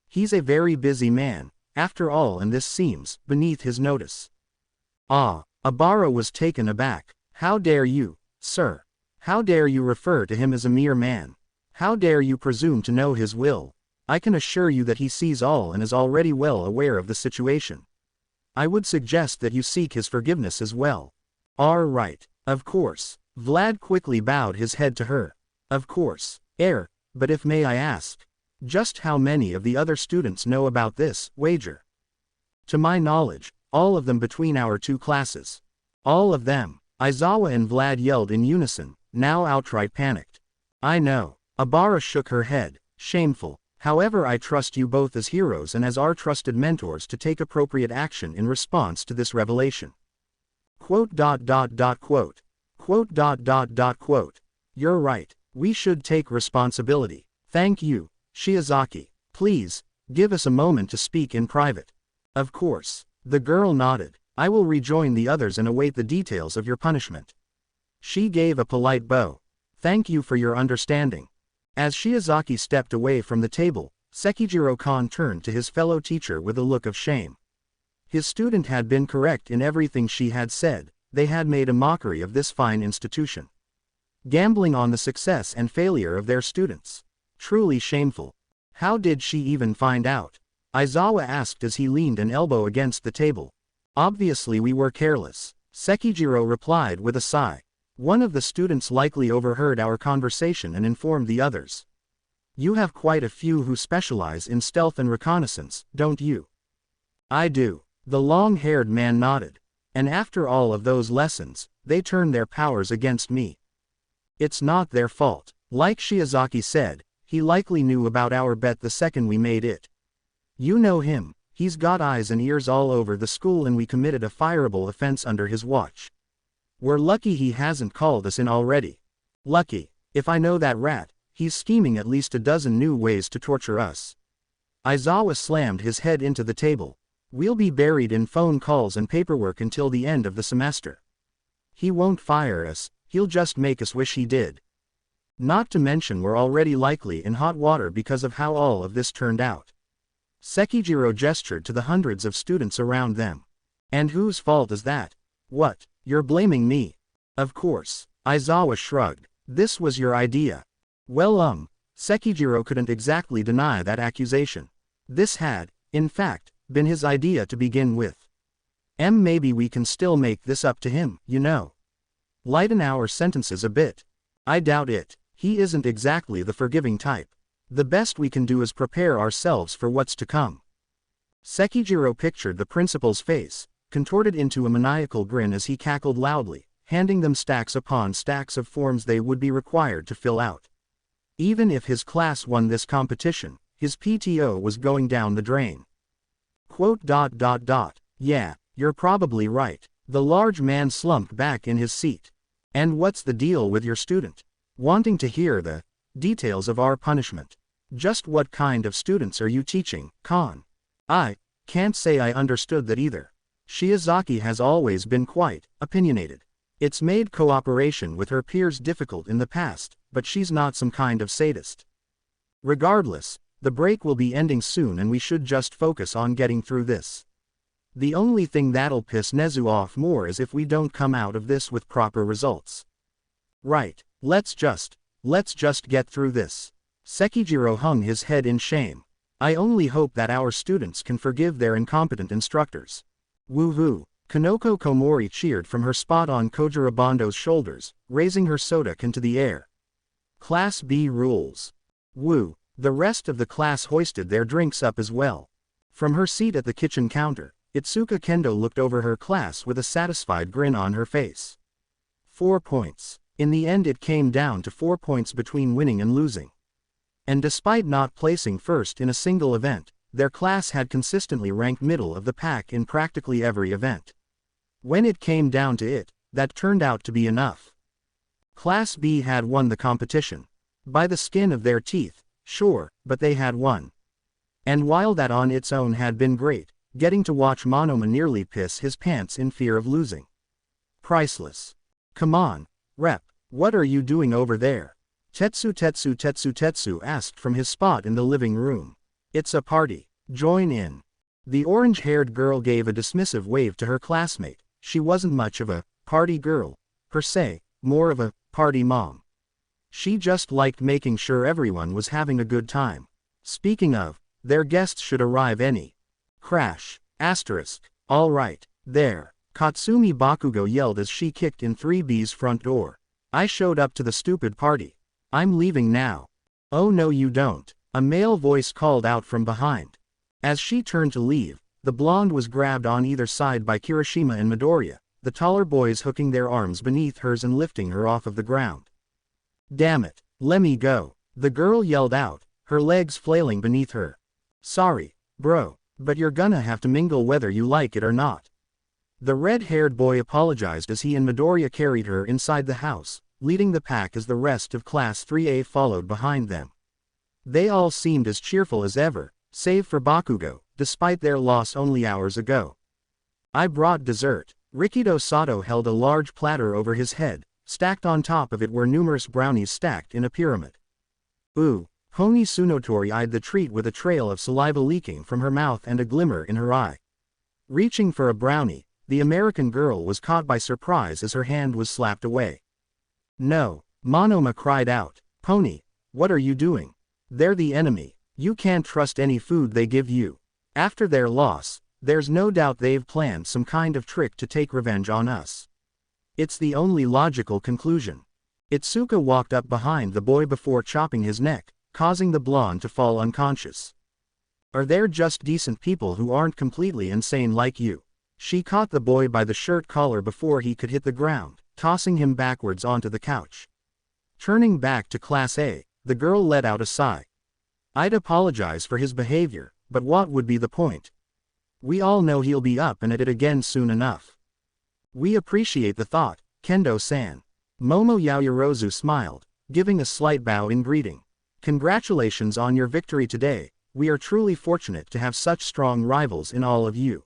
He's a very busy man, after all, and this seems beneath his notice. Abara was taken aback. How dare you, sir? How dare you refer to him as a mere man? How dare you presume to know his will? I can assure you that he sees all and is already well aware of the situation. I would suggest that you seek his forgiveness as well. All right, of course. Vlad quickly bowed his head to her. Of course, but if may I ask, just how many of the other students know about this wager? To my knowledge, all of them between our 2 classes. All of them, Aizawa and Vlad yelled in unison, now outright panicked. I know. Abara shook her head, shameful. However, I trust you both as heroes and as our trusted mentors to take appropriate action in response to this revelation. Quote. You're right, we should take responsibility. Thank you, Shiozaki. Please, give us a moment to speak in private. Of course. The girl nodded. I will rejoin the others and await the details of your punishment. She gave a polite bow. Thank you for your understanding. As Shiozaki stepped away from the table, Sekijiro-kan turned to his fellow teacher with a look of shame. His student had been correct in everything she had said. They had made a mockery of this fine institution, gambling on the success and failure of their students. Truly shameful. How did she even find out? Aizawa asked as he leaned an elbow against the table. Obviously we were careless, Sekijiro replied with a sigh. One of the students likely overheard our conversation and informed the others. You have quite a few who specialize in stealth and reconnaissance, don't you? I do. The long-haired man nodded. And after all of those lessons, they turned their powers against me. It's not their fault. Like Shiozaki said, he likely knew about our bet the second we made it. You know him, he's got eyes and ears all over the school and we committed a fireable offense under his watch. We're lucky he hasn't called us in already. Lucky. If I know that rat, he's scheming at least a dozen new ways to torture us. Aizawa slammed his head into the table. We'll be buried in phone calls and paperwork until the end of the semester. He won't fire us, he'll just make us wish he did. Not to mention we're already likely in hot water because of how all of this turned out. Sekijiro gestured to the hundreds of students around them. And whose fault is that? What, you're blaming me? Of course. Aizawa shrugged. This was your idea. Well, Sekijiro couldn't exactly deny that accusation. This had, in fact, been his idea to begin with. Maybe we can still make this up to him, you know. Lighten our sentences a bit. I doubt it. He isn't exactly the forgiving type. The best we can do is prepare ourselves for what's to come. Sekijiro pictured the principal's face, contorted into a maniacal grin as he cackled loudly, handing them stacks upon stacks of forms they would be required to fill out. Even if his class won this competition, his PTO was going down the drain. Yeah, you're probably right. The large man slumped back in his seat. And what's the deal with your student? Wanting to hear the details of our punishment. Just what kind of students are you teaching, Kon? I can't say I understood that either. Shiozaki has always been quite opinionated. It's made cooperation with her peers difficult in the past, but she's not some kind of sadist. Regardless, the break will be ending soon and we should just focus on getting through this. The only thing that'll piss Nezu off more is if we don't come out of this with proper results. Right, let's just get through this. Sekijiro hung his head in shame. I only hope that our students can forgive their incompetent instructors. Woo-hoo. Kanoko Komori cheered from her spot on Kojiro Bando's shoulders, raising her soda can to the air. Class B rules. Woo. The rest of the class hoisted their drinks up as well. From her seat at the kitchen counter, Itsuka Kendo looked over her class with a satisfied grin on her face. 4 points. In the end it came down to 4 points between winning and losing. And despite not placing first in a single event, their class had consistently ranked middle of the pack in practically every event. When it came down to it, that turned out to be enough. Class B had won the competition. By the skin of their teeth, sure, but they had won. And while that on its own had been great, getting to watch Monoma nearly piss his pants in fear of losing. Priceless. Come on, Rep, what are you doing over there? Tetsu asked from his spot in the living room. It's a party. Join in. The orange-haired girl gave a dismissive wave to her classmate. She wasn't much of a party girl, per se, more of a party mom. She just liked making sure everyone was having a good time. Speaking of, their guests should arrive any crash. All right, there. Katsumi Bakugo yelled as she kicked in 3B's front door. I showed up to the stupid party. I'm leaving now. Oh no you don't. A male voice called out from behind. As she turned to leave, the blonde was grabbed on either side by Kirishima and Midoriya, the taller boys hooking their arms beneath hers and lifting her off of the ground. Damn it, let me go, the girl yelled out, her legs flailing beneath her. Sorry, bro, but you're gonna have to mingle whether you like it or not. The red-haired boy apologized as he and Midoriya carried her inside the house, leading the pack as the rest of Class 3A followed behind them. They all seemed as cheerful as ever, save for Bakugo, despite their loss only hours ago. I brought dessert. Rikido Sato held a large platter over his head, stacked on top of it were numerous brownies stacked in a pyramid. Ooh, Homi Tsunotori eyed the treat with a trail of saliva leaking from her mouth and a glimmer in her eye. Reaching for a brownie, the American girl was caught by surprise as her hand was slapped away. No, Monoma cried out. Pony, what are you doing? They're the enemy. You can't trust any food they give you. After their loss, there's no doubt they've planned some kind of trick to take revenge on us. It's the only logical conclusion. Itsuka walked up behind the boy before chopping his neck, causing the blonde to fall unconscious. Or they're just decent people who aren't completely insane like you. She caught the boy by the shirt collar before he could hit the ground, tossing him backwards onto the couch. Turning back to Class A, the girl let out a sigh. I'd apologize for his behavior, but what would be the point? We all know he'll be up and at it again soon enough. We appreciate the thought, Kendo-san. Momo Yaoyorozu smiled, giving a slight bow in greeting. Congratulations on your victory today, we are truly fortunate to have such strong rivals in all of you.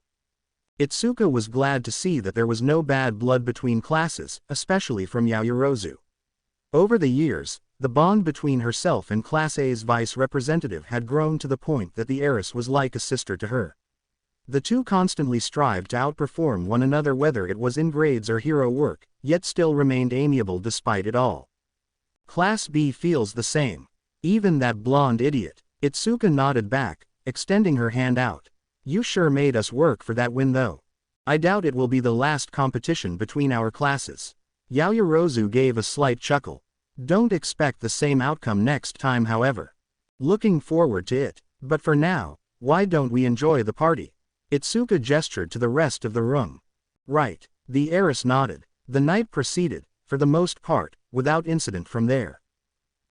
Itsuka was glad to see that there was no bad blood between classes, especially from Yaoyorozu. Over the years, The bond between herself and Class A's vice representative had grown to the point that the heiress was like a sister to her. The two constantly strived to outperform one another whether it was in grades or hero work, yet still remained amiable despite it all. Class B feels the same. Even that blonde idiot. Itsuka nodded back, extending her hand out. You sure made us work for that win though. I doubt it will be the last competition between our classes. Yaoyorozu gave a slight chuckle. Don't expect the same outcome next time however. Looking forward to it, but for now, why don't we enjoy the party? Itsuka gestured to the rest of the room. Right, the heiress nodded. The night proceeded, for the most part, without incident from there.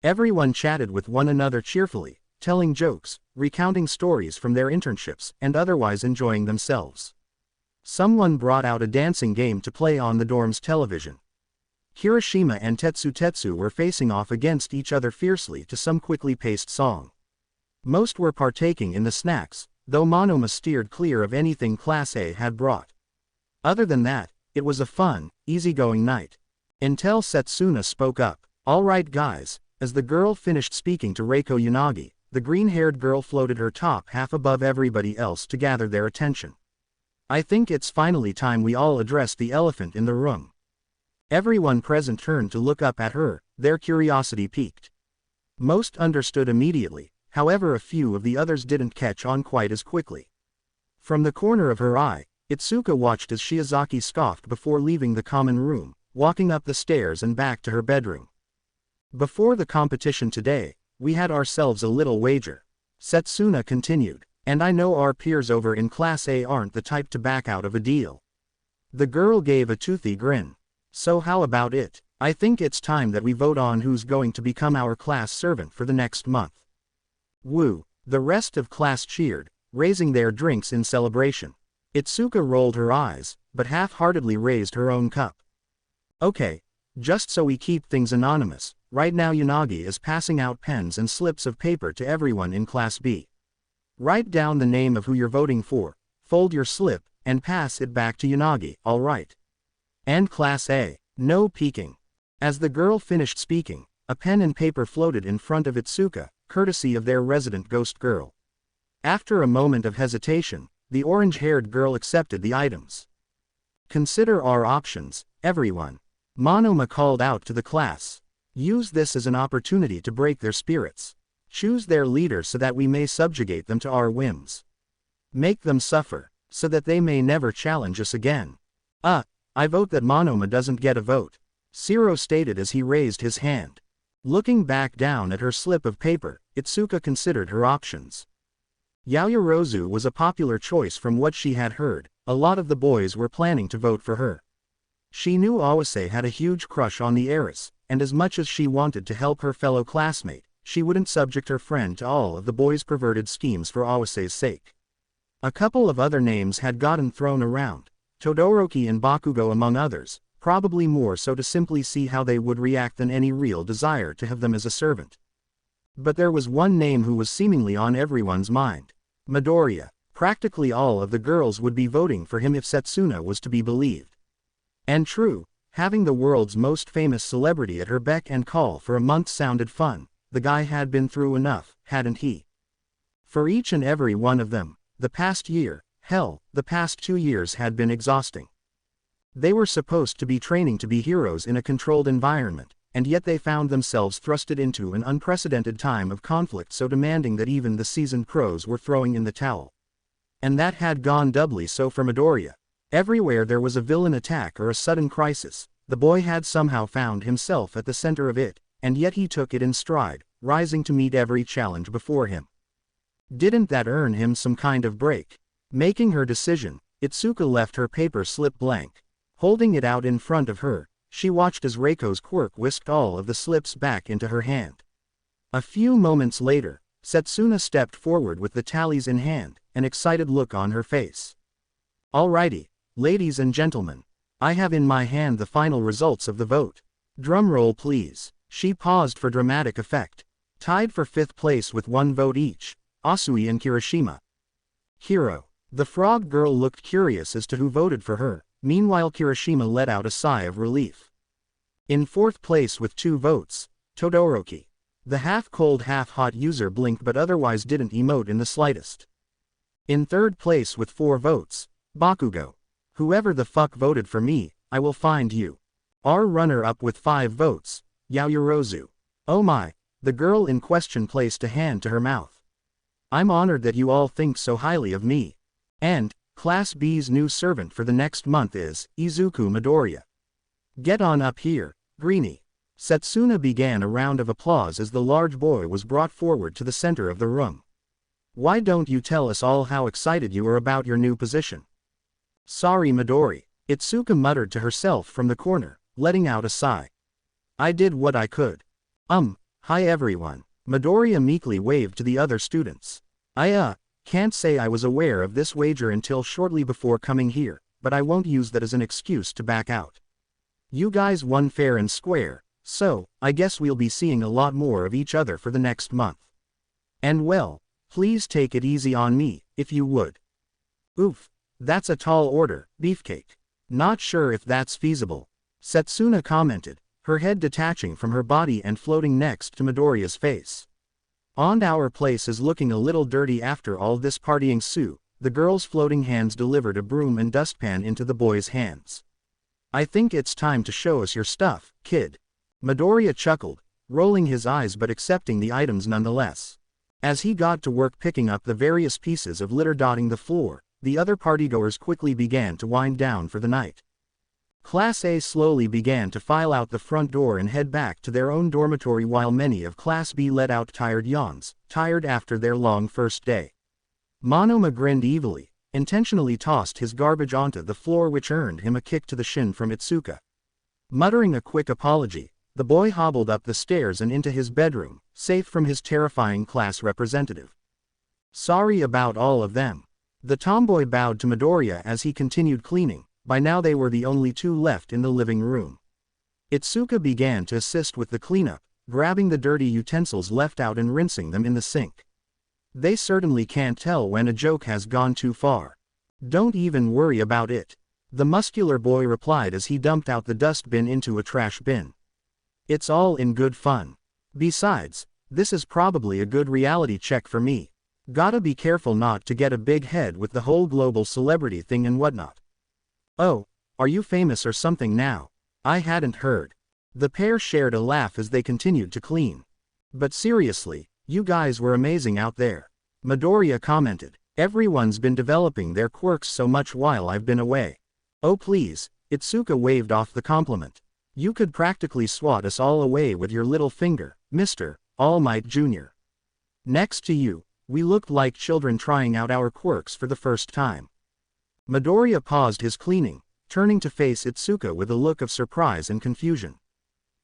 Everyone chatted with one another cheerfully, telling jokes, recounting stories from their internships, and otherwise enjoying themselves. Someone brought out a dancing game to play on the dorm's television. Kirishima and Tetsu were facing off against each other fiercely to some quickly paced song. Most were partaking in the snacks, though Monoma steered clear of anything Class A had brought. Other than that, it was a fun, easygoing night. Until Setsuna spoke up. Alright guys, as the girl finished speaking to Reiko Yanagi, the green-haired girl floated her top half above everybody else to gather their attention. I think it's finally time we all address the elephant in the room. Everyone present turned to look up at her, their curiosity piqued. Most understood immediately, however a few of the others didn't catch on quite as quickly. From the corner of her eye, Itsuka watched as Shiozaki scoffed before leaving the common room, walking up the stairs and back to her bedroom. Before the competition today, we had ourselves a little wager. Setsuna continued, and I know our peers over in Class A aren't the type to back out of a deal. The girl gave a toothy grin. So how about it? I think it's time that we vote on who's going to become our class servant for the next month. Woo! The rest of class cheered, raising their drinks in celebration. Itsuka rolled her eyes, but half-heartedly raised her own cup. Okay, just so we keep things anonymous, right now Yanagi is passing out pens and slips of paper to everyone in Class B. Write down the name of who you're voting for, fold your slip, and pass it back to Yanagi, alright? And Class A, no peeking. As the girl finished speaking, a pen and paper floated in front of Itsuka, courtesy of their resident ghost girl. After a moment of hesitation, the orange-haired girl accepted the items. Consider our options, everyone. Monoma called out to the class. Use this as an opportunity to break their spirits. Choose their leader so that we may subjugate them to our whims. Make them suffer, so that they may never challenge us again. I vote that Monoma doesn't get a vote, Shiro stated as he raised his hand. Looking back down at her slip of paper, Itsuka considered her options. Yaoyorozu was a popular choice from what she had heard. A lot of the boys were planning to vote for her. She knew Awase had a huge crush on the heiress, and as much as she wanted to help her fellow classmate, she wouldn't subject her friend to all of the boys' perverted schemes for Awase's sake. A couple of other names had gotten thrown around, Todoroki and Bakugo among others, probably more so to simply see how they would react than any real desire to have them as a servant. But there was one name who was seemingly on everyone's mind. Midoriya. Practically all of the girls would be voting for him if Setsuna was to be believed. And true, having the world's most famous celebrity at her beck and call for a month sounded fun. The guy had been through enough, hadn't he? For each and every one of them, the past year, hell, the past 2 years had been exhausting. They were supposed to be training to be heroes in a controlled environment, and yet they found themselves thrusted into an unprecedented time of conflict so demanding that even the seasoned pros were throwing in the towel. And that had gone doubly so for Midoriya. Everywhere there was a villain attack or a sudden crisis, the boy had somehow found himself at the center of it, and yet he took it in stride, rising to meet every challenge before him. Didn't that earn him some kind of break? Making her decision, Itsuka left her paper slip blank. Holding it out in front of her, she watched as Reiko's quirk whisked all of the slips back into her hand. A few moments later, Setsuna stepped forward with the tallies in hand, an excited look on her face. Alrighty, ladies and gentlemen, I have in my hand the final results of the vote. Drumroll please. She paused for dramatic effect. Tied for 5th place with 1 vote each, Asui and Kirishima. Hiro. The frog girl looked curious as to who voted for her, meanwhile Kirishima let out a sigh of relief. In 4th place with 2 votes, Todoroki. The half-cold half-hot user blinked but otherwise didn't emote in the slightest. In third place with 4 votes, Bakugo. Whoever the fuck voted for me, I will find you. Our runner-up with 5 votes, Yaoyorozu. Oh my, the girl in question placed a hand to her mouth. I'm honored that you all think so highly of me. And, Class B's new servant for the next month is, Izuku Midoriya. Get on up here, Greenie. Setsuna began a round of applause as the large boy was brought forward to the center of the room. Why don't you tell us all how excited you are about your new position? Sorry Midori, Itsuka muttered to herself from the corner, letting out a sigh. I did what I could. Hi everyone. Midoriya meekly waved to the other students. I can't say I was aware of this wager until shortly before coming here, but I won't use that as an excuse to back out. You guys won fair and square, so, I guess we'll be seeing a lot more of each other for the next month. And well, please take it easy on me, if you would. Oof, that's a tall order, Beefcake. Not sure if that's feasible. Setsuna commented, her head detaching from her body and floating next to Midoriya's face. And our place is looking a little dirty after all this partying Sue. The girl's floating hands delivered a broom and dustpan into the boy's hands. I think it's time to show us your stuff, kid. Midoriya chuckled, rolling his eyes but accepting the items nonetheless. As he got to work picking up the various pieces of litter dotting the floor, the other partygoers quickly began to wind down for the night. Class A slowly began to file out the front door and head back to their own dormitory while many of Class B let out tired yawns, tired after their long first day. Monoma grinned evilly, intentionally tossed his garbage onto the floor which earned him a kick to the shin from Itsuka. Muttering a quick apology, the boy hobbled up the stairs and into his bedroom, safe from his terrifying class representative. Sorry about all of them. The tomboy bowed to Midoriya as he continued cleaning. By now they were the only 2 left in the living room. Itsuka began to assist with the cleanup, grabbing the dirty utensils left out and rinsing them in the sink. They certainly can't tell when a joke has gone too far. Don't even worry about it. The muscular boy replied as he dumped out the dustbin into a trash bin. It's all in good fun. Besides, this is probably a good reality check for me. Gotta be careful not to get a big head with the whole global celebrity thing and whatnot. Oh, are you famous or something now? I hadn't heard. The pair shared a laugh as they continued to clean. But seriously, you guys were amazing out there. Midoriya commented, everyone's been developing their quirks so much while I've been away. Oh please, Itsuka waved off the compliment. You could practically swat us all away with your little finger, Mr. All Might Jr. Next to you, we looked like children trying out our quirks for the first time. Midoriya paused his cleaning, turning to face Itsuka with a look of surprise and confusion.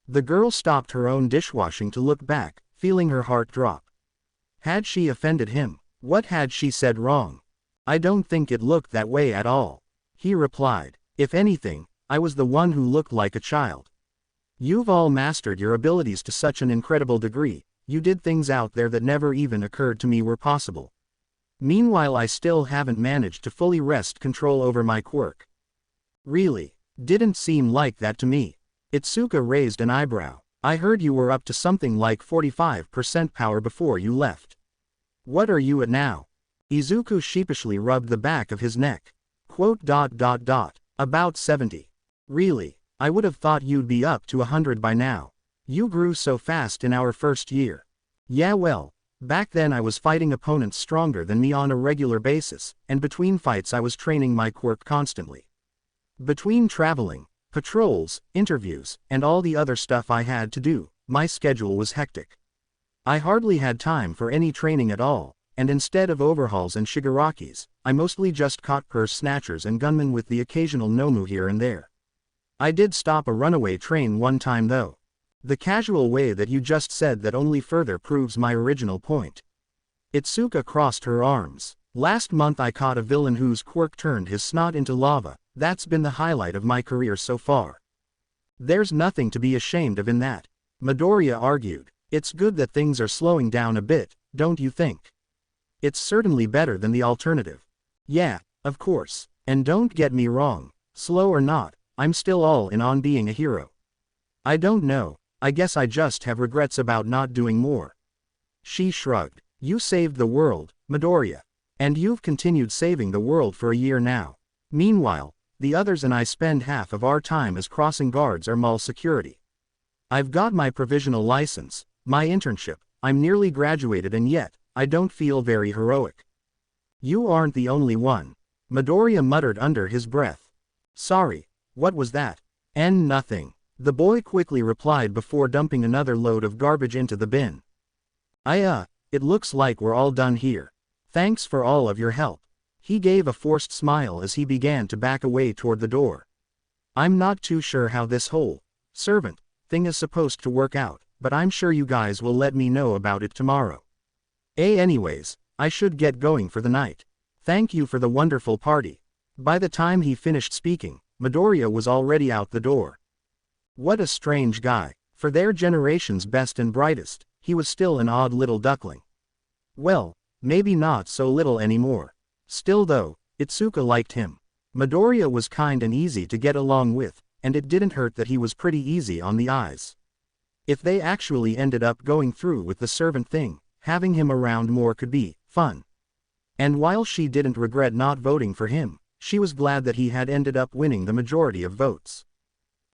The girl stopped her own dishwashing to look back, feeling her heart drop. Had she offended him? What had she said wrong? I don't think it looked that way at all. He replied, if anything, I was the one who looked like a child. You've all mastered your abilities to such an incredible degree, you did things out there that never even occurred to me were possible. Meanwhile I still haven't managed to fully wrest control over my quirk. Really? Didn't seem like that to me. Itsuka raised an eyebrow. I heard you were up to something like 45% power before you left. What are you at now? Izuku sheepishly rubbed the back of his neck. About 70. Really, I would have thought you'd be up to 100 by now. You grew so fast in our first year. Yeah well, back then I was fighting opponents stronger than me on a regular basis, and between fights I was training my quirk constantly. Between traveling, patrols, interviews, and all the other stuff I had to do, my schedule was hectic. I hardly had time for any training at all, and instead of overhauls and shigarakis, I mostly just caught purse snatchers and gunmen with the occasional nomu here and there. I did stop a runaway train one time though. The casual way that you just said that only further proves my original point. Itsuka crossed her arms. Last month I caught a villain whose quirk turned his snot into lava. That's been the highlight of my career so far. There's nothing to be ashamed of in that. Midoriya argued. It's good that things are slowing down a bit, don't you think? It's certainly better than the alternative. Yeah, of course. And don't get me wrong, slow or not, I'm still all in on being a hero. I don't know, I guess I just have regrets about not doing more. She shrugged. You saved the world, Midoriya. And you've continued saving the world for a year now. Meanwhile, the others and I spend half of our time as crossing guards or mall security. I've got my provisional license, my internship, I'm nearly graduated and yet, I don't feel very heroic. You aren't the only one. Midoriya muttered under his breath. Sorry, what was that? Nothing. The boy quickly replied before dumping another load of garbage into the bin. It looks like we're all done here. Thanks for all of your help. He gave a forced smile as he began to back away toward the door. I'm not too sure how this whole servant thing is supposed to work out, but I'm sure you guys will let me know about it tomorrow. Anyways, I should get going for the night. Thank you for the wonderful party. By the time he finished speaking, Midoriya was already out the door. What a strange guy. For their generation's best and brightest, he was still an odd little duckling. Well, maybe not so little anymore. Still though, Izuku liked him. Midoriya was kind and easy to get along with, and it didn't hurt that he was pretty easy on the eyes. If they actually ended up going through with the servant thing, having him around more could be fun. And while she didn't regret not voting for him, she was glad that he had ended up winning the majority of votes.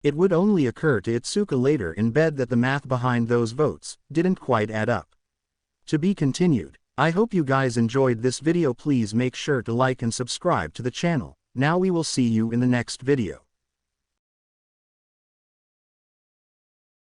It would only occur to Izuku later in bed that the math behind those votes didn't quite add up. To be continued. I hope you guys enjoyed this video. Please make sure to like and subscribe to the channel. Now we will see you in the next video.